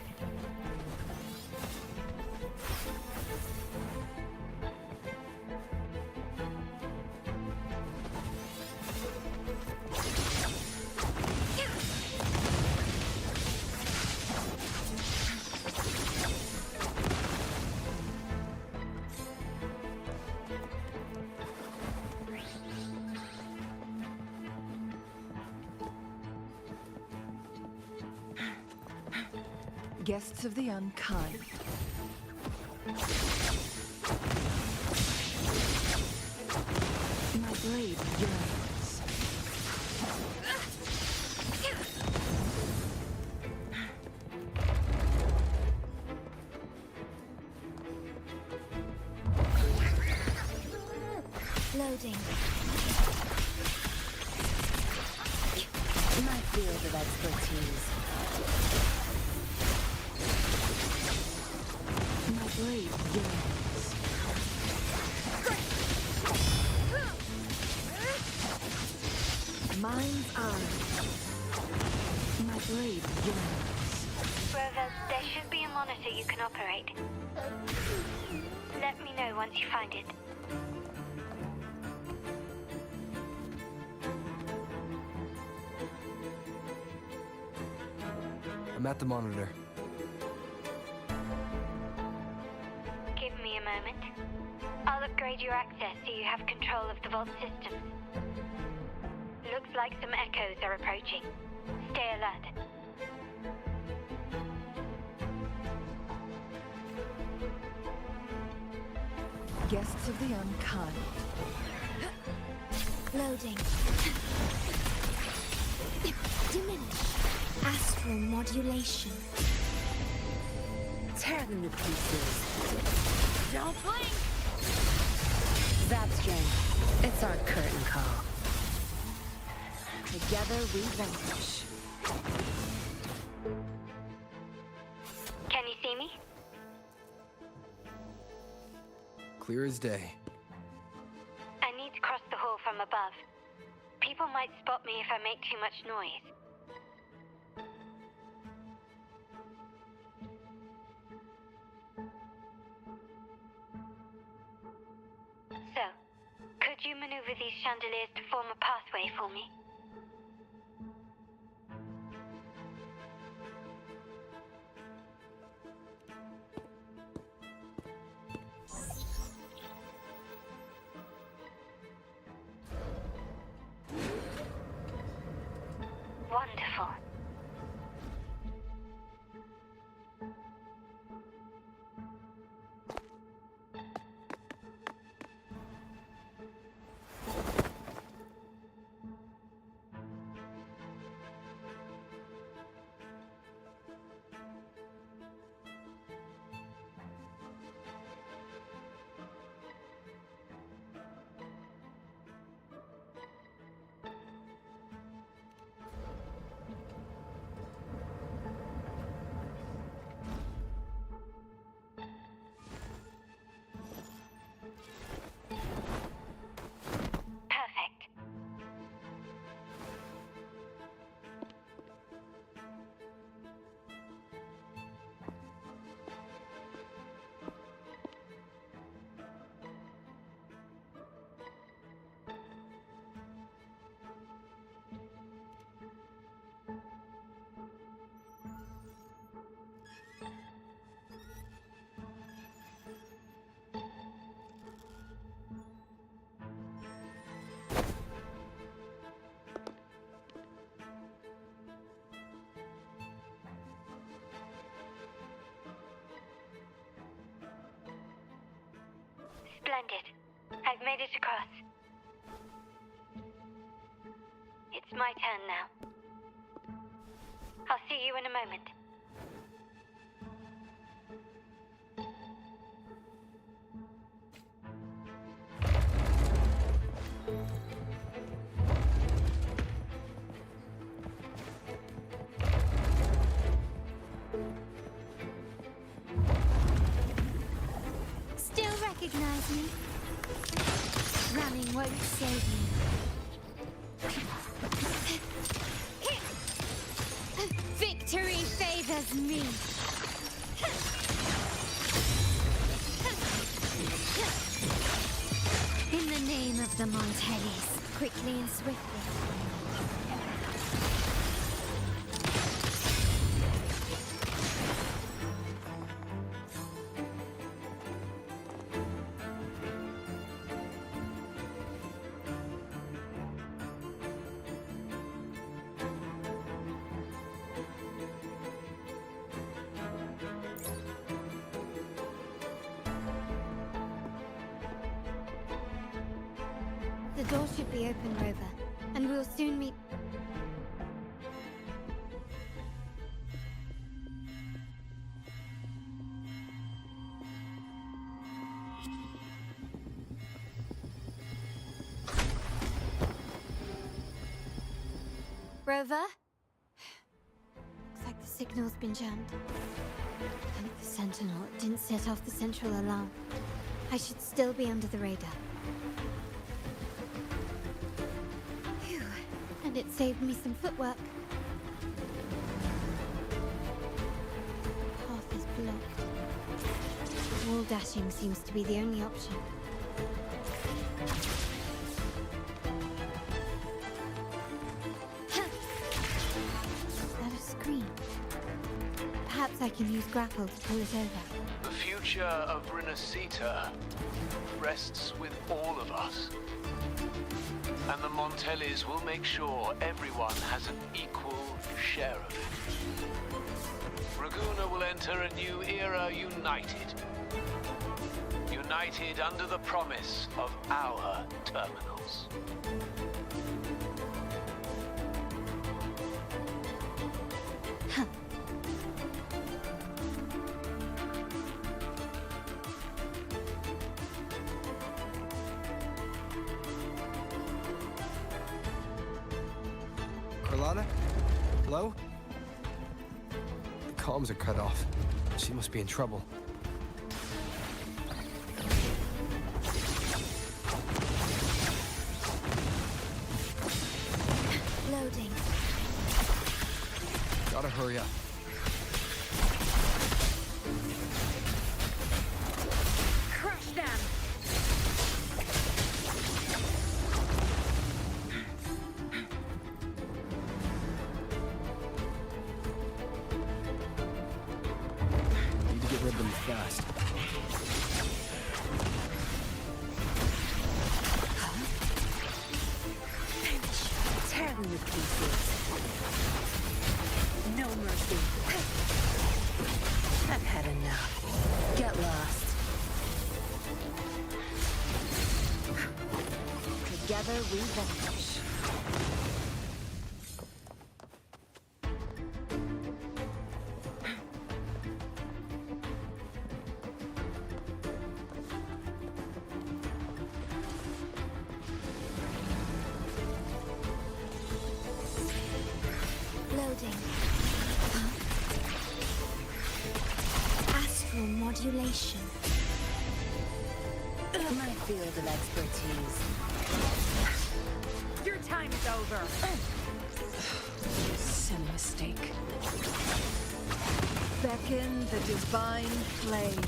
Guests of the unkind. My blade yearns. Loading. My field of expertise. My blade yearns. Mind's eye. My blade yearns. Rover, there should be a monitor you can operate. Let me know once you find it. I'm at the monitor. Give me a moment. I'll upgrade your access so you have control of the vault system. Looks like some echoes are approaching. Stay alert. Guests of the unkind. Loading. Diminish. Astral modulation. Tear them to pieces. Don't blink! That's Jen. It's our curtain call. Together we vanquish. Can you see me? Clear as day. I need to cross the hall from above. People might spot me if I make too much noise. So, could you maneuver these chandeliers to form a pathway for me? Wonderful. Splendid. I've made it across. It's my turn now. I'll see you in a moment. Still recognize me? Running won't save me. Victory favors me. In the name of the Montellis, quickly and swiftly. The door should be open, Rover, and we'll soon meet. Rover? Looks like the signal's been jammed. Thank the Sentinel, it didn't set off the central alarm. I should still be under the radar. Phew, and it saved me some footwork. The path is blocked. Wall dashing seems to be the only option. Perhaps I can use grapple to pull it over. The future of Renacita rests with all of us. And the Montellis will make sure everyone has an equal share of it. Raguna will enter a new era united. united under the promise of our terminals. Carlana? Hello? The comms are cut off. She must be in trouble. Loading. Gotta hurry up. Crush them! Need to get rid of them fast. Tear them to pieces. No mercy. I've had enough. Get lost. Together we vanish. Loading. Astral modulation. My field of expertise. Your time is over. Silly mistake. Beckon the divine flame.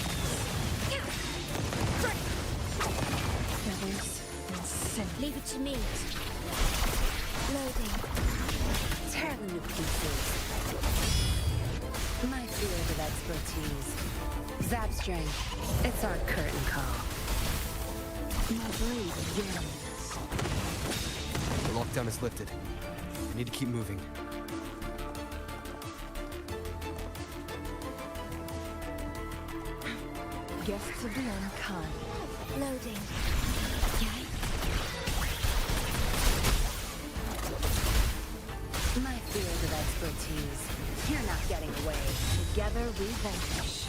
Feathers and scent. Leave it to me. Loading. Tear them to pieces. My field of expertise. Zap strength. It's our curtain call. My blade yearns. The lockdown is lifted. We need to keep moving. Guests of the unkind. Loading. My field of expertise. You're not getting away. Together we vanish.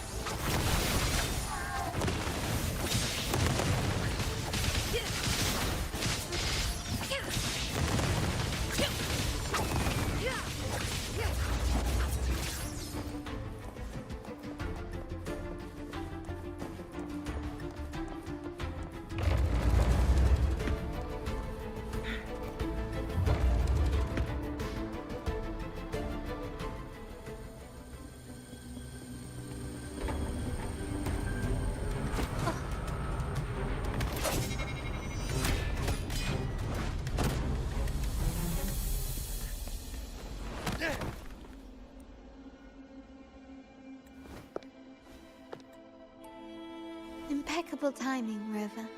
Impeccable timing, Rover.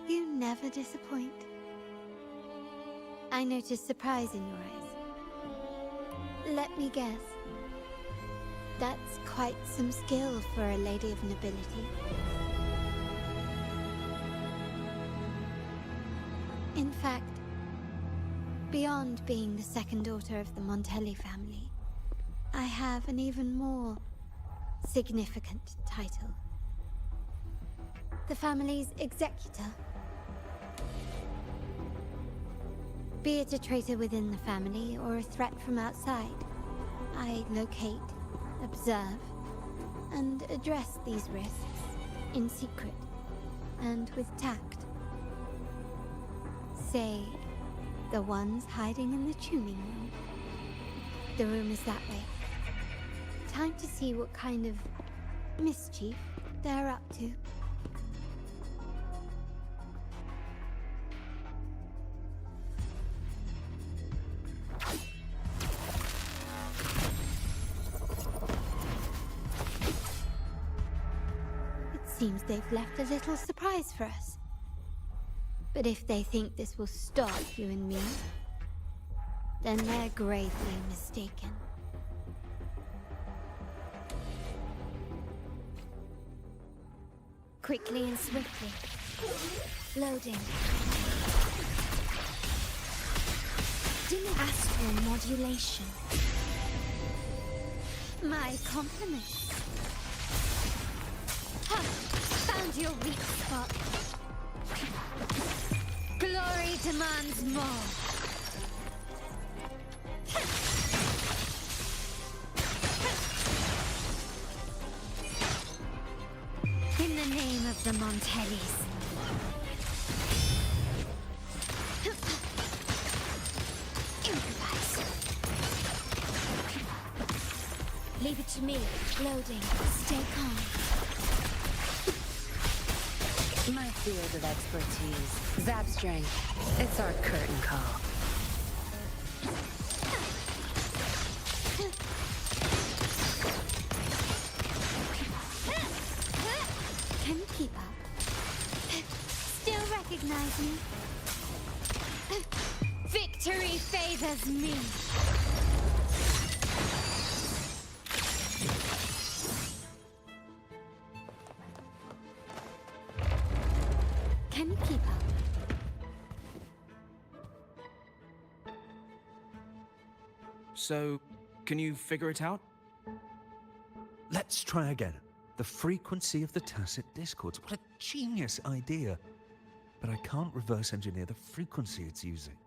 You never disappoint. I noticed surprise in your eyes. Let me guess. That's quite some skill for a lady of nobility. In fact, beyond being the second daughter of the Montelli family, I have an even more significant title. The family's executor. Be it a traitor within the family or a threat from outside, I locate, observe, and address these risks in secret and with tact. Say, the ones hiding in the tuning room. The room is that way. Time to see what kind of mischief they're up to. Seems they've left a little surprise for us. But if they think this will stop you and me, then they're gravely mistaken. quickly and swiftly. Loading. Dim astral modulation. My compliments. Ha! Found your weak spot. Glory demands more. In the name of the Montellis. Improvise. Leave it to me. Loading. Stay calm. My field of expertise. Zap strength. It's our curtain call. Can you keep up? Still recognize me? Victory favors me. Can you keep up? So, can you figure it out? Let's try again. The frequency of the tacit discords. What a genius idea. But I can't reverse engineer the frequency it's using.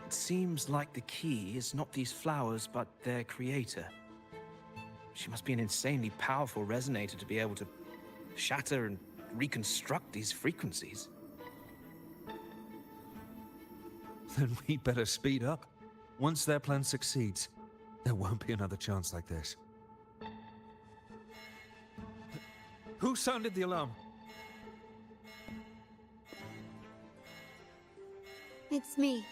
It seems like the key is not these flowers, but their creator. She must be an insanely powerful resonator to be able to shatter and reconstruct these frequencies. Then we better speed up. Once their plan succeeds, there won't be another chance like this. Who sounded the alarm? It's me.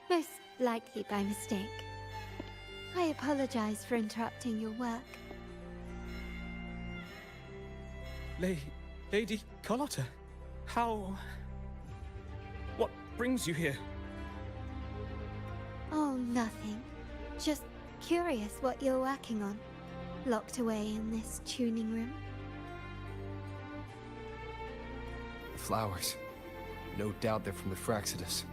Most likely by mistake. I apologize for interrupting your work. Lady Carlotta, how... What brings you here? Oh, nothing. Just curious what you're working on. Locked away in this tuning room. The flowers. No doubt they're from the Fraxidus.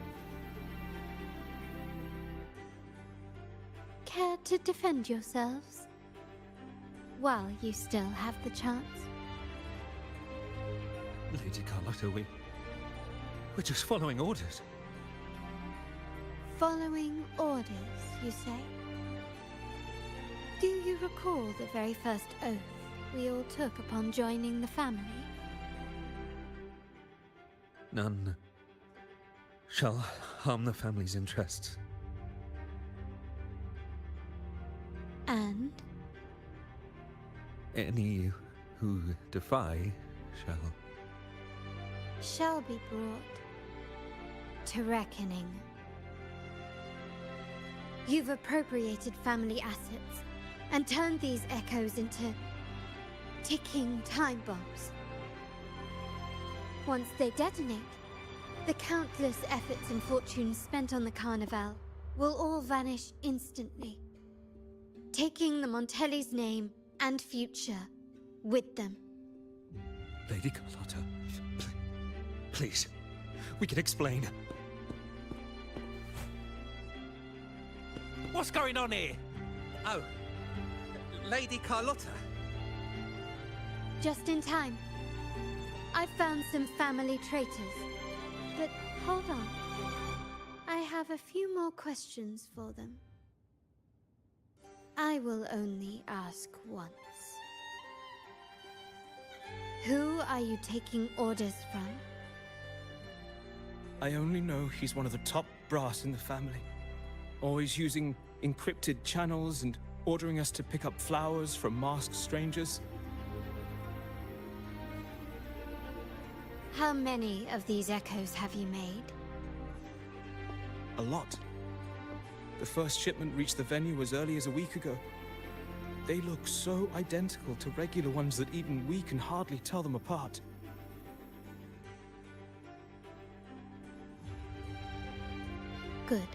Care to defend yourselves? While you still have the chance. Lady Carlotta, we're just following orders. Following orders, you say? Do you recall the very first oath we all took upon joining the family? None shall harm the family's interests. And? Any who defy shall be brought to reckoning. You've appropriated family assets and turned these echoes into ticking time bombs. Once they detonate, the countless efforts and fortunes spent on the Carnival will all vanish instantly, taking the Montelli's name and future with them. Lady Carlotta, please, we can explain. What's going on here? Oh, Lady Carlotta. Just in time. I found some family traitors. But hold on. I have a few more questions for them. I will only ask once. Who are you taking orders from? I only know he's one of the top brass in the family. Always using encrypted channels and ordering us to pick up flowers from masked strangers. How many of these echoes have you made? A lot. The first shipment reached the venue as early as a week ago. They look so identical to regular ones that even we can hardly tell them apart. Good.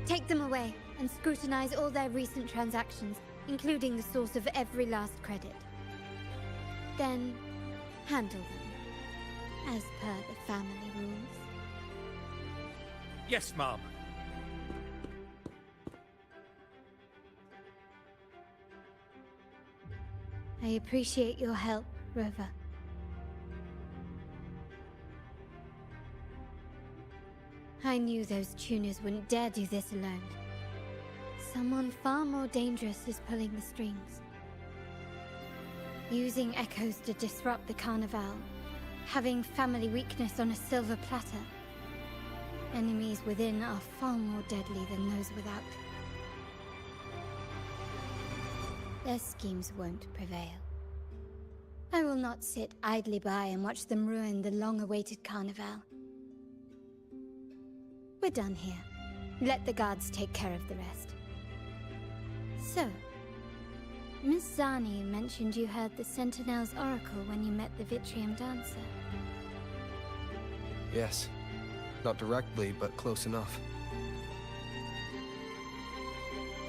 Take them away and scrutinize all their recent transactions, including the source of every last credit. then handle them, as per the family rules. Yes, Mom. I appreciate your help, Rover. I knew those tuners wouldn't dare do this alone. Someone far more dangerous is pulling the strings. Using echoes to disrupt the Carnival. Having family weakness on a silver platter. Enemies within are far more deadly than those without. Their schemes won't prevail. I will not sit idly by and watch them ruin the long-awaited Carnival. We're done here. Let the guards take care of the rest. So, Miss Zani mentioned you heard the Sentinel's oracle when you met the Vitrium Dancer. Yes. Not directly, but close enough.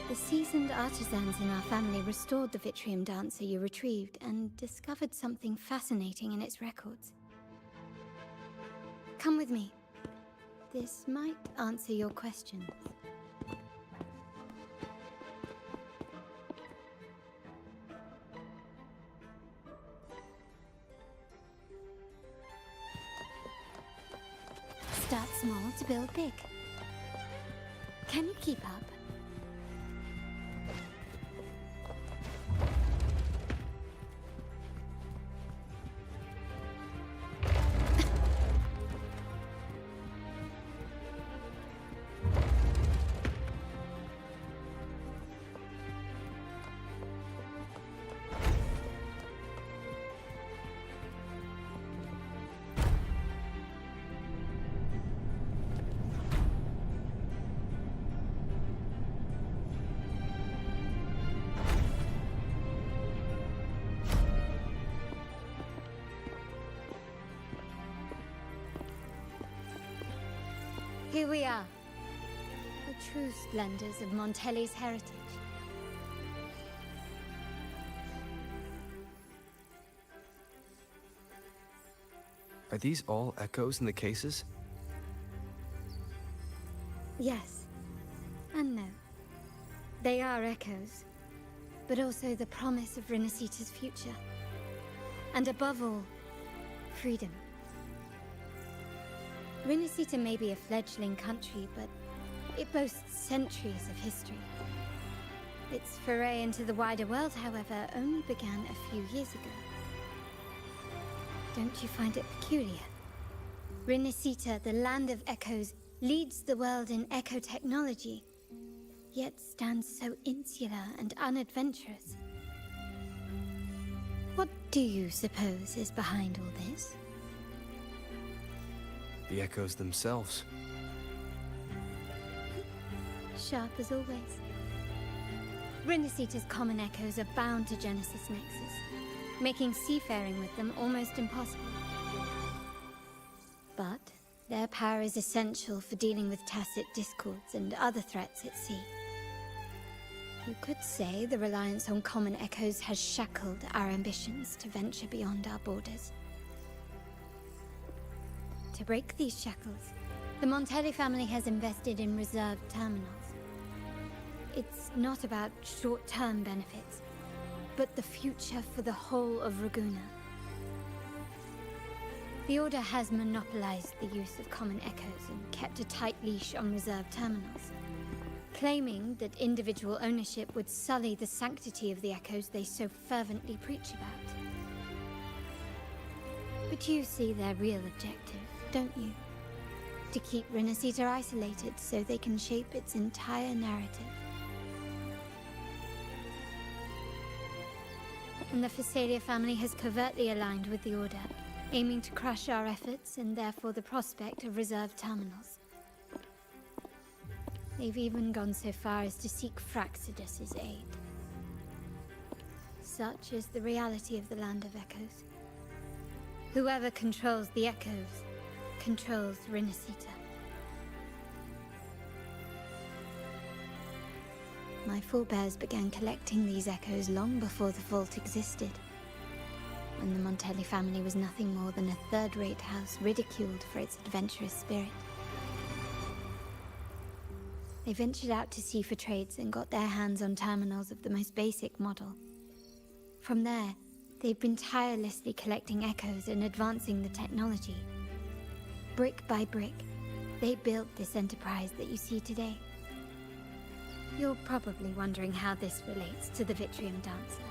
The seasoned artisans in our family restored the Vitrium Dancer you retrieved and discovered something fascinating in its records. Come with me. This might answer your questions. Start small to build big. Can you keep up? Here we are, the true splendors of Montelli's heritage. Are these all echoes in the cases? Yes, and no. They are echoes, but also the promise of Renacita's future. And above all, freedom. Renacita may be a fledgling country, but it boasts centuries of history. Its foray into the wider world, however, only began a few years ago. Don't you find it peculiar? Renacita, the land of echoes, leads the world in echo technology, yet stands so insular and unadventurous. What do you suppose is behind all this? The echoes themselves. Sharp as always. Renacita's common echoes are bound to Genesis Nexus, making seafaring with them almost impossible. But their power is essential for dealing with tacit discords and other threats at sea. You could say the reliance on common echoes has shackled our ambitions to venture beyond our borders. To break these shackles, the Montelli family has invested in reserved terminals. It's not about short-term benefits, but the future for the whole of Raguna. The Order has monopolized the use of common echoes and kept a tight leash on reserved terminals, claiming that individual ownership would sully the sanctity of the echoes they so fervently preach about. But you see their real objective, don't you? To keep Renacita isolated so they can shape its entire narrative. And the Phasalia family has covertly aligned with the Order, aiming to crush our efforts and therefore the prospect of reserved terminals. They've even gone so far as to seek Fraxidus's aid. Such is the reality of the Land of Echoes. Whoever controls the Echoes controls Renacita. My forebears began collecting these echoes long before the vault existed. when the Montelli family was nothing more than a third-rate house ridiculed for its adventurous spirit. They ventured out to sea for trades and got their hands on terminals of the most basic model. From there, they've been tirelessly collecting echoes and advancing the technology. Brick by brick, they built this enterprise that you see today. You're probably wondering how this relates to the Vitrium Dancer.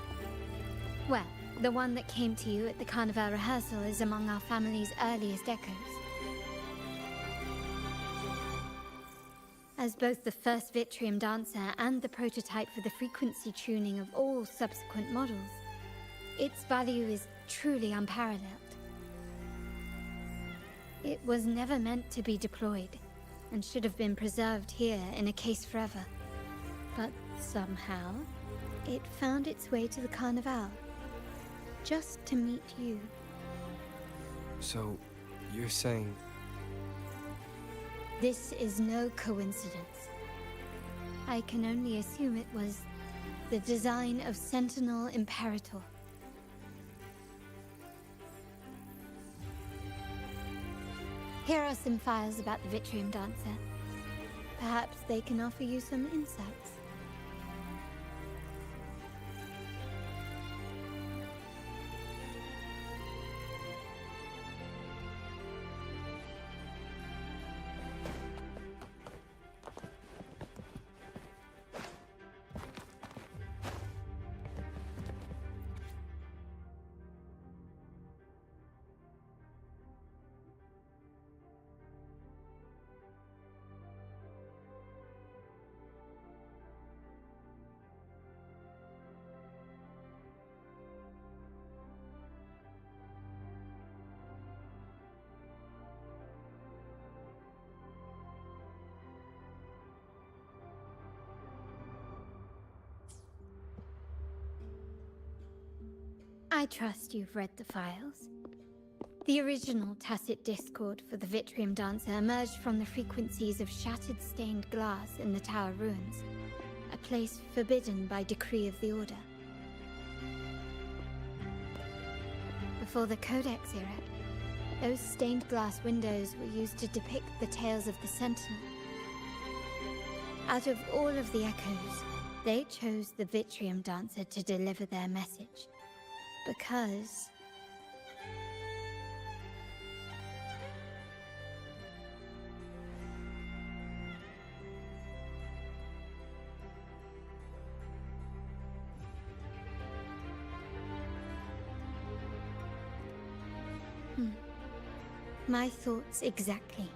Well, the one that came to you at the Carnival rehearsal is among our family's earliest echoes. As both the first Vitrium Dancer and the prototype for the frequency tuning of all subsequent models, its value is truly unparalleled. It was never meant to be deployed, and should have been preserved here in a case forever. But somehow, it found its way to the Carnival, just to meet you. So, you're saying... This is no coincidence. I can only assume it was the design of Sentinel Imperator. Here are some files about the Vitrium Dancer. Perhaps they can offer you some insights. I trust you've read the files. The original tacit discord for the Vitrium Dancer emerged from the frequencies of shattered stained glass in the tower ruins, a place forbidden by decree of the Order. Before the Codex era, those stained glass windows were used to depict the tales of the Sentinel. Out of all of the echoes, they chose the Vitrium Dancer to deliver their message. Because... My thoughts exactly.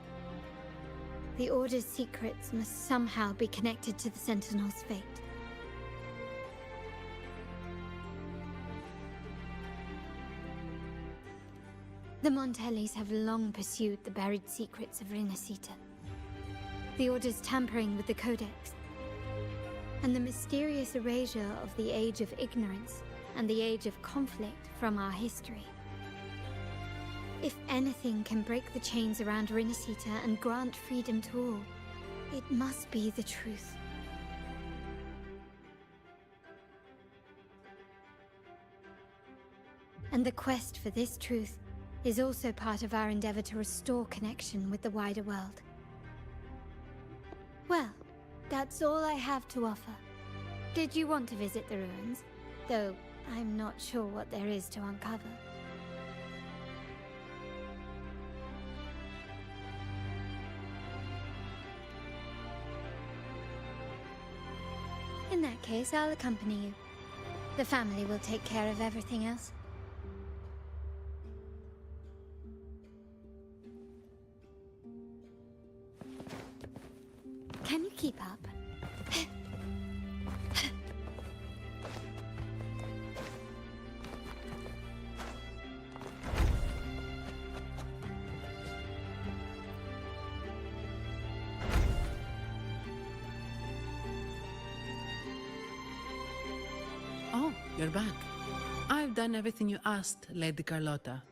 The Order's secrets must somehow be connected to the Sentinel's fate. The Montellis have long pursued the buried secrets of Rinascita. The Order's tampering with the Codex, and the mysterious erasure of the Age of Ignorance and the Age of Conflict from our history. If anything can break the chains around Rinascita and grant freedom to all, it must be the truth. And the quest for this truth is also part of our endeavor to restore connection with the wider world. Well, that's all I have to offer. Did you want to visit the ruins? Though I'm not sure what there is to uncover. In that case, I'll accompany you. The family will take care of everything else. Can you keep up? Oh, you're back. I've done everything you asked, Lady Carlotta.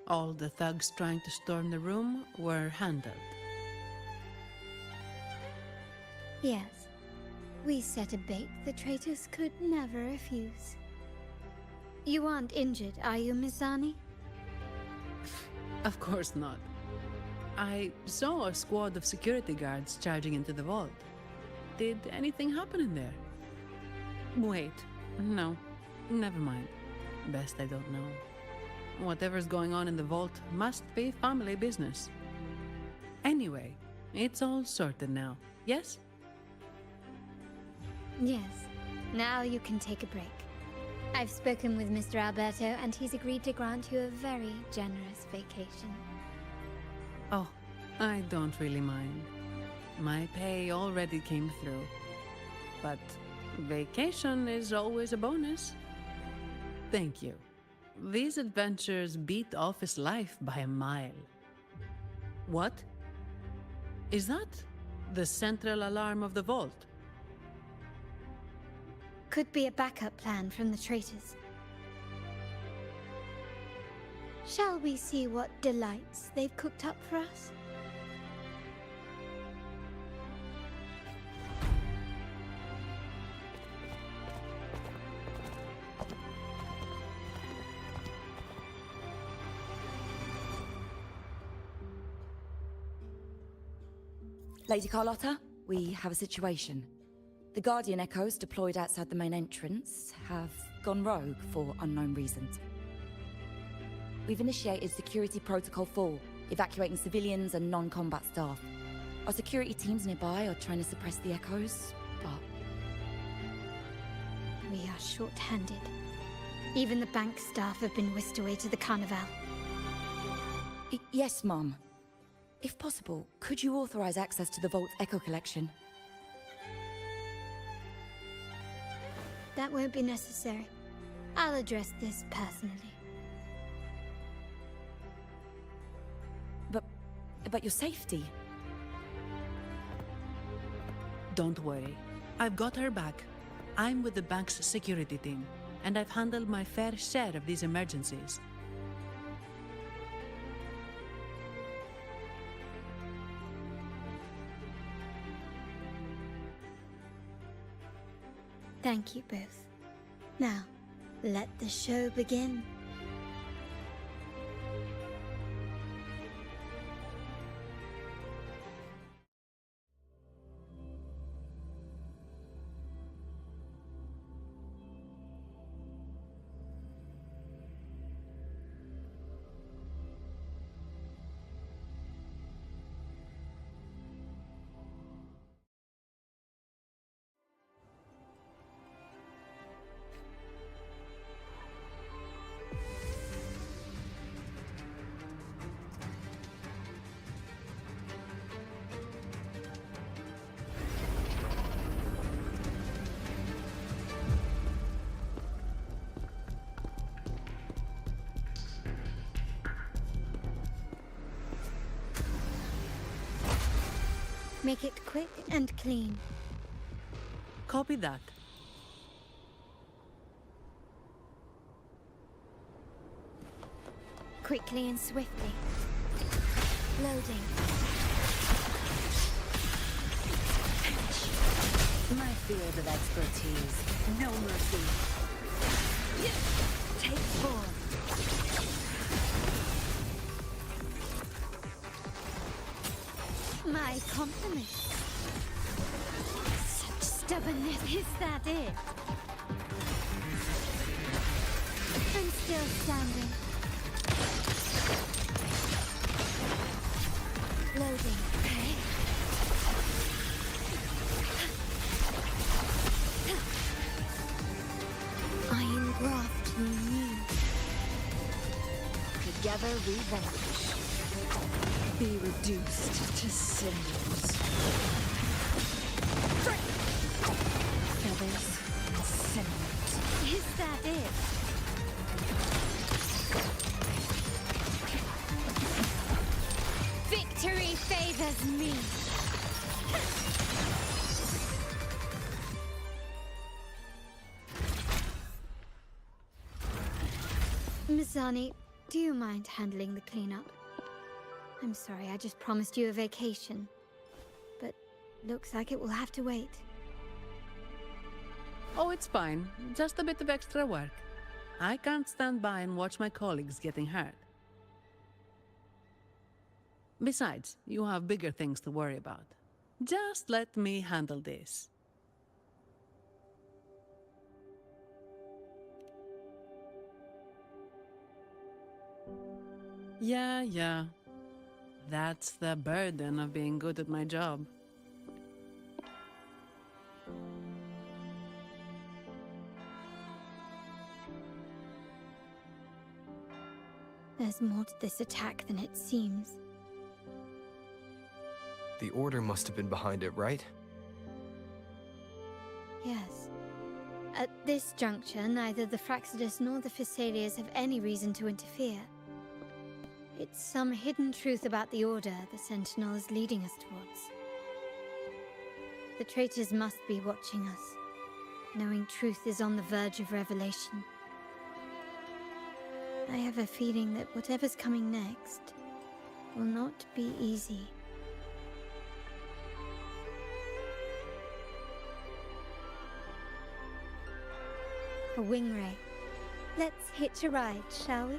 All the thugs trying to storm the room were handled. Yes. We set a bait the traitors could never refuse. You aren't injured, are you, Mizani? Of course not. I saw a squad of security guards charging into the vault. Did anything happen in there? Wait, no, never mind. Best I don't know. Whatever's going on in the vault must be family business. Anyway, it's all sorted now, yes? Yes. Now you can take a break. I've spoken with Mr. Alberto, and he's agreed to grant you a very generous vacation. Oh, I don't really mind. My pay already came through. But vacation is always a bonus. Thank you. These adventures beat office life by a mile. What? Is that the central alarm of the vault? Could be a backup plan from the traitors. Shall we see what delights they've cooked up for us? Lady Carlotta, we have a situation. The Guardian Echoes deployed outside the main entrance have gone rogue for unknown reasons. We've initiated Security Protocol 4, evacuating civilians and non-combat staff. Our security teams nearby are trying to suppress the Echoes, but... We are short-handed. Even the bank staff have been whisked away to the Carnival. Yes, Mum. If possible, could you authorize access to the Vault's Echo collection? That won't be necessary. I'll address this personally. But your safety? Don't worry. I've got her back. I'm with the bank's security team, and I've handled my fair share of these emergencies. Thank you both. Now, let the show begin. Make it quick and clean. Copy that. Quickly and swiftly. Loading. My field of expertise. No mercy. Take form. My compliments. Such stubbornness. Is that it? I'm still standing. Loading. I engraft you new. Together we vanquish. Be reduced to cinders. Feathers and cinders. Is that it? Victory favors me. Mizani, do you mind handling the cleanup? I'm sorry, I just promised you a vacation. But looks like it will have to wait. Oh, it's fine. Just a bit of extra work. I can't stand by and watch my colleagues getting hurt. Besides, you have bigger things to worry about. Just let me handle this. Yeah. That's the burden of being good at my job. There's more to this attack than it seems. The Order must have been behind it, right? Yes. At this juncture, neither the Fraxidus nor the Phassalias have any reason to interfere. It's some hidden truth about the Order the Sentinel is leading us towards. The traitors must be watching us, knowing truth is on the verge of revelation. I have a feeling that whatever's coming next will not be easy. A wing ray. Let's hitch a ride, shall we?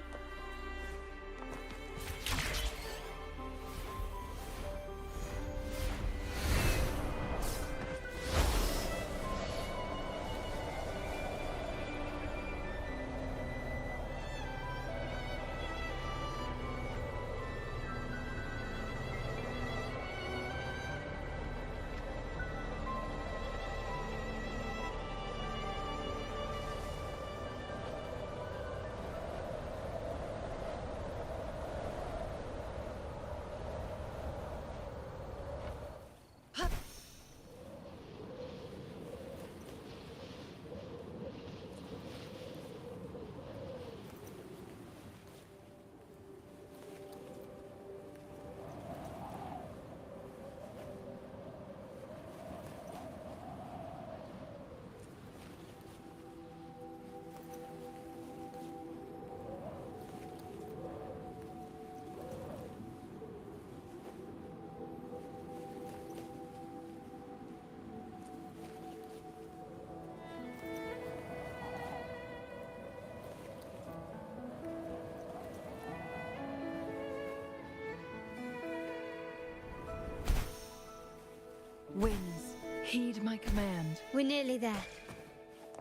Winds, heed my command. We're nearly there.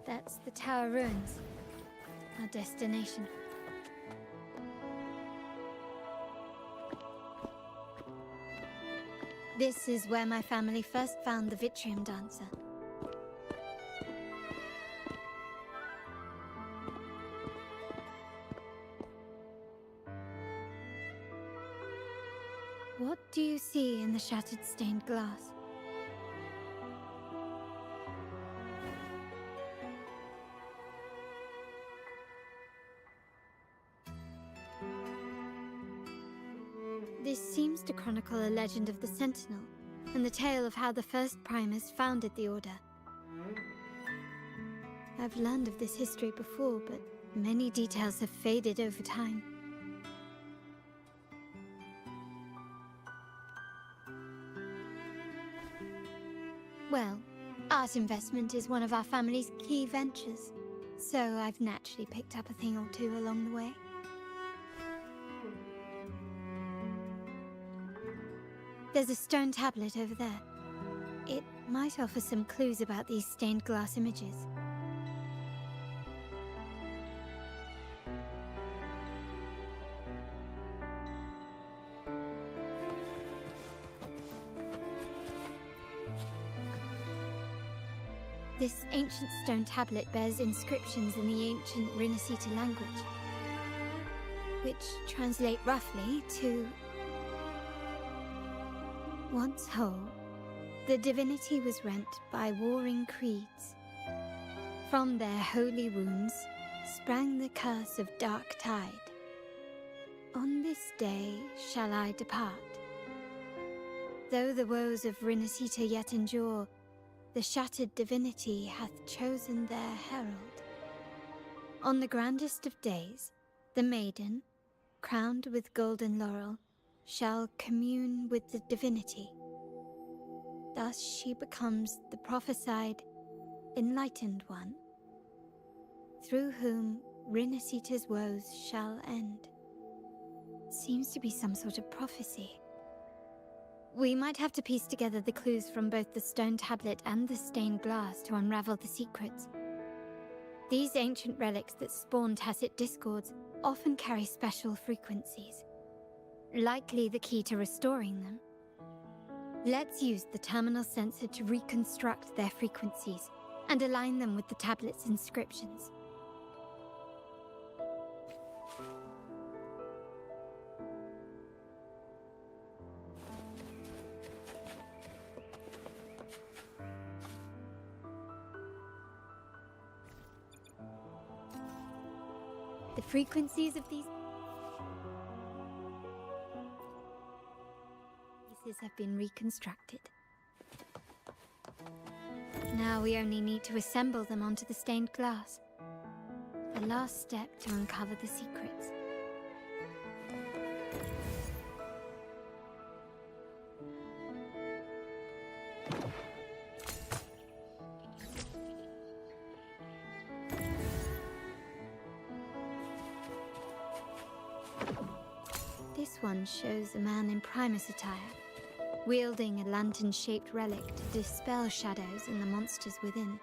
That's the Tower Ruins. Our destination. This is where my family first found the Vitrium Dancer. What do you see in the shattered stained glass? This seems to chronicle a legend of the Sentinel, and the tale of how the first Primus founded the Order. I've learned of this history before, but many details have faded over time. Well, art investment is one of our family's key ventures, so I've naturally picked up a thing or two along the way. There's a stone tablet over there. It might offer some clues about these stained glass images. This ancient stone tablet bears inscriptions in the ancient Rinascita language, which translate roughly to once whole, the divinity was rent by warring creeds. From their holy wounds sprang the curse of dark tide. On this day shall I depart. Though the woes of Rinascita yet endure, the shattered divinity hath chosen their herald. On the grandest of days, the maiden, crowned with golden laurel, shall commune with the divinity. Thus she becomes the prophesied, enlightened one, through whom Rinasita's woes shall end. Seems to be some sort of prophecy. We might have to piece together the clues from both the stone tablet and the stained glass to unravel the secrets. These ancient relics that spawn tacit discords often carry special frequencies, likely the key to restoring them. Let's use the terminal sensor to reconstruct their frequencies and align them with the tablet's inscriptions. The frequencies of these pieces have been reconstructed. Now we only need to assemble them onto the stained glass. The last step to uncover the secrets. This one shows a man in Primus attire, wielding a lantern-shaped relic to dispel shadows in the monsters within.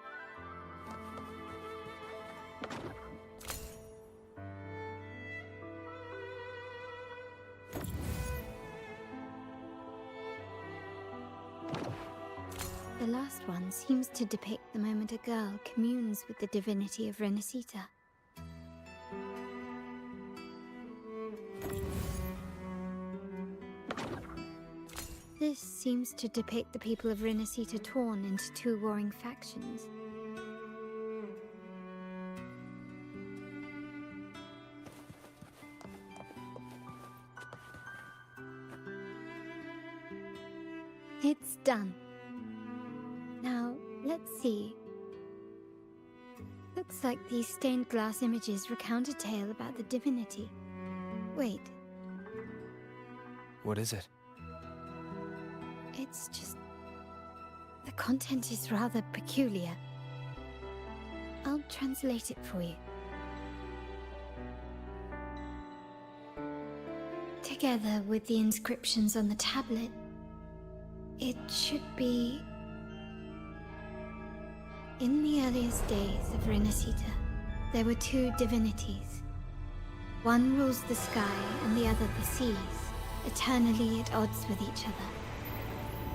The last one seems to depict the moment a girl communes with the divinity of Rinasita. This seems to depict the people of Rinasita torn into two warring factions. It's done. Now, let's see. Looks like these stained glass images recount a tale about the divinity. Wait, What is it? it's just... the content is rather peculiar. I'll translate it for you. Together with the inscriptions on the tablet, it should be... In the earliest days of Rinasita, there were two divinities. One rules the sky and the other the seas, eternally at odds with each other.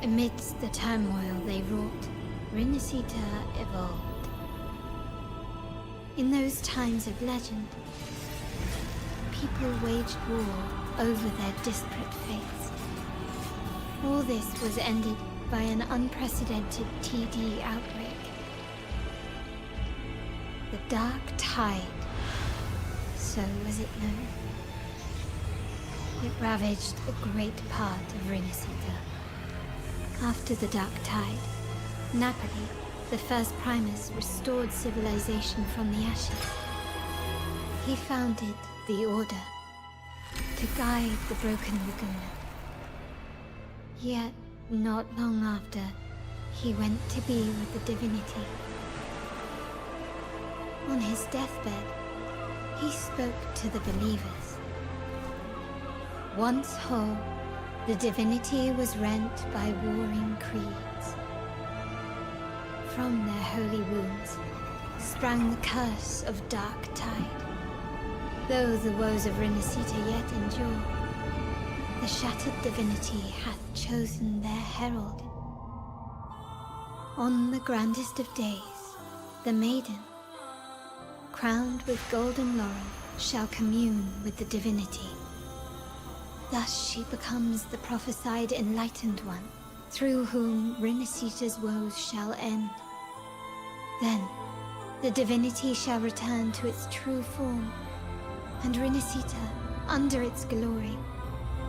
Amidst the turmoil they wrought, Rinasita evolved. In those times of legend, people waged war over their disparate fates. All this was ended by an unprecedented TD outbreak. The Dark Tide, so was it known. It ravaged a great part of Rinasita. After the Dark Tide, Napoli, the first Primus, restored civilization from the ashes. He founded the Order to guide the broken Laguna. Yet, not long after, he went to be with the divinity. On his deathbed, he spoke to the believers. Once whole, the divinity was rent by warring creeds. From their holy wounds sprang the curse of Dark Tide. Though the woes of Rinasita yet endure, the shattered divinity hath chosen their herald. On the grandest of days, the maiden, crowned with golden laurel, shall commune with the divinity. Thus she becomes the prophesied enlightened one, through whom Rinasita's woes shall end. Then, the divinity shall return to its true form, and Rinasita, under its glory,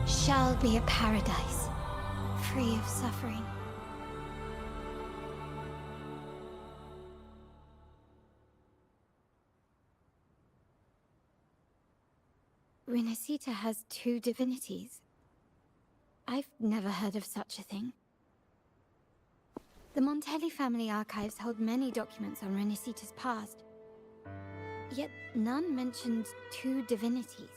shall be a paradise, free of suffering. Rinasita has two divinities. I've never heard of such a thing. The Montelli family archives hold many documents on Rinasita's past. Yet none mentioned two divinities.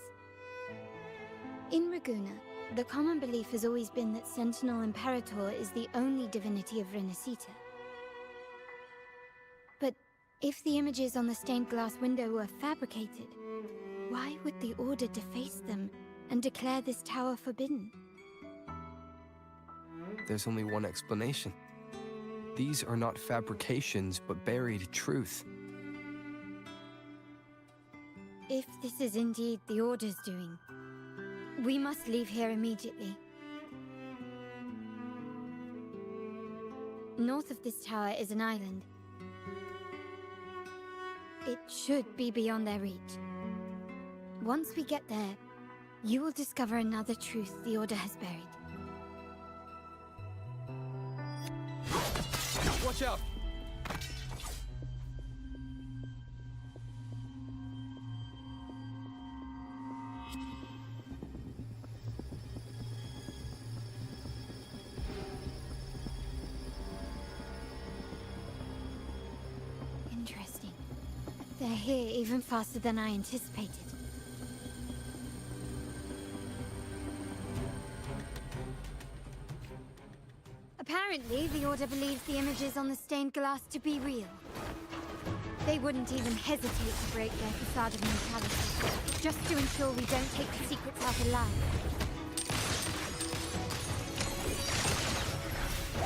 In Raguna, the common belief has always been that Sentinel Imperator is the only divinity of Renacita. But if the images on the stained glass window were fabricated, why would the Order deface them and declare this tower forbidden? There's only one explanation. These are not fabrications, but buried truth. If this is indeed the Order's doing, we must leave here immediately. North of this tower is an island. It should be beyond their reach. Once we get there, you will discover another truth the Order has buried. Watch out! Interesting. They're here even faster than I anticipated. Apparently, the Order believes the images on the stained glass to be real. They wouldn't even hesitate to break their facade of neutrality, just to ensure we don't take the secrets out alive.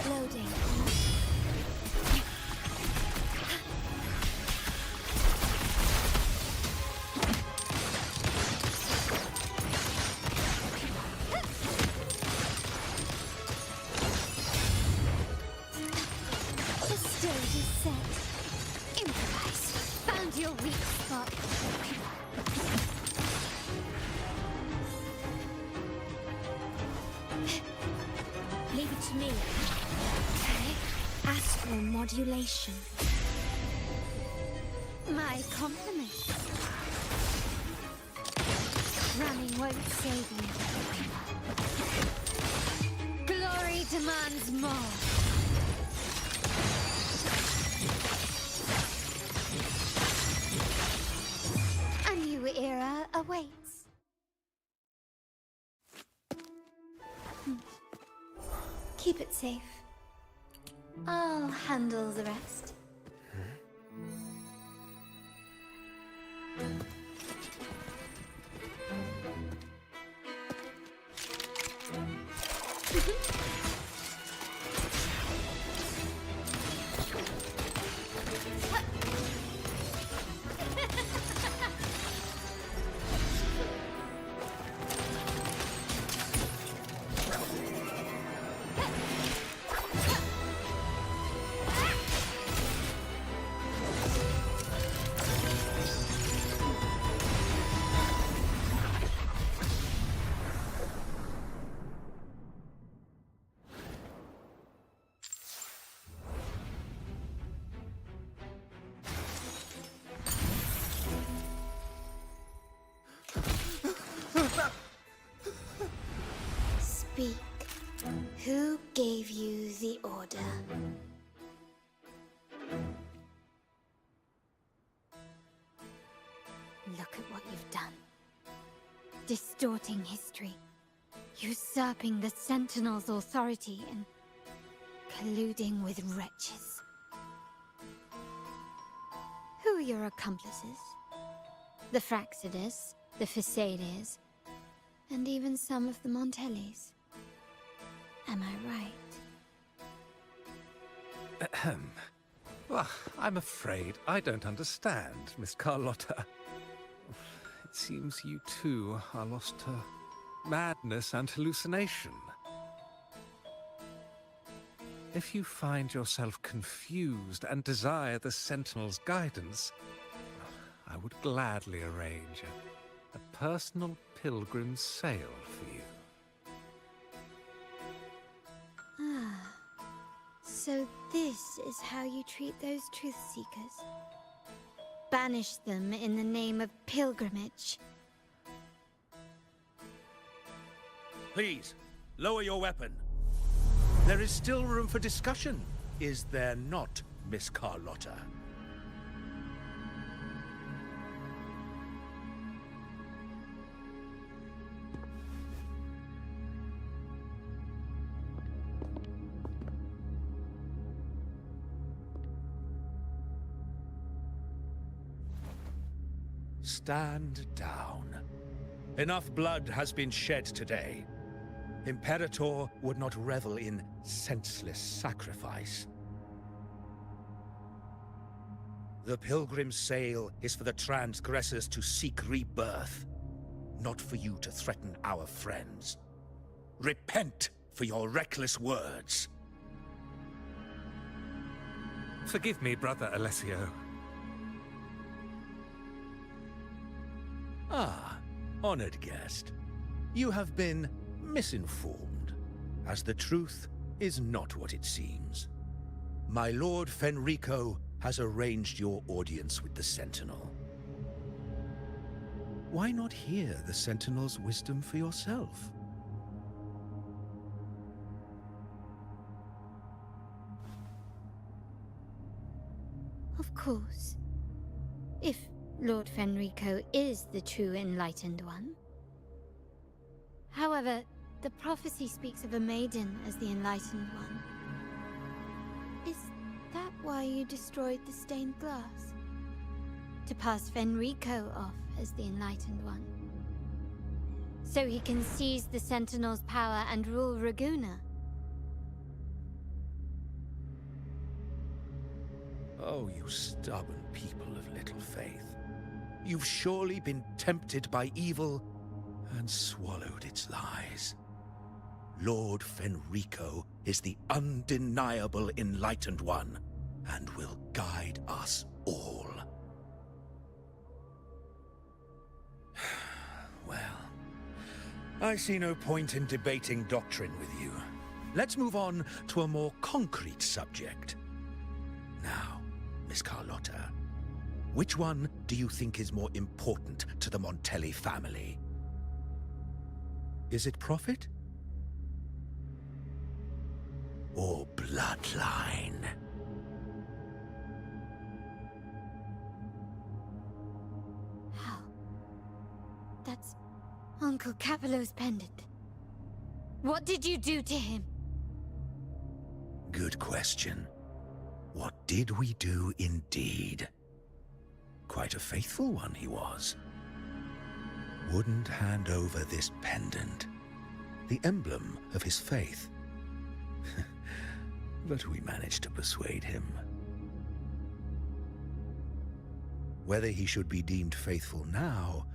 Loading. Modulation. My compliments. Running won't save you. Glory demands more. A new era awaits. Keep it safe. I'll handle the rest. Speak. Who gave you the order? Look at what you've done. Distorting history. Usurping the Sentinel's authority and colluding with wretches. Who are your accomplices? The Fraxidus, the Facades, and even some of the Montellis. Am I right? Ahem. Well, I'm afraid I don't understand, Miss Carlotta. It seems you too are lost to madness and hallucination. If you find yourself confused and desire the Sentinel's guidance, I would gladly arrange a personal pilgrim sail for you. Ah, so this is how you treat those truth seekers. Banish them in the name of pilgrimage. Please, lower your weapon. There is still room for discussion, is there not, Miss Carlotta? Stand down. Enough blood has been shed today. Imperator would not revel in senseless sacrifice. The pilgrim's sail is for the transgressors to seek rebirth, not for you to threaten our friends. Repent for your reckless words. Forgive me, Brother Alessio. Ah, honored guest. You have been misinformed, as the truth is not what it seems. My Lord Fenrico has arranged your audience with the Sentinel. Why not hear the Sentinel's wisdom for yourself? Of course. If Lord Fenrico is the true Enlightened One. However, the prophecy speaks of a maiden as the Enlightened One. Is that why you destroyed the stained glass? To pass Fenrico off as the Enlightened One? So he can seize the Sentinel's power and rule Raguna? Oh, you stubborn people of little faith. You've surely been tempted by evil and swallowed its lies. Lord Fenrico is the undeniable Enlightened One and will guide us all. Well, I see no point in debating doctrine with you. Let's move on to a more concrete subject. Now, Miss Carlotta, which one do you think is more important to the Montelli family? Is it profit? Or bloodline? How? That's Uncle Capello's pendant. What did you do to him? Good question. What did we do indeed? Quite a faithful one he was. Wouldn't hand over this pendant, the emblem of his faith. But we managed to persuade him. Whether he should be deemed faithful now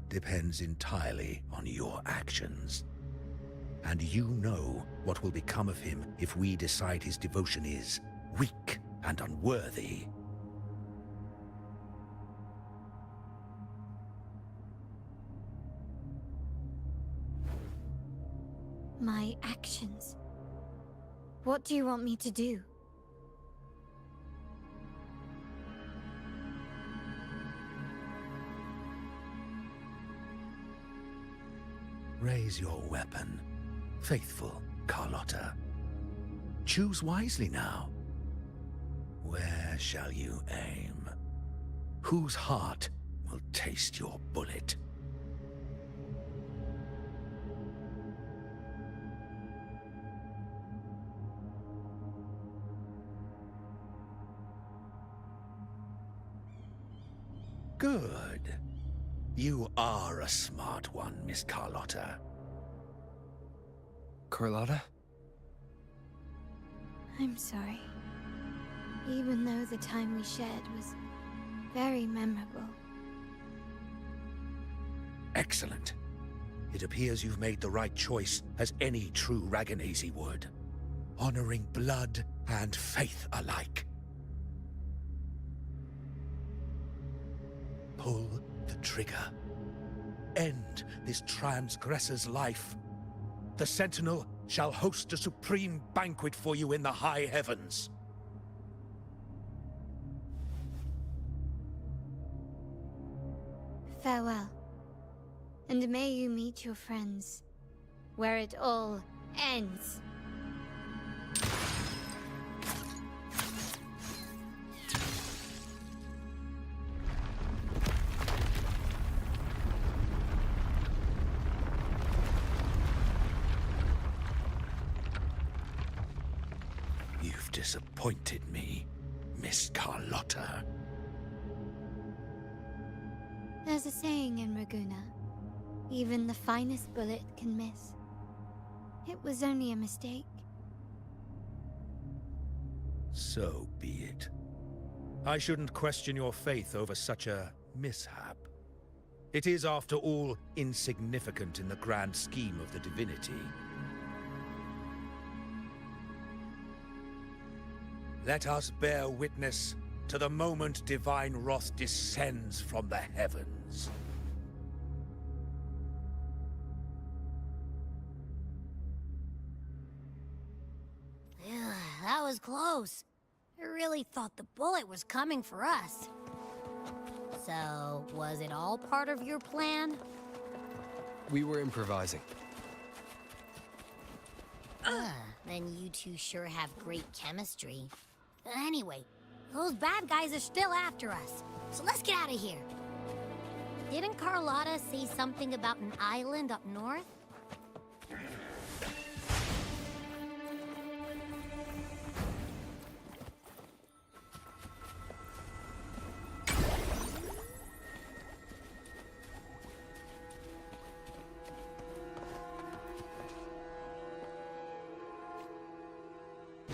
depends entirely on your actions. And you know what will become of him if we decide his devotion is weak and unworthy. My actions. What do you want me to do? Raise your weapon, faithful Carlotta. Choose wisely now. Where shall you aim? Whose heart will taste your bullet? Good. You are a smart one, Miss Carlotta. Carlotta? I'm sorry. Even though the time we shared was very memorable. Excellent. It appears you've made the right choice, as any true Ragganese would. Honoring blood and faith alike. Pull the trigger. End this transgressor's life. The Sentinel shall host a supreme banquet for you in the high heavens. Farewell. And may you meet your friends, where it all ends. You've disappointed me, Miss Carlotta. There's a saying in Raguna, even the finest bullet can miss. It was only a mistake. So be it. I shouldn't question your faith over such a mishap. It is, after all, insignificant in the grand scheme of the divinity. Let us bear witness to the moment divine wrath descends from the heavens. That was close. I really thought the bullet was coming for us. So, was it all part of your plan? We were improvising. Then you two sure have great chemistry. Anyway, those bad guys are still after us, so let's get out of here. Didn't Carlotta say something about an island up north?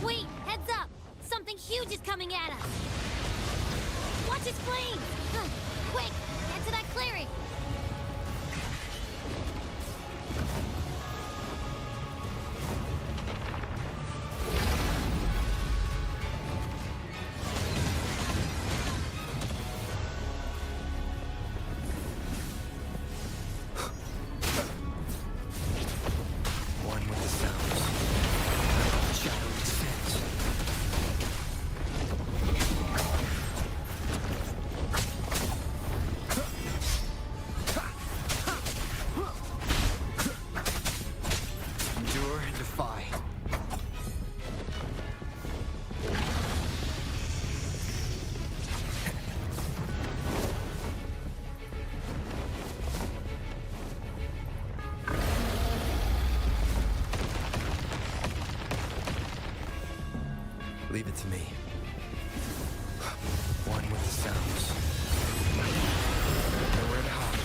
Wait, heads up! Something huge is coming at us! Watch its flames! Quick, get to that clearing! One with the sounds. Shadow descends. Endure and defy. Leave it to me. One with the sounds. Nowhere to hide.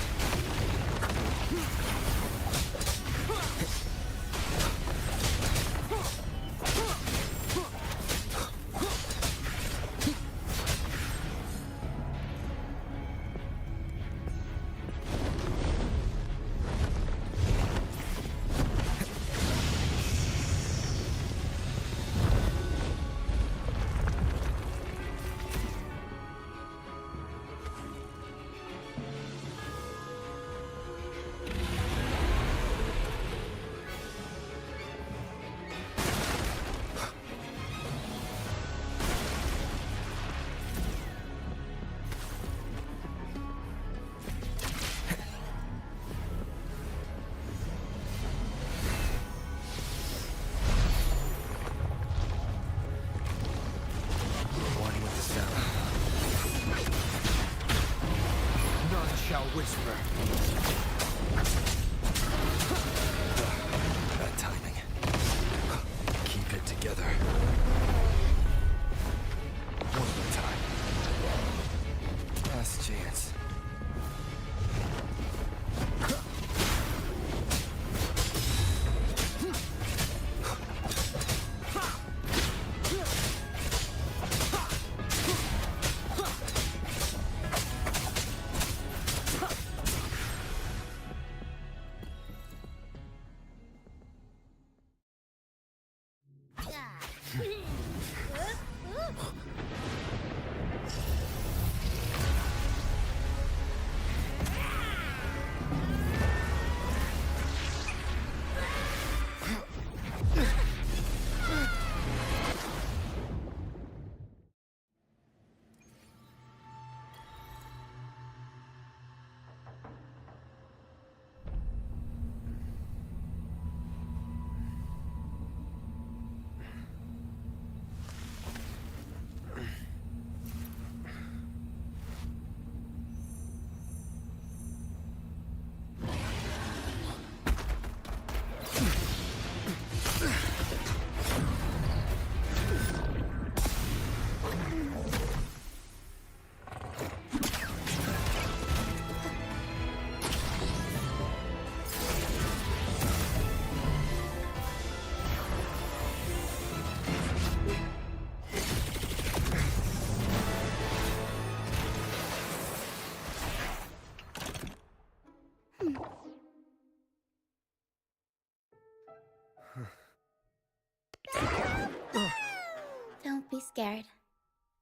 scared.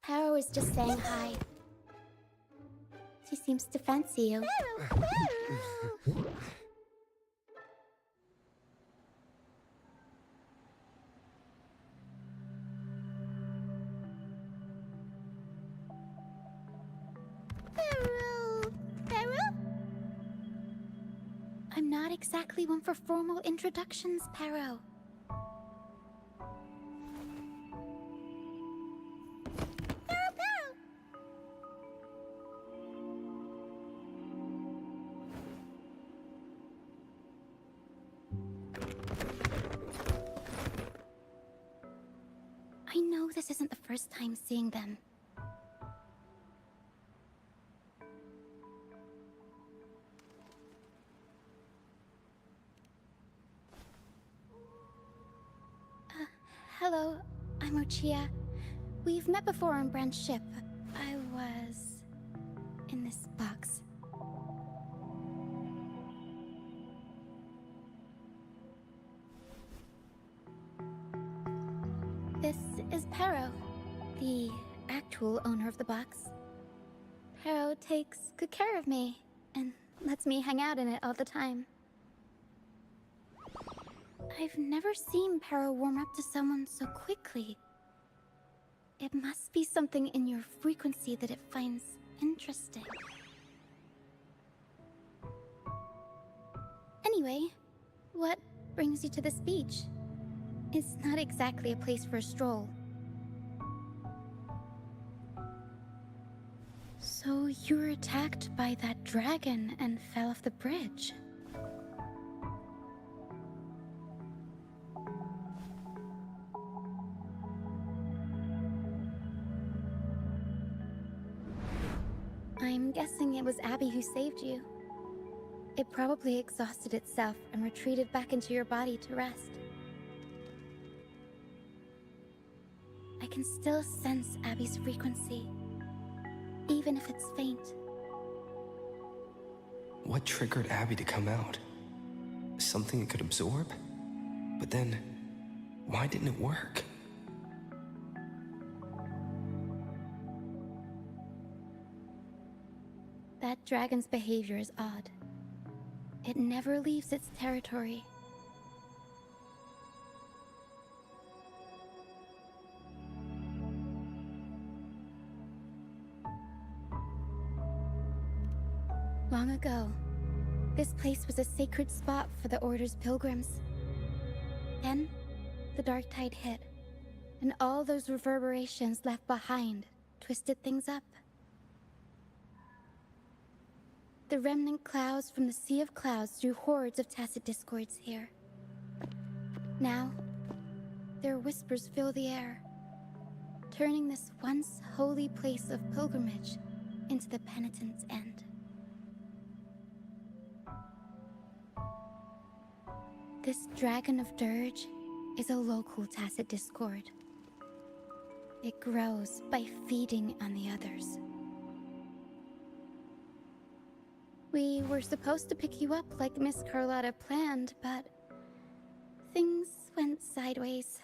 Paro is just saying hi. She seems to fancy you. I'm not exactly one for formal introductions, Paro. I know this isn't the first time seeing them. Hello, I'm Ochia. We've met before on Brand's ship. I was in this box. This is Paro, the actual owner of the box. Paro takes good care of me and lets me hang out in it all the time. I've never seen Paro warm up to someone so quickly. It must be something in your frequency that it finds interesting. Anyway, what brings you to this beach? It's not exactly a place for a stroll. So you were attacked by that dragon and fell off the bridge. I'm guessing it was Abby who saved you. It probably exhausted itself and retreated back into your body to rest. I can still sense Abby's frequency, even if it's faint. What triggered Abby to come out? Something it could absorb? But then, why didn't it work? That dragon's behavior is odd. It never leaves its territory. Long ago, this place was a sacred spot for the Order's pilgrims. Then, the dark tide hit, and all those reverberations left behind twisted things up. The remnant clouds from the Sea of Clouds drew hordes of tacit discords here. Now, their whispers fill the air, turning this once holy place of pilgrimage into the penitent's end. This Dragon of Dirge is a local tacit discord. It grows by feeding on the others. We were supposed to pick you up like Miss Carlotta planned, but things went sideways.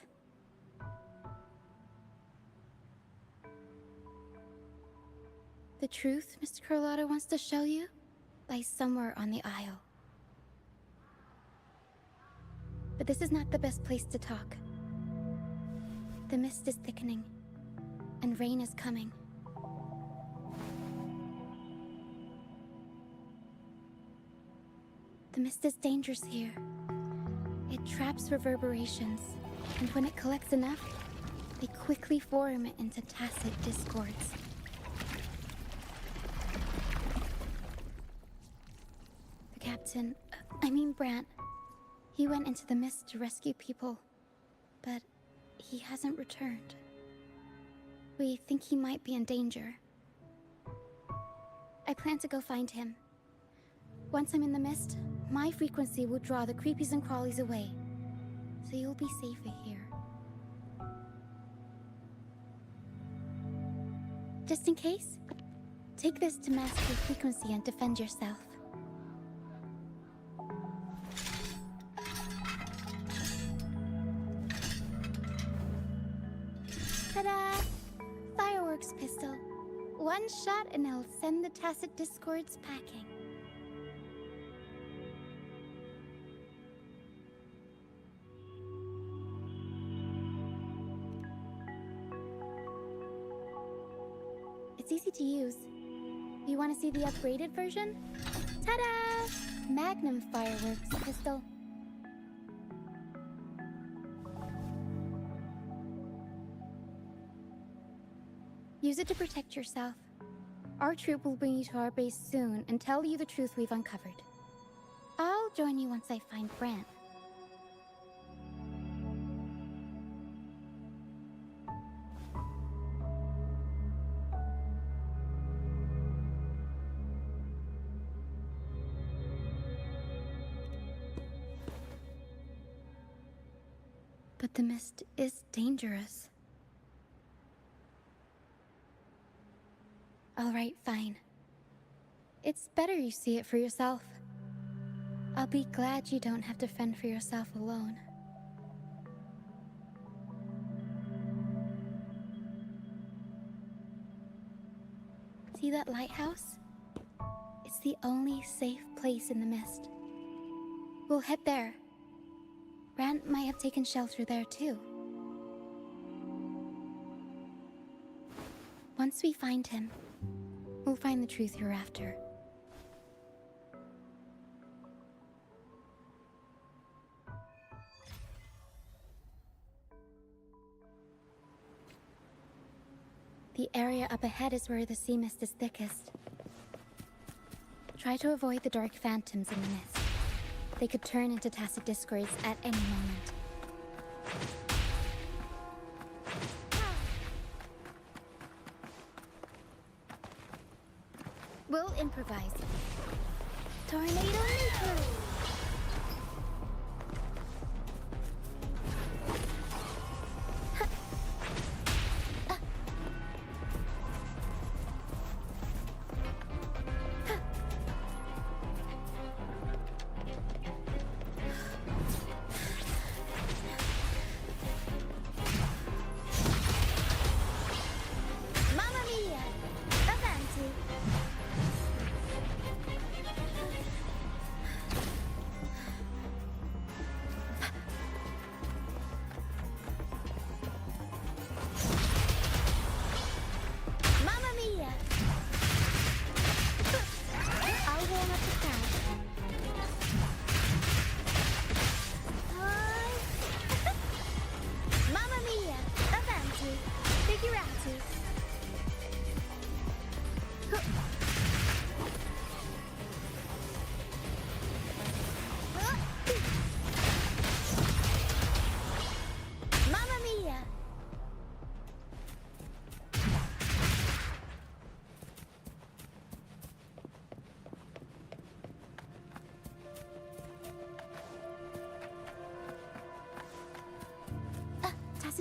The truth Miss Carlotta wants to show you lies somewhere on the Isle. But this is not the best place to talk. The mist is thickening, and rain is coming. The mist is dangerous here. It traps reverberations, and when it collects enough, they quickly form into tacit discords. The captain, Brant, he went into the mist to rescue people, but he hasn't returned. We think he might be in danger. I plan to go find him. Once I'm in the mist, my frequency will draw the creepies and crawlies away, so you'll be safer here. Just in case, take this to mask your frequency and defend yourself. Ta-da! works, Pistol. One shot and it'll send the tacit discords packing. It's easy to use. You want to see the upgraded version? Ta-da! Magnum fireworks, Pistol. Use it to protect yourself. Our troop will bring you to our base soon and tell you the truth we've uncovered. I'll join you once I find Brant. But the mist is dangerous. All right, fine. It's better you see it for yourself. I'll be glad you don't have to fend for yourself alone. See that lighthouse? It's the only safe place in the mist. We'll head there. Brant might have taken shelter there too. Once we find him, we'll find the truth you're after. The area up ahead is where the sea mist is thickest. Try to avoid the dark phantoms in the mist. They could turn into tacit discords at any moment. We'll improvise. Tornado neutral!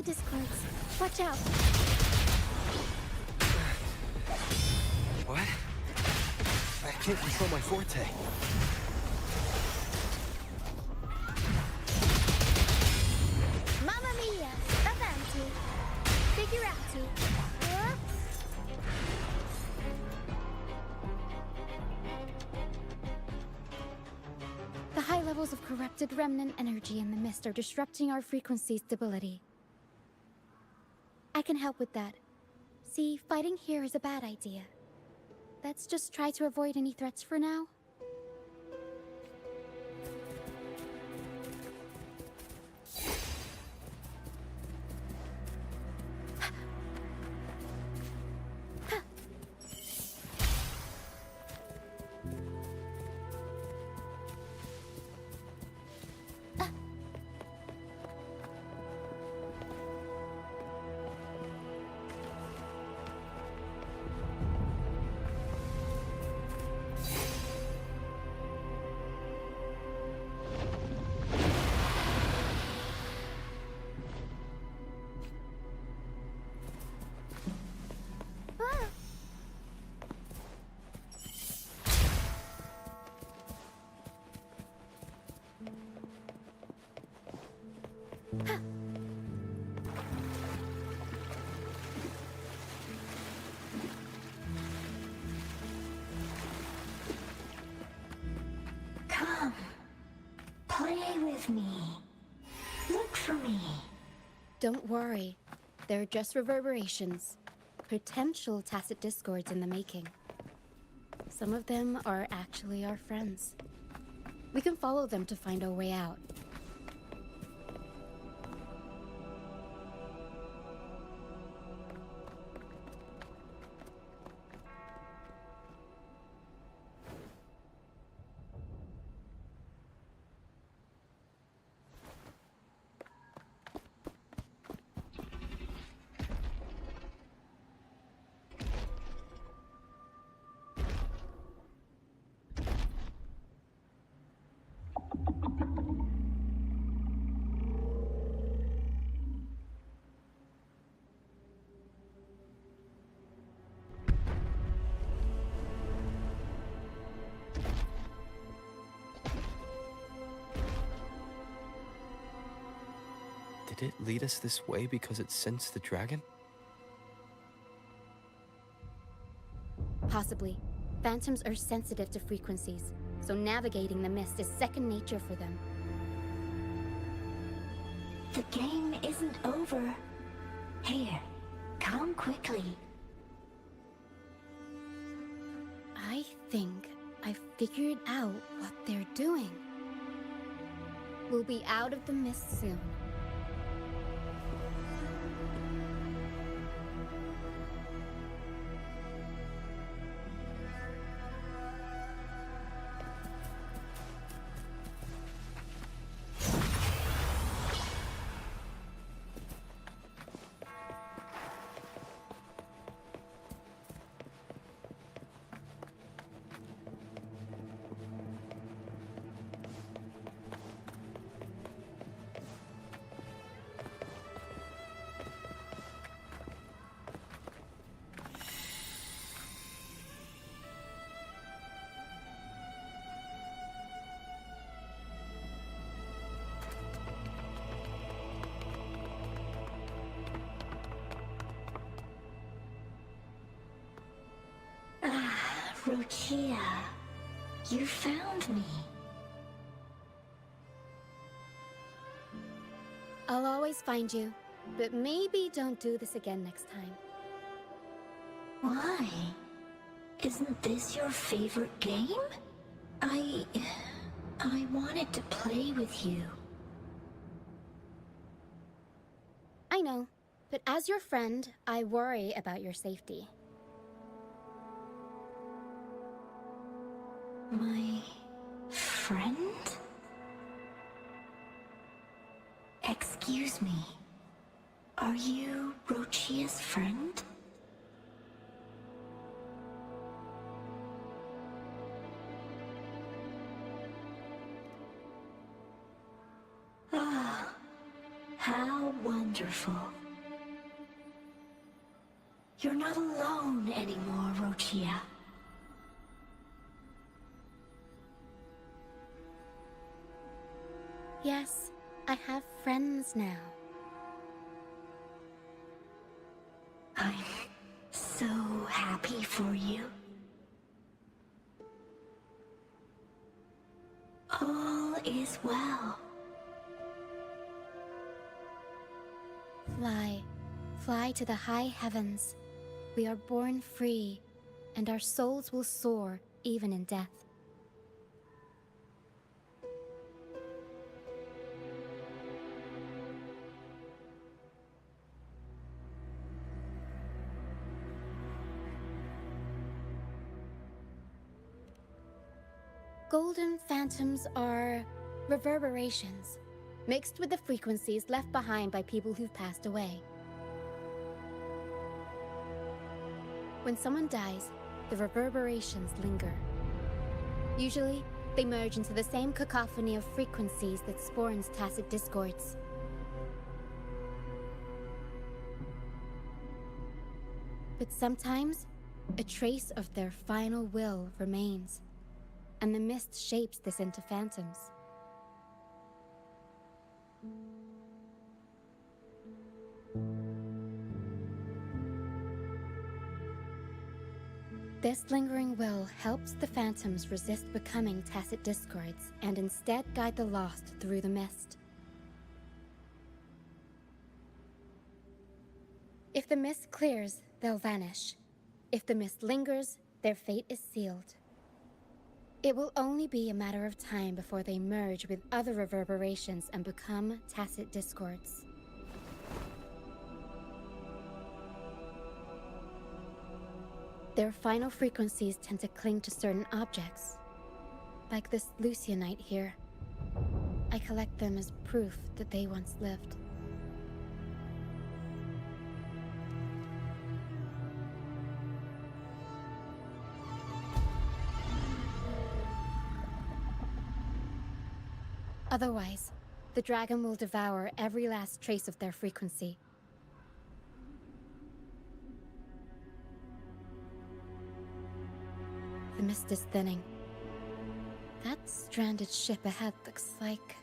Discords. Watch out! What? I can't control my forte. Mamma mia! Avanti! Figurati! The high levels of corrupted remnant energy in the mist are disrupting our frequency stability. I can help with that. See, fighting here is a bad idea. Let's just try to avoid any threats for now. Come. Play with me. Look for me. Don't worry. They're just reverberations. Potential tacit discords in the making. Some of them are actually our friends. We can follow them to find our way out. Did it lead us this way because it sensed the dragon? Possibly. Phantoms are sensitive to frequencies, so navigating the mist is second nature for them. The game isn't over. Here, come quickly. I think I figured out what they're doing. We'll be out of the mist soon. Rochia, you found me. I'll always find you, but maybe don't do this again next time. Why? Isn't this your favorite game? I wanted to play with you. I know, but as your friend, I worry about your safety. My friend? Excuse me. Are you Rochia's friend? Ah, how wonderful. You're not alone anymore, Rochia. Yes, I have friends now. I'm so happy for you. All is well. Fly. Fly to the high heavens. We are born free, and our souls will soar even in death. Golden phantoms are reverberations, mixed with the frequencies left behind by people who've passed away. When someone dies, the reverberations linger. Usually, they merge into the same cacophony of frequencies that spawns tacit discords. But sometimes, a trace of their final will remains, and the mist shapes this into phantoms. This lingering will helps the phantoms resist becoming tacit discords and instead guide the lost through the mist. If the mist clears, they'll vanish. If the mist lingers, their fate is sealed. It will only be a matter of time before they merge with other reverberations and become tacit discords. Their final frequencies tend to cling to certain objects, like this Lucianite here. I collect them as proof that they once lived. Otherwise, the dragon will devour every last trace of their frequency. The mist is thinning. That stranded ship ahead looks like...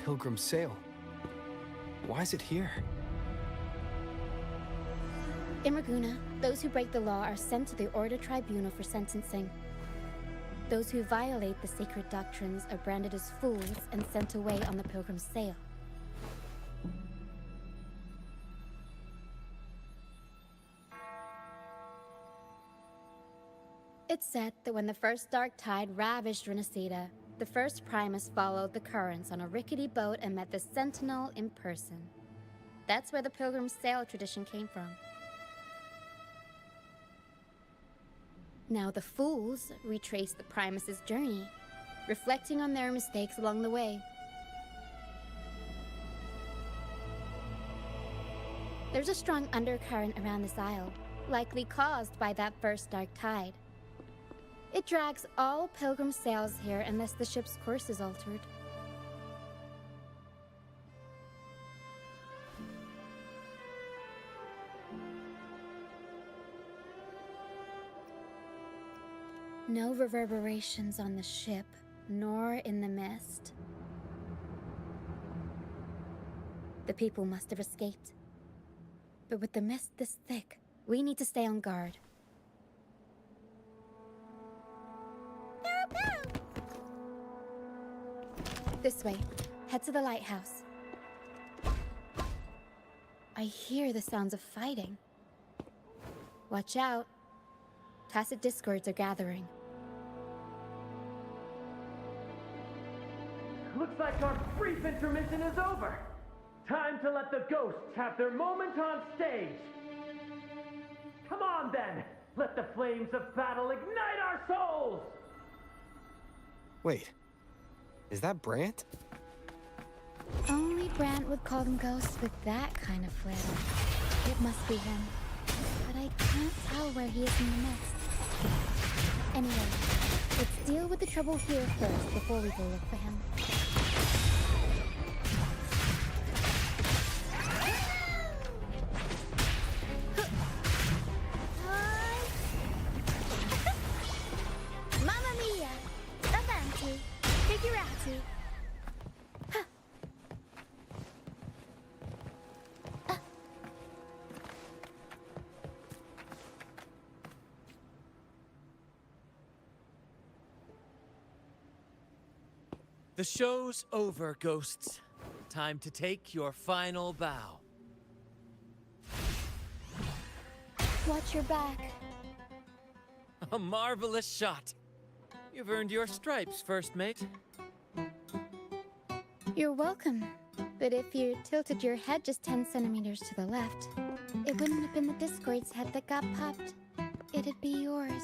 Pilgrim sail. Why is it here? In Raguna, those who break the law are sent to the Order Tribunal for sentencing. Those who violate the sacred doctrines are branded as fools and sent away on the Pilgrim sail. It's said that when the first dark tide ravaged Renacida, the first Primus followed the currents on a rickety boat and met the Sentinel in person. That's where the Pilgrim sail tradition came from. Now the fools retrace the Primus's journey, reflecting on their mistakes along the way. There's a strong undercurrent around this isle, likely caused by that first dark tide. It drags all Pilgrim sails here unless the ship's course is altered. No reverberations on the ship, nor in the mist. The people must have escaped. But with the mist this thick, we need to stay on guard. This way. Head to the lighthouse. I hear the sounds of fighting. Watch out. Tacit discords are gathering. Looks like our brief intermission is over. Time to let the ghosts have their moment on stage. Come on then. Let the flames of battle ignite our souls. Wait. Is that Brant? Only Brant would call them ghosts with that kind of flair. It must be him. But I can't tell where he is in the mist. Anyway, let's deal with the trouble here first before we go look for him. Mamma mia! Avanti! Figurati! The show's over, ghosts. Time to take your final bow. Watch your back. A marvelous shot. You've earned your stripes, first mate. You're welcome. But if you tilted your head just 10 centimeters to the left, it wouldn't have been the Discord's head that got popped. It'd be yours.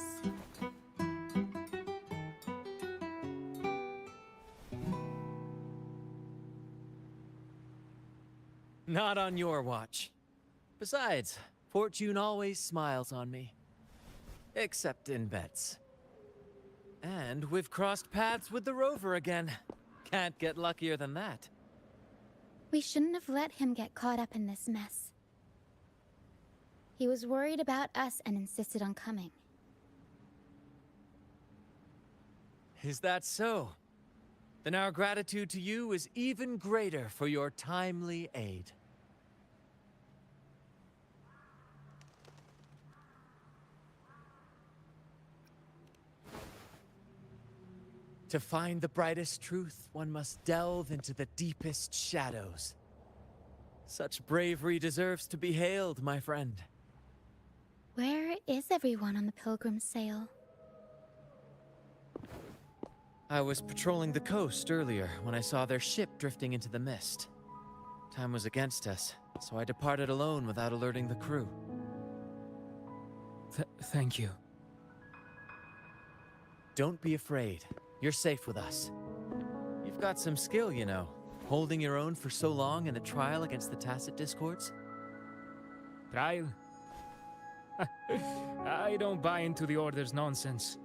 Not on your watch. Besides, fortune always smiles on me. Except in bets. And we've crossed paths with the rover again. Can't get luckier than that. We shouldn't have let him get caught up in this mess. He was worried about us and insisted on coming. Is that so? Then our gratitude to you is even greater for your timely aid. To find the brightest truth, one must delve into the deepest shadows. Such bravery deserves to be hailed, my friend. Where is everyone on the Pilgrim's Sail? I was patrolling the coast earlier when I saw their ship drifting into the mist. Time was against us, so I departed alone without alerting the crew. Thank you. Don't be afraid. You're safe with us. You've got some skill, you know, holding your own for so long in a trial against the Tacit Discords. Trial? I don't buy into the Order's nonsense.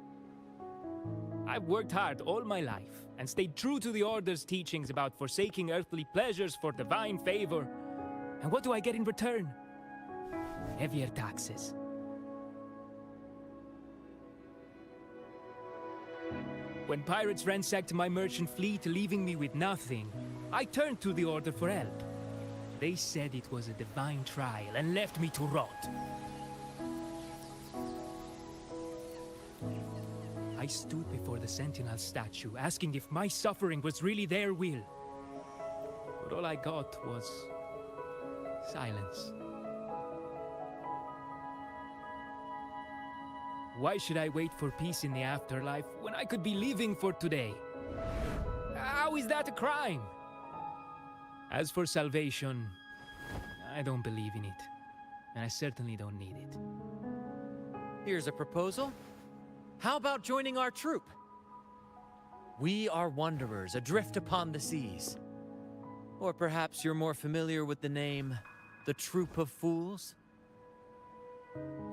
I've worked hard all my life and stayed true to the Order's teachings about forsaking earthly pleasures for divine favor. And what do I get in return? Heavier taxes. When pirates ransacked my merchant fleet, leaving me with nothing, I turned to the Order for help. They said it was a divine trial and left me to rot. I stood before the Sentinel statue, asking if my suffering was really their will. But all I got was silence. Why should I wait for peace in the afterlife when I could be living for today? How is that a crime? As for salvation, I don't believe in it. And I certainly don't need it. Here's a proposal. How about joining our troop? We are wanderers adrift upon the seas. Or perhaps you're more familiar with the name, the Troop of Fools?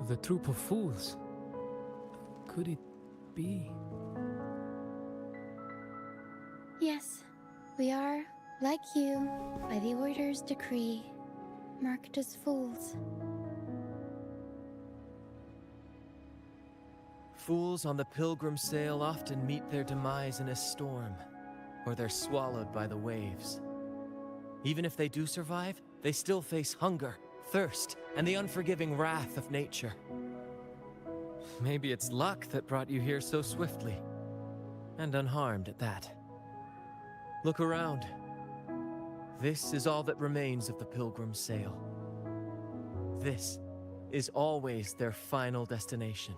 The Troop of Fools? Could it be? Yes, we are, like you, by the Order's decree, marked as fools. Fools on the Pilgrim's Sail often meet their demise in a storm, or they're swallowed by the waves. Even if they do survive, they still face hunger, thirst, and the unforgiving wrath of nature. Maybe it's luck that brought you here so swiftly, and unharmed at that. Look around. This is all that remains of the Pilgrim's Sail. This is always their final destination,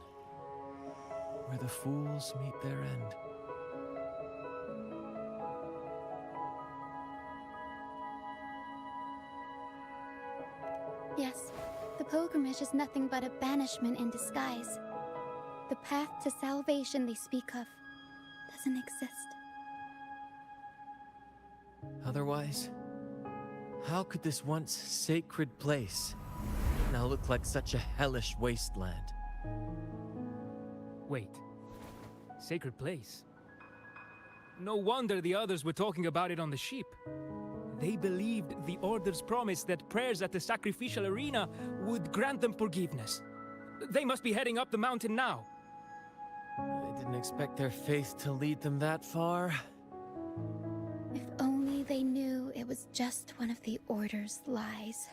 where the fools meet their end. Yes, the pilgrimage is nothing but a banishment in disguise. The path to salvation they speak of doesn't exist. Otherwise, how could this once sacred place now look like such a hellish wasteland? Wait. Sacred place? No wonder the others were talking about it on the ship. They believed the Order's promise that prayers at the sacrificial arena would grant them forgiveness. They must be heading up the mountain now. I didn't expect their faith to lead them that far. If only they knew it was just one of the Order's lies.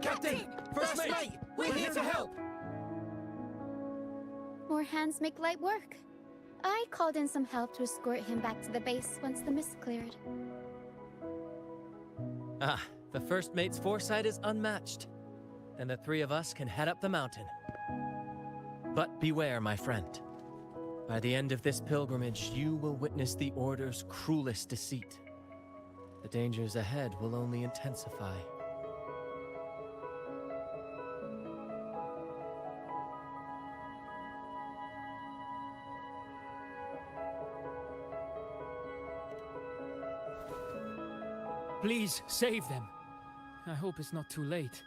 Captain! First mate! We're here to help! More hands make light work. I called in some help to escort him back to the base once the mist cleared. Ah, the first mate's foresight is unmatched. Then the three of us can head up the mountain. But beware, my friend. By the end of this pilgrimage, you will witness the Order's cruelest deceit. The dangers ahead will only intensify. Please, save them. I hope it's not too late.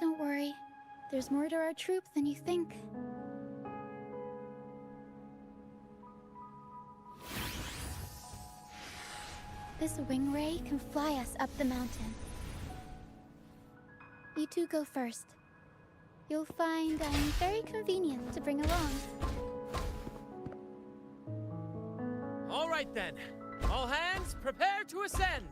Don't worry. There's more to our troop than you think. This wing ray can fly us up the mountain. You two go first. You'll find I'm very convenient to bring along. All right then. All hands, prepare to ascend!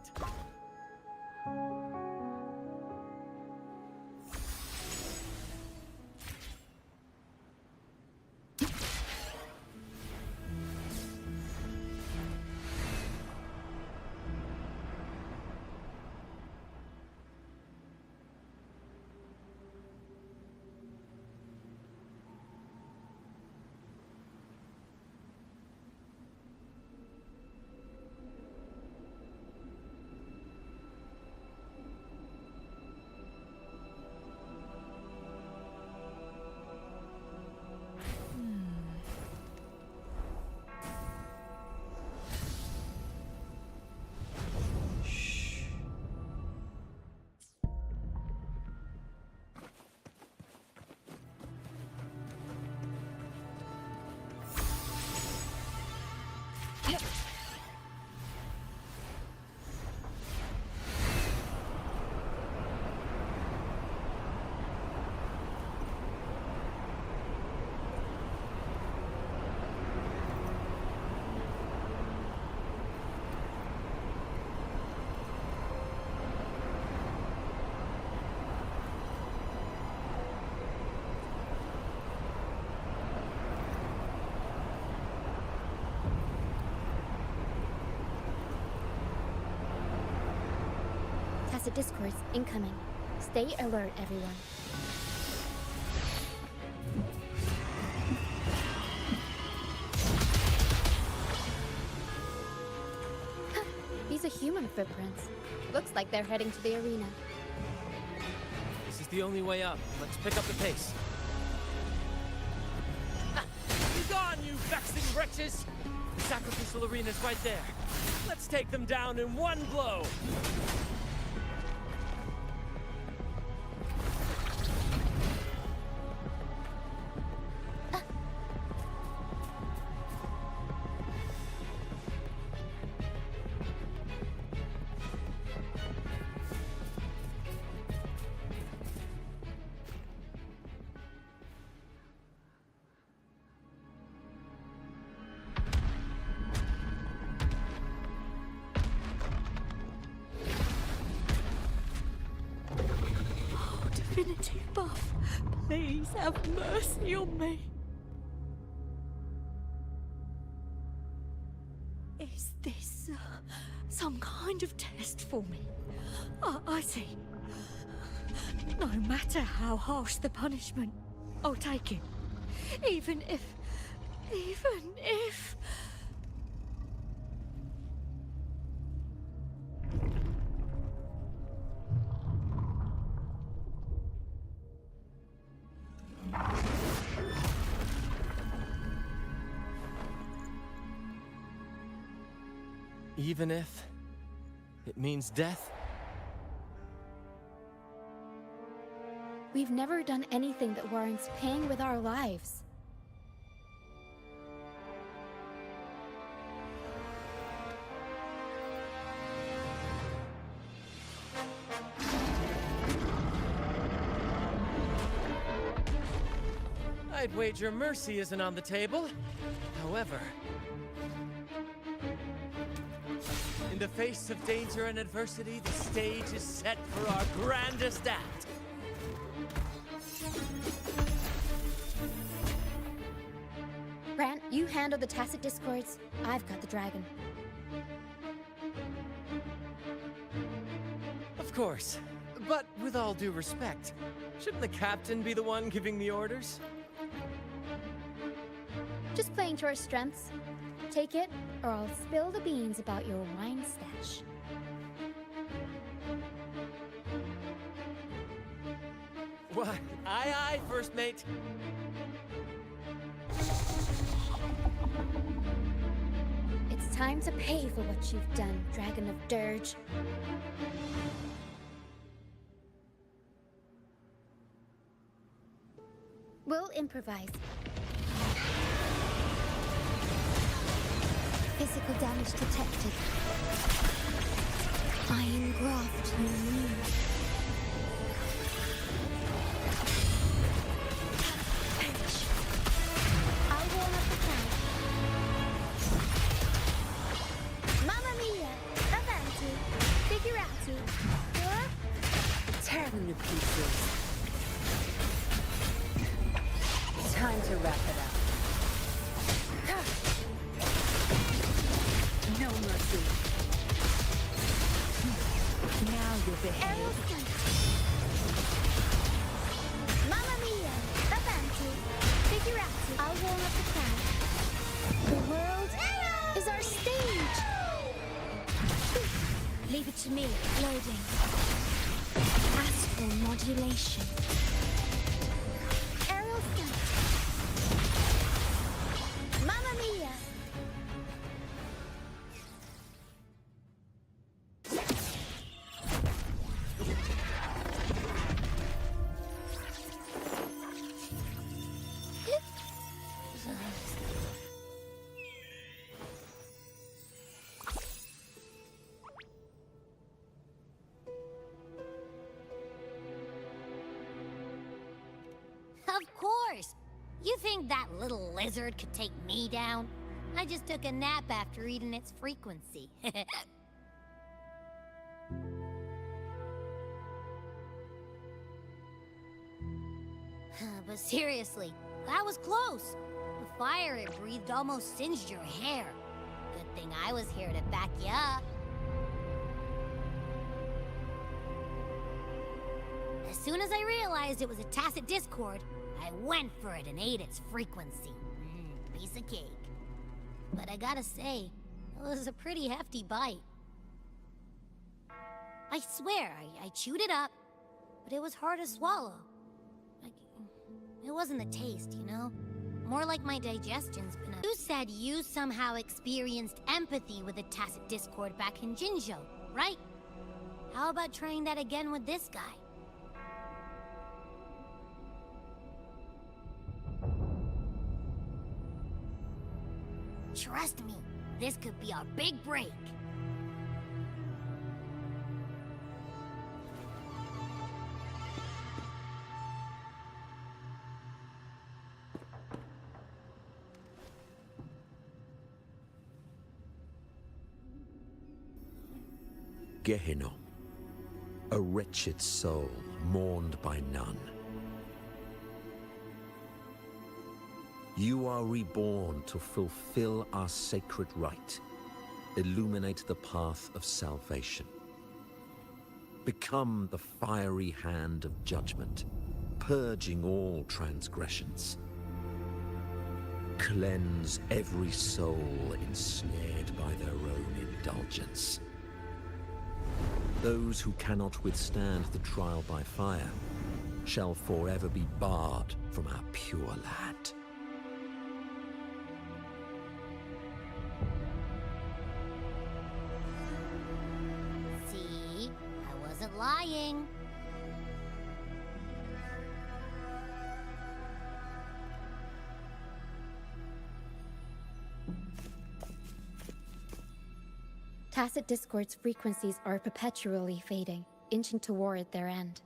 Tacit discords incoming. Stay alert, everyone. These are human footprints. Looks like they're heading to the arena. This is the only way up. Let's pick up the pace. Be gone, you vexing wretches! The sacrificial arena's right there. Let's take them down in one blow! Divinity buff, please have mercy on me. Is this some kind of test for me? I see. No matter how harsh the punishment, I'll take it. Even if... Even if it means death? We've never done anything that warrants paying with our lives. I'd wager mercy isn't on the table. However, in the face of danger and adversity, the stage is set for our grandest act. Brant, you handle the tacit discords. I've got the dragon. Of course. But with all due respect, shouldn't the captain be the one giving the orders? Just playing to our strengths. Take it, or I'll spill the beans about your wine stash. Why, aye, first mate. It's time to pay for what you've done, Dragon of Dirge. We'll improvise. Physical damage detected. Iron graft removed. I'll warm up the tank. Mamma mia! Avanti! Figurati! Tear them to pieces. Time to wrap it up. No mercy. Now you'll behave. Mamma mia! Avanti! Figurati! I'll warm up the tank. The world is our stage! Leave it to me. Loading. Astral modulation. Aerial stunt. Mamma mia! Of course! You think that little lizard could take me down? I just took a nap after eating its frequency. But seriously, that was close. The fire it breathed almost singed your hair. Good thing I was here to back you up. As soon as I realized it was a tacit discord, I went for it and ate its frequency. Piece of cake. But I gotta say, it was a pretty hefty bite. I swear, I chewed it up, but it was hard to swallow. It wasn't the taste, you know? More like my digestion's been You said you somehow experienced empathy with the tacit discord back in Jinzhou, right? How about trying that again with this guy? Trust me, this could be our big break. Gehenna, a wretched soul mourned by none. You are reborn to fulfill our sacred rite, illuminate the path of salvation. Become the fiery hand of judgment, purging all transgressions. Cleanse every soul ensnared by their own indulgence. Those who cannot withstand the trial by fire shall forever be barred from our pure land. See? I wasn't lying. Tacit Discord's frequencies are perpetually fading, inching toward their end.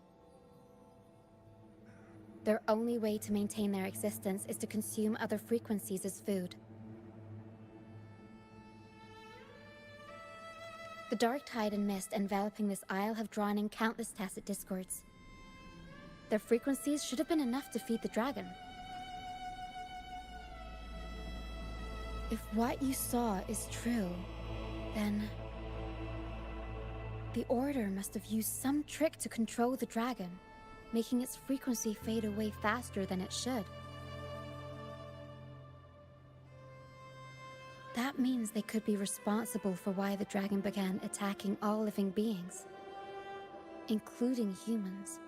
Their only way to maintain their existence is to consume other frequencies as food. The dark tide and mist enveloping this isle have drawn in countless Tacit Discords. Their frequencies should have been enough to feed the dragon. If what you saw is true, then the Order must have used some trick to control the dragon, making its frequency fade away faster than it should. That means they could be responsible for why the dragon began attacking all living beings, including humans.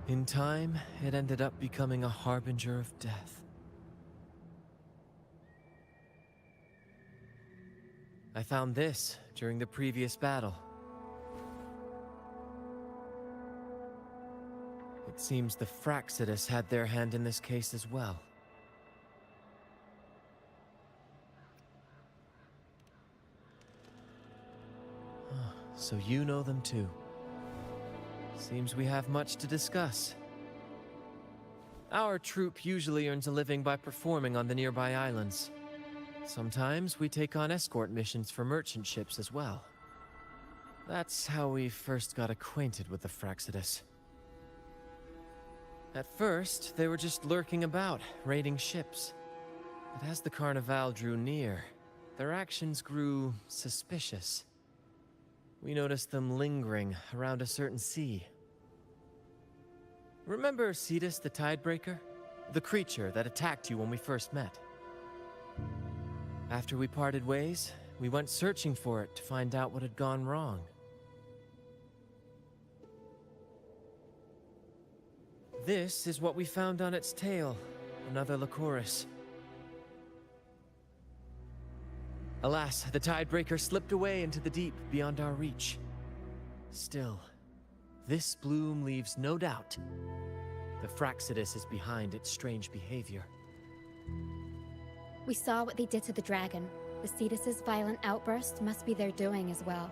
In time, it ended up becoming a harbinger of death. I found this during the previous battle. It seems the Fraxidus had their hand in this case as well. So you know them too. Seems we have much to discuss. Our troupe usually earns a living by performing on the nearby islands. Sometimes we take on escort missions for merchant ships as well. That's how we first got acquainted with the Fraxidus. At first, they were just lurking about, raiding ships. But as the Carnival drew near, their actions grew suspicious. We noticed them lingering around a certain sea. Remember Cetus the Tidebreaker? The creature that attacked you when we first met? After we parted ways, we went searching for it to find out what had gone wrong. This is what we found on its tail, another Lycoris. Alas, the Tidebreaker slipped away into the deep beyond our reach. Still, this bloom leaves no doubt. The Fraxidus is behind its strange behavior. We saw what they did to the dragon. The Cetus's violent outburst must be their doing as well.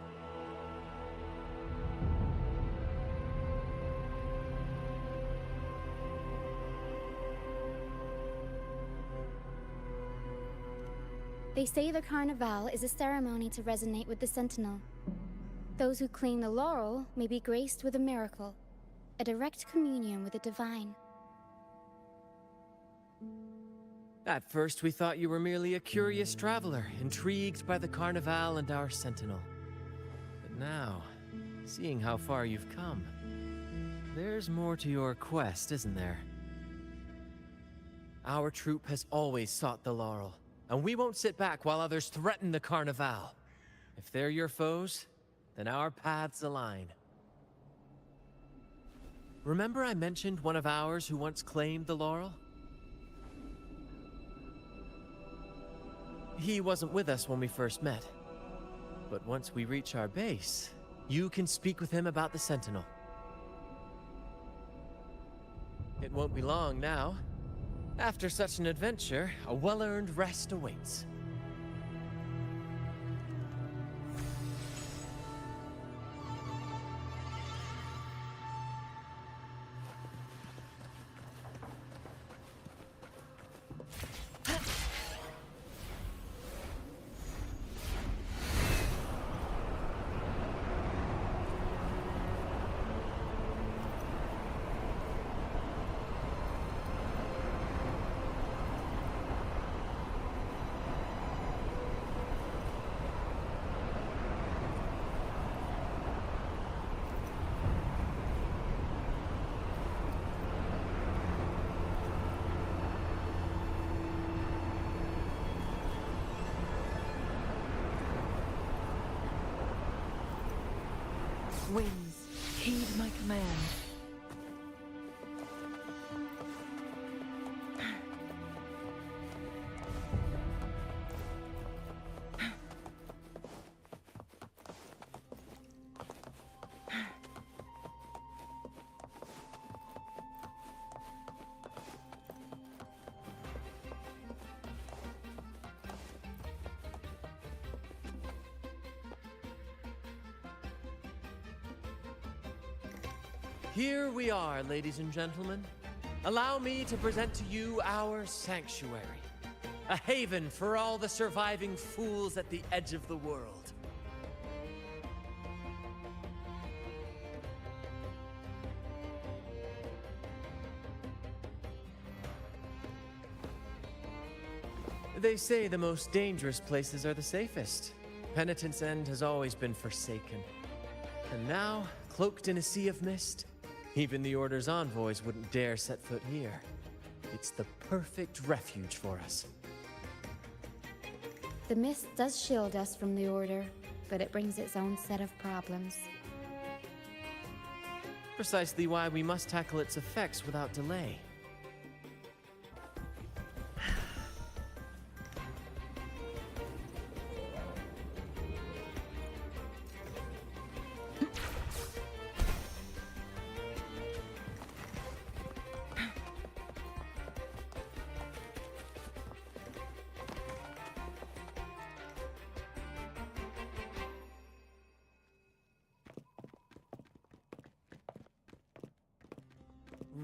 They say the Carnival is a ceremony to resonate with the Sentinel. Those who claim the laurel may be graced with a miracle, a direct communion with the divine. At first, we thought you were merely a curious traveler, intrigued by the Carnival and our Sentinel. But now, seeing how far you've come, there's more to your quest, isn't there? Our troupe has always sought the laurel, and we won't sit back while others threaten the Carnival. If they're your foes, then our paths align. Remember I mentioned one of ours who once claimed the laurel? He wasn't with us when we first met. But once we reach our base, you can speak with him about the Sentinel. It won't be long now. After such an adventure, a well-earned rest awaits. Winds, heed my command. Here we are, ladies and gentlemen. Allow me to present to you our sanctuary. A haven for all the surviving fools at the edge of the world. They say the most dangerous places are the safest. Penitent's End has always been forsaken. And now, cloaked in a sea of mist, even the Order's envoys wouldn't dare set foot here. It's the perfect refuge for us. The mist does shield us from the Order, but it brings its own set of problems. Precisely why we must tackle its effects without delay.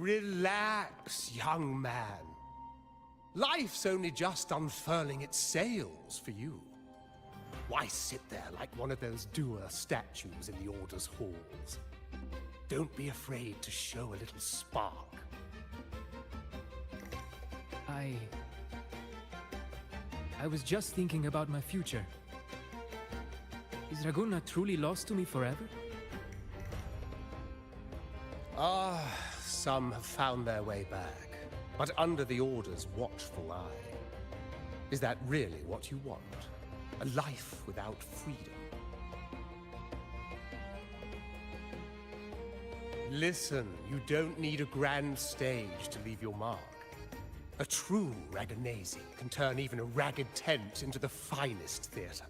Relax, young man. Life's only just unfurling its sails for you. Why sit there like one of those dour statues in the Order's halls? Don't be afraid to show a little spark. I was just thinking about my future. Is Raguna truly lost to me forever? Some have found their way back, but under the Order's watchful eye. Is that really what you want? A life without freedom? Listen, you don't need a grand stage to leave your mark. A true Raganese can turn even a ragged tent into the finest theater.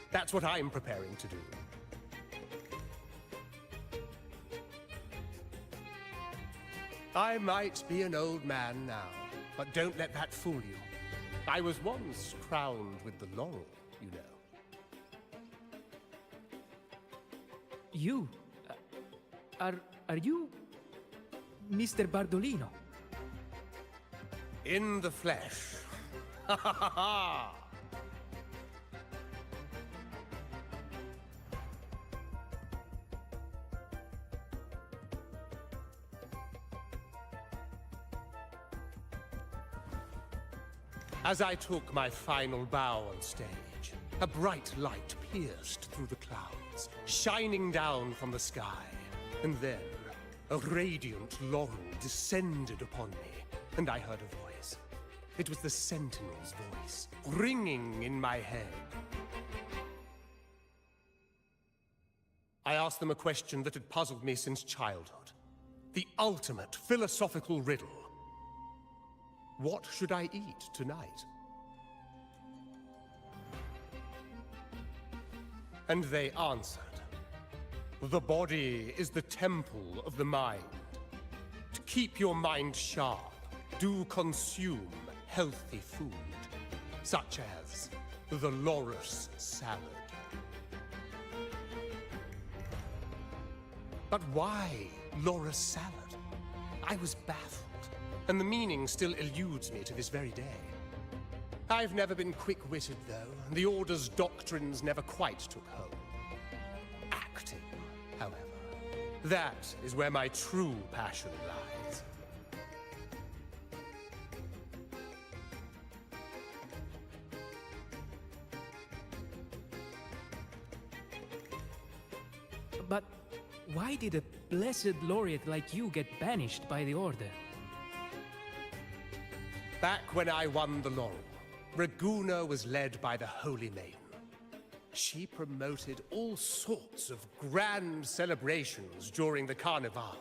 That's what I'm preparing to do. I might be an old man now, but don't let that fool you. I was once crowned with the laurel, you know. You? Are you Mr. Bardolino? In the flesh. Ha ha ha ha! As I took my final bow on stage, a bright light pierced through the clouds, shining down from the sky. And then, a radiant laurel descended upon me, and I heard a voice. It was the Sentinel's voice, ringing in my head. I asked them a question that had puzzled me since childhood. The ultimate philosophical riddle. What should I eat tonight? And they answered. The body is the temple of the mind. To keep your mind sharp, do consume healthy food, such as the loris salad. But why loris salad? I was baffled. And the meaning still eludes me to this very day. I've never been quick-witted, though, and the Order's doctrines never quite took hold. Acting, however, that is where my true passion lies. But why did a blessed laureate like you get banished by the Order? Back when I won the laurel, Raguna was led by the Holy Maiden. She promoted all sorts of grand celebrations during the Carnival,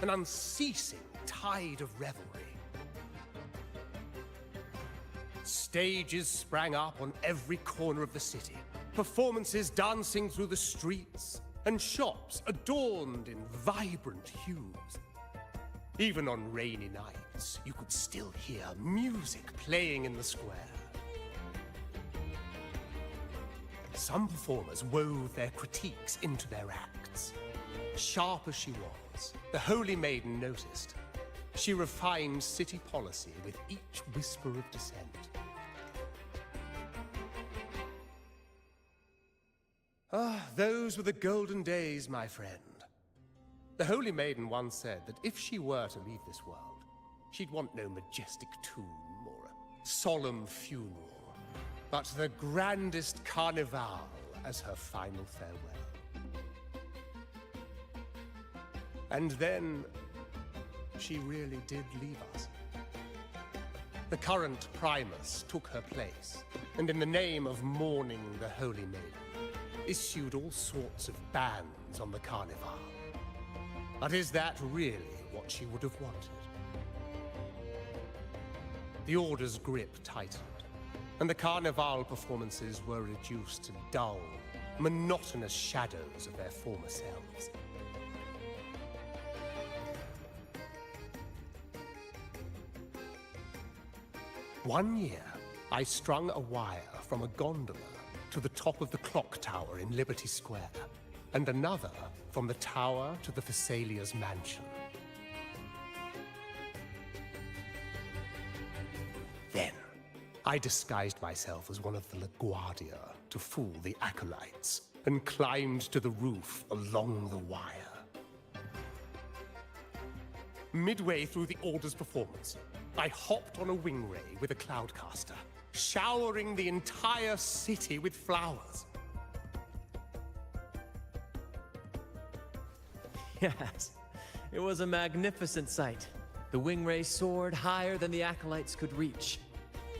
an unceasing tide of revelry. Stages sprang up on every corner of the city, performances dancing through the streets, and shops adorned in vibrant hues. Even on rainy nights, you could still hear music playing in the square. Some performers wove their critiques into their acts. Sharp as she was, the Holy Maiden noticed. She refined city policy with each whisper of dissent. Those were the golden days, my friend. The Holy Maiden once said that if she were to leave this world, she'd want no majestic tomb or a solemn funeral, but the grandest carnival as her final farewell. And then, she really did leave us. The current Primus took her place, and in the name of mourning the Holy Maiden, issued all sorts of bans on the carnival. But is that really what she would have wanted? The Order's grip tightened, and the Carnival performances were reduced to dull, monotonous shadows of their former selves. One year, I strung a wire from a gondola to the top of the clock tower in Liberty Square, and another from the tower to the Thessalia's mansion. I disguised myself as one of the LaGuardia to fool the acolytes, and climbed to the roof along the wire. Midway through the Order's performance, I hopped on a wing ray with a cloudcaster, showering the entire city with flowers. Yes, it was a magnificent sight. The wingray soared higher than the acolytes could reach.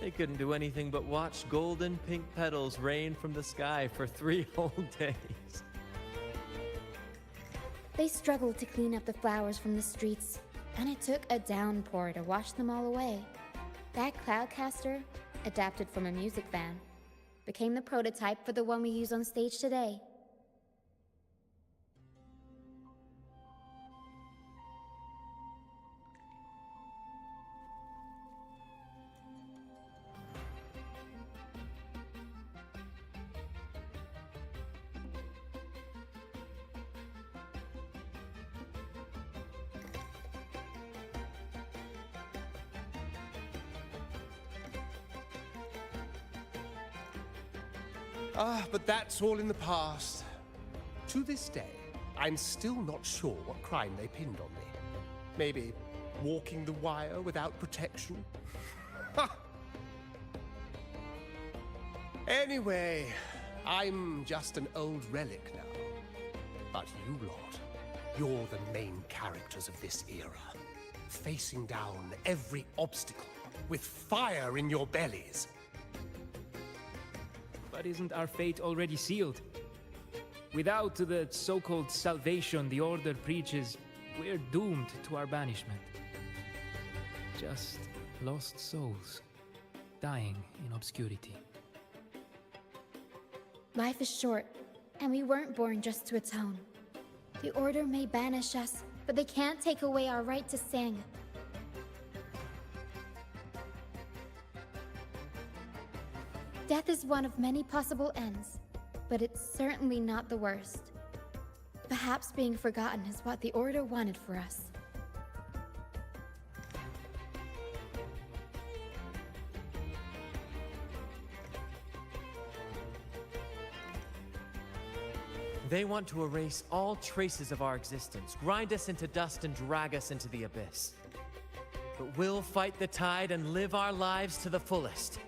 They couldn't do anything but watch golden pink petals rain from the sky for 3 whole days. They struggled to clean up the flowers from the streets, and it took a downpour to wash them all away. That cloudcaster, adapted from a music van, became the prototype for the one we use on stage today. But that's all in the past. To this day, I'm still not sure what crime they pinned on me. Maybe walking the wire without protection? Anyway, I'm just an old relic now. But you lot, you're the main characters of this era. Facing down every obstacle with fire in your bellies. But isn't our fate already sealed? Without the so-called salvation the Order preaches, we're doomed to our banishment. Just lost souls, dying in obscurity. Life is short, and we weren't born just to atone. The Order may banish us, but they can't take away our right to sing. Death is one of many possible ends, but it's certainly not the worst. Perhaps being forgotten is what the Order wanted for us. They want to erase all traces of our existence, grind us into dust and drag us into the abyss. But we'll fight the tide and live our lives to the fullest.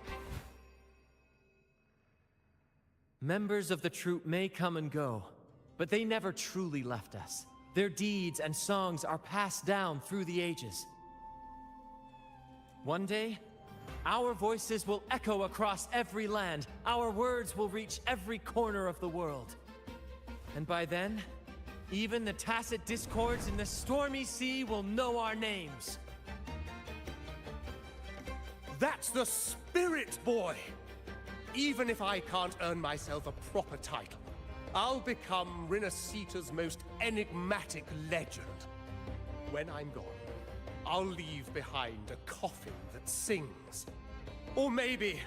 Members of the troupe may come and go, but they never truly left us. Their deeds and songs are passed down through the ages. One day, our voices will echo across every land. Our words will reach every corner of the world. And by then, even the tacit discords in the stormy sea will know our names. That's the spirit, boy! Even if I can't earn myself a proper title, I'll become Rinasita's most enigmatic legend. When I'm gone, I'll leave behind a coffin that sings. Or maybe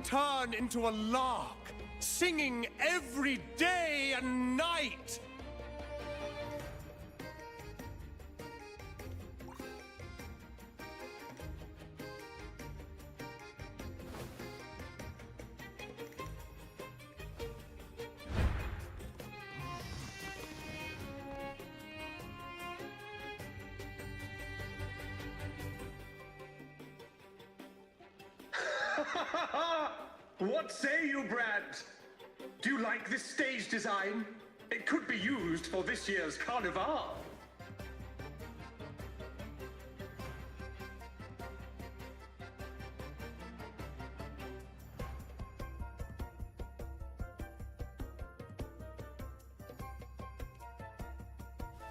turn into a lark, singing every day and night! What say you, Brad? Do you like this stage design? It could be used for this year's carnival.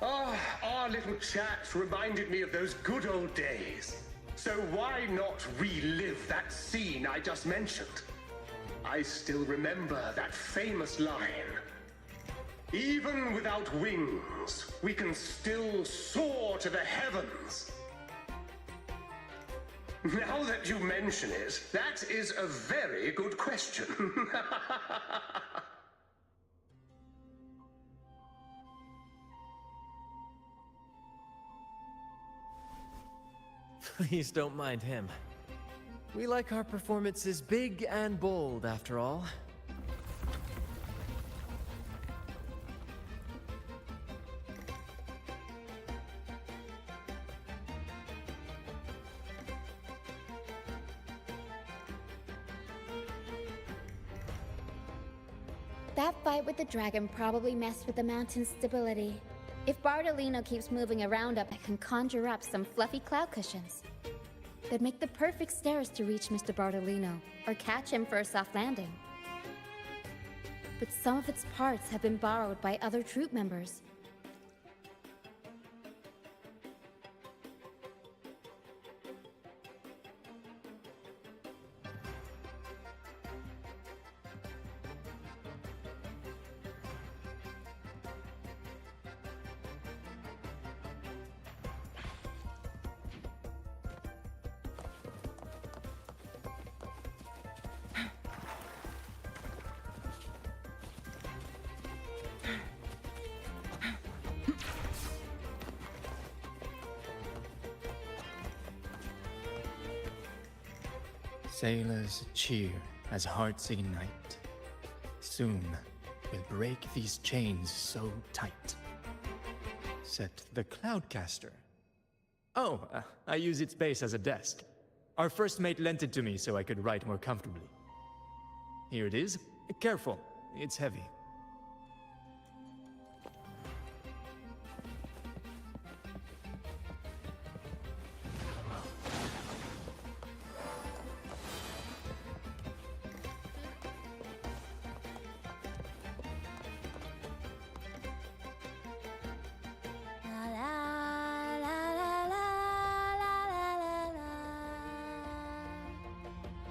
Our little chat reminded me of those good old days. So why not relive that scene I just mentioned? I still remember that famous line. Even without wings, we can still soar to the heavens. Now that you mention it, that is a very good question. Please don't mind him. We like our performances big and bold, after all. That fight with the dragon probably messed with the mountain's stability. If Bardolino keeps moving around up, I can conjure up some fluffy cloud cushions. They'd make the perfect stairs to reach Mr. Bardolino, or catch him for a soft landing. But some of its parts have been borrowed by other troop members. Sailors cheer as hearts ignite. Soon we'll break these chains so tight. Said the Cloudcaster. Oh, I use its base as a desk. Our first mate lent it to me so I could write more comfortably. Here it is. Careful, it's heavy.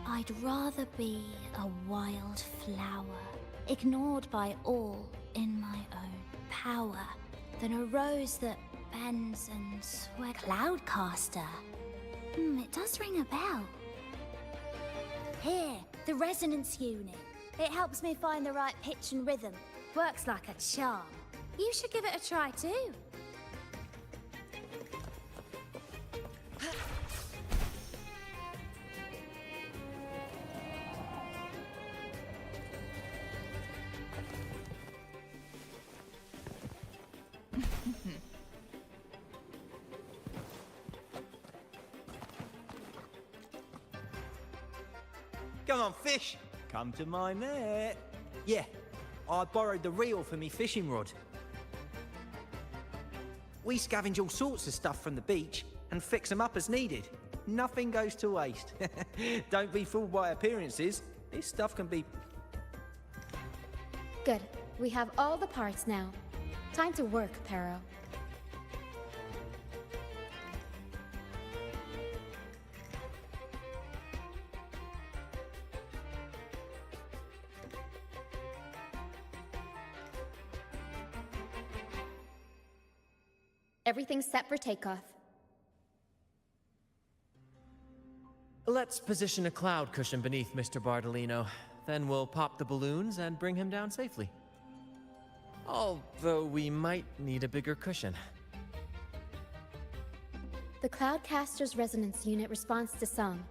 I'd rather be a wild flower, ignored by all in my own power, than a rose that bends and sweats. Cloudcaster. It does ring a bell. Here, the resonance unit. It helps me find the right pitch and rhythm. Works like a charm. You should give it a try too. Come on, fish! Come to my net. Yeah, I borrowed the reel for me fishing rod. We scavenge all sorts of stuff from the beach and fix them up as needed. Nothing goes to waste. Don't be fooled by appearances. This stuff can be... Good. We have all the parts now. Time to work, Pero. Everything's set for takeoff. Let's position a cloud cushion beneath Mr. Bardolino. Then we'll pop the balloons and bring him down safely. Although we might need a bigger cushion. The Cloudcaster's resonance unit responds to song.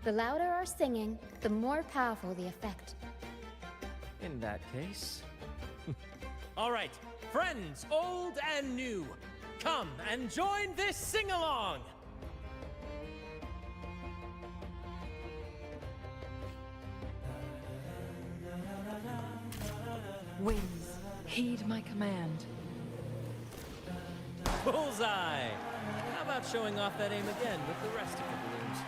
The louder our singing, the more powerful the effect. In that case... All right, friends, old and new, come and join this sing-along! Winds, heed my command. Bullseye! How about showing off that aim again with the rest of the balloons?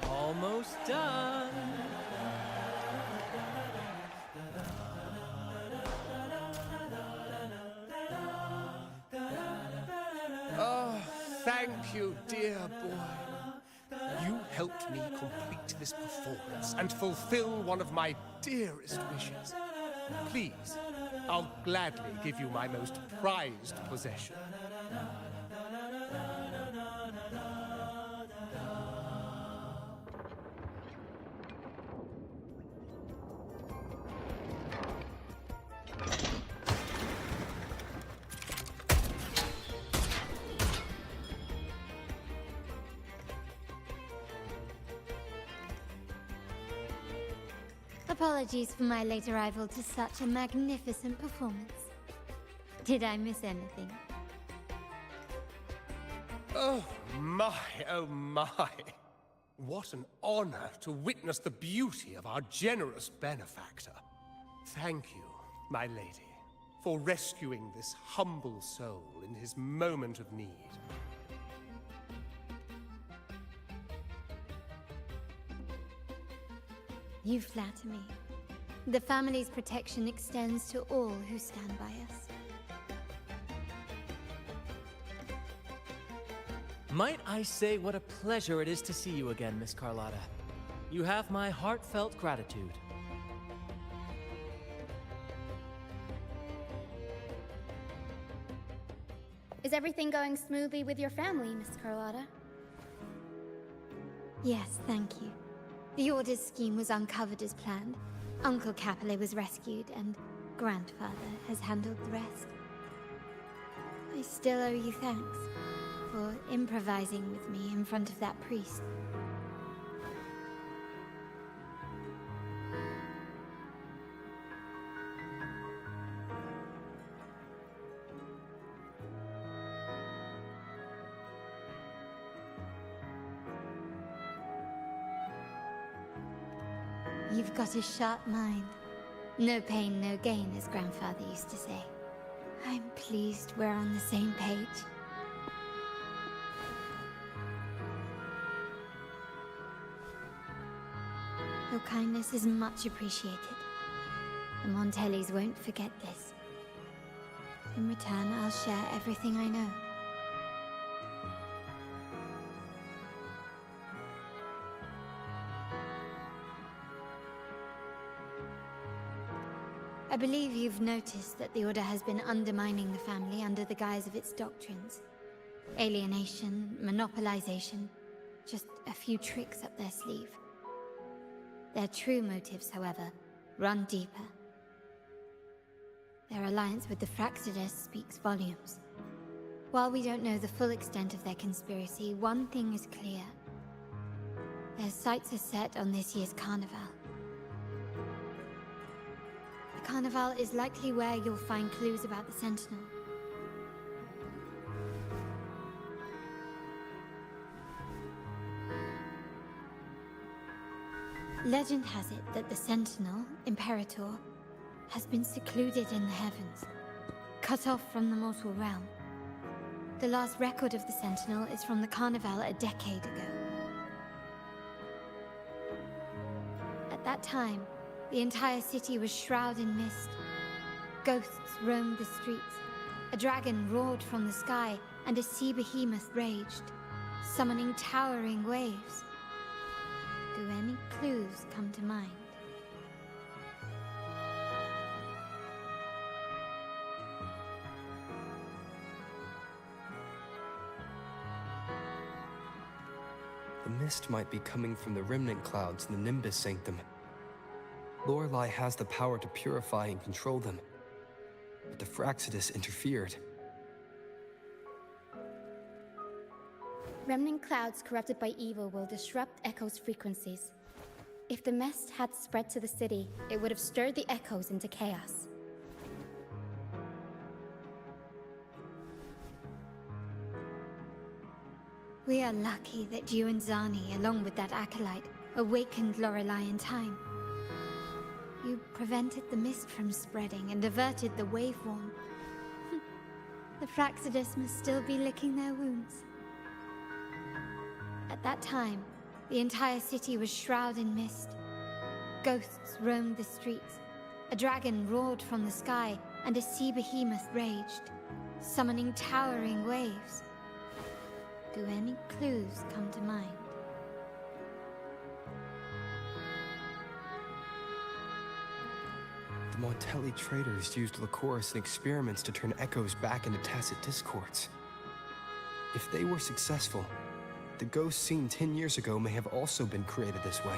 Almost done. Oh, thank you, dear boy. You helped me complete this performance and fulfill one of my dearest wishes. Please, I'll gladly give you my most prized possession. Apologies for my late arrival to such a magnificent performance. Did I miss anything? Oh my, oh my. What an honor to witness the beauty of our generous benefactor. Thank you, my lady, for rescuing this humble soul in his moment of need. You flatter me. The family's protection extends to all who stand by us. Might I say what a pleasure it is to see you again, Miss Carlotta. You have my heartfelt gratitude. Is everything going smoothly with your family, Miss Carlotta? Yes, thank you. The Order's scheme was uncovered as planned. Uncle Capilet was rescued, and Grandfather has handled the rest. I still owe you thanks for improvising with me in front of that priest. You've got a sharp mind. No pain, no gain, as Grandfather used to say. I'm pleased we're on the same page. Your kindness is much appreciated. The Montellis won't forget this. In return, I'll share everything I know. I believe you've noticed that the Order has been undermining the family under the guise of its doctrines. Alienation, monopolization, just a few tricks up their sleeve. Their true motives, however, run deeper. Their alliance with the Fraxidus speaks volumes. While we don't know the full extent of their conspiracy, one thing is clear. Their sights are set on this year's carnival. The carnival is likely where you'll find clues about the Sentinel. Legend has it that the Sentinel, Imperator, has been secluded in the heavens, cut off from the mortal realm. The last record of the Sentinel is from the Carnival a decade ago. At that time, the entire city was shrouded in mist. Ghosts roamed the streets. A dragon roared from the sky, and a sea behemoth raged, summoning towering waves. Do any clues come to mind? The mist might be coming from the remnant clouds in the Nimbus Sanctum. Lorelei has the power to purify and control them, but the Fraxidus interfered. Remnant clouds corrupted by evil will disrupt Echo's frequencies. If the mist had spread to the city, it would have stirred the Echoes into chaos. We are lucky that you and Zani, along with that acolyte, awakened Lorelei in time. You prevented the mist from spreading and averted the wave worm. The Fraxidus must still be licking their wounds. At that time, the entire city was shrouded in mist. Ghosts roamed the streets. A dragon roared from the sky, and a sea behemoth raged, summoning towering waves. Do any clues come to mind? The Montelli traders used Lycoris in experiments to turn echoes back into tacit discords. If they were successful, the ghosts seen 10 years ago may have also been created this way.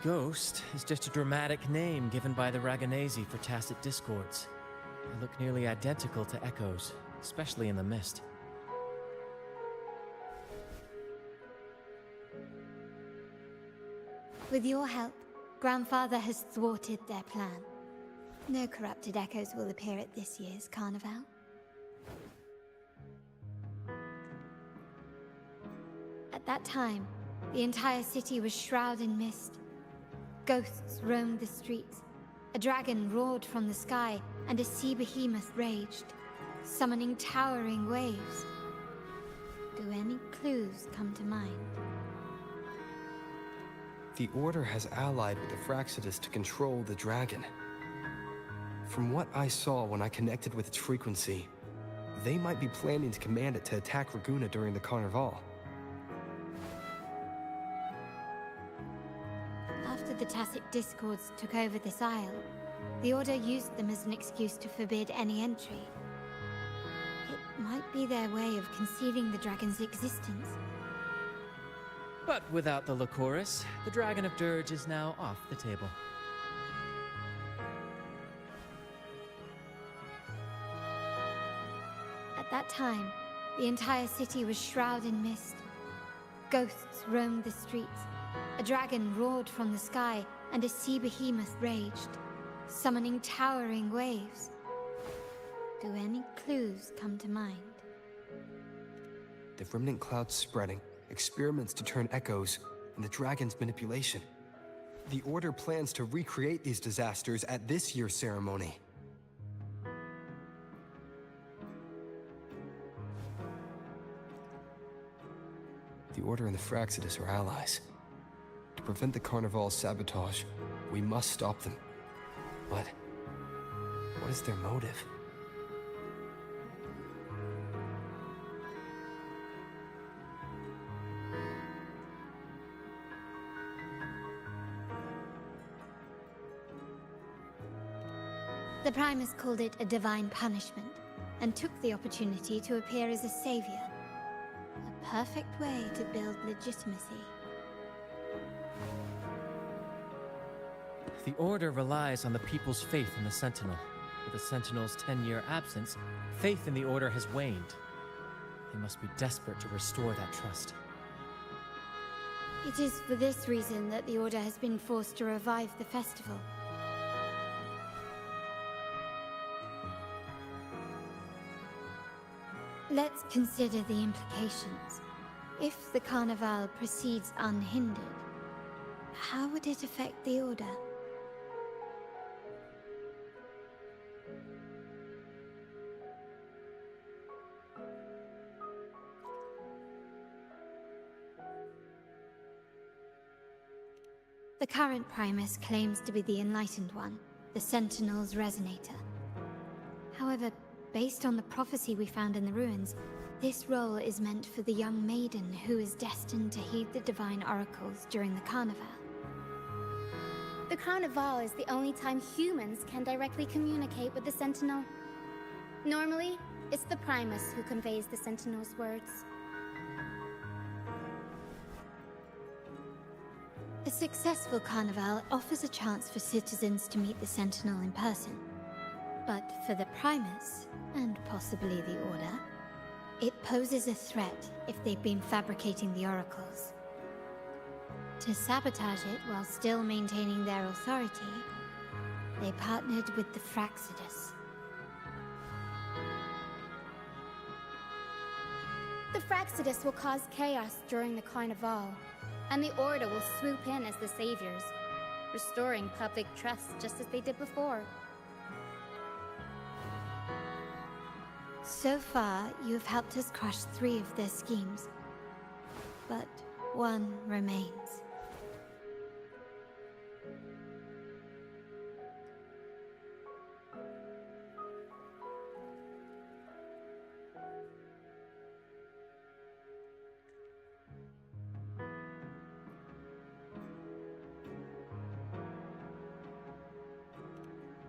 Ghost is just a dramatic name given by the Ragganese for tacit discords. They look nearly identical to echoes, especially in the mist. With your help, Grandfather has thwarted their plan. No corrupted echoes will appear at this year's carnival. At that time, the entire city was shrouded in mist. Ghosts roamed the streets. A dragon roared from the sky, and a sea behemoth raged, summoning towering waves. Do any clues come to mind? The Order has allied with the Fraxidus to control the dragon. From what I saw when I connected with its frequency, they might be planning to command it to attack Raguna during the Carnival. After the Tacit Discords took over this isle, the Order used them as an excuse to forbid any entry. It might be their way of concealing the dragon's existence. But without the Lycoris, the Dragon of Dirge is now off the table. At that time, the entire city was shrouded in mist. Ghosts roamed the streets. A dragon roared from the sky, and a sea behemoth raged, summoning towering waves. Do any clues come to mind? The remnant clouds spreading, experiments to turn echoes, and the dragon's manipulation. The Order plans to recreate these disasters at this year's ceremony. The Order and the Fraxidus are allies. To prevent the Carnival's sabotage, we must stop them. But what is their motive? The Primus called it a divine punishment, and took the opportunity to appear as a savior. A perfect way to build legitimacy. The Order relies on the people's faith in the Sentinel. With the Sentinel's 10-year absence, faith in the Order has waned. They must be desperate to restore that trust. It is for this reason that the Order has been forced to revive the festival. Let's consider the implications. If the Carnival proceeds unhindered, how would it affect the Order? The current Primus claims to be the Enlightened One, the Sentinel's Resonator. However, based on the prophecy we found in the ruins, this role is meant for the young maiden who is destined to heed the divine oracles during the Carnival. The Carnival is the only time humans can directly communicate with the Sentinel. Normally, it's the Primus who conveys the Sentinel's words. A successful Carnival offers a chance for citizens to meet the Sentinel in person. But for the Primus, and possibly the Order, it poses a threat if they've been fabricating the oracles. To sabotage it while still maintaining their authority, they partnered with the Fraxidus. The Fraxidus will cause chaos during the Carnival, and the Order will swoop in as the saviors, restoring public trust just as they did before. So far, you have helped us crush 3 of their schemes, but one remains.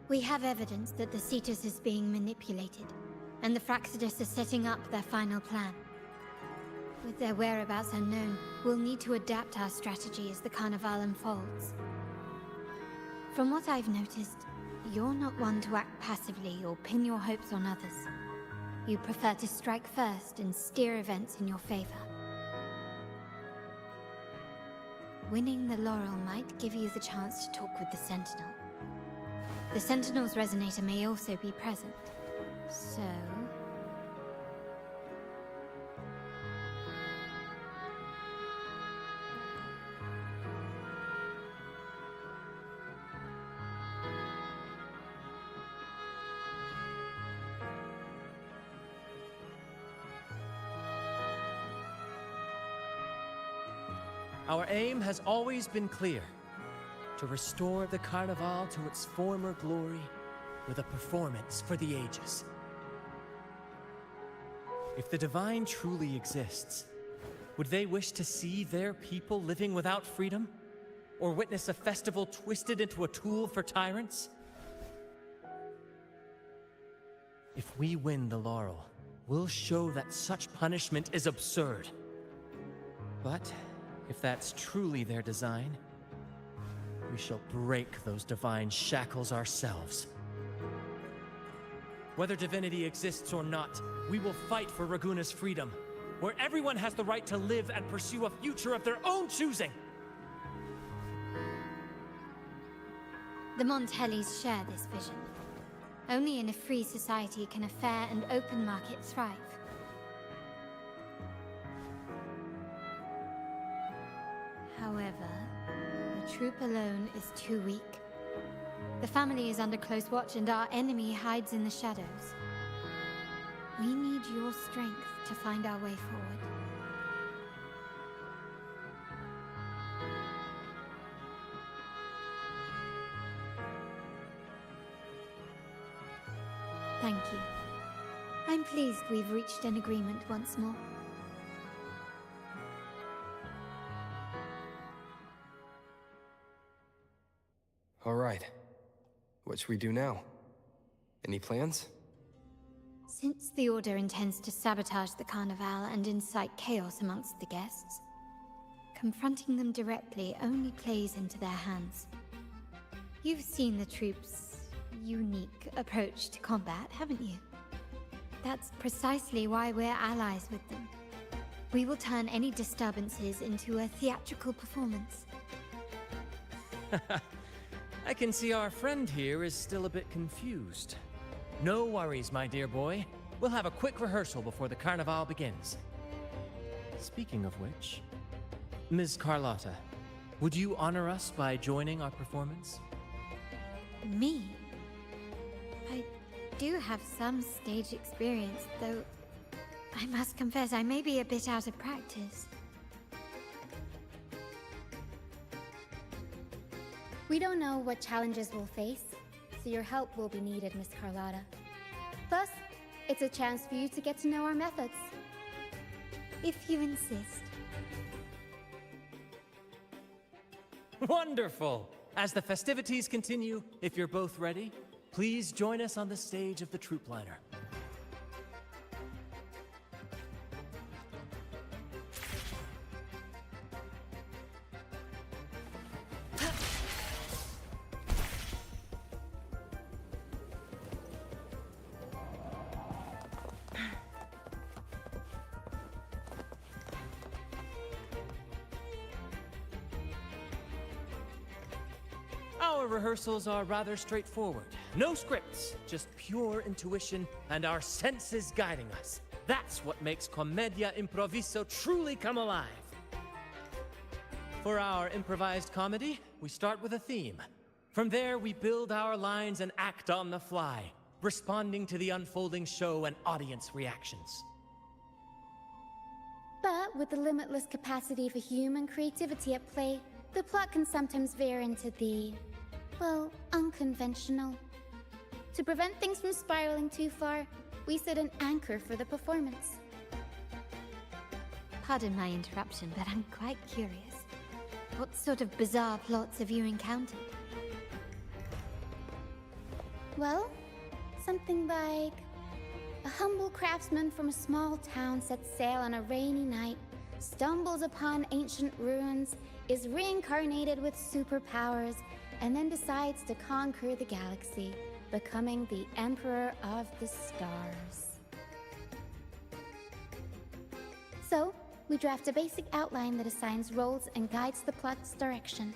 We have evidence that the Cetus is being manipulated, and the Fraxidus are setting up their final plan. With their whereabouts unknown, we'll need to adapt our strategy as the Carnival unfolds. From what I've noticed, you're not one to act passively or pin your hopes on others. You prefer to strike first and steer events in your favor. Winning the laurel might give you the chance to talk with the Sentinel. The Sentinel's resonator may also be present. So... Our aim has always been clear: to restore the Carnival to its former glory with a performance for the ages. If the Divine truly exists, would they wish to see their people living without freedom? Or witness a festival twisted into a tool for tyrants? If we win the laurel, we'll show that such punishment is absurd. But if that's truly their design, we shall break those divine shackles ourselves. Whether divinity exists or not, we will fight for Raguna's freedom, where everyone has the right to live and pursue a future of their own choosing. The Montellis share this vision. Only in a free society can a fair and open market thrive. However, the troop alone is too weak. The family is under close watch and our enemy hides in the shadows. We need your strength to find our way forward. Thank you. I'm pleased we've reached an agreement once more. All right. What should we do now? Any plans? Since the Order intends to sabotage the Carnival and incite chaos amongst the guests, confronting them directly only plays into their hands. You've seen the troops' unique approach to combat, haven't you? That's precisely why we're allies with them. We will turn any disturbances into a theatrical performance. I can see our friend here is still a bit confused. No worries, my dear boy. We'll have a quick rehearsal before the Carnival begins. Speaking of which, Ms. Carlotta, would you honor us by joining our performance? Me? I do have some stage experience, though I must confess I may be a bit out of practice. We don't know what challenges we'll face, so your help will be needed, Miss Carlotta. Plus, it's a chance for you to get to know our methods. If you insist. Wonderful! As the festivities continue, if you're both ready, please join us on the stage of the troop liner. Our rehearsals are rather straightforward. No scripts, just pure intuition and our senses guiding us. That's what makes Commedia Improviso truly come alive. For our improvised comedy, we start with a theme. From there, we build our lines and act on the fly, responding to the unfolding show and audience reactions. But with the limitless capacity for human creativity at play, the plot can sometimes veer into the, well, unconventional. To prevent things from spiraling too far, we set an anchor for the performance. Pardon my interruption, but I'm quite curious. What sort of bizarre plots have you encountered? Well, something like a humble craftsman from a small town sets sail on a rainy night, stumbles upon ancient ruins, is reincarnated with superpowers, and then decides to conquer the galaxy, becoming the Emperor of the Stars. So, We draft a basic outline that assigns roles and guides the plot's direction.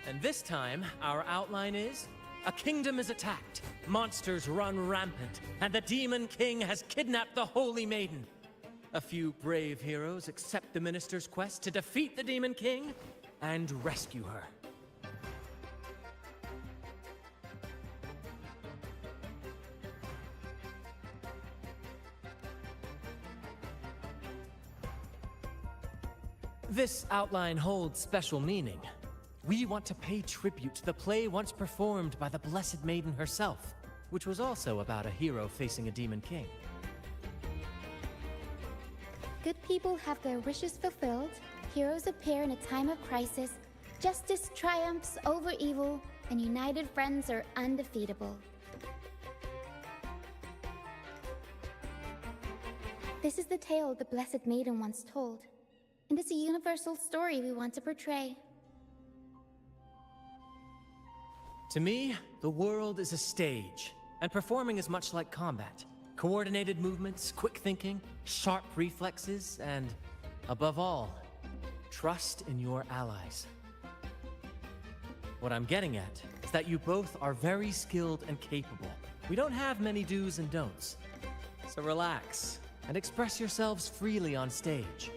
And this time, our outline is: a kingdom is attacked, monsters run rampant, and the Demon King has kidnapped the Holy Maiden. A few brave heroes accept the Minister's quest to defeat the Demon King and rescue her. This outline holds special meaning. We want to pay tribute to the play once performed by the Blessed Maiden herself, which was also about a hero facing a Demon King. Good people have their wishes fulfilled, heroes appear in a time of crisis, justice triumphs over evil, and united friends are undefeatable. This is the tale the Blessed Maiden once told, and it's a universal story we want to portray. To me, the world is a stage, and performing is much like combat. Coordinated movements, quick thinking, sharp reflexes, and, above all, trust in your allies. What I'm getting at is that you both are very skilled and capable. We don't have many do's and don'ts, so relax and express yourselves freely on stage.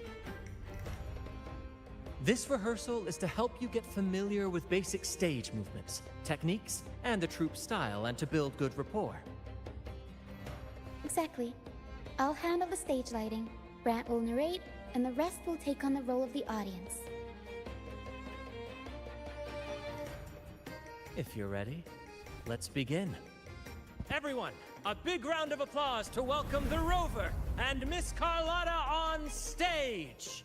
This rehearsal is to help you get familiar with basic stage movements, techniques, and the troupe style, and to build good rapport. Exactly. I'll handle the stage lighting, Brant will narrate, and the rest will take on the role of the audience. If you're ready, let's begin. Everyone, a big round of applause to welcome the Rover and Miss Carlotta on stage!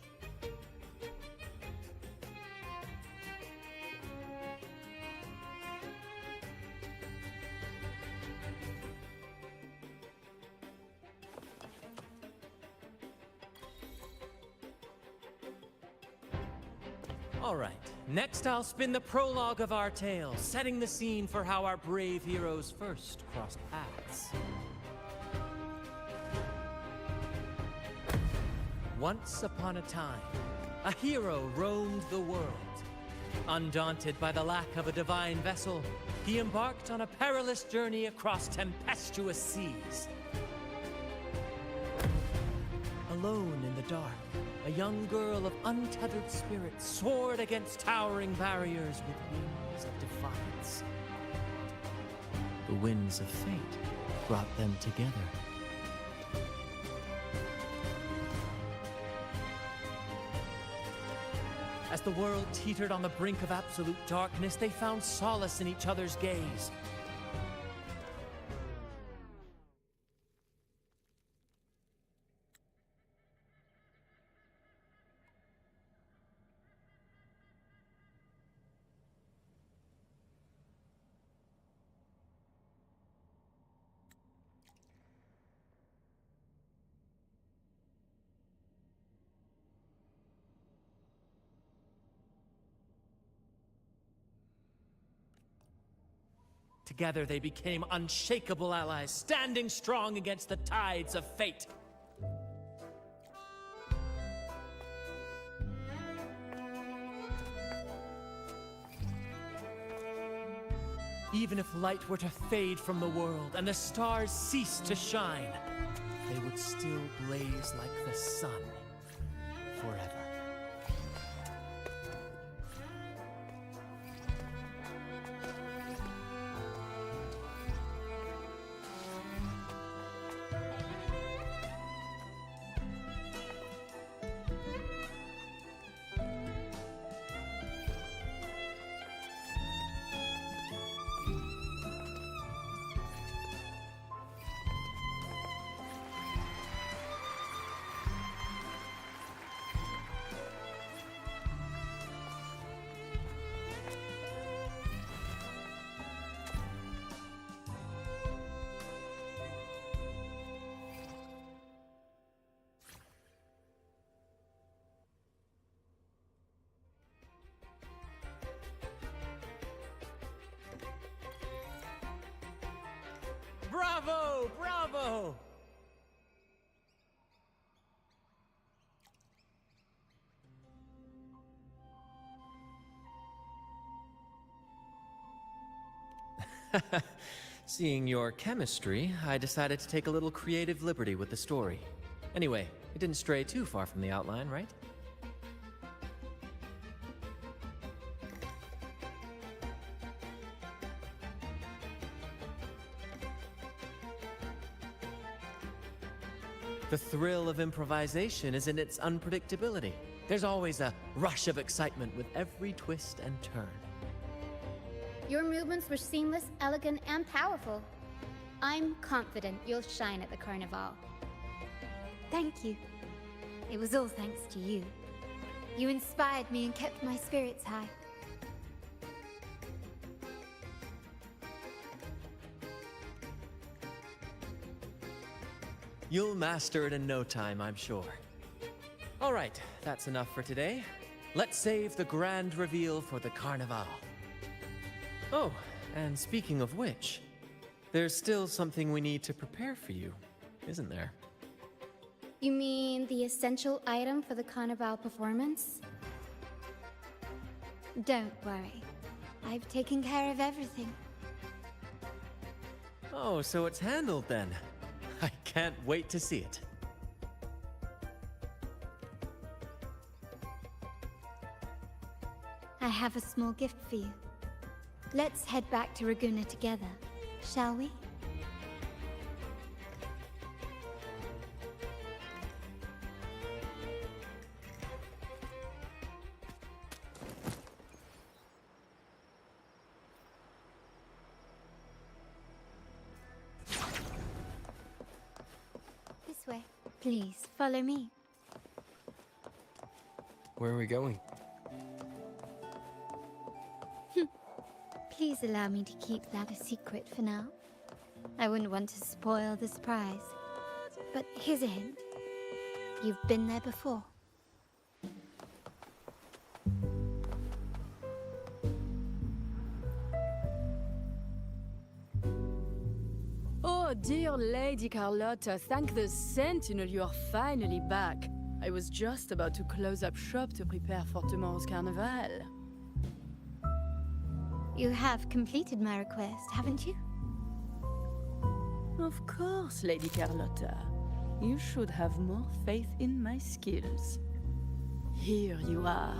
All right, next I'll spin the prologue of our tale, setting the scene for how our brave heroes first crossed paths. Once upon a time, a hero roamed the world. Undaunted by the lack of a divine vessel, he embarked on a perilous journey across tempestuous seas. Alone in the dark, a young girl of untethered spirit soared against towering barriers with wings of defiance. The winds of fate brought them together. As the world teetered on the brink of absolute darkness, they found solace in each other's gaze. Together they became unshakable allies, standing strong against the tides of fate. Even if light were to fade from the world and the stars cease to shine, they would still blaze like the sun forever. Bravo! Bravo! Seeing your chemistry, I decided to take a little creative liberty with the story. Anyway, it didn't stray too far from the outline, right? The thrill of improvisation is in its unpredictability. There's always a rush of excitement with every twist and turn. Your movements were seamless, elegant, and powerful. I'm confident you'll shine at the Carnival. Thank you. It was all thanks to you. You inspired me and kept my spirits high. You'll master it in no time, I'm sure. All right, that's enough for today. Let's save the grand reveal for the Carnival. Oh, and speaking of which, there's still something we need to prepare for you, isn't there? You mean the essential item for the Carnival performance? Don't worry. I've taken care of everything. Oh, so it's handled then. I can't wait to see it. I have a small gift for you. Let's head back to Raguna together, shall we? This way. Please, follow me. Where are we going? Please allow me to keep that a secret for now. I wouldn't want to spoil the surprise. But here's a hint. You've been there before. Oh, dear Lady Carlotta, thank the Sentinel you are finally back. I was just about to close up shop to prepare for tomorrow's carnival. You have completed my request, haven't you? Of course, Lady Carlotta. You should have more faith in my skills. Here you are.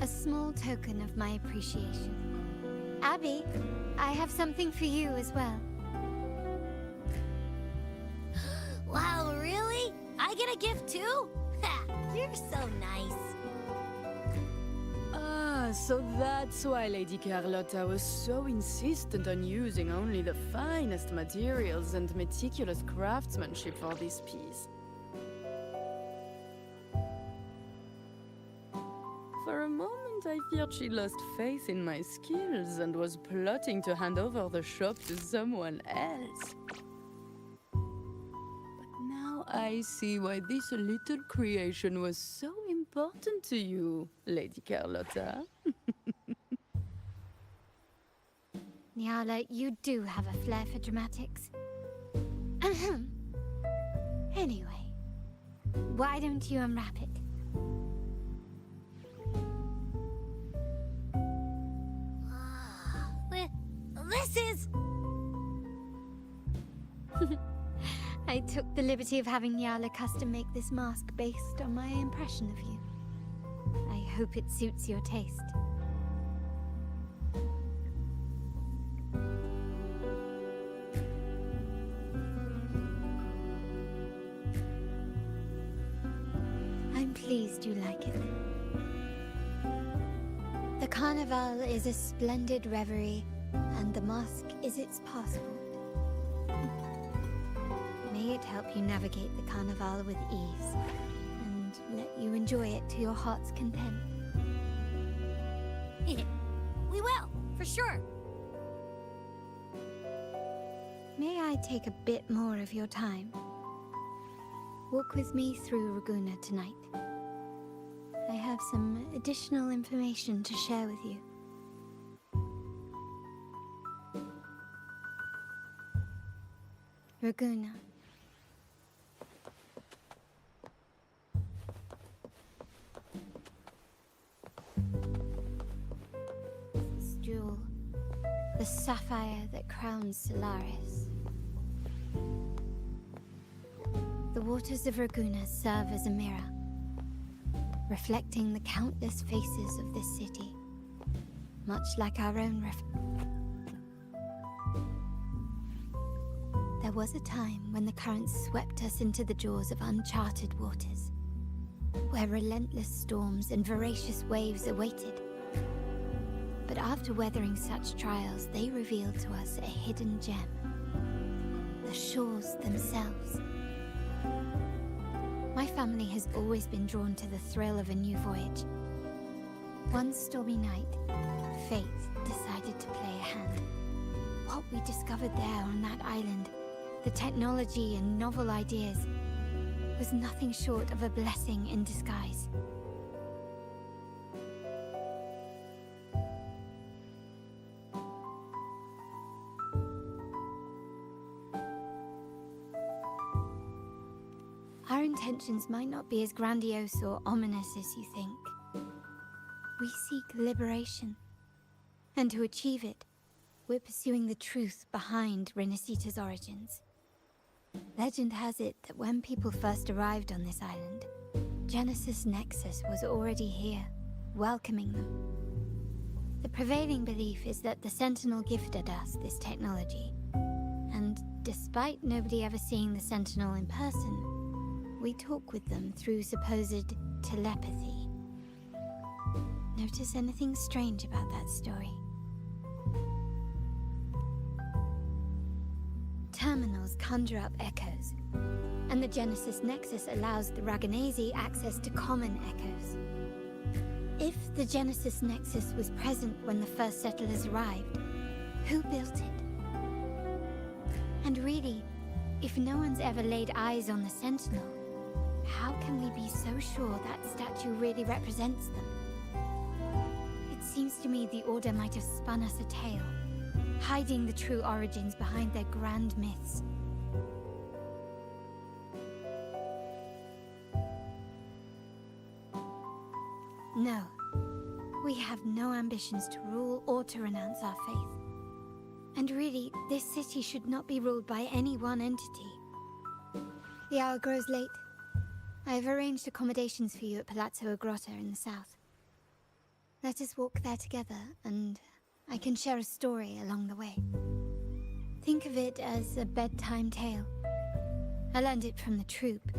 A small token of my appreciation. Abby, I have something for you as well. Wow, really? I get a gift too? Ha! You're so nice. Ah, so that's why Lady Carlotta was so insistent on using only the finest materials and meticulous craftsmanship for this piece. For a moment, I feared she lost faith in my skills and was plotting to hand over the shop to someone else. But now I see why this little creation was so important to you, Lady Carlotta. Nyala, you do have a flair for dramatics. Anyway, why don't you unwrap it? This is... I took the liberty of having Nyala custom make this mask based on my impression of you. I hope it suits your taste. I'm pleased you like it. The Carnival is a splendid reverie, and the mask is its passport. May it help you navigate the Carnival with ease, and let you enjoy it to your heart's content. We will, for sure. May I take a bit more of your time? Walk with me through Raguna tonight. I have some additional information to share with you. Raguna. This jewel, the sapphire that crowns Solaris. The waters of Raguna serve as a mirror, reflecting the countless faces of this city, much like our own There was a time when the currents swept us into the jaws of uncharted waters, where relentless storms and voracious waves awaited. But after weathering such trials, they revealed to us a hidden gem, the shores themselves. My family has always been drawn to the thrill of a new voyage. One stormy night, fate decided to play a hand. What we discovered there on that island, the technology and novel ideas, was nothing short of a blessing in disguise. Our intentions might not be as grandiose or ominous as you think. We seek liberation, and to achieve it, we're pursuing the truth behind Renacita's origins. Legend has it that when people first arrived on this island, Genesis Nexus was already here, welcoming them. The prevailing belief is that the Sentinel gifted us this technology, and despite nobody ever seeing the Sentinel in person, we talk with them through supposed telepathy. Notice anything strange about that story? Terminals conjure up echoes, and the Genesis Nexus allows the Raganazi access to common echoes. If the Genesis Nexus was present when the first settlers arrived, who built it? And really, if no one's ever laid eyes on the Sentinel, how can we be so sure that statue really represents them? It seems to me the Order might have spun us a tale, hiding the true origins behind their grand myths. No, we have no ambitions to rule or to renounce our faith. And really, this city should not be ruled by any one entity. The hour grows late. I have arranged accommodations for you at Palazzo Grotta in the south. Let us walk there together, and I can share a story along the way. Think of it as a bedtime tale. I learned it from the troupe.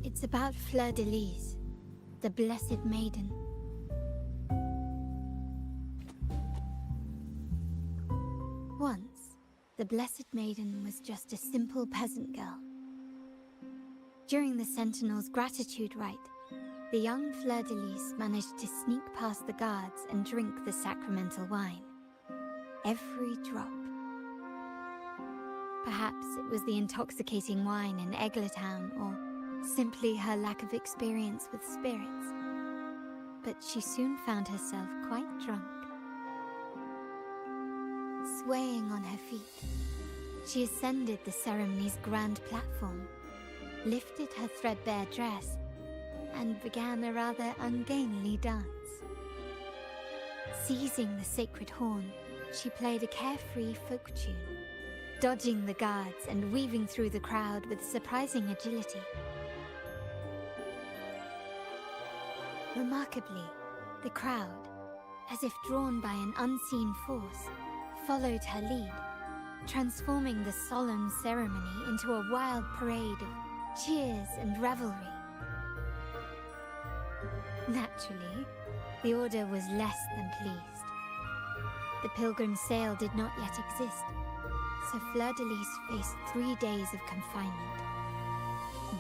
It's about Fleur-de-Lys, the Blessed Maiden. Once, the Blessed Maiden was just a simple peasant girl. During the Sentinel's gratitude rite, the young Fleur-de-Lys managed to sneak past the guards and drink the sacramental wine. Every drop. Perhaps it was the intoxicating wine in Eglatown, or simply her lack of experience with spirits. But she soon found herself quite drunk. Swaying on her feet, she ascended the ceremony's grand platform, lifted her threadbare dress, and began a rather ungainly dance. Seizing the sacred horn, she played a carefree folk tune, dodging the guards and weaving through the crowd with surprising agility. Remarkably, the crowd, as if drawn by an unseen force, followed her lead, transforming the solemn ceremony into a wild parade of cheers and revelry. Naturally, the Order was less than pleased. The pilgrim sale did not yet exist, so Fleur-de-Lys faced 3 days of confinement.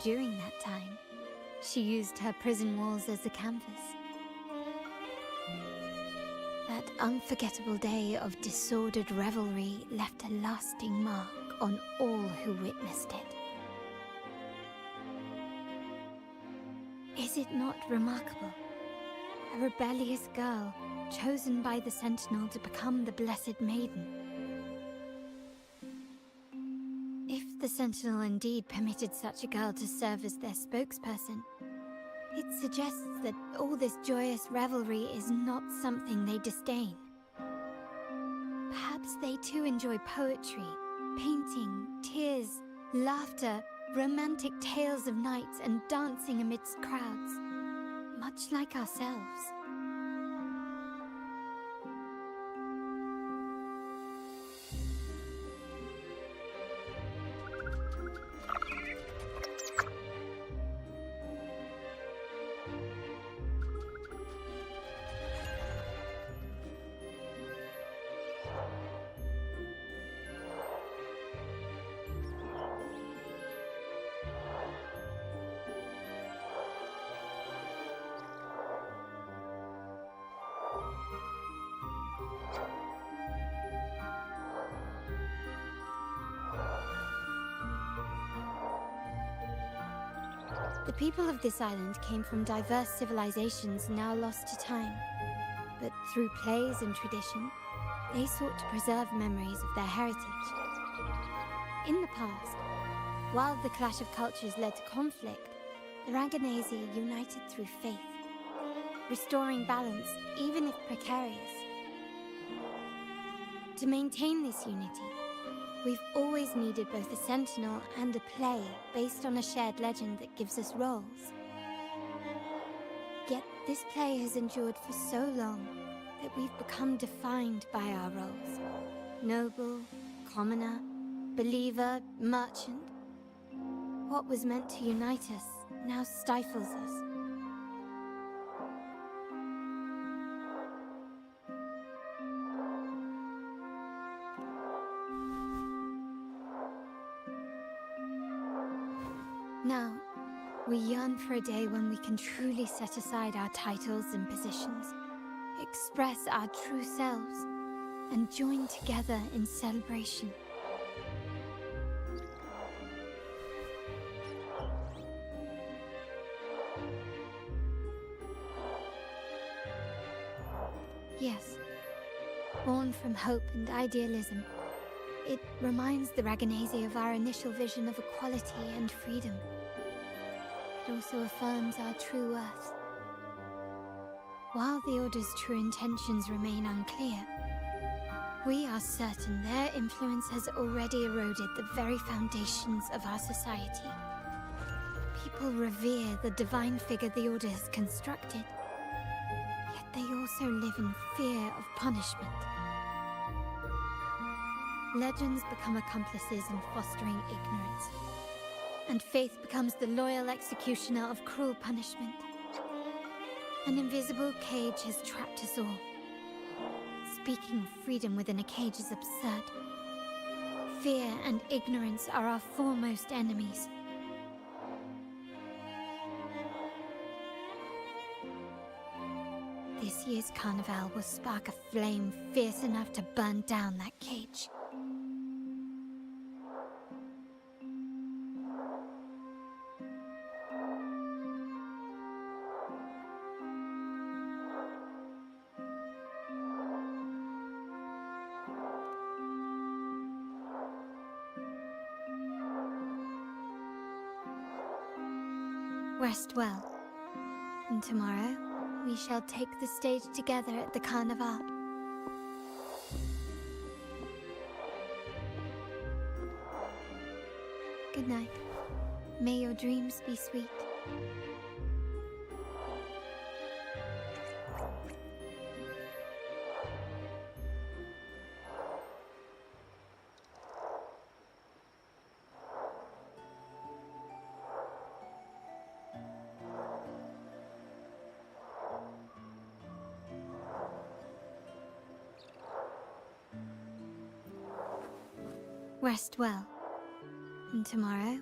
During that time, she used her prison walls as a canvas. That unforgettable day of disordered revelry left a lasting mark on all who witnessed it. Is it not remarkable? A rebellious girl, chosen by the Sentinel to become the Blessed Maiden. If the Sentinel indeed permitted such a girl to serve as their spokesperson, it suggests that all this joyous revelry is not something they disdain. Perhaps they too enjoy poetry, painting, tears, laughter, romantic tales of nights, and dancing amidst crowds, much like ourselves. The people of this island came from diverse civilizations now lost to time, but through plays and tradition, they sought to preserve memories of their heritage. In the past, while the clash of cultures led to conflict, the Raganazi united through faith, restoring balance even if precarious. To maintain this unity, we've always needed both a sentinel and a play based on a shared legend that gives us roles. Yet this play has endured for so long that we've become defined by our roles. Noble, commoner, believer, merchant. What was meant to unite us now stifles us. Now, we yearn for a day when we can truly set aside our titles and positions, express our true selves, and join together in celebration. Yes, born from hope and idealism, it reminds the Raganazi of our initial vision of equality and freedom. It also affirms our true worth. While the Order's true intentions remain unclear, we are certain their influence has already eroded the very foundations of our society. People revere the divine figure the Order has constructed, yet they also live in fear of punishment. Legends become accomplices in fostering ignorance, and faith becomes the loyal executioner of cruel punishment. An invisible cage has trapped us all. Speaking of freedom within a cage is absurd. Fear and ignorance are our foremost enemies. This year's carnival will spark a flame fierce enough to burn down that cage. Rest well, and tomorrow we shall take the stage together at the Carnival. Good night. May your dreams be sweet. Rest well, and tomorrow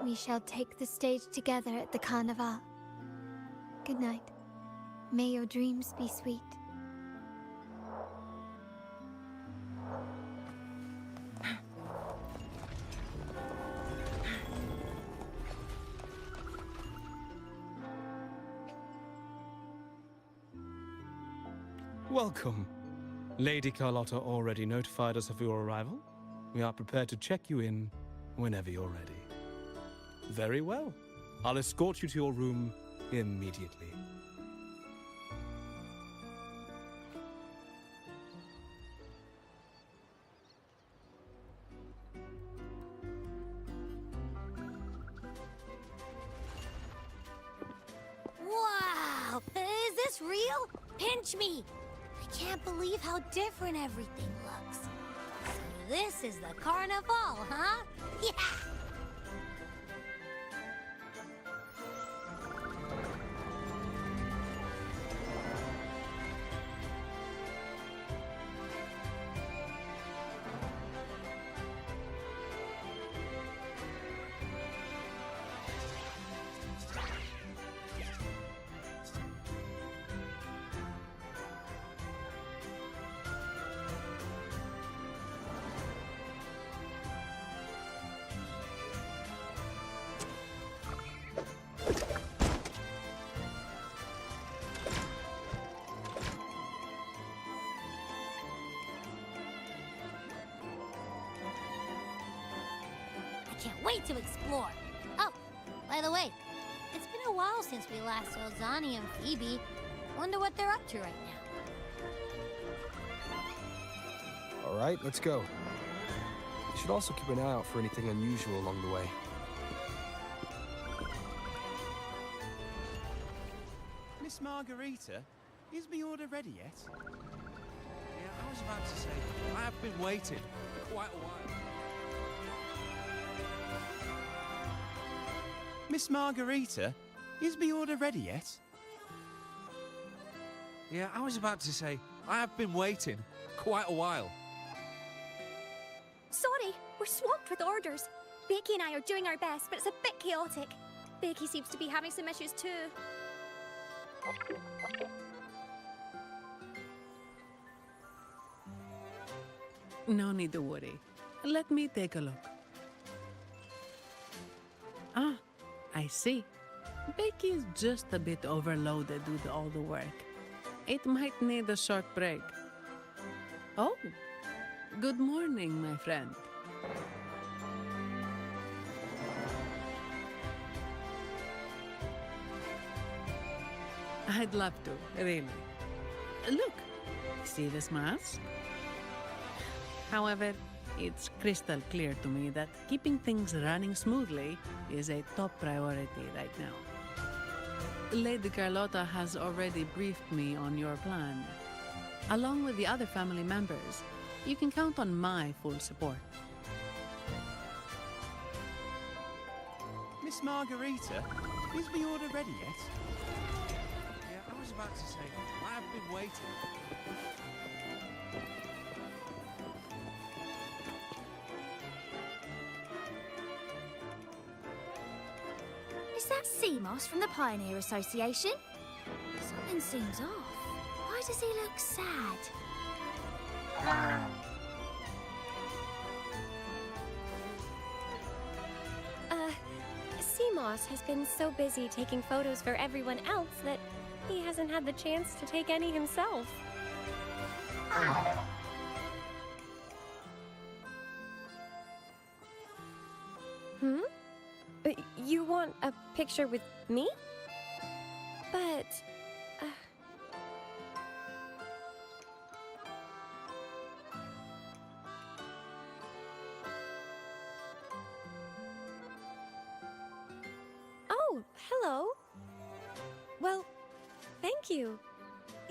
we shall take the stage together at the Carnival. Good night. May your dreams be sweet. Welcome. Lady Carlotta already notified us of your arrival. We are prepared to check you in Whenever you're ready. Very well. I'll escort you to your room immediately. Wow! Is this real? Pinch me! I can't believe how different everything looks. So this is the carnival, huh? Yeah! Can't wait to explore. Oh, by the way, it's been a while since we last saw Zani and Phoebe. Wonder what they're up to right now. All right, let's go. We should also keep an eye out for anything unusual along the way. Miss Margarita, is my order ready yet? Yeah, I was about to say, I have been waiting for quite a while. Miss Margarita, is my order ready yet? Yeah, I was about to say, I have been waiting quite a while. Sorry, we're swamped with orders. Becky and I are doing our best, but it's a bit chaotic. Becky seems to be having some issues too. No need to worry. Let me take a look. Ah, I see. Becky is just a bit overloaded with all the work. It might need a short break. Oh, good morning, my friend. I'd love to, really. Look, see this mask? However, it's crystal clear to me that keeping things running smoothly is a top priority right now. Lady Carlotta has already briefed me on your plan. Along with the other family members, you can count on my full support. Miss Margarita, is my order ready yet? Yeah, I was about to say, I have been waiting. Is that sea moss from the Pioneer Association? Something seems off. Why does he look sad? Seamoss has been so busy taking photos for everyone else that he hasn't had the chance to take any himself. Hmm? You want a picture with me? But... Oh, hello. Well, thank you.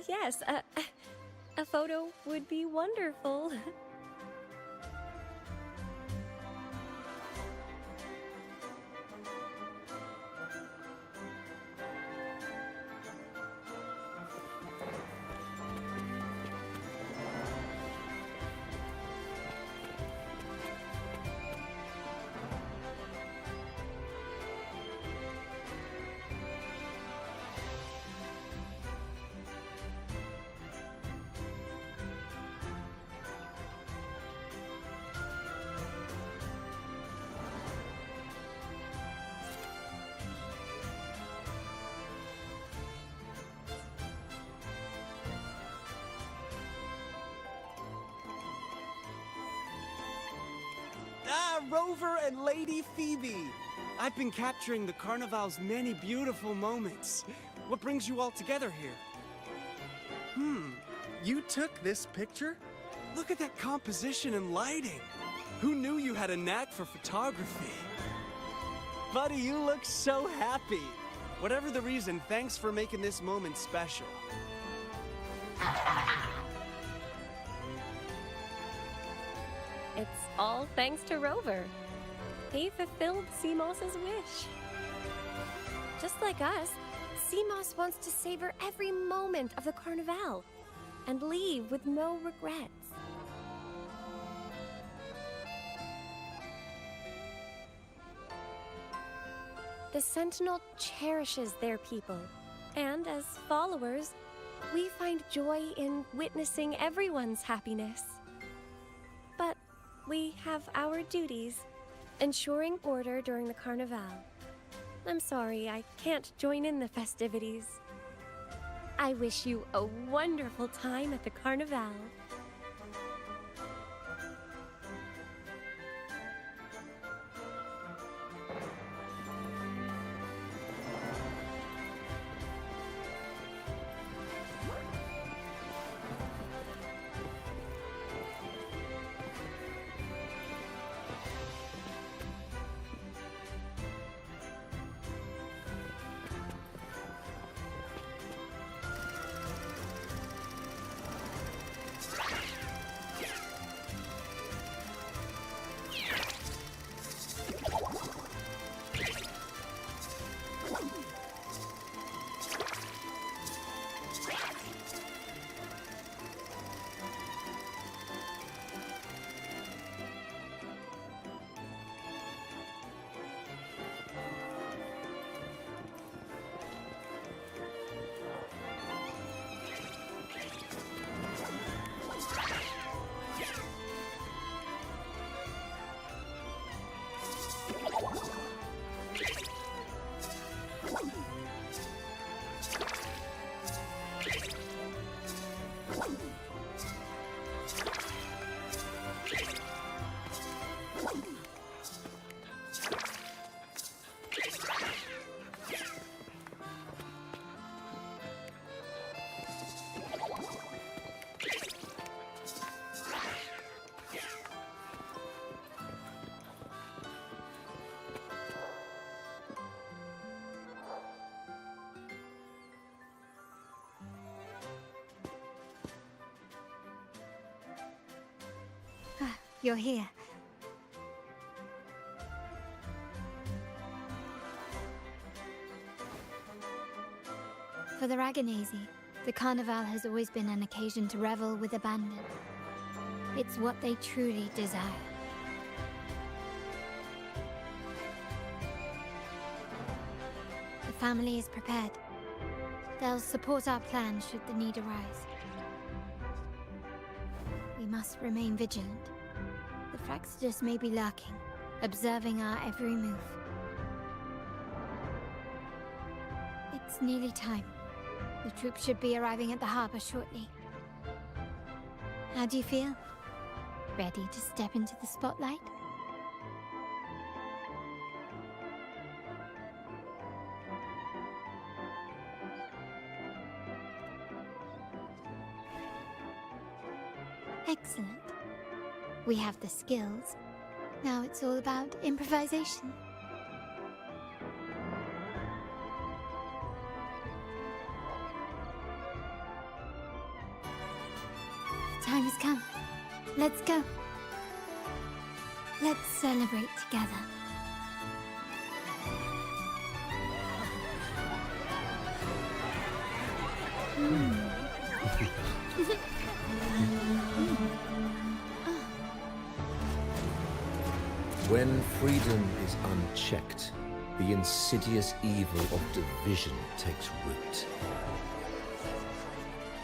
Yes, a photo would be wonderful. Rover and Lady Phoebe! I've been capturing the Carnival's many beautiful moments. What brings you all together here? You took this picture? Look at that composition and lighting. Who knew you had a knack for photography? Buddy, you look so happy. Whatever the reason, thanks for making this moment special. It's all thanks to Rover. He fulfilled Seamoss's wish. Just like us, Seamoss wants to savor every moment of the Carnival and leave with no regrets. The Sentinel cherishes their people, and as followers, we find joy in witnessing everyone's happiness. But we have our duties, ensuring order during the Carnival. I'm sorry, I can't join in the festivities. I wish you a wonderful time at the Carnival. You're here. For the Raganazy, the Carnival has always been an occasion to revel with abandon. It's what they truly desire. The family is prepared. They'll support our plan should the need arise. We must remain vigilant. The Fraxidus may be lurking, observing our every move. It's nearly time. The troops should be arriving at the harbor shortly. How do you feel? Ready to step into the spotlight? Excellent. We have the skills. Now it's all about improvisation. The time has come. Let's go. Let's celebrate together. When freedom is unchecked, the insidious evil of division takes root.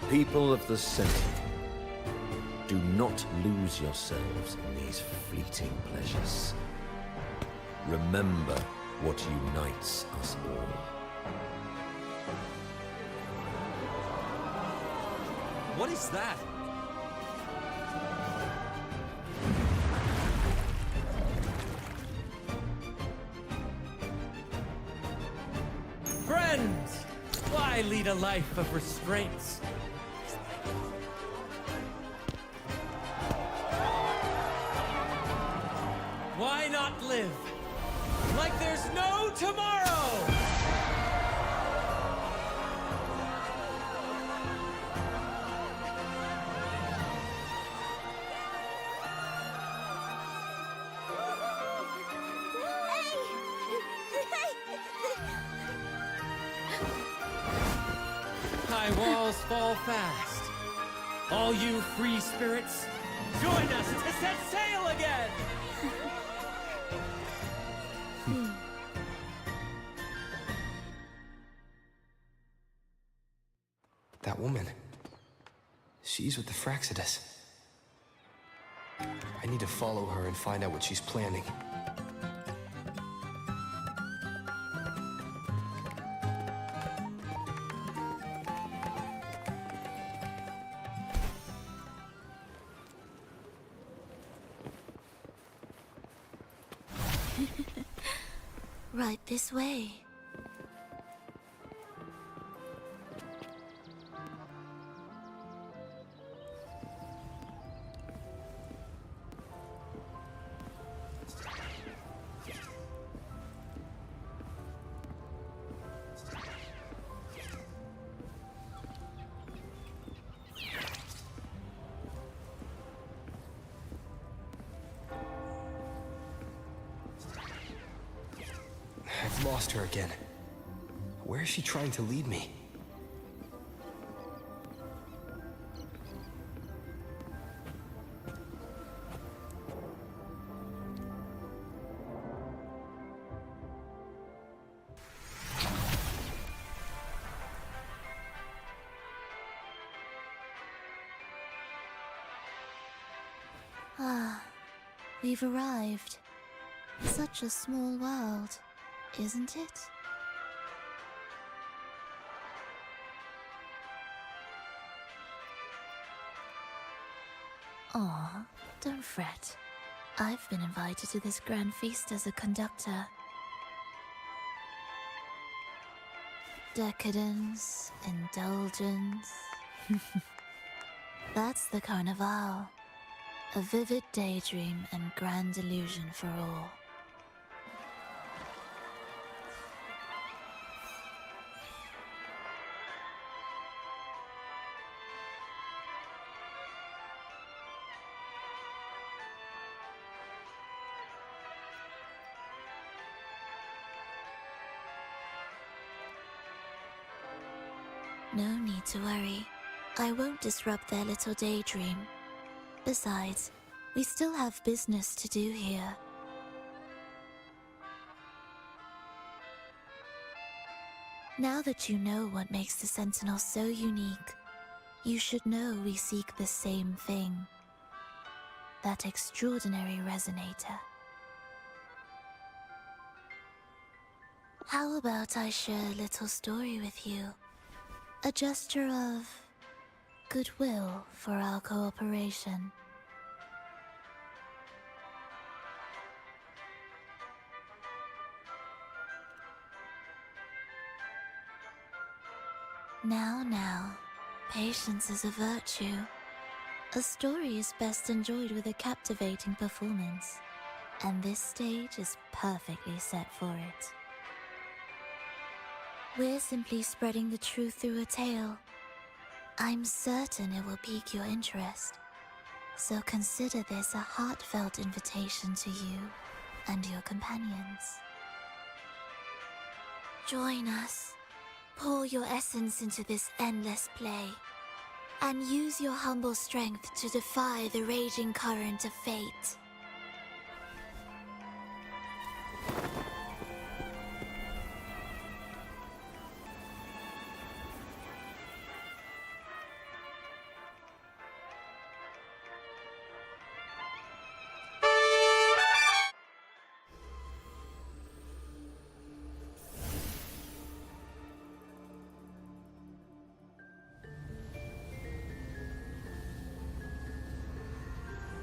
People of the Sentinel, do not lose yourselves in these fleeting pleasures. Remember what unites us all. What is that? Why lead a life of restraints? Why not live like there's no tomorrow? High walls fall fast. All you free spirits, join us to set sail again! That woman. She's with the Fraxidus. I need to follow her and find out what she's planning. Right this way. I've lost her again. Where is she trying to lead me? Ah, we've arrived. Such a small world, isn't it? Aw, don't fret. I've been invited to this grand feast as a conductor. Decadence, indulgence. That's the Carnival. A vivid daydream and grand illusion for all. No need to worry. I won't disrupt their little daydream. Besides, we still have business to do here. Now that you know what makes the Sentinel so unique, you should know we seek the same thing. That extraordinary resonator. How about I share a little story with you? A gesture of goodwill for our cooperation. Now, patience is a virtue. A story is best enjoyed with a captivating performance, and this stage is perfectly set for it. We're simply spreading the truth through a tale. I'm certain it will pique your interest, so consider this a heartfelt invitation to you and your companions. Join us. Pour your essence into this endless play, and use your humble strength to defy the raging current of fate.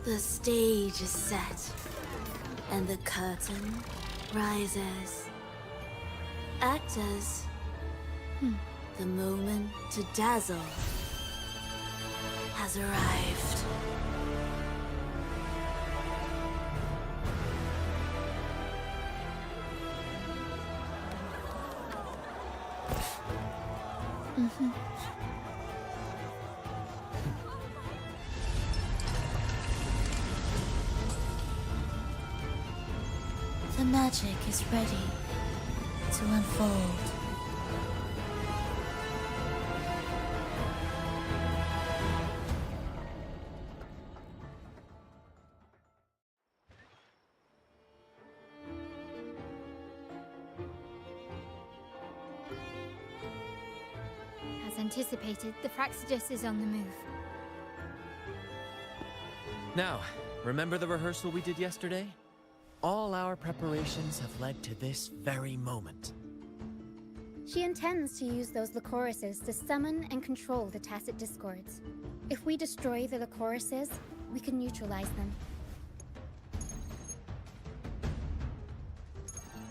The stage is set, and the curtain rises. Actors, The moment to dazzle has arrived. The magic is ready to unfold. As anticipated, the Fraxidus is on the move. Now, remember the rehearsal we did yesterday? All our preparations have led to this very moment. She intends to use those Lycorises to summon and control the Tacit Discords. If we destroy the Lycorises, we can neutralize them.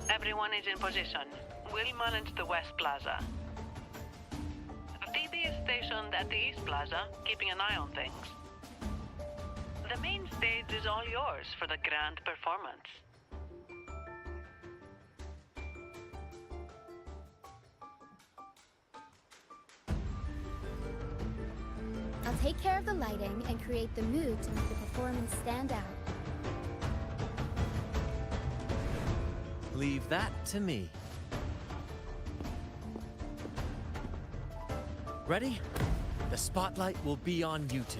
Everyone is in position. We'll manage the West Plaza. Phoebe is stationed at the East Plaza, keeping an eye on things. The main stage is all yours for the grand performance. I'll take care of the lighting and create the mood to make the performance stand out. Leave that to me. Ready? The spotlight will be on you two.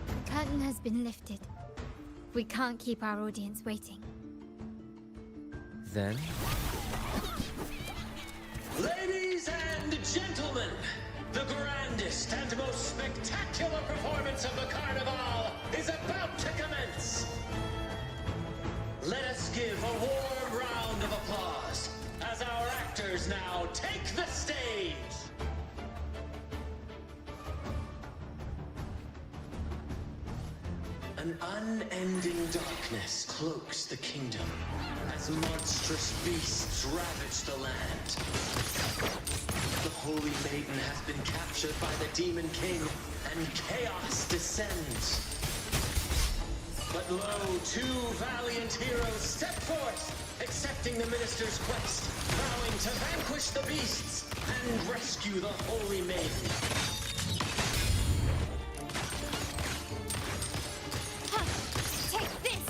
The curtain has been lifted. We can't keep our audience waiting. Then... Ladies and gentlemen, the grandest and most spectacular performance of the Carnival is about to commence. Let us give a warm round of applause as our actors now take the stage. An unending darkness cloaks the kingdom as monstrous beasts ravage the land. The Holy Maiden has been captured by the Demon King, and chaos descends. But lo, two valiant heroes step forth, accepting the Minister's quest, vowing to vanquish the beasts and rescue the Holy Maiden. Take this!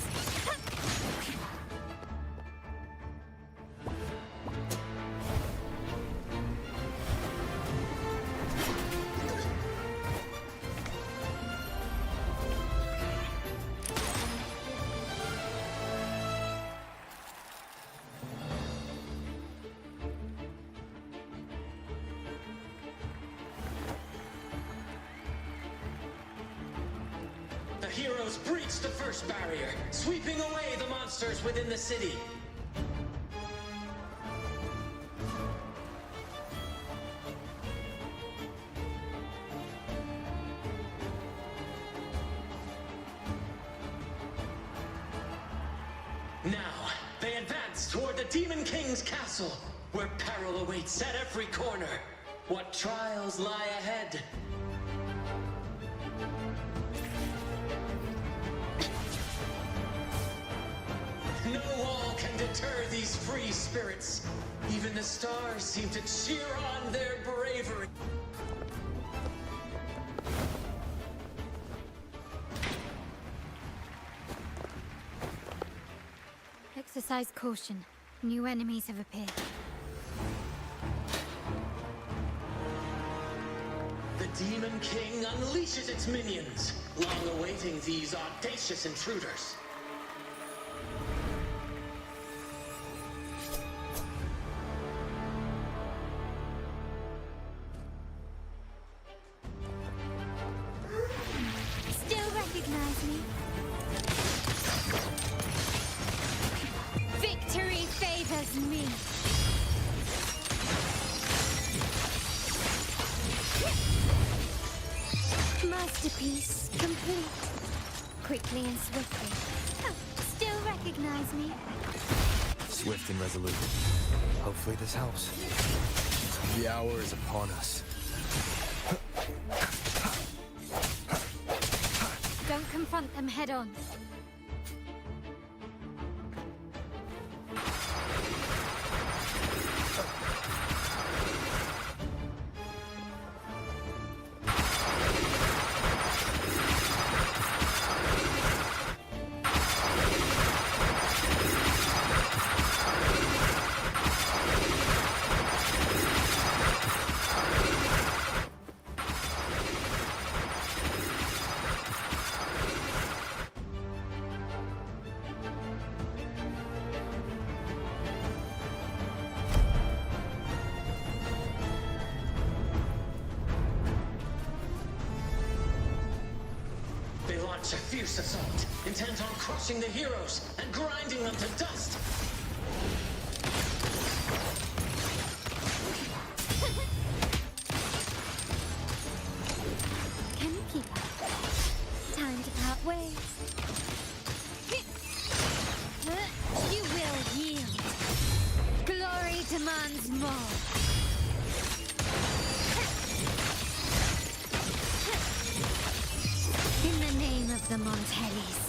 The heroes breach the first barrier, sweeping away the monsters within the city. Now, they advance toward the Demon King's castle, where peril awaits at every corner. What trials lie ahead? No wall can deter these free spirits. Even the stars seem to cheer on their bravery. Exercise caution. New enemies have appeared. The Demon King unleashes its minions, long awaiting these audacious intruders. Still recognize me? Victory favors me. Masterpiece complete. Quickly and swiftly. Swift and resolute. Hopefully this helps. The hour is upon us. Don't confront them head on. A fierce assault, intent on crushing the heroes and grinding them to dust. Can you keep up? Time to part ways. You will yield. Glory demands more. In the name of the Montellis.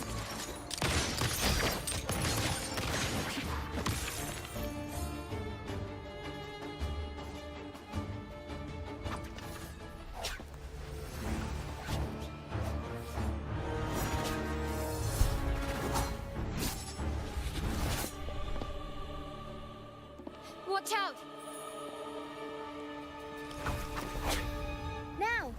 Watch out! Now!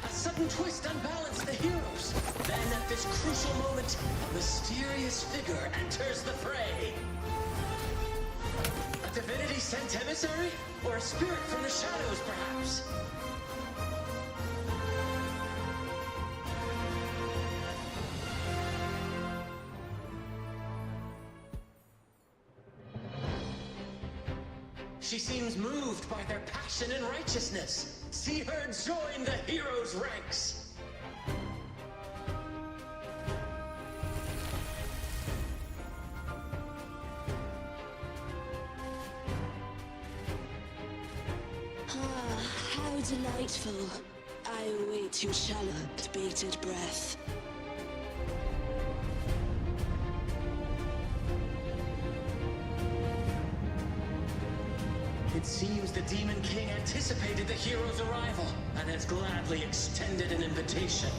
A sudden twist unbalanced the heroes. Then at this crucial moment, a mysterious figure enters the fray. A divinity sent emissary? Or a spirit from the shadows, perhaps? She seems moved by their passion and righteousness. See her join the heroes' ranks. How delightful. I await your shallow, bated breath. It seems the Demon King anticipated the hero's arrival and has gladly extended an invitation.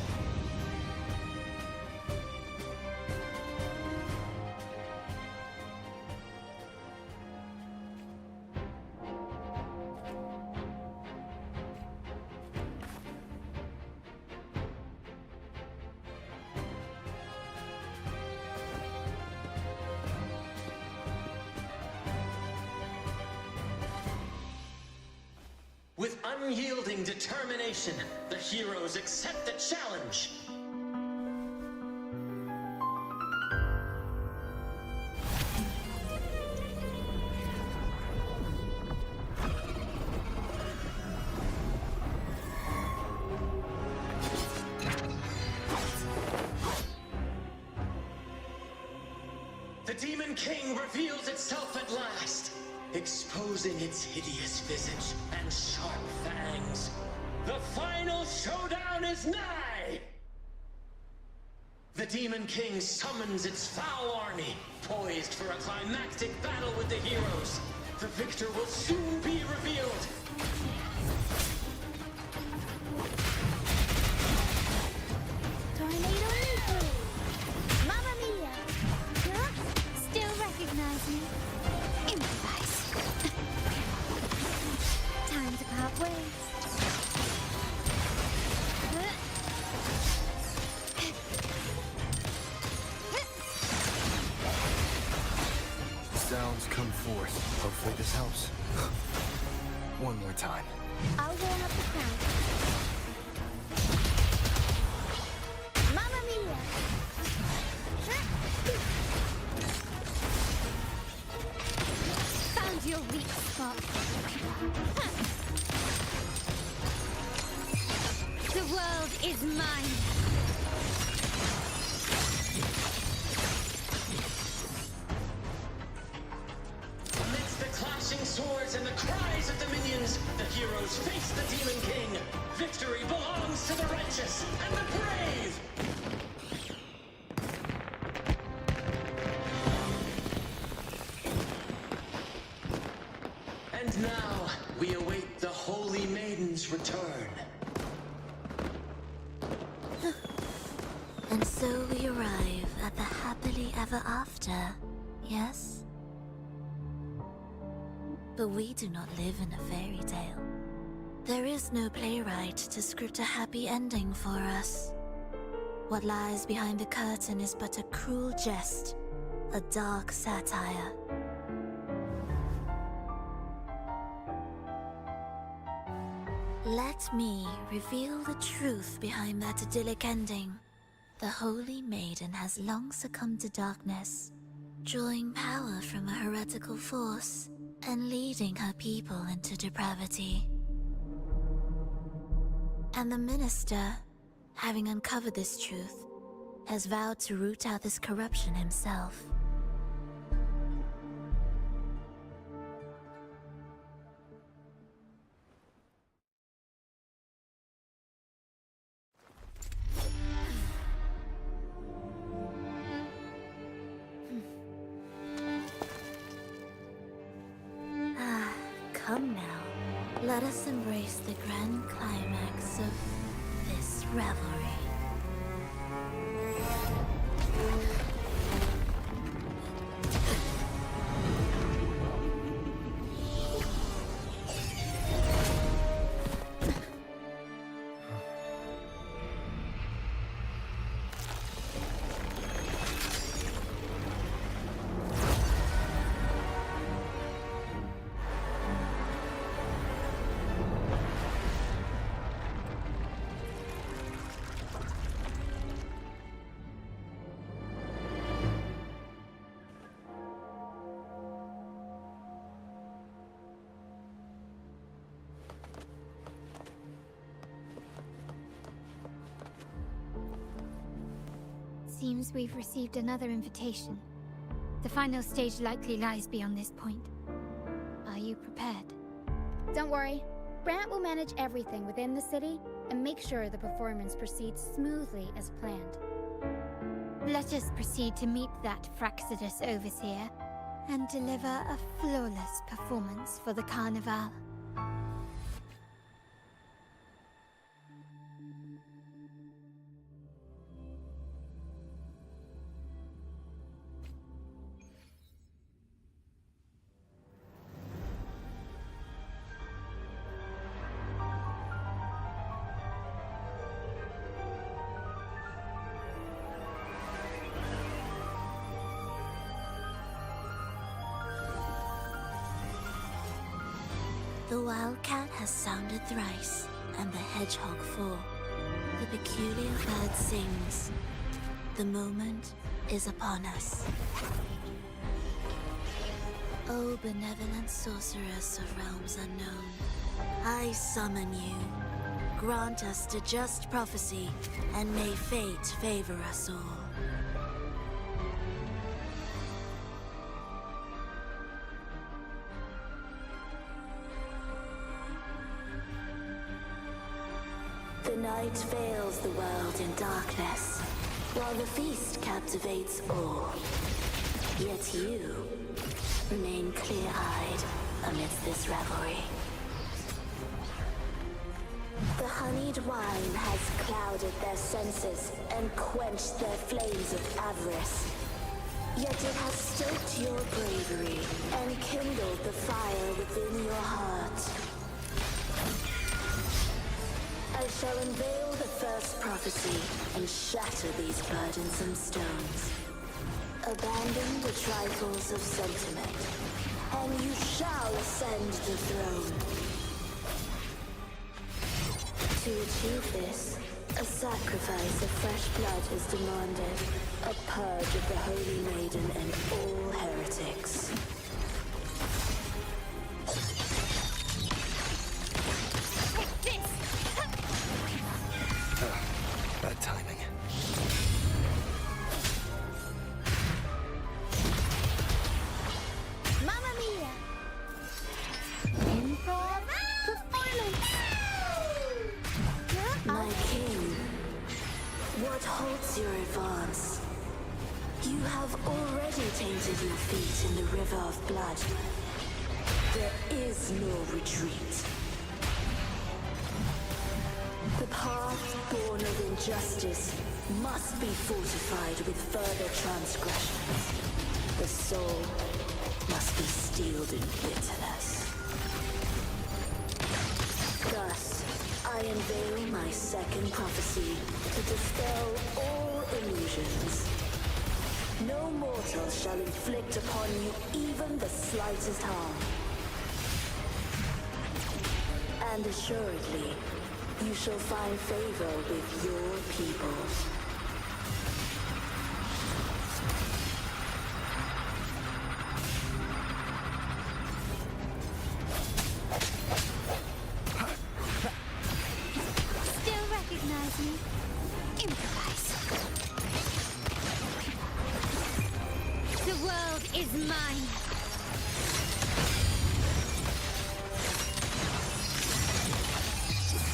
With unyielding determination, the heroes accept the challenge. The Demon King reveals itself at last, exposing its hideous visage and sharp fangs. The final showdown is nigh! The Demon King summons its foul army, poised for a climactic battle with the heroes. The victor will soon be revealed. Tornado Nikke! Mamma mia! Still recognize me? Improvise. Time to part ways. Sounds come forth. Hopefully this helps. One more time. I'll warm up the crowd. Mamma mia! Found your weak spot. The world is mine. return. And so we arrive at the happily ever after, yes? But we do not live in a fairy tale. There is no playwright to script a happy ending for us. What lies behind the curtain is but a cruel jest, a dark satire. Let me reveal the truth behind that idyllic ending. The Holy Maiden has long succumbed to darkness, drawing power from a heretical force and leading her people into depravity. And the minister, having uncovered this truth, has vowed to root out this corruption himself. Come now, let us embrace the grand climax of this revelry. Seems we've received another invitation. The final stage likely lies beyond this point. Are you prepared? Don't worry. Brant will manage everything within the city and make sure the performance proceeds smoothly as planned. Let us proceed to meet that Fraxidus overseer and deliver a flawless performance for the Carnival. The wildcat has sounded thrice, and the hedgehog four. The peculiar bird sings. The moment is upon us. O benevolent sorceress of realms unknown, I summon you. Grant us the just prophecy, and may fate favor us all. The night veils the world in darkness, while the feast captivates all. Yet you remain clear-eyed amidst this revelry. The honeyed wine has clouded their senses and quenched their flames of avarice. Yet it has stoked your bravery and kindled the fire within your heart. I shall unveil the first prophecy and shatter these burdensome stones. Abandon the trifles of sentiment, and you shall ascend the throne. To achieve this, a sacrifice of fresh blood is demanded, a purge of the Holy Maiden and all heretics. Bad timing. Mamma mia! Improv performance! My king, what halts your advance? You have already tainted your feet in the river of blood. There is no retreat. path born of injustice must be fortified with further transgressions. The soul must be steeled in bitterness. Thus, I unveil my second prophecy to dispel all illusions. No mortal shall inflict upon you even the slightest harm. And assuredly, you shall find favor with your peoples. Still recognize me? Improvise. The world is mine.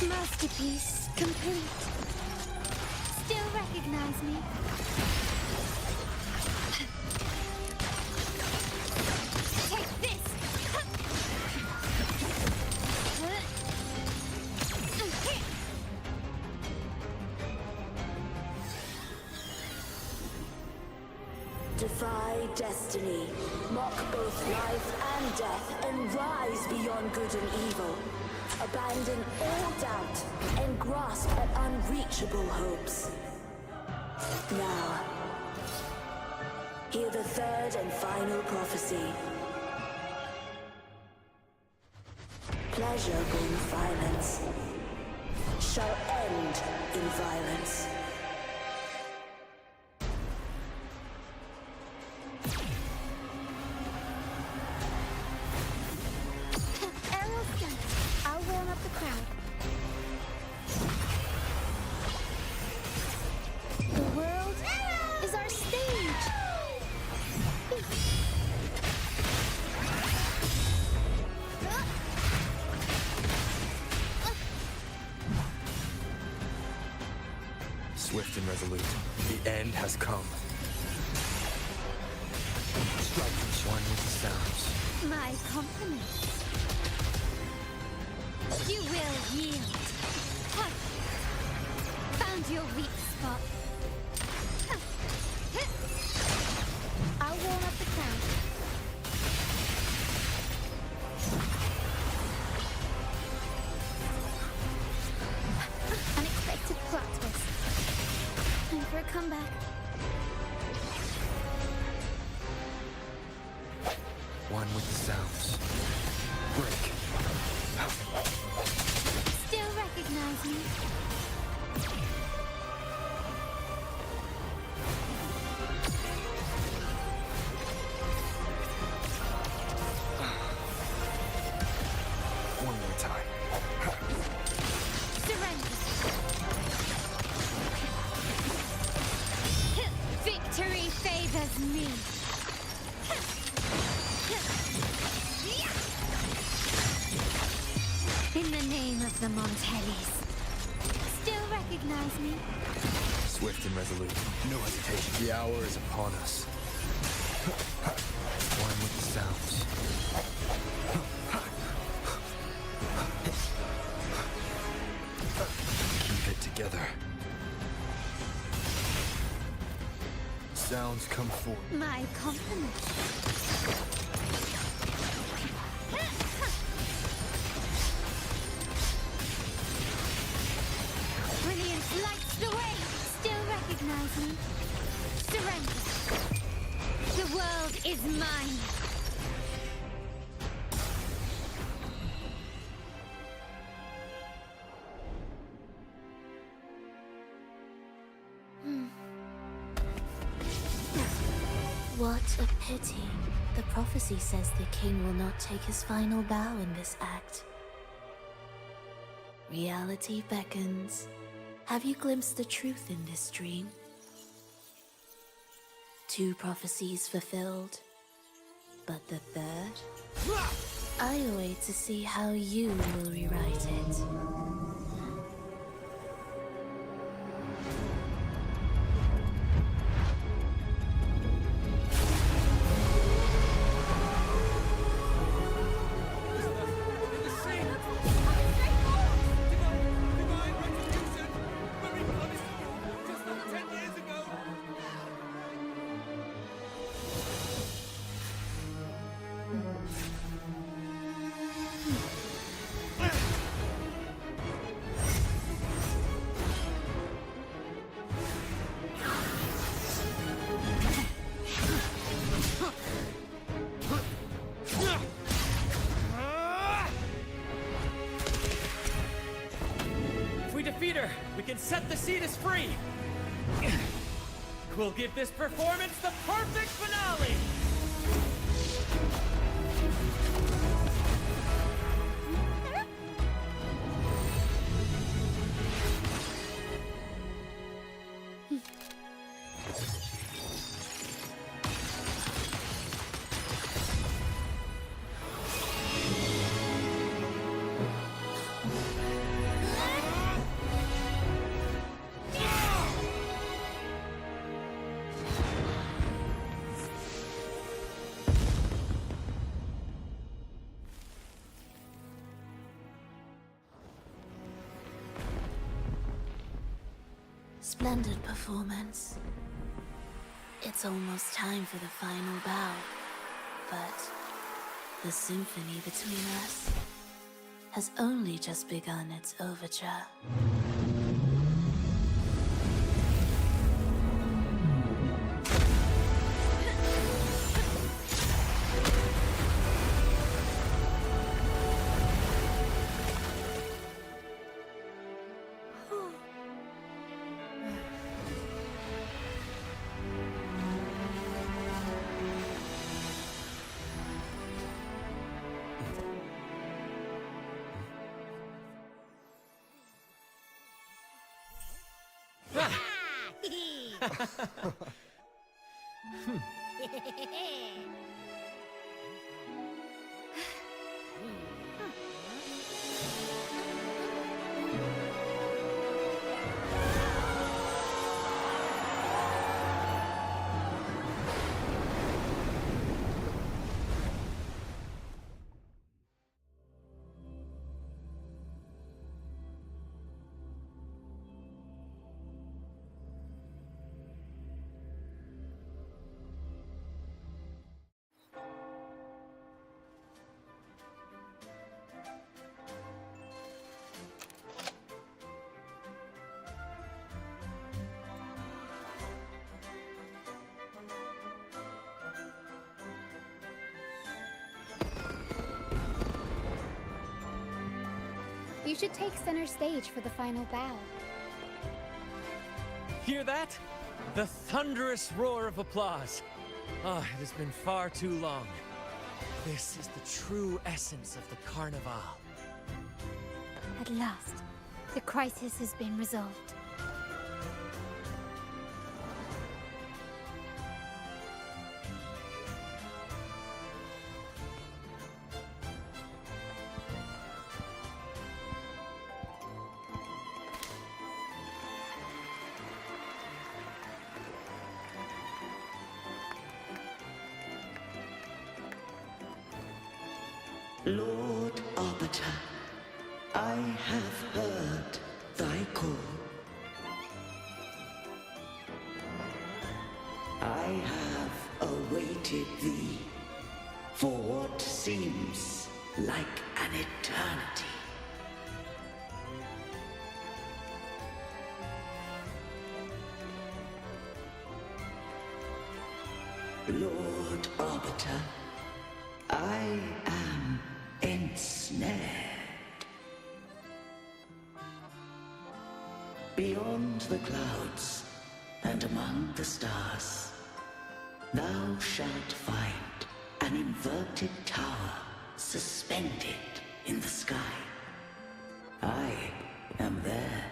Masterpiece complete. Still recognize me? Take this! Defy destiny, mock both life and death, and rise beyond good and evil. Abandon all doubt and grasp at unreachable hopes. Now, hear the third and final prophecy. Pleasure born of violence shall end in violence. I'll warm up the crowd. The world is our stage. Swift and resolute, the end has come. Strike each one with the sounds. My compliments. You will yield. Ha! Found your weak spot. Ha! Hit! I'll warm up the crowd. Unexpected plot twist. Time for a comeback. One with the sounds. Break. Still recognize me? One more time. Surrender. Victory favors me. In the name of the Montellis. Still recognize me? Swift and resolute, no hesitation. The hour is upon us. One with the sounds. Keep it together. Sounds come forth. My compliments. Brilliance lights the way. Still recognize me? Surrender. The world is mine. What a pity. The prophecy says the king will not take his final bow in this act. Reality beckons. Have you glimpsed the truth in this dream? 2 prophecies fulfilled, but the third? I await to see how you will rewrite it. and set the Cetus free! We'll give this performance the perfect finale! Splendid performance. It's almost time for the final bow, but the symphony between us has only just begun its overture. You should take center stage for the final bow. Hear that? The thunderous roar of applause. Oh, it has been far too long. This is the true essence of the Carnival. At last, the crisis has been resolved. Lord Arbiter, I have heard thy call. I have awaited thee for what seems like an eternity. Lord Arbiter, I am ensnared. Beyond the clouds and among the stars, thou shalt find an inverted tower suspended in the sky. I am there,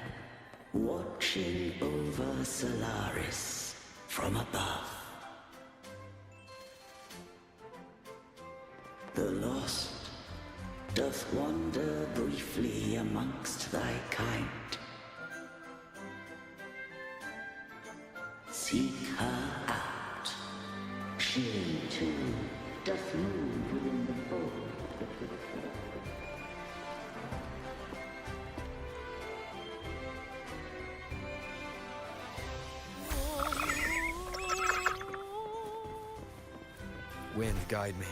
watching over Solaris from above. The lost doth wander briefly amongst thy kind. Seek her out. She too doth move within the fold. Wind, guide me.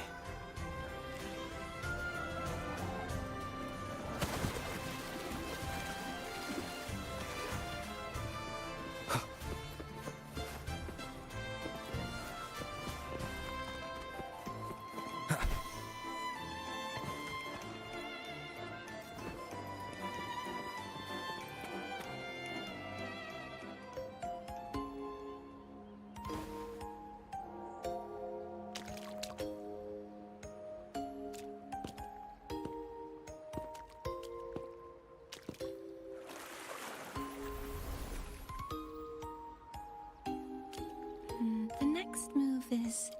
itself is...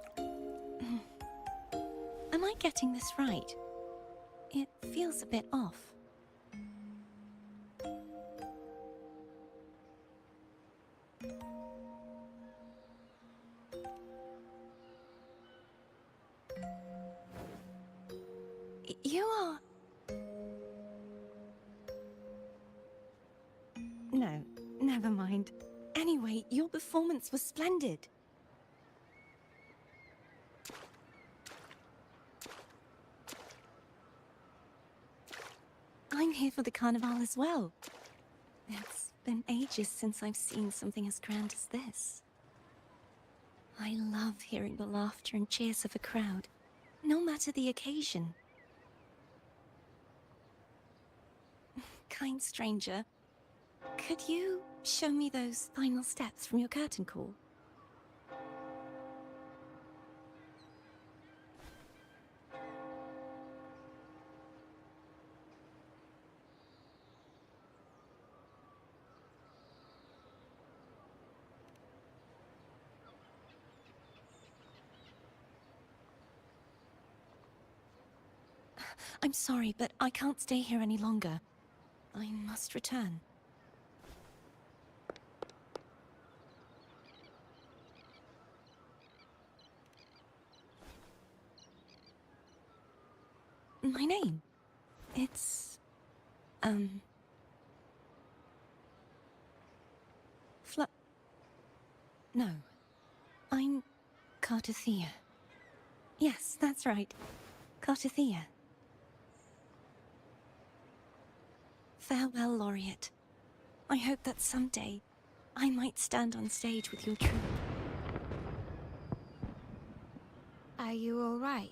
Am I getting this right? It feels a bit off. You are... No, never mind. Anyway, your performance was splendid. I'm here for the carnival as well. It's been ages since I've seen something as grand as this. I love hearing the laughter and cheers of a crowd, no matter the occasion. Kind stranger, could you show me those final steps from your curtain call? I'm sorry, but I can't stay here any longer. I must return. My name? It's... No. I'm Cartathea. Yes, that's right. Cartathea. Farewell, Laureate. I hope that someday I might stand on stage with your troupe. Are you all right?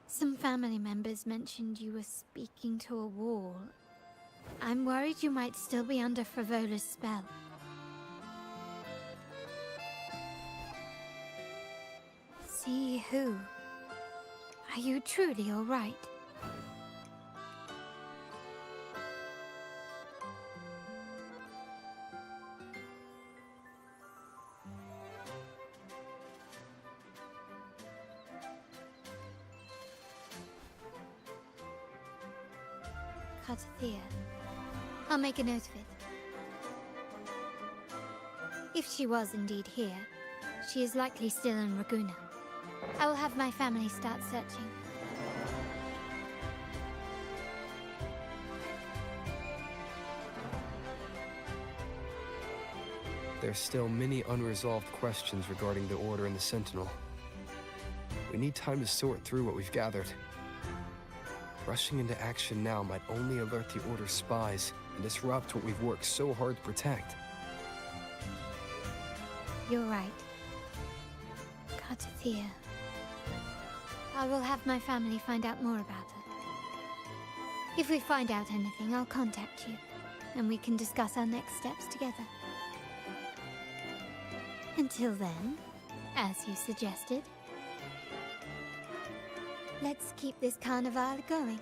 Some family members mentioned you were speaking to a wall. I'm worried you might still be under Frivola's spell. See who? Are you truly all right? Cartathea. I'll make a note of it. If she was indeed here, she is likely still in Raguna. I will have my family start searching. There's still many unresolved questions regarding the Order and the Sentinel. We need time to sort through what we've gathered. Rushing into action now might only alert the Order's spies and disrupt what we've worked so hard to protect. You're right. Cartathea. I will have my family find out more about her. If we find out anything, I'll contact you, and we can discuss our next steps together. Until then, as you suggested, let's keep this carnival going.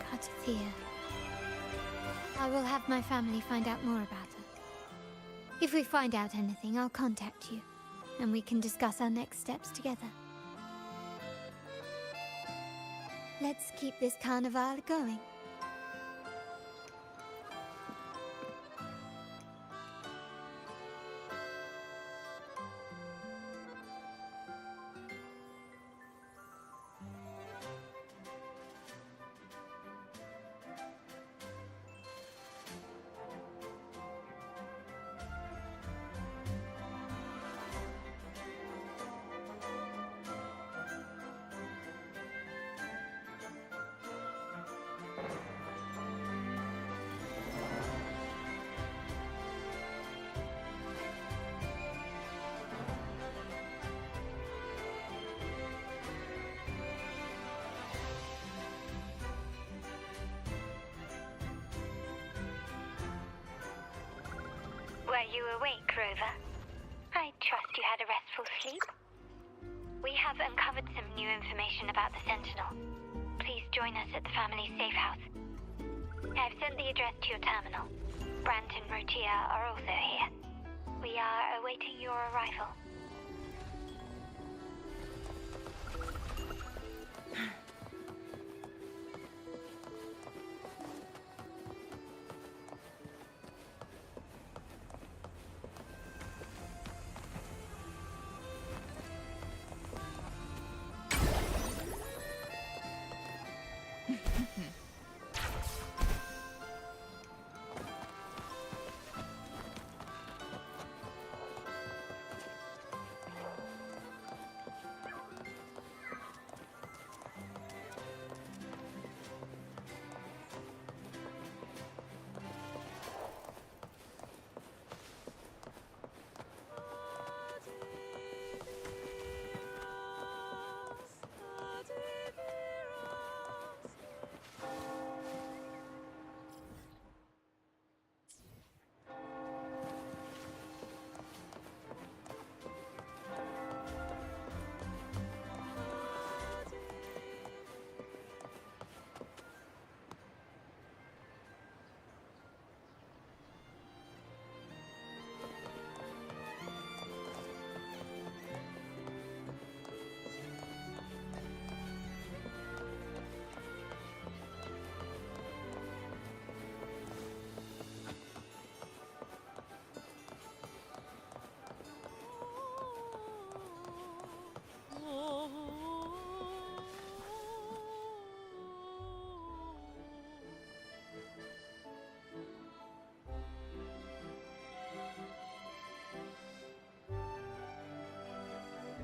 Cartathea. I will have my family find out more about her. If we find out anything, I'll contact you, and we can discuss our next steps together. Let's keep this carnival going. Were you awake, Rover? I trust you had a restful sleep. We have uncovered some new information about the Sentinel. Please join us at the family's safe house. I've sent the address to your terminal. Brant and Rotia are also here. We are awaiting your arrival.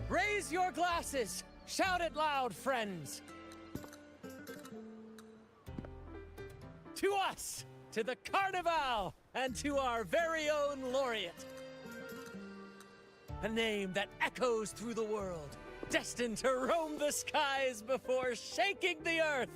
Raise your glasses! Shout it loud, friends! To us! To the Carnival! And to our very own laureate! A name that echoes through the world, destined to roam the skies before shaking the earth!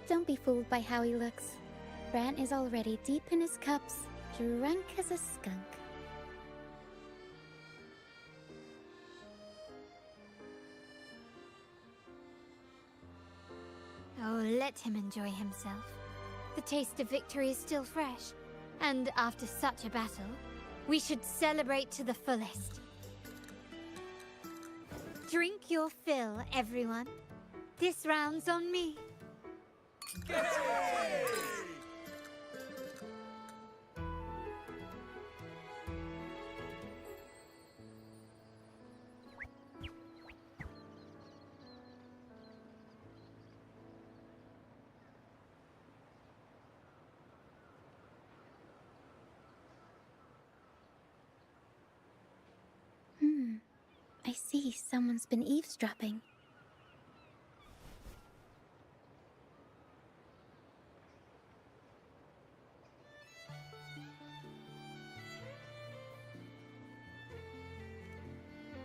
Don't be fooled by how he looks. Brant is already deep in his cups, drunk as a skunk. Oh, let him enjoy himself. The taste of victory is still fresh, and after such a battle, we should celebrate to the fullest. Drink your fill, everyone. This round's on me. I see someone's been eavesdropping.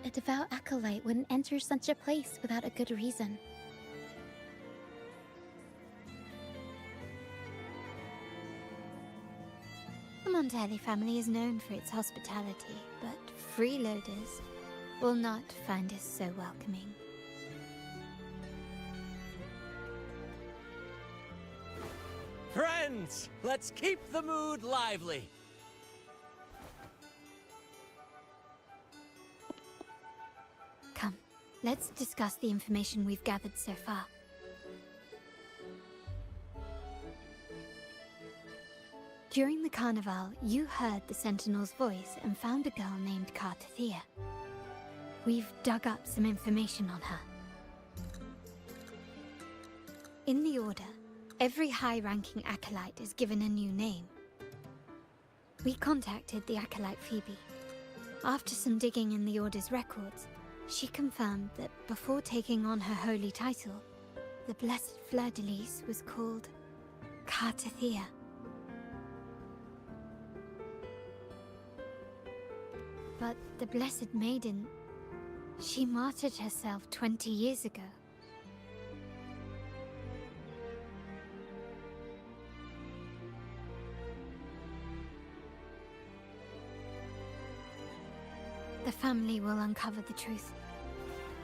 A devout acolyte wouldn't enter such a place without a good reason. The Montelli family is known for its hospitality, but freeloaders will not find us so welcoming. Friends, let's keep the mood lively. Come, let's discuss the information we've gathered so far. During the carnival, you heard the Sentinel's voice and found a girl named Cartathea. We've dug up some information on her. In the Order, every high-ranking acolyte is given a new name. We contacted the acolyte Phoebe. After some digging in the Order's records, she confirmed that before taking on her holy title, the Blessed Fleur-de-Lis was called Heartathea. But the Blessed Maiden, she martyred herself 20 years ago. The family will uncover the truth.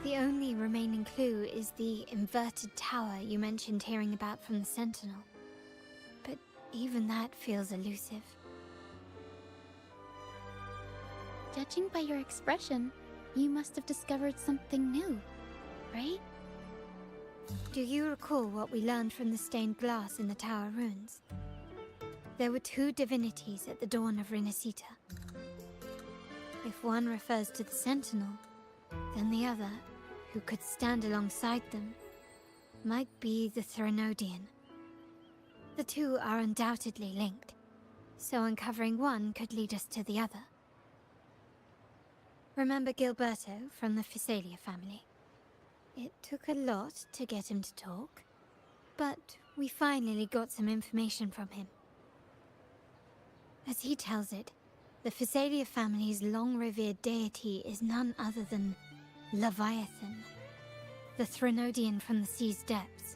The only remaining clue is the inverted tower you mentioned hearing about from the Sentinel. But even that feels elusive. Judging by your expression, you must have discovered something new, right? Do you recall what we learned from the stained glass in the tower ruins? There were two divinities at the dawn of Renacita. If one refers to the Sentinel, then the other, who could stand alongside them, might be the Threnodian. The two are undoubtedly linked, so uncovering one could lead us to the other. Remember Gilberto from the Physalia family? It took a lot to get him to talk, but we finally got some information from him. As he tells it, the Physalia family's long-revered deity is none other than Leviathan, the Threnodian from the sea's depths.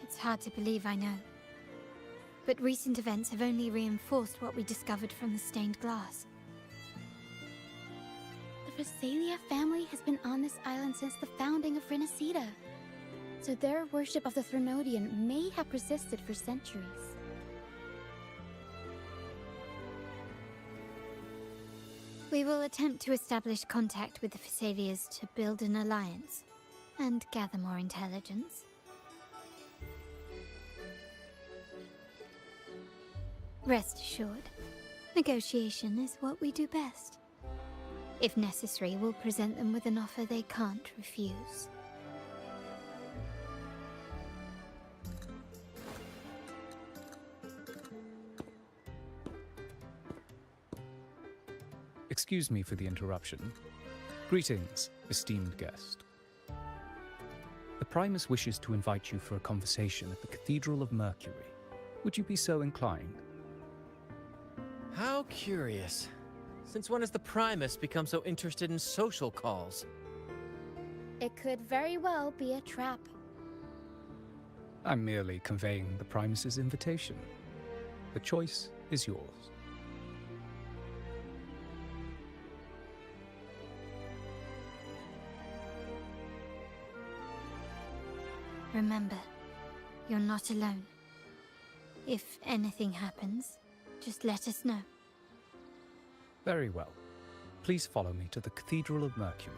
It's hard to believe, I know. But recent events have only reinforced what we discovered from the stained glass. The Physalia family has been on this island since the founding of Renacita, so their worship of the Threnodian may have persisted for centuries. We will attempt to establish contact with the Physalias to build an alliance and gather more intelligence. Rest assured, negotiation is what we do best. If necessary, we'll present them with an offer they can't refuse. Excuse me for the interruption. Greetings, esteemed guest. The Primus wishes to invite you for a conversation at the Cathedral of Mercury. Would you be so inclined? How curious. Since when has the Primus become so interested in social calls? It could very well be a trap. I'm merely conveying the Primus's invitation. The choice is yours. Remember, you're not alone. If anything happens, just let us know. Very well. Please follow me to the Cathedral of Mercury.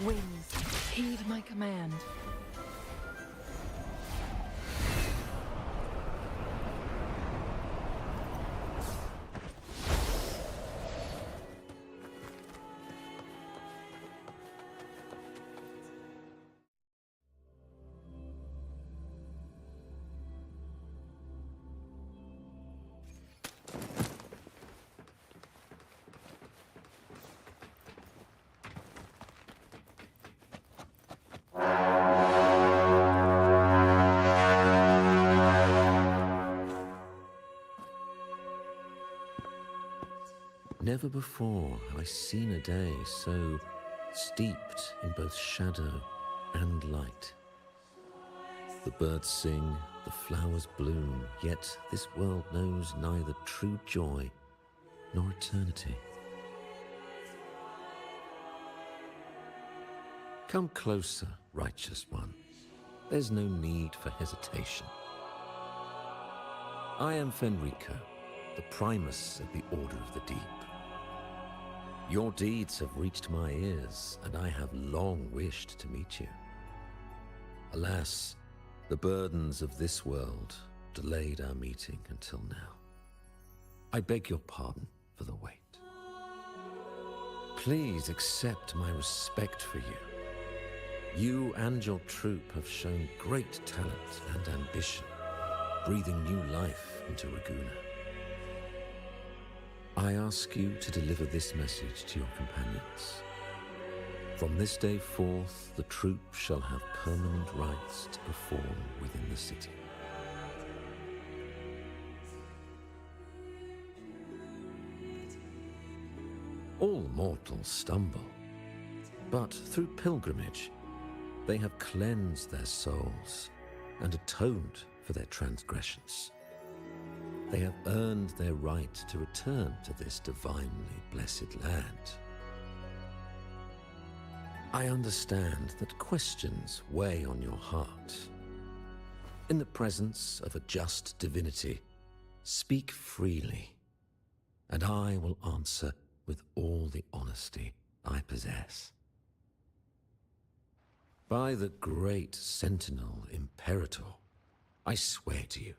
Winds, heed my command. Never before have I seen a day so steeped in both shadow and light. The birds sing, the flowers bloom, yet this world knows neither true joy nor eternity. Come closer, righteous one. There's no need for hesitation. I am Fenrico, the Primus of the Order of the Deep. Your deeds have reached my ears, and I have long wished to meet you. Alas, the burdens of this world delayed our meeting until now. I beg your pardon for the wait. Please accept my respect for you. You and your troop have shown great talent and ambition, breathing new life into Raguna. I ask you to deliver this message to your companions. From this day forth, the troop shall have permanent rights to perform within the city. All mortals stumble, but through pilgrimage, they have cleansed their souls and atoned for their transgressions. They have earned their right to return to this divinely blessed land. I understand that questions weigh on your heart. In the presence of a just divinity, speak freely, and I will answer with all the honesty I possess. By the great Sentinel Imperator, I swear to you,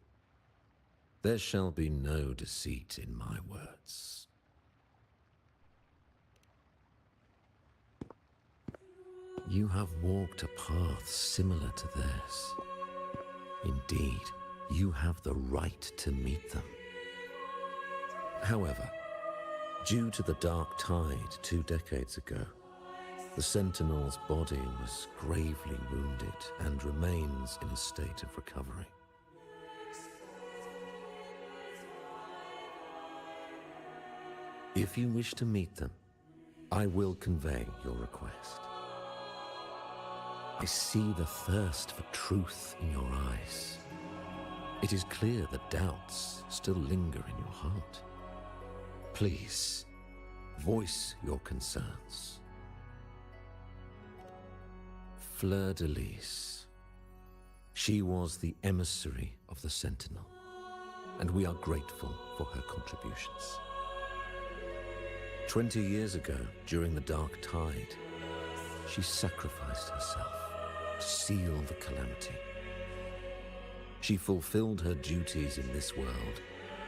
there shall be no deceit in my words. You have walked a path similar to theirs. Indeed, you have the right to meet them. However, due to the Dark Tide 2 decades ago, the Sentinel's body was gravely wounded and remains in a state of recovery. If you wish to meet them, I will convey your request. I see the thirst for truth in your eyes. It is clear that doubts still linger in your heart. Please, voice your concerns. Fleur-de-Lis. She was the emissary of the Sentinel, and we are grateful for her contributions. 20 years ago, during the Dark Tide, she sacrificed herself to seal the calamity. She fulfilled her duties in this world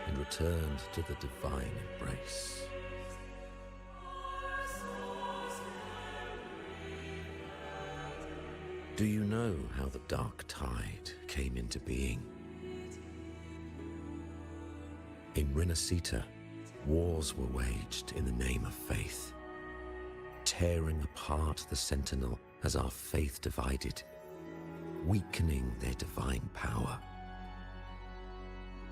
and returned to the divine embrace. Do you know how the Dark Tide came into being? In Rinascita, wars were waged in the name of faith, tearing apart the Sentinel as our faith divided, weakening their divine power.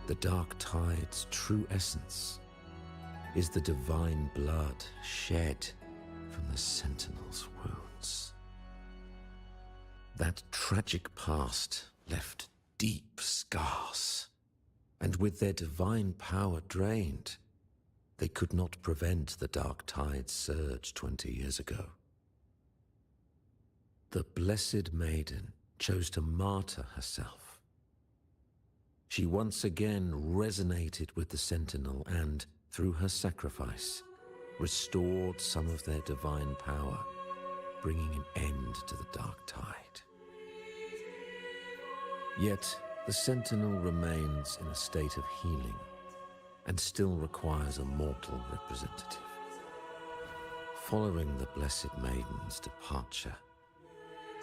The Dark Tide's true essence is the divine blood shed from the Sentinel's wounds. That tragic past left deep scars, and with their divine power drained, they could not prevent the Dark Tide's surge 20 years ago. The Blessed Maiden chose to martyr herself. She once again resonated with the Sentinel and, through her sacrifice, restored some of their divine power, bringing an end to the Dark Tide. Yet, the Sentinel remains in a state of healing and still requires a mortal representative. Following the Blessed Maiden's departure,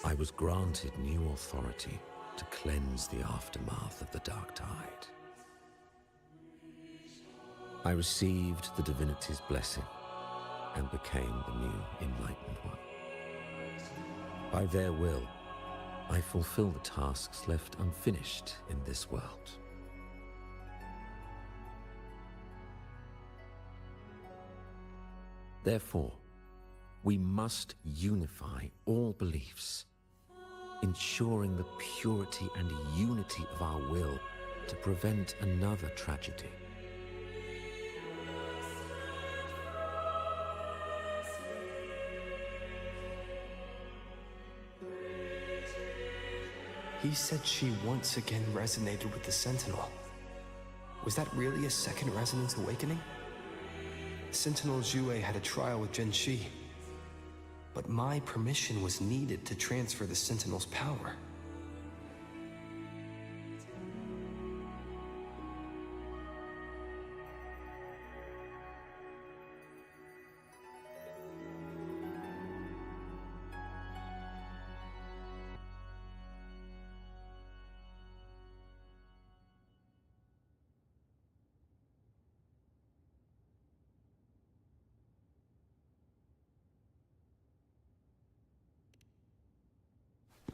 I was granted new authority to cleanse the aftermath of the Dark Tide. I received the divinity's blessing and became the new Enlightened One. By their will, I fulfill the tasks left unfinished in this world. Therefore, we must unify all beliefs, ensuring the purity and unity of our will to prevent another tragedy. He said she once again resonated with the Sentinel. Was that really a second resonance awakening? Sentinel Jue had a trial with Genshin, but my permission was needed to transfer the Sentinel's power.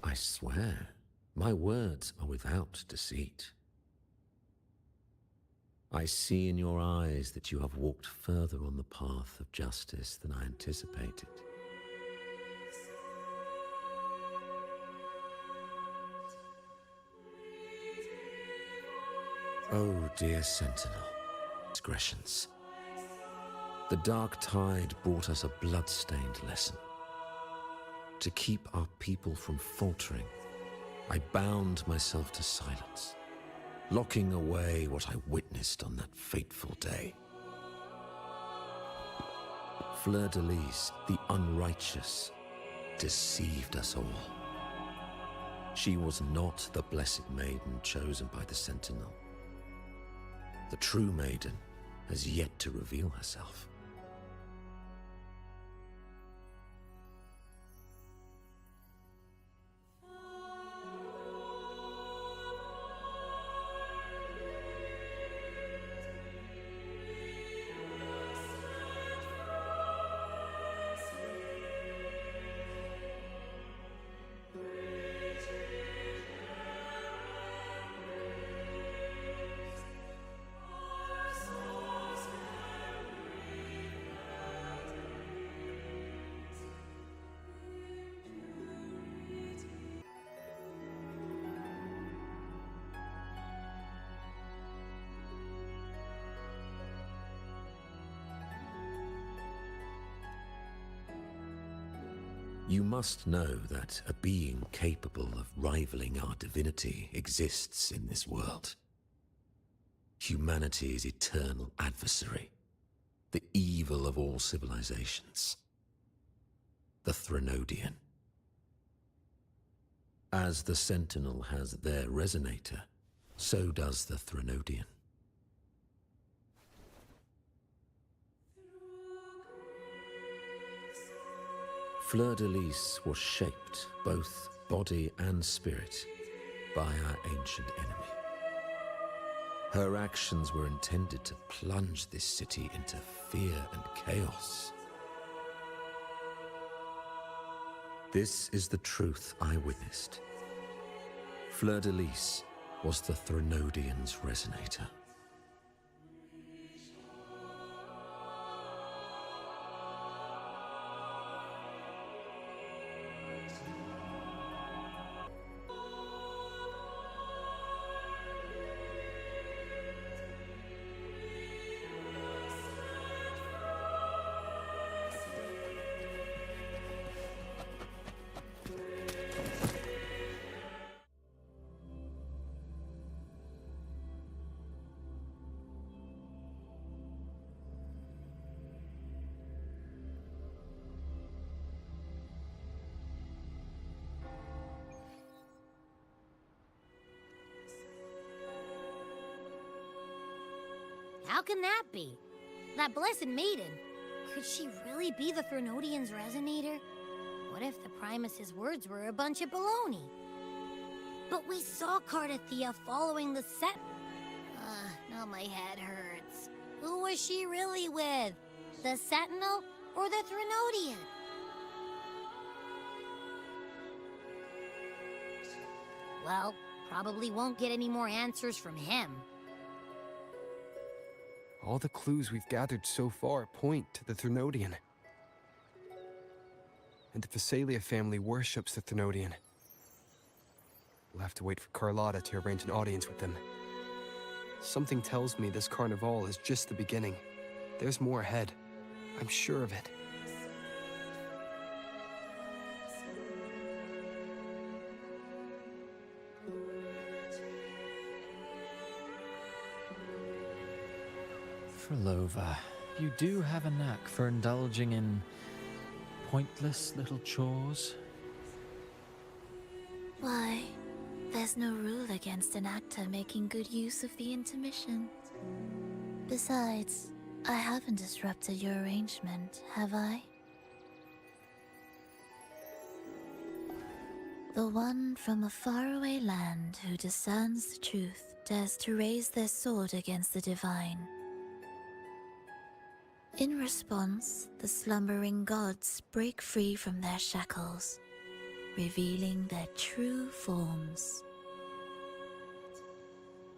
I swear, my words are without deceit. I see in your eyes that you have walked further on the path of justice than I anticipated. Oh, dear Sentinel, transgressions. The dark tide brought us a blood-stained lesson. To keep our people from faltering, I bound myself to silence, locking away what I witnessed on that fateful day. Fleur-de-Lis, the unrighteous, deceived us all. She was not the blessed maiden chosen by the Sentinel. The true maiden has yet to reveal herself. You must know that a being capable of rivaling our divinity exists in this world. Humanity's eternal adversary, the evil of all civilizations, the Threnodian. As the Sentinel has their resonator, so does the Threnodian. Fleur-de-Lis was shaped, both body and spirit, by our ancient enemy. Her actions were intended to plunge this city into fear and chaos. This is the truth I witnessed. Fleur-de-Lis was the Threnodian's resonator. How can that be? That blessed maiden, could she really be the Threnodian's resonator? What if the Primus's words were a bunch of baloney? But we saw Cardathea following the set. Now my head hurts. Who was she really with? The Sentinel or the Threnodian? Well, probably won't get any more answers from him. All the clues we've gathered so far point to the Threnodian. And the Phasalia family worships the Threnodian. We'll have to wait for Carlotta to arrange an audience with them. Something tells me this carnival is just the beginning. There's more ahead. I'm sure of it. Frolova, you do have a knack for indulging in pointless little chores. Why? There's no rule against an actor making good use of the intermission. Besides, I haven't disrupted your arrangement, have I? The one from a faraway land who discerns the truth dares to raise their sword against the divine. In response, the slumbering gods break free from their shackles, revealing their true forms.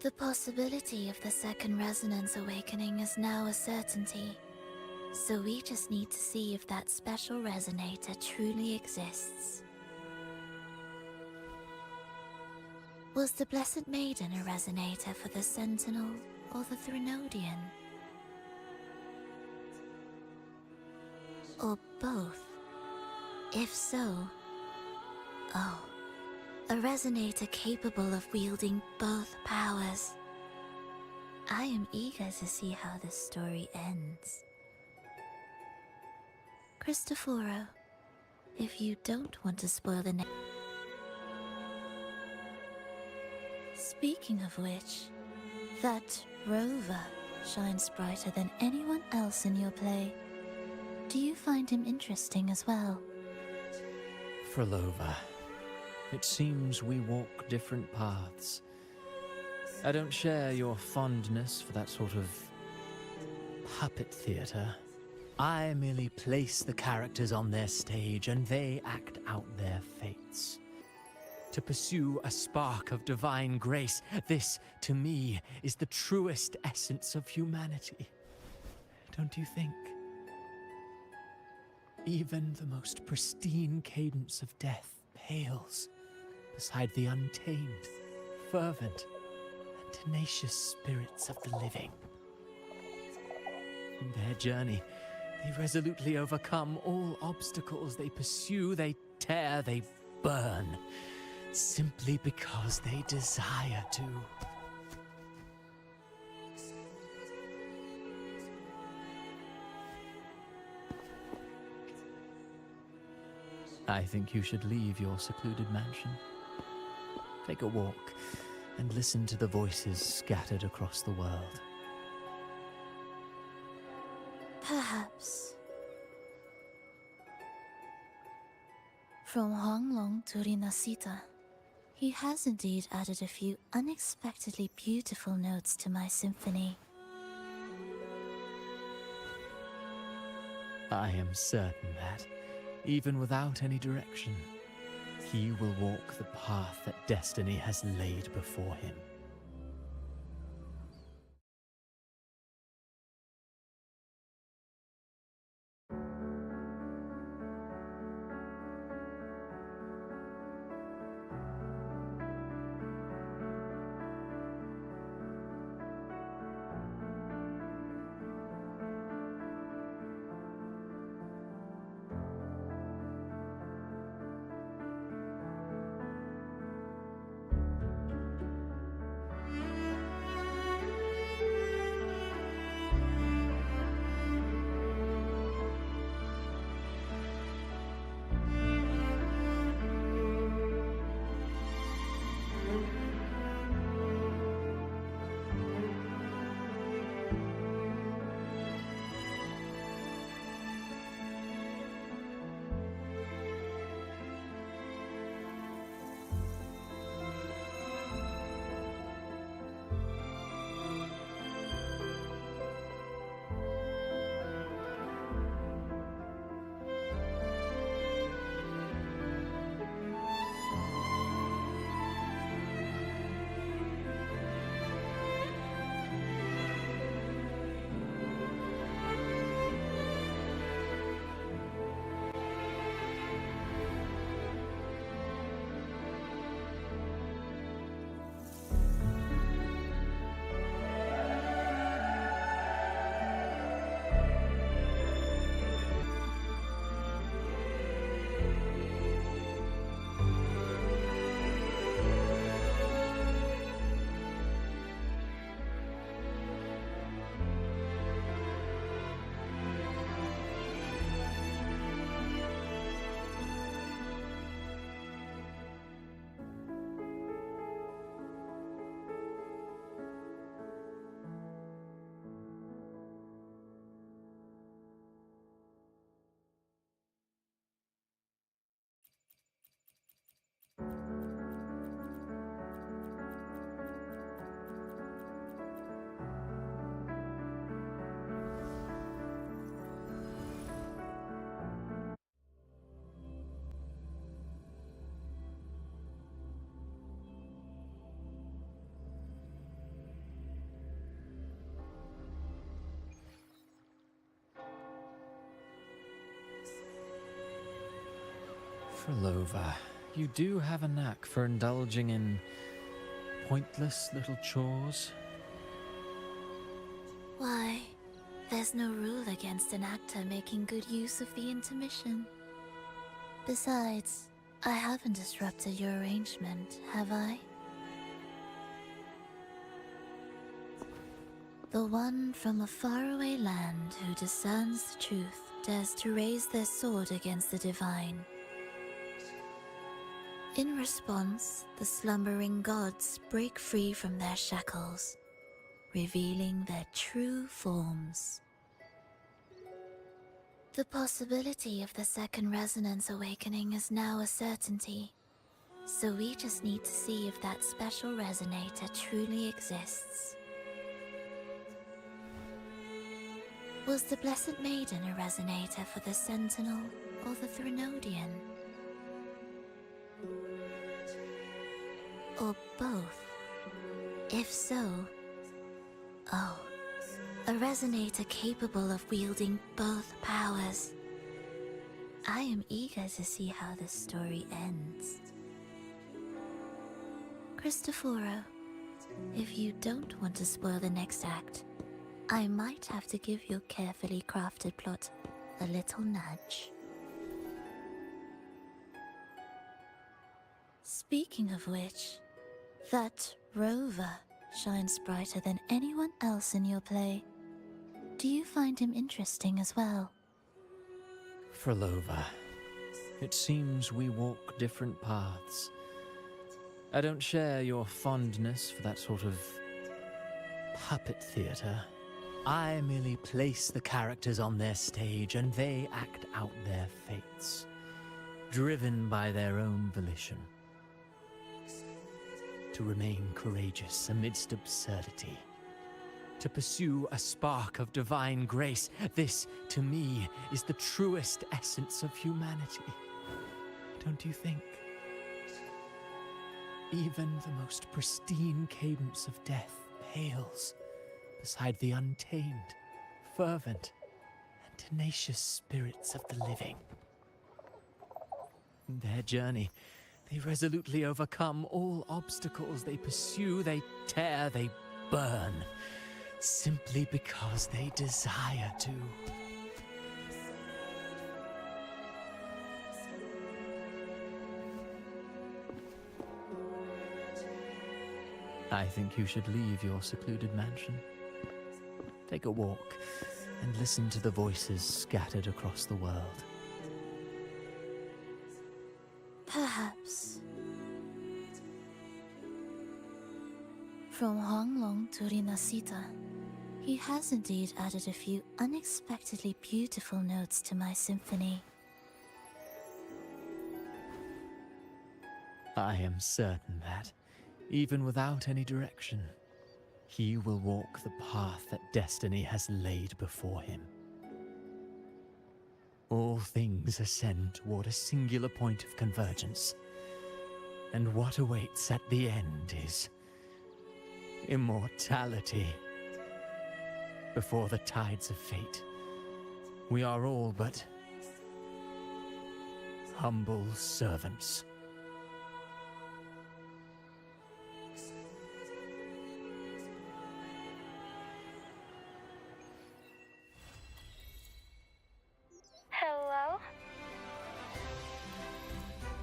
The possibility of the second resonance awakening is now a certainty, so we just need to see if that special resonator truly exists. Was the Blessed Maiden a resonator for the Sentinel or the Threnodian? Or both? If so, oh, a resonator capable of wielding both powers. I am eager to see how this story ends. Cristoforo, if you don't want to spoil the next... Speaking of which, that rover shines brighter than anyone else in your play. Do you find him interesting as well? Frolova, it seems we walk different paths. I don't share your fondness for that sort of puppet theater. I merely place the characters on their stage and they act out their fates. To pursue a spark of divine grace, this, to me, is the truest essence of humanity. Don't you think? Even the most pristine cadence of death pales beside the untamed, fervent, and tenacious spirits of the living. In their journey, they resolutely overcome all obstacles. They pursue, they tear, they burn, simply because they desire to. I think you should leave your secluded mansion. Take a walk and listen to the voices scattered across the world. Perhaps. From Honglong to Rinasita, he has indeed added a few unexpectedly beautiful notes to my symphony. I am certain that, even without any direction, he will walk the path that destiny has laid before him. Frolova, you do have a knack for indulging in pointless little chores. Why, there's no rule against an actor making good use of the intermission. Besides, I haven't disrupted your arrangement, have I? The one from a faraway land who discerns the truth dares to raise their sword against the divine. In response, the slumbering gods break free from their shackles, revealing their true forms. The possibility of the second resonance awakening is now a certainty, so we just need to see if that special resonator truly exists. Was the Blessed Maiden a resonator for the Sentinel or the Threnodian? Or both? If so, oh, a resonator capable of wielding both powers. I am eager to see how this story ends. Cristoforo, if you don't want to spoil the next act, I might have to give your carefully crafted plot a little nudge. Speaking of which, that rover shines brighter than anyone else in your play. Do you find him interesting as well? Frolova, it seems we walk different paths. I don't share your fondness for that sort of puppet theater. I merely place the characters on their stage and they act out their fates, driven by their own volition. To remain courageous amidst absurdity. To pursue a spark of divine grace. This, to me, is the truest essence of humanity. Don't you think? Even the most pristine cadence of death pales beside the untamed, fervent, and tenacious spirits of the living. In their journey, they resolutely overcome all obstacles. They pursue, they tear, they burn, simply because they desire to. I think you should leave your secluded mansion. Take a walk and listen to the voices scattered across the world. Perhaps. From Honglong to Rinasita, he has indeed added a few unexpectedly beautiful notes to my symphony. I am certain that, even without any direction, he will walk the path that destiny has laid before him. All things ascend toward a singular point of convergence, and what awaits at the end is immortality. Before the tides of fate, we are all but humble servants. Hello?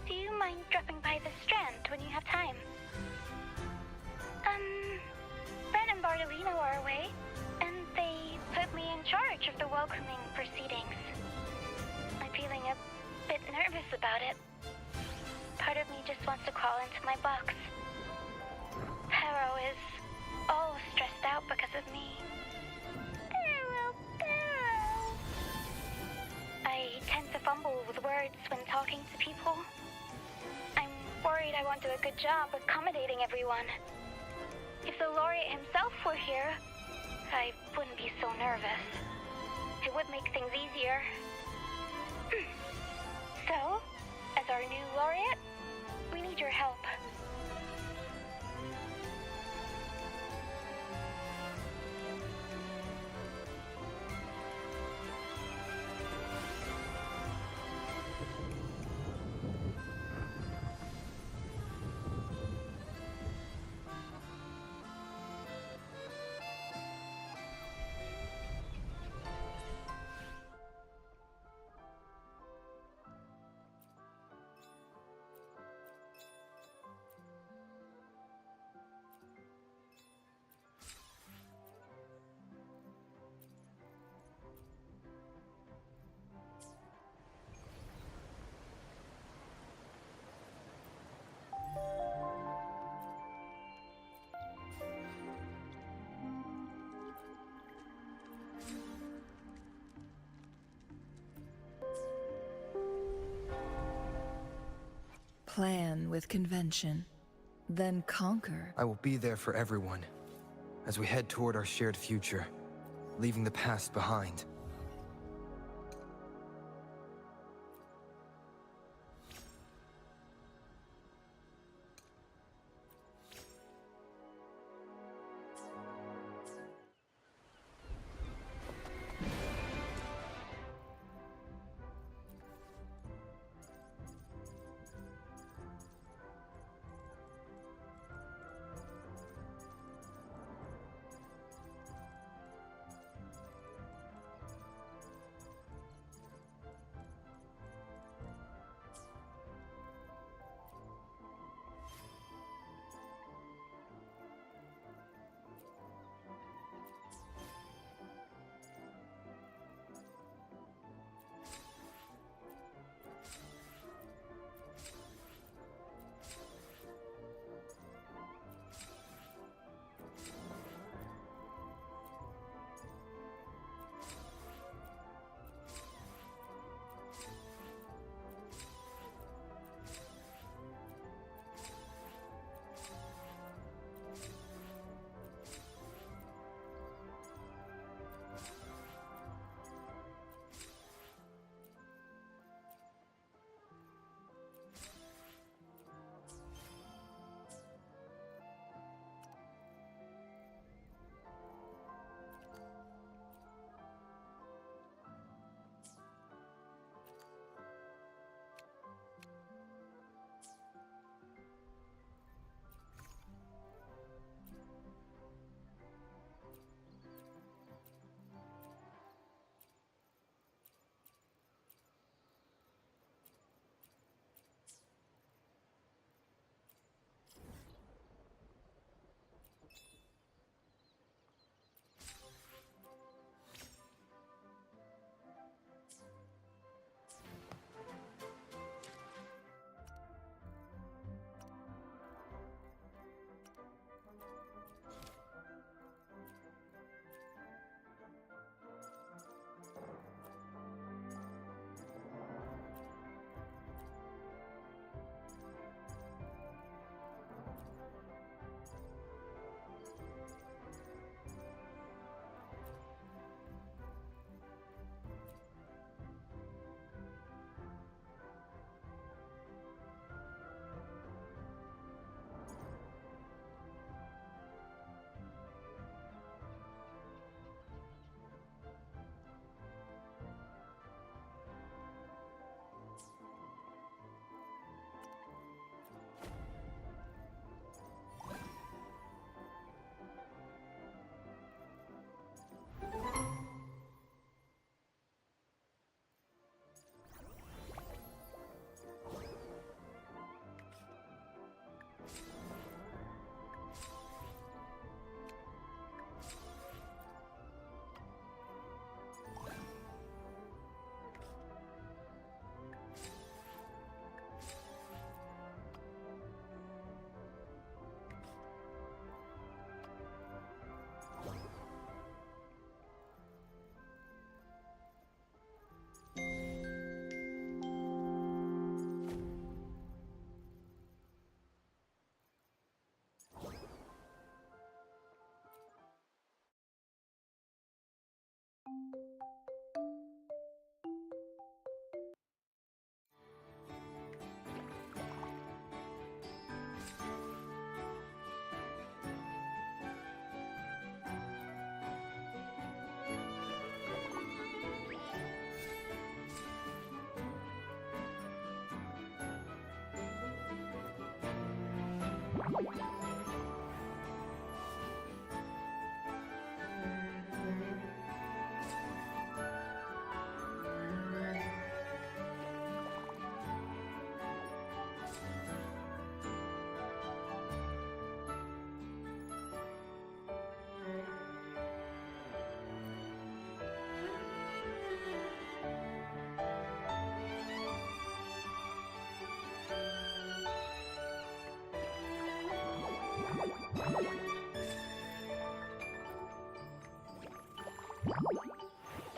Do you mind dropping by the Strand when you have time? Ren and Bartolino are away, and they put me in charge of the welcoming proceedings. I'm feeling a bit nervous about it. Part of me just wants to crawl into my box. Pero is all stressed out because of me. Pero. I tend to fumble with words when talking to people. I'm worried I won't do a good job accommodating everyone. If the laureate himself were here, I wouldn't be so nervous. It would make things easier. So, as our new laureate, we need your help. plan with convention, then conquer. I will be there for everyone, as we head toward our shared future, leaving the past behind.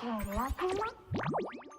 Hello, hello.